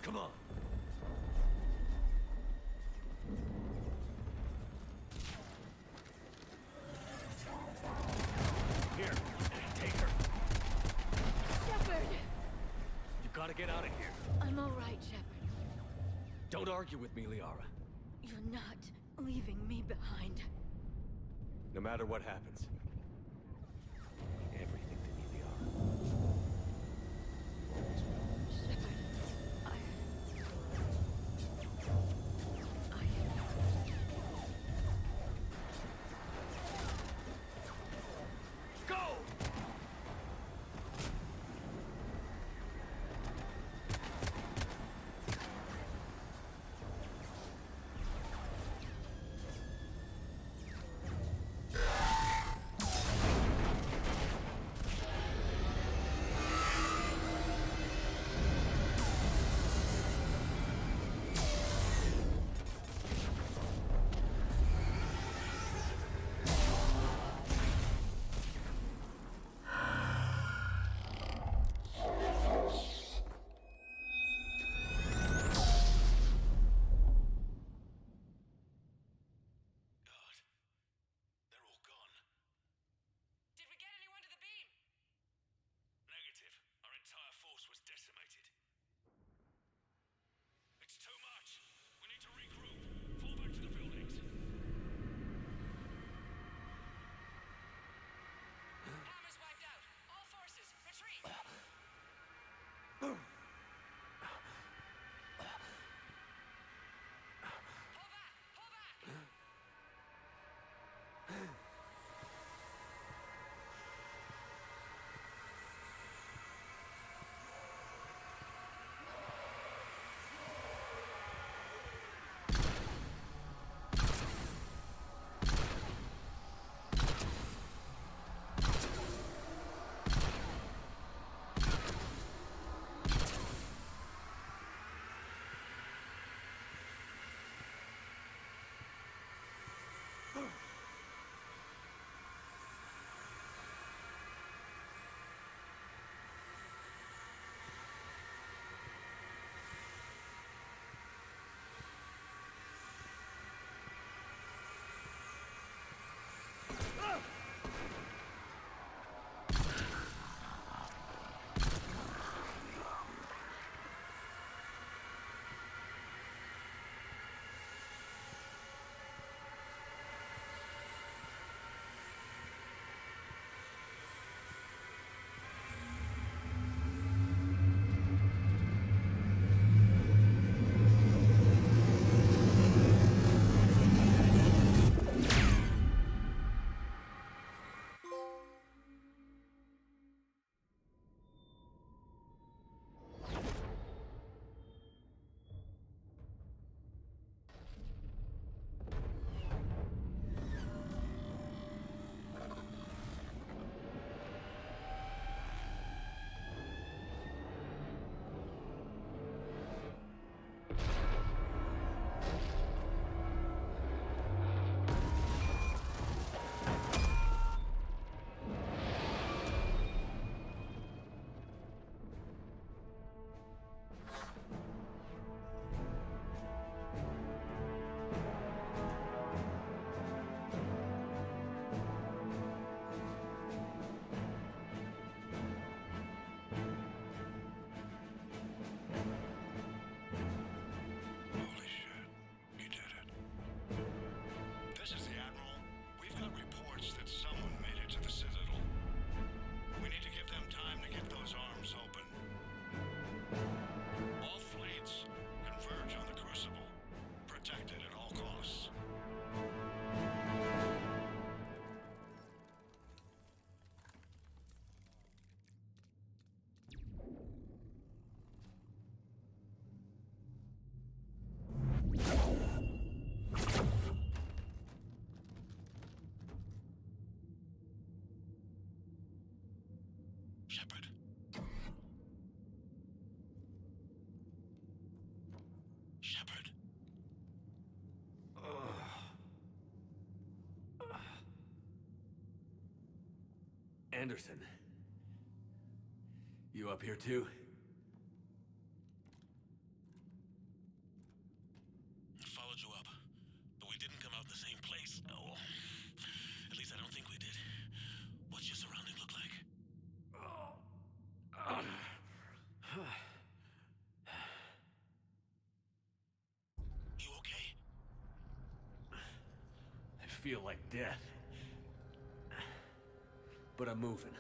Come on. Here, take her. Shepard! You gotta get out of here. I'm all right, Shepard. Don't argue with me, Liara. You're not leaving me behind. No matter what happens, you mean everything to me, Liara. Always will. Shepard, I... Go! Did we get anyone to the beam? Negative. Our entire force was decimated. It's too much. We need to regroup. Fall back to the buildings. Hammer's wiped out. All forces, retreat! Pull back! Pull back! Shepard. Anderson. You up here too? Followed you up, but we didn't come out the same place. Oh, at least I don't think we did. What's your surrounding look like? You okay? I feel like death. But I'm moving.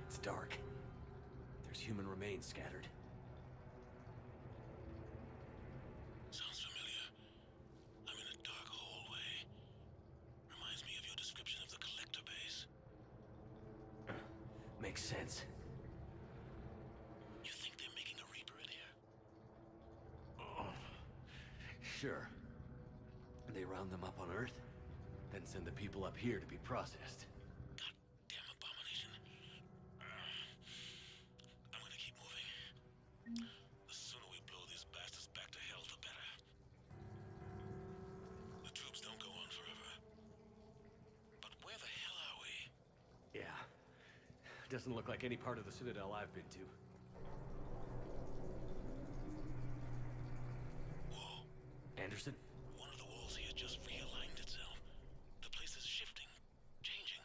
It's dark. There's human remains scattered. Sounds familiar. I'm in a dark hallway. Reminds me of your description of the collector base. Makes sense. You think they're making a Reaper in here? Sure. They round them up on Earth, then send the people up here to be processed. Damn abomination. I'm gonna keep moving. The sooner we blow these bastards back to hell, the better. The troops don't go on forever. But where the hell are we? Yeah. Doesn't look like any part of the Citadel I've been to. Whoa. Anderson? One of the walls here just realigned itself. The place is shifting, changing.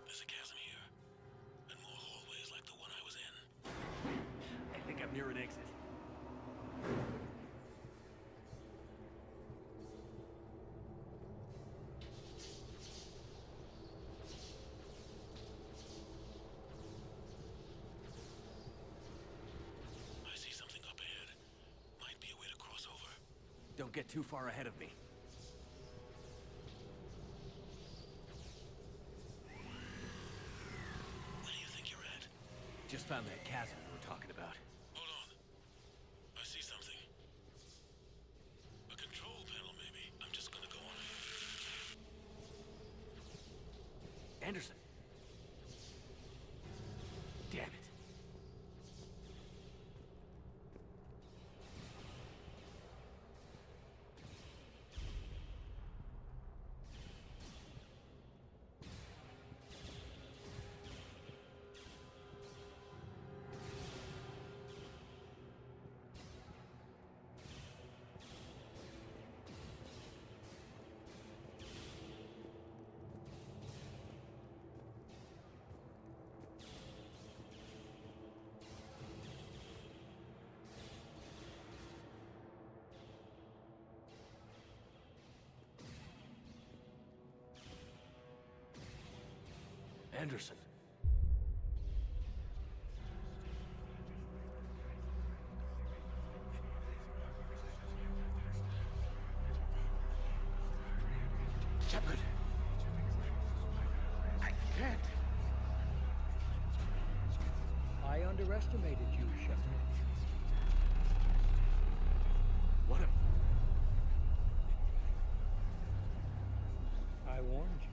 There's a chasm here, and more hallways like the one I was in. I think I'm near an exit. I see something up ahead. Might be a way to cross over. Don't get too far ahead of me. Where do you think you're at? Just found that chasm we were talking about. Hold on. I see something. A control panel, maybe. I'm just gonna go on it. Anderson! Damn it. Anderson. Shepard! I can't! I underestimated you, Shepard. What a... I warned you.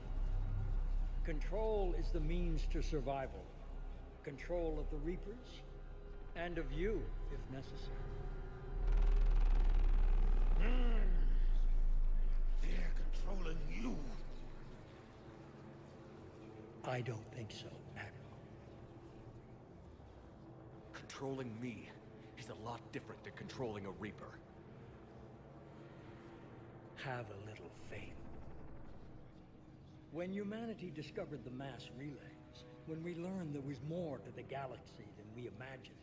Control is the means to survival. Control of the Reapers, and of you, if necessary. They're controlling you! I don't think so, Admiral. Controlling me is a lot different than controlling a Reaper. Have a little faith. When humanity discovered the mass relays, when we learned there was more to the galaxy than we imagined,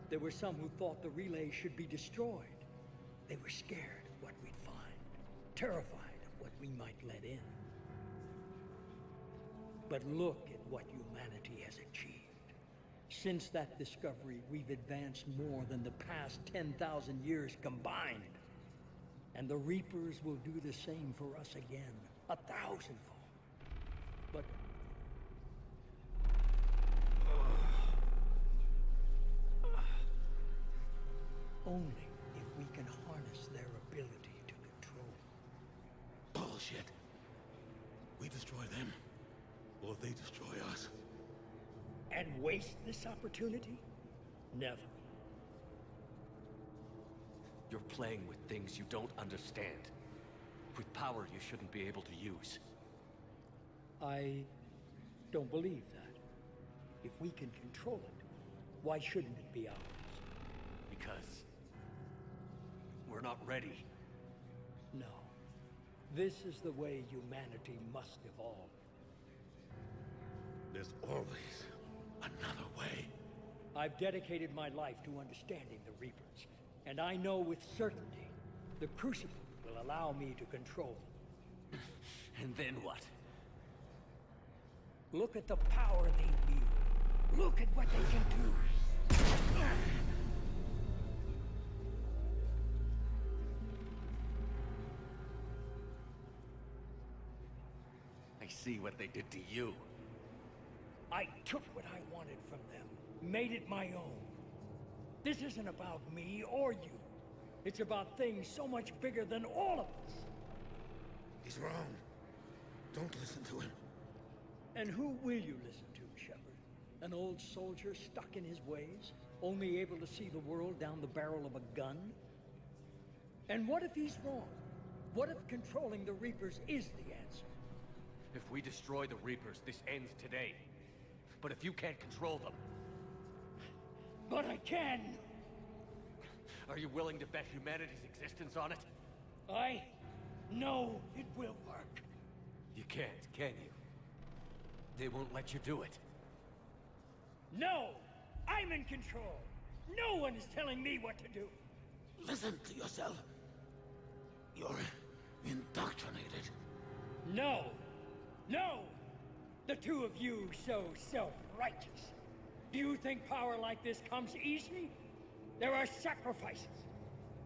there were some who thought the relays should be destroyed. They were scared of what we'd find, terrified of what we might let in. But look at what humanity has achieved. Since that discovery, we've advanced more than the past 10,000 years combined. And the Reapers will do the same for us again, 1,000-fold. But... only if we can harness their ability to control. Bullshit. We destroy them, or they destroy us. and waste this opportunity? Never. You're playing with things you don't understand. With power you shouldn't be able to use. I don't believe that. If we can control it, why shouldn't it be ours? Because we're not ready. No. This is the way humanity must evolve. There's always another way. I've dedicated my life to understanding the Reapers, and I know with certainty the Crucible will allow me to control them. And then what? Look at the power they wield. Look at what they can do. I see what they did to you. I took what I wanted from them, made it my own. This isn't about me or you. It's about things so much bigger than all of us. He's wrong. Don't listen to him. And who will you listen to, Shepard? An old soldier stuck in his ways, only able to see the world down the barrel of a gun? And what if he's wrong? What if controlling the Reapers is the answer? If we destroy the Reapers, this ends today. But if you can't control them... But I can! Are you willing to bet humanity's existence on it? I know it will work. You can't, can you? They won't let you do it. No! I'm in control! No one is telling me what to do! Listen to yourself. You're indoctrinated. No! No! The two of you so self-righteous. Do you think power like this comes easy? There are sacrifices.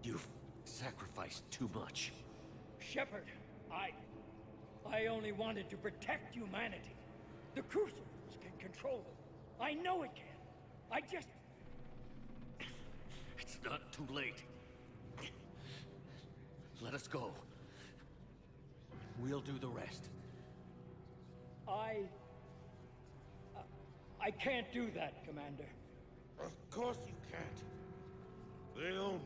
You've sacrificed too much. Shepard, I only wanted to protect humanity. The Crucibles can control them. I know it can. I just... It's not too late. Let us go. We'll do the rest. I can't do that, Commander. Of course you can't. They own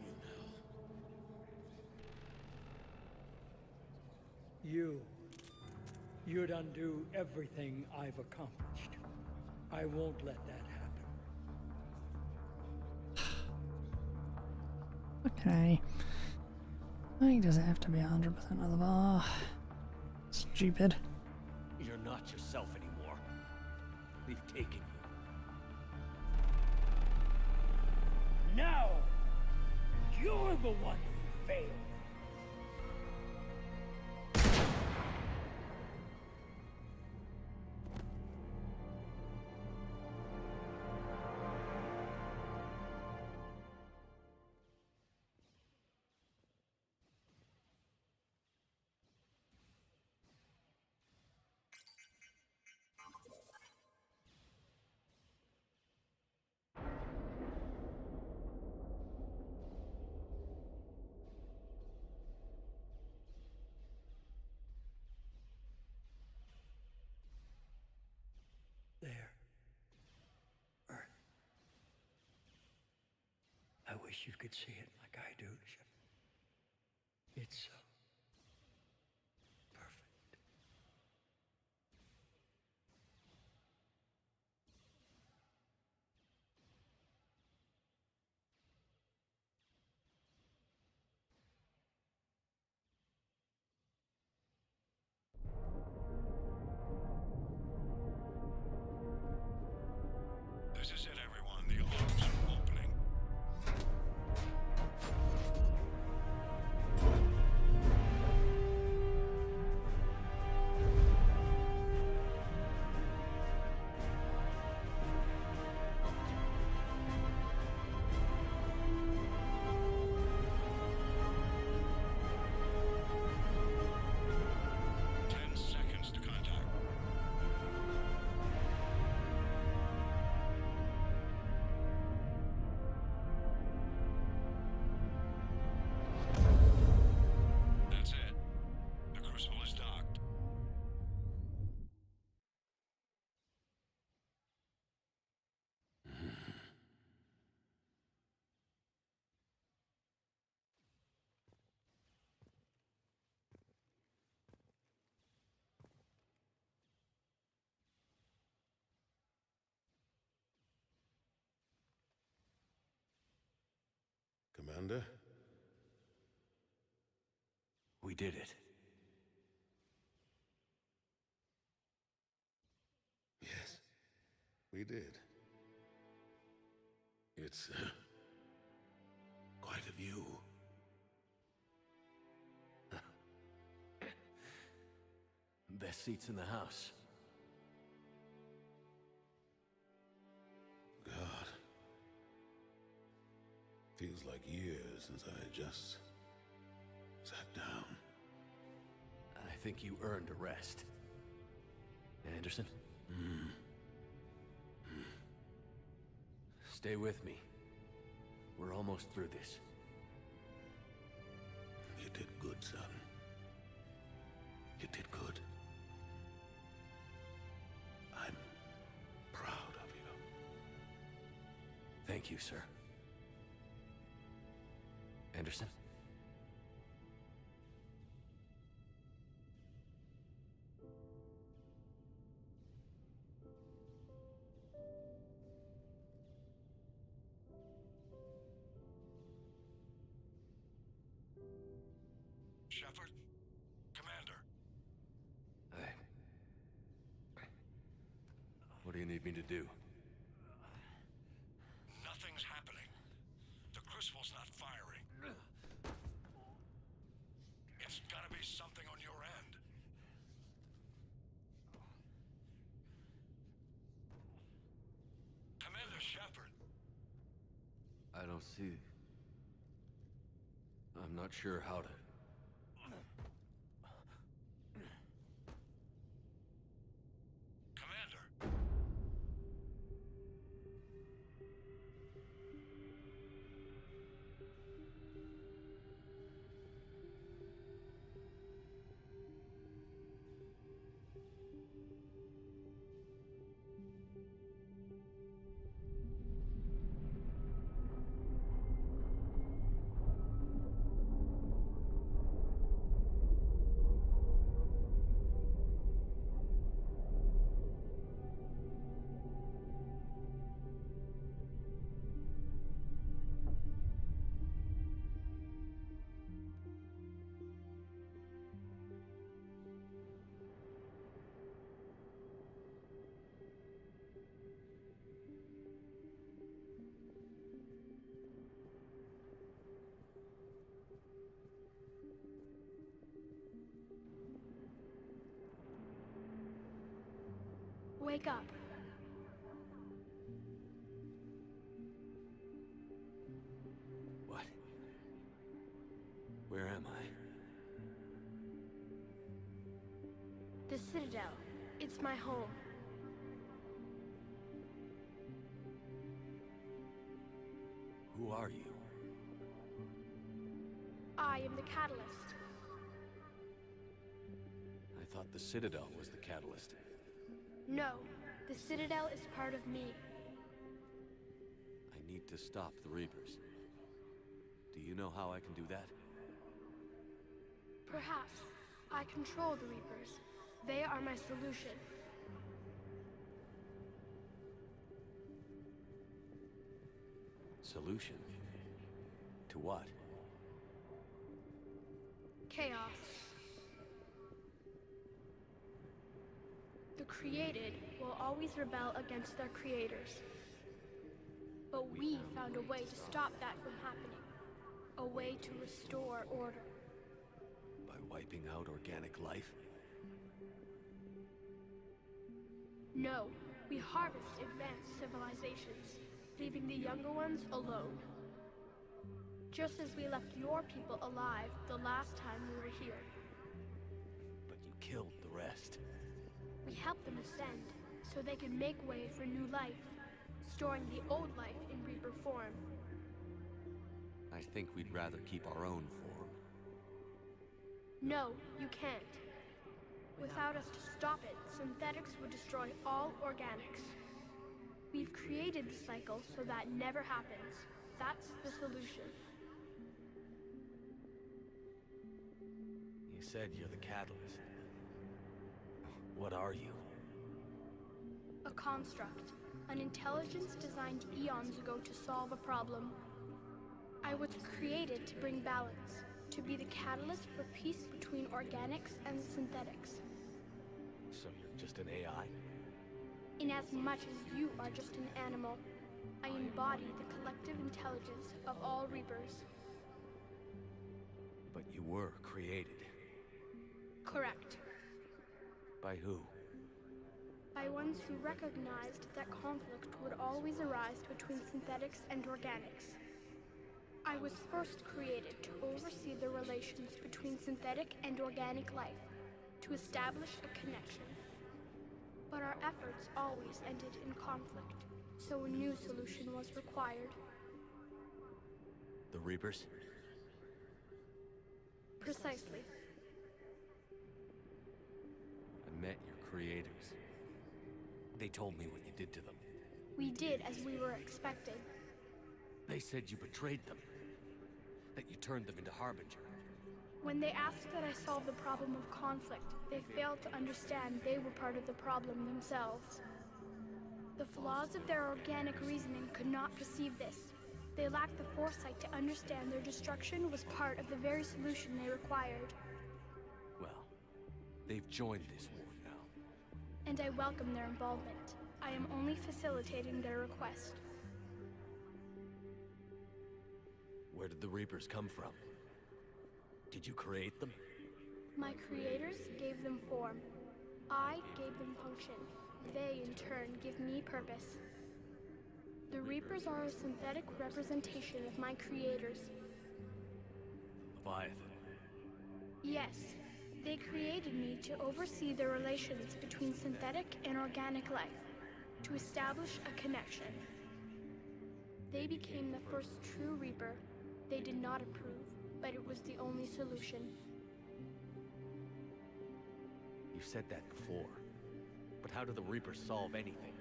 you now. You'd undo everything I've accomplished. I won't let that happen. Okay. I think does it have to be 100% of the bar? Stupid. You're not yourself anymore. We've taken you. Now, you're the one who failed. I wish you could see it like I do, Shepard. It's so perfect. This is it, everyone. The alarms are opening. Commander? We did it. Yes, we did. It's, quite a view. Best seats in the house. God. Feels like years since I just sat down. I think you earned a rest. Anderson? Stay with me. We're almost through this. You did good, son. You did good. I'm proud of you. Thank you, sir. Anderson? Shepard? Commander? What do you need me to do? Nothing's happening. The Crucible's not firing. It's gotta be something on your end. Commander Shepard. I don't see... I'm not sure how to... Commander. Wake up. What? Where am I? The Citadel. It's my home. Who are you? I am the Catalyst. I thought the Citadel was the catalyst. No, the Citadel is part of me. I need to stop the Reapers. Do you know how I can do that? Perhaps. I control the Reapers. They are my solution. Solution? To what? Chaos. The created will always rebel against their creators. But we found a way to stop that from happening. A way to restore order. By wiping out organic life? No, we harvest advanced civilizations, leaving the younger ones alone. Just as we left your people alive the last time we were here. But you killed the rest. We helped them ascend, so they could make way for new life, storing the old life in Reaper form. I think we'd rather keep our own form. No, you can't. Without us to stop it, synthetics would destroy all organics. We've created the cycle so that never happens. That's the solution. You said you're the catalyst. What are you? A construct. An intelligence designed eons ago to solve a problem. I was created to bring balance, to be the catalyst for peace between organics and synthetics. So you're just an AI? In as much as you are just an animal, I embody the collective intelligence of all Reapers. But you were created. Correct. By who? By ones who recognized that conflict would always arise between synthetics and organics. I was first created to oversee the relations between synthetic and organic life, to establish a connection. But our efforts always ended in conflict, so a new solution was required. The Reapers? Precisely. I met your creators. They told me what you did to them. We did as we were expected. They said you betrayed them. That you turned them into Harbinger. When they asked that I solve the problem of conflict, they failed to understand they were part of the problem themselves. The flaws of their organic reasoning could not perceive this. They lacked the foresight to understand their destruction was part of the very solution they required. Well, they've joined this war now. And I welcome their involvement. I am only facilitating their request. Where did the Reapers come from? Did you create them? My creators gave them form. I gave them function. They, in turn, give me purpose. The Reapers are a synthetic representation of my creators. Leviathan. Yes, they created me to oversee the relations between synthetic and organic life, to establish a connection. They became the first true Reaper. They did not approve, but it was the only solution. You've said that before. But how do the Reapers solve anything?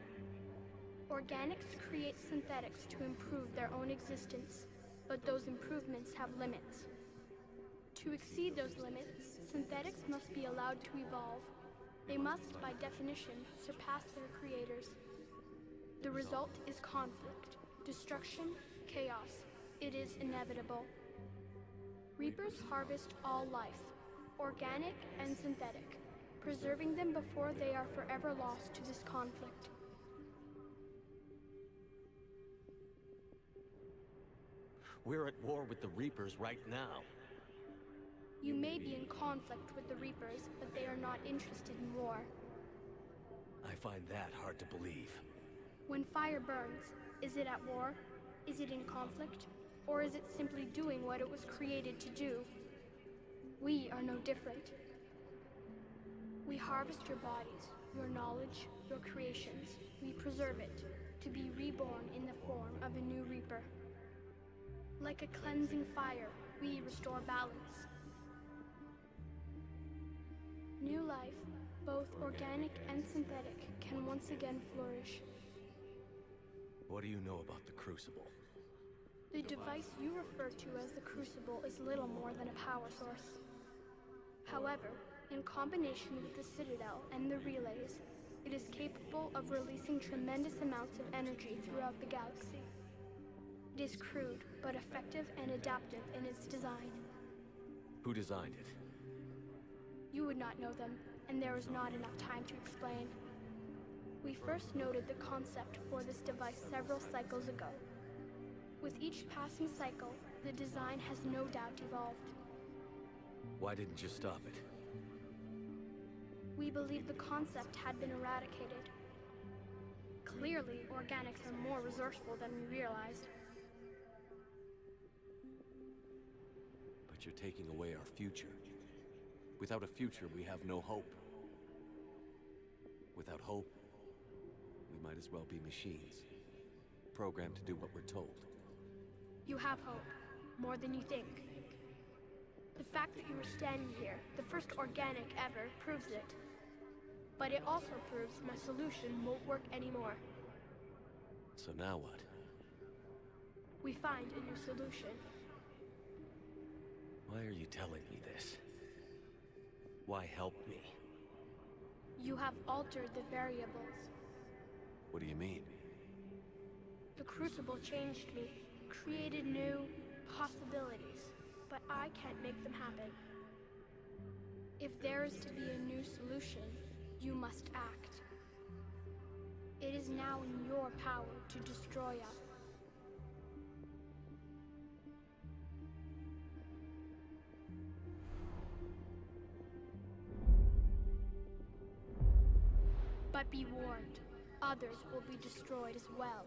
Organics create synthetics to improve their own existence, but those improvements have limits. To exceed those limits, synthetics must be allowed to evolve. They must, by definition, surpass their creators. The result is conflict, destruction, chaos. It is inevitable. Reapers harvest all life, organic and synthetic, preserving them before they are forever lost to this conflict. We're at war with the Reapers right now. You may be in conflict with the Reapers, but they are not interested in war. I find that hard to believe. When fire burns, is it at war? Is it in conflict? Or is it simply doing what it was created to do? We are no different. We harvest your bodies, your knowledge, your creations. We preserve it, to be reborn in the form of a new Reaper. Like a cleansing fire, we restore balance. New life, both organic and synthetic, can once again flourish. What do you know about the Crucible? The device you refer to as the Crucible is little more than a power source. However, in combination with the Citadel and the relays, it is capable of releasing tremendous amounts of energy throughout the galaxy. It is crude, but effective and adaptive in its design. Who designed it? You would not know them, and there is not enough time to explain. We first noted the concept for this device several cycles ago. With each passing cycle, the design has no doubt evolved. Why didn't you stop it? We believed the concept had been eradicated. Clearly, organics are more resourceful than we realized. But you're taking away our future. Without a future, we have no hope. Without hope, we might as well be machines, programmed to do what we're told. You have hope, more than you think. The fact that you are standing here, the first organic ever, proves it. But it also proves my solution won't work anymore. So now what? We find a new solution. Why are you telling me this? Why help me? You have altered the variables. What do you mean? The Crucible changed me, created new, possibilities, but I can't make them happen. If there is to be a new solution, you must act. It is now in your power to destroy us. But be warned, others will be destroyed as well.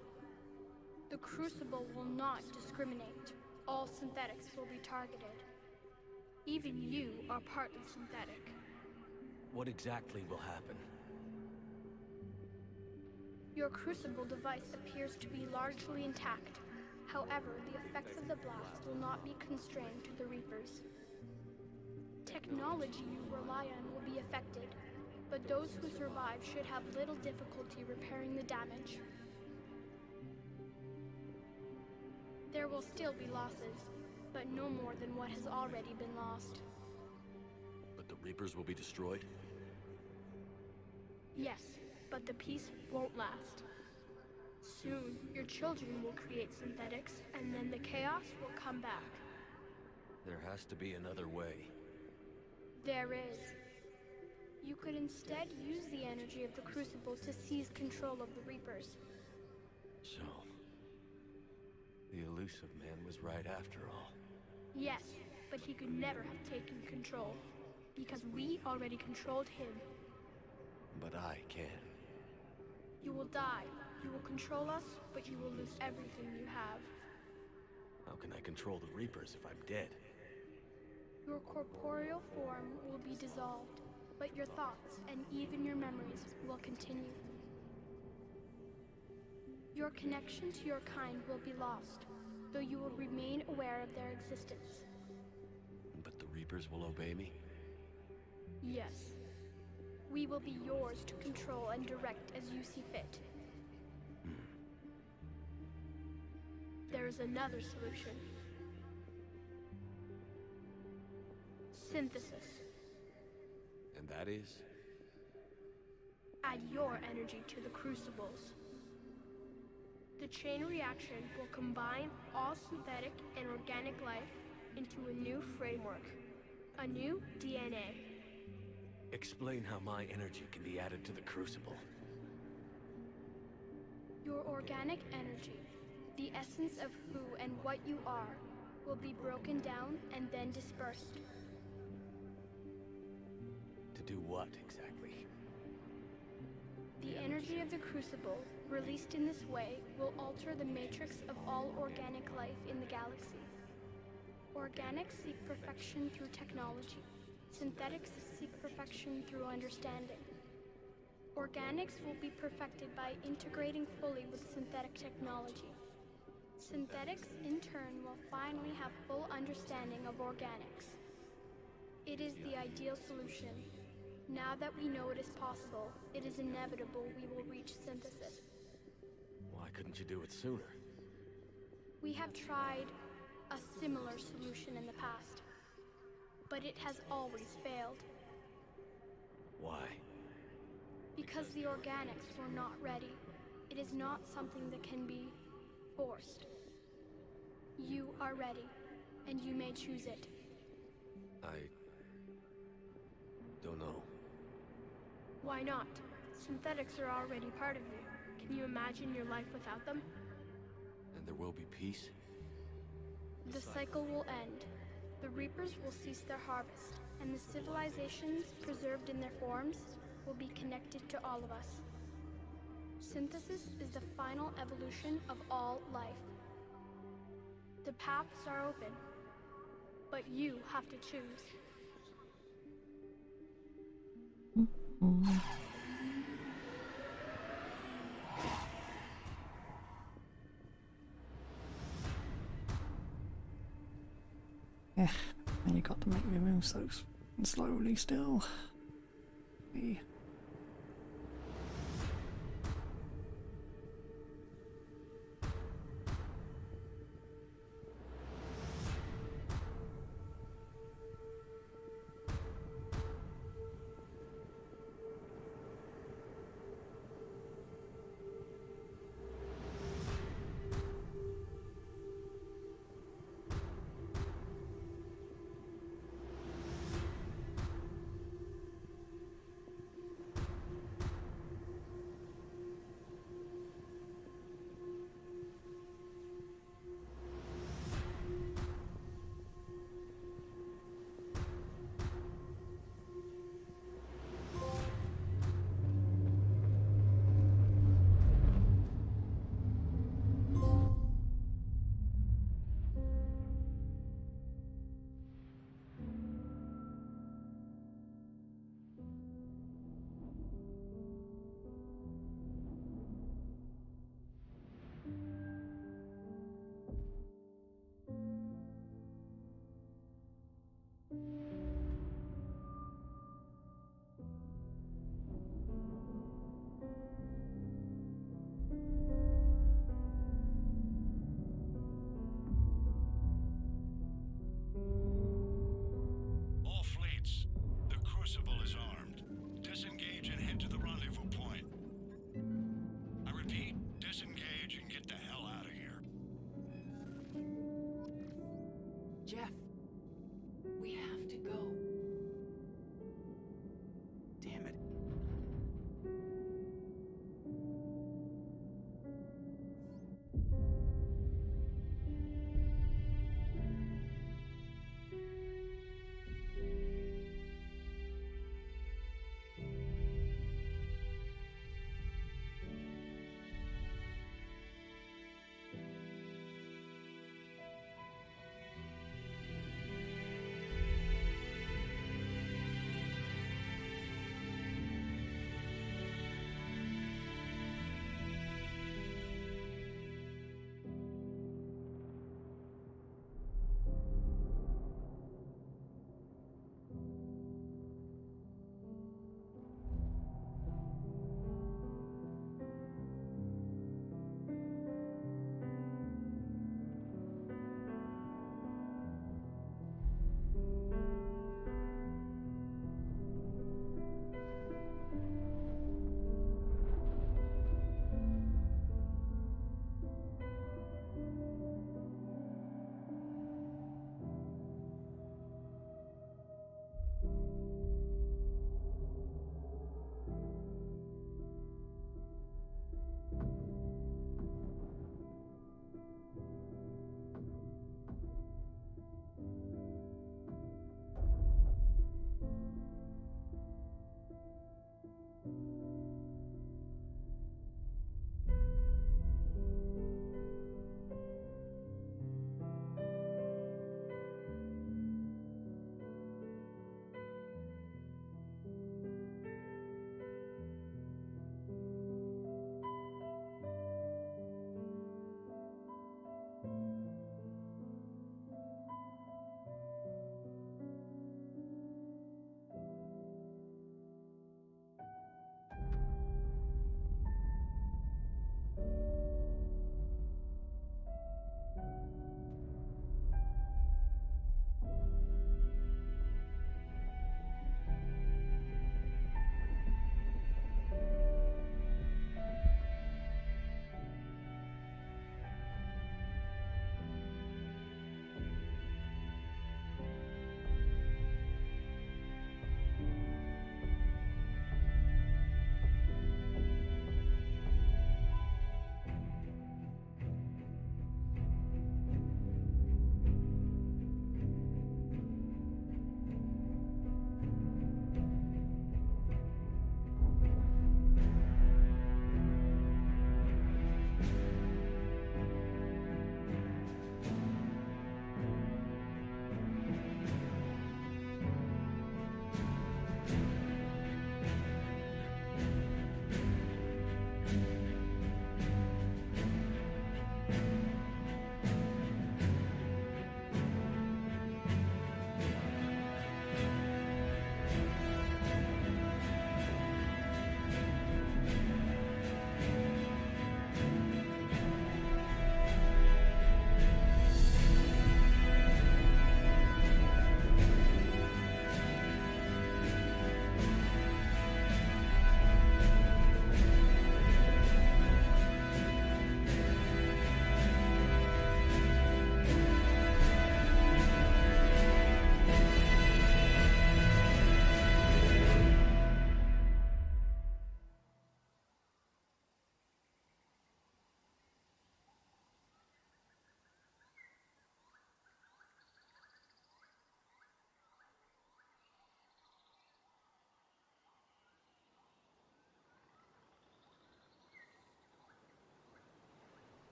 The Crucible will not discriminate. All synthetics will be targeted. Even you are partly synthetic. What exactly will happen? Your Crucible device appears to be largely intact. However, the effects of the blast will not be constrained to the Reapers. Technology you rely on will be affected, but those who survive should have little difficulty repairing the damage. There will still be losses, but no more than what has already been lost. But the Reapers will be destroyed? Yes, but the peace won't last. Soon, your children will create synthetics, and then the chaos will come back. There has to be another way. There is. You could instead use the energy of the Crucible to seize control of the Reapers. So, the elusive man was right after all. Yes, but he could never have taken control, because we already controlled him. But I can. You will die. You will control us, but you will lose everything you have. How can I control the Reapers if I'm dead? Your corporeal form will be dissolved, but your thoughts and even your memories will continue. Your connection to your kind will be lost, though you will remain aware of their existence. But the Reapers will obey me? Yes. We will be yours to control and direct as you see fit. There is another solution. Synthesis. And that is? Add your energy to the Crucibles. The chain reaction will combine all synthetic and organic life into a new framework. A new DNA. Explain how my energy can be added to the Crucible. Your organic energy, the essence of who and what you are, will be broken down and then dispersed. To do what, exactly? The energy of the Crucible, released in this way, will alter the matrix of all organic life in the galaxy. Organics seek perfection through technology. Synthetics seek perfection through understanding. Organics will be perfected by integrating fully with synthetic technology. Synthetics, in turn, will finally have full understanding of organics. It is the ideal solution. Now that we know it is possible, it is inevitable we will reach synthesis. Why couldn't you do it sooner? We have tried a similar solution in the past, but it has always failed. Why? Because the organics were not ready. It is not something that can be forced. You are ready, and you may choose it. I don't know. Why not? Synthetics are already part of you. Can you imagine your life without them? And there will be peace? The cycle will end. The Reapers will cease their harvest, and the civilizations preserved in their forms will be connected to all of us. Synthesis is the final evolution of all life. The paths are open, but you have to choose. Yeah, and you got to make me move so slowly still. Yeah.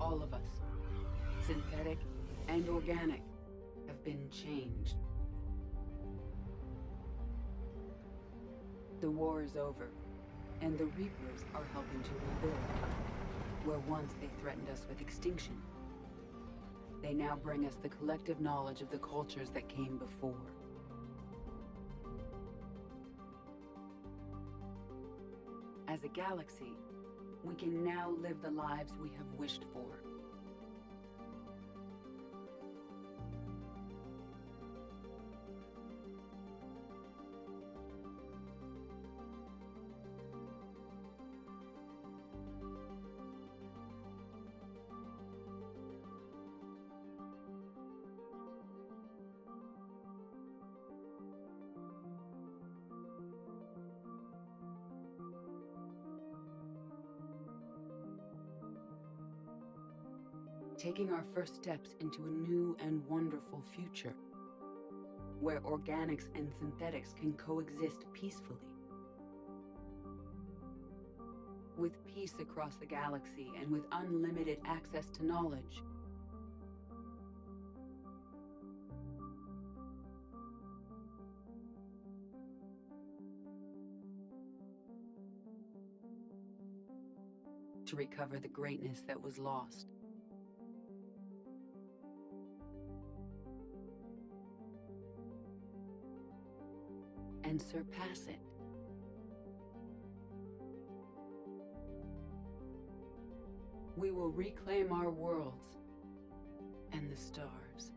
All of us, synthetic and organic, have been changed. The war is over, and the Reapers are helping to rebuild. Where once they threatened us with extinction, they now bring us the collective knowledge of the cultures that came before. As a galaxy, we can now live the lives we have wished for. Taking our first steps into a new and wonderful future, where organics and synthetics can coexist peacefully. With peace across the galaxy and with unlimited access to knowledge. To recover the greatness that was lost. And surpass it. We will reclaim our worlds and the stars.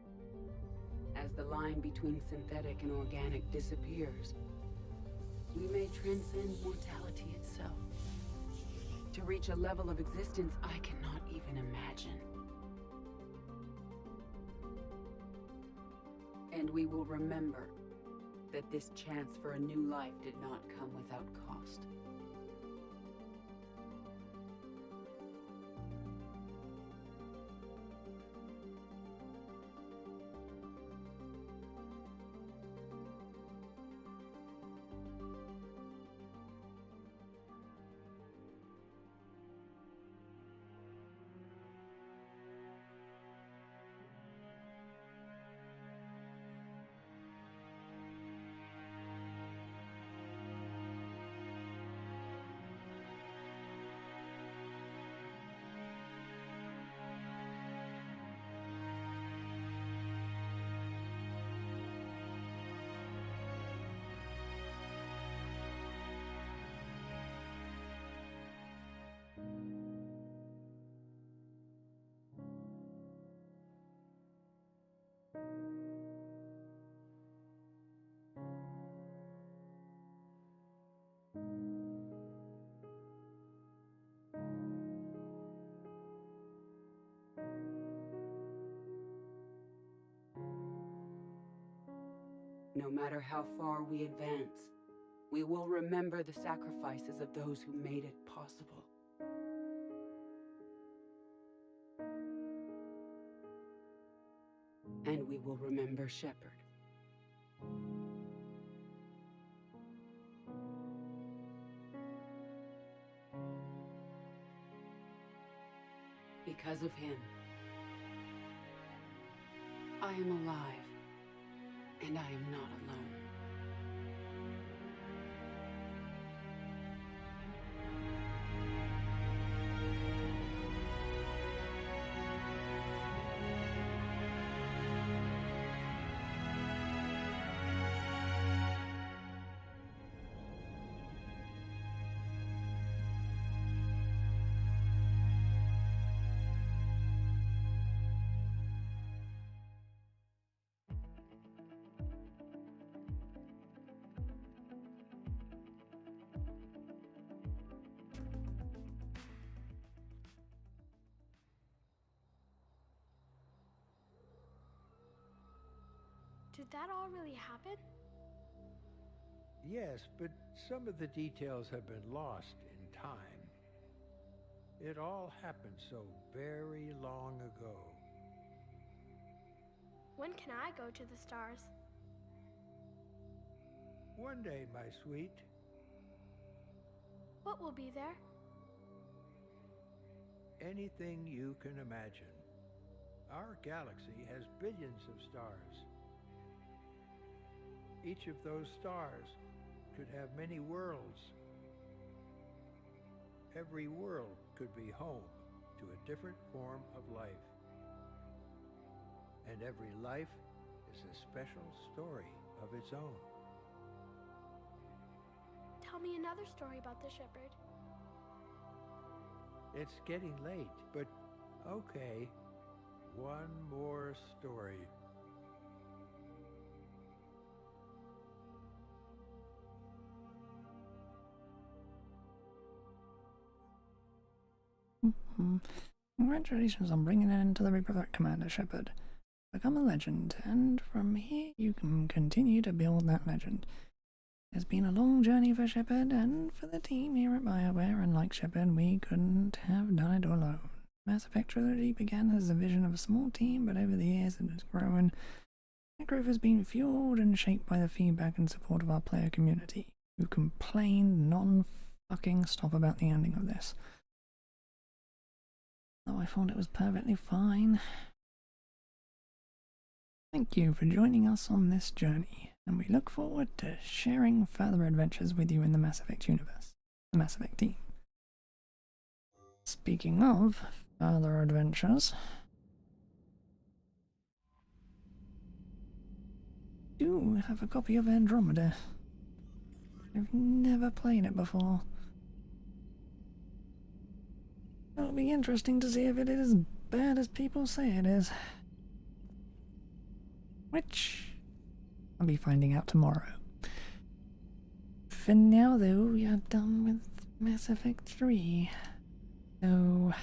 As the line between synthetic and organic disappears, we may transcend mortality itself to reach a level of existence I cannot even imagine. And we will remember that this chance for a new life did not come without cost. No matter how far we advance, we will remember the sacrifices of those who made it possible. And we will remember Shepard. Because of him, I am alive. And I am not alone. Did that all really happen? Yes, but some of the details have been lost in time. It all happened so very long ago. When can I go to the stars? One day, my sweet. What will be there? anything you can imagine. Our galaxy has billions of stars. Each of those stars could have many worlds. Every world could be home to a different form of life. And every life is a special story of its own. Tell me another story about the shepherd. It's getting late, but okay. One more story. Congratulations on bringing an end to the Reaper Commander, Shepard. Become a legend, and from here you can continue to build that legend. It's been a long journey for Shepard and for the team here at BioWare, and like Shepard, we couldn't have done it alone. Mass Effect Trilogy began as a vision of a small team, but over the years it has grown. That growth has been fueled and shaped by the feedback and support of our player community, who complained non-fucking stop about the ending of this. Though I thought it was perfectly fine. Thank you for joining us on this journey, and we look forward to sharing further adventures with you in the Mass Effect universe, the Mass Effect team. Speaking of further adventures, I do have a copy of Andromeda. I've never played it before. It'll be interesting to see if it is as bad as people say it is. Which I'll be finding out tomorrow. For now though, we are done with Mass Effect 3. So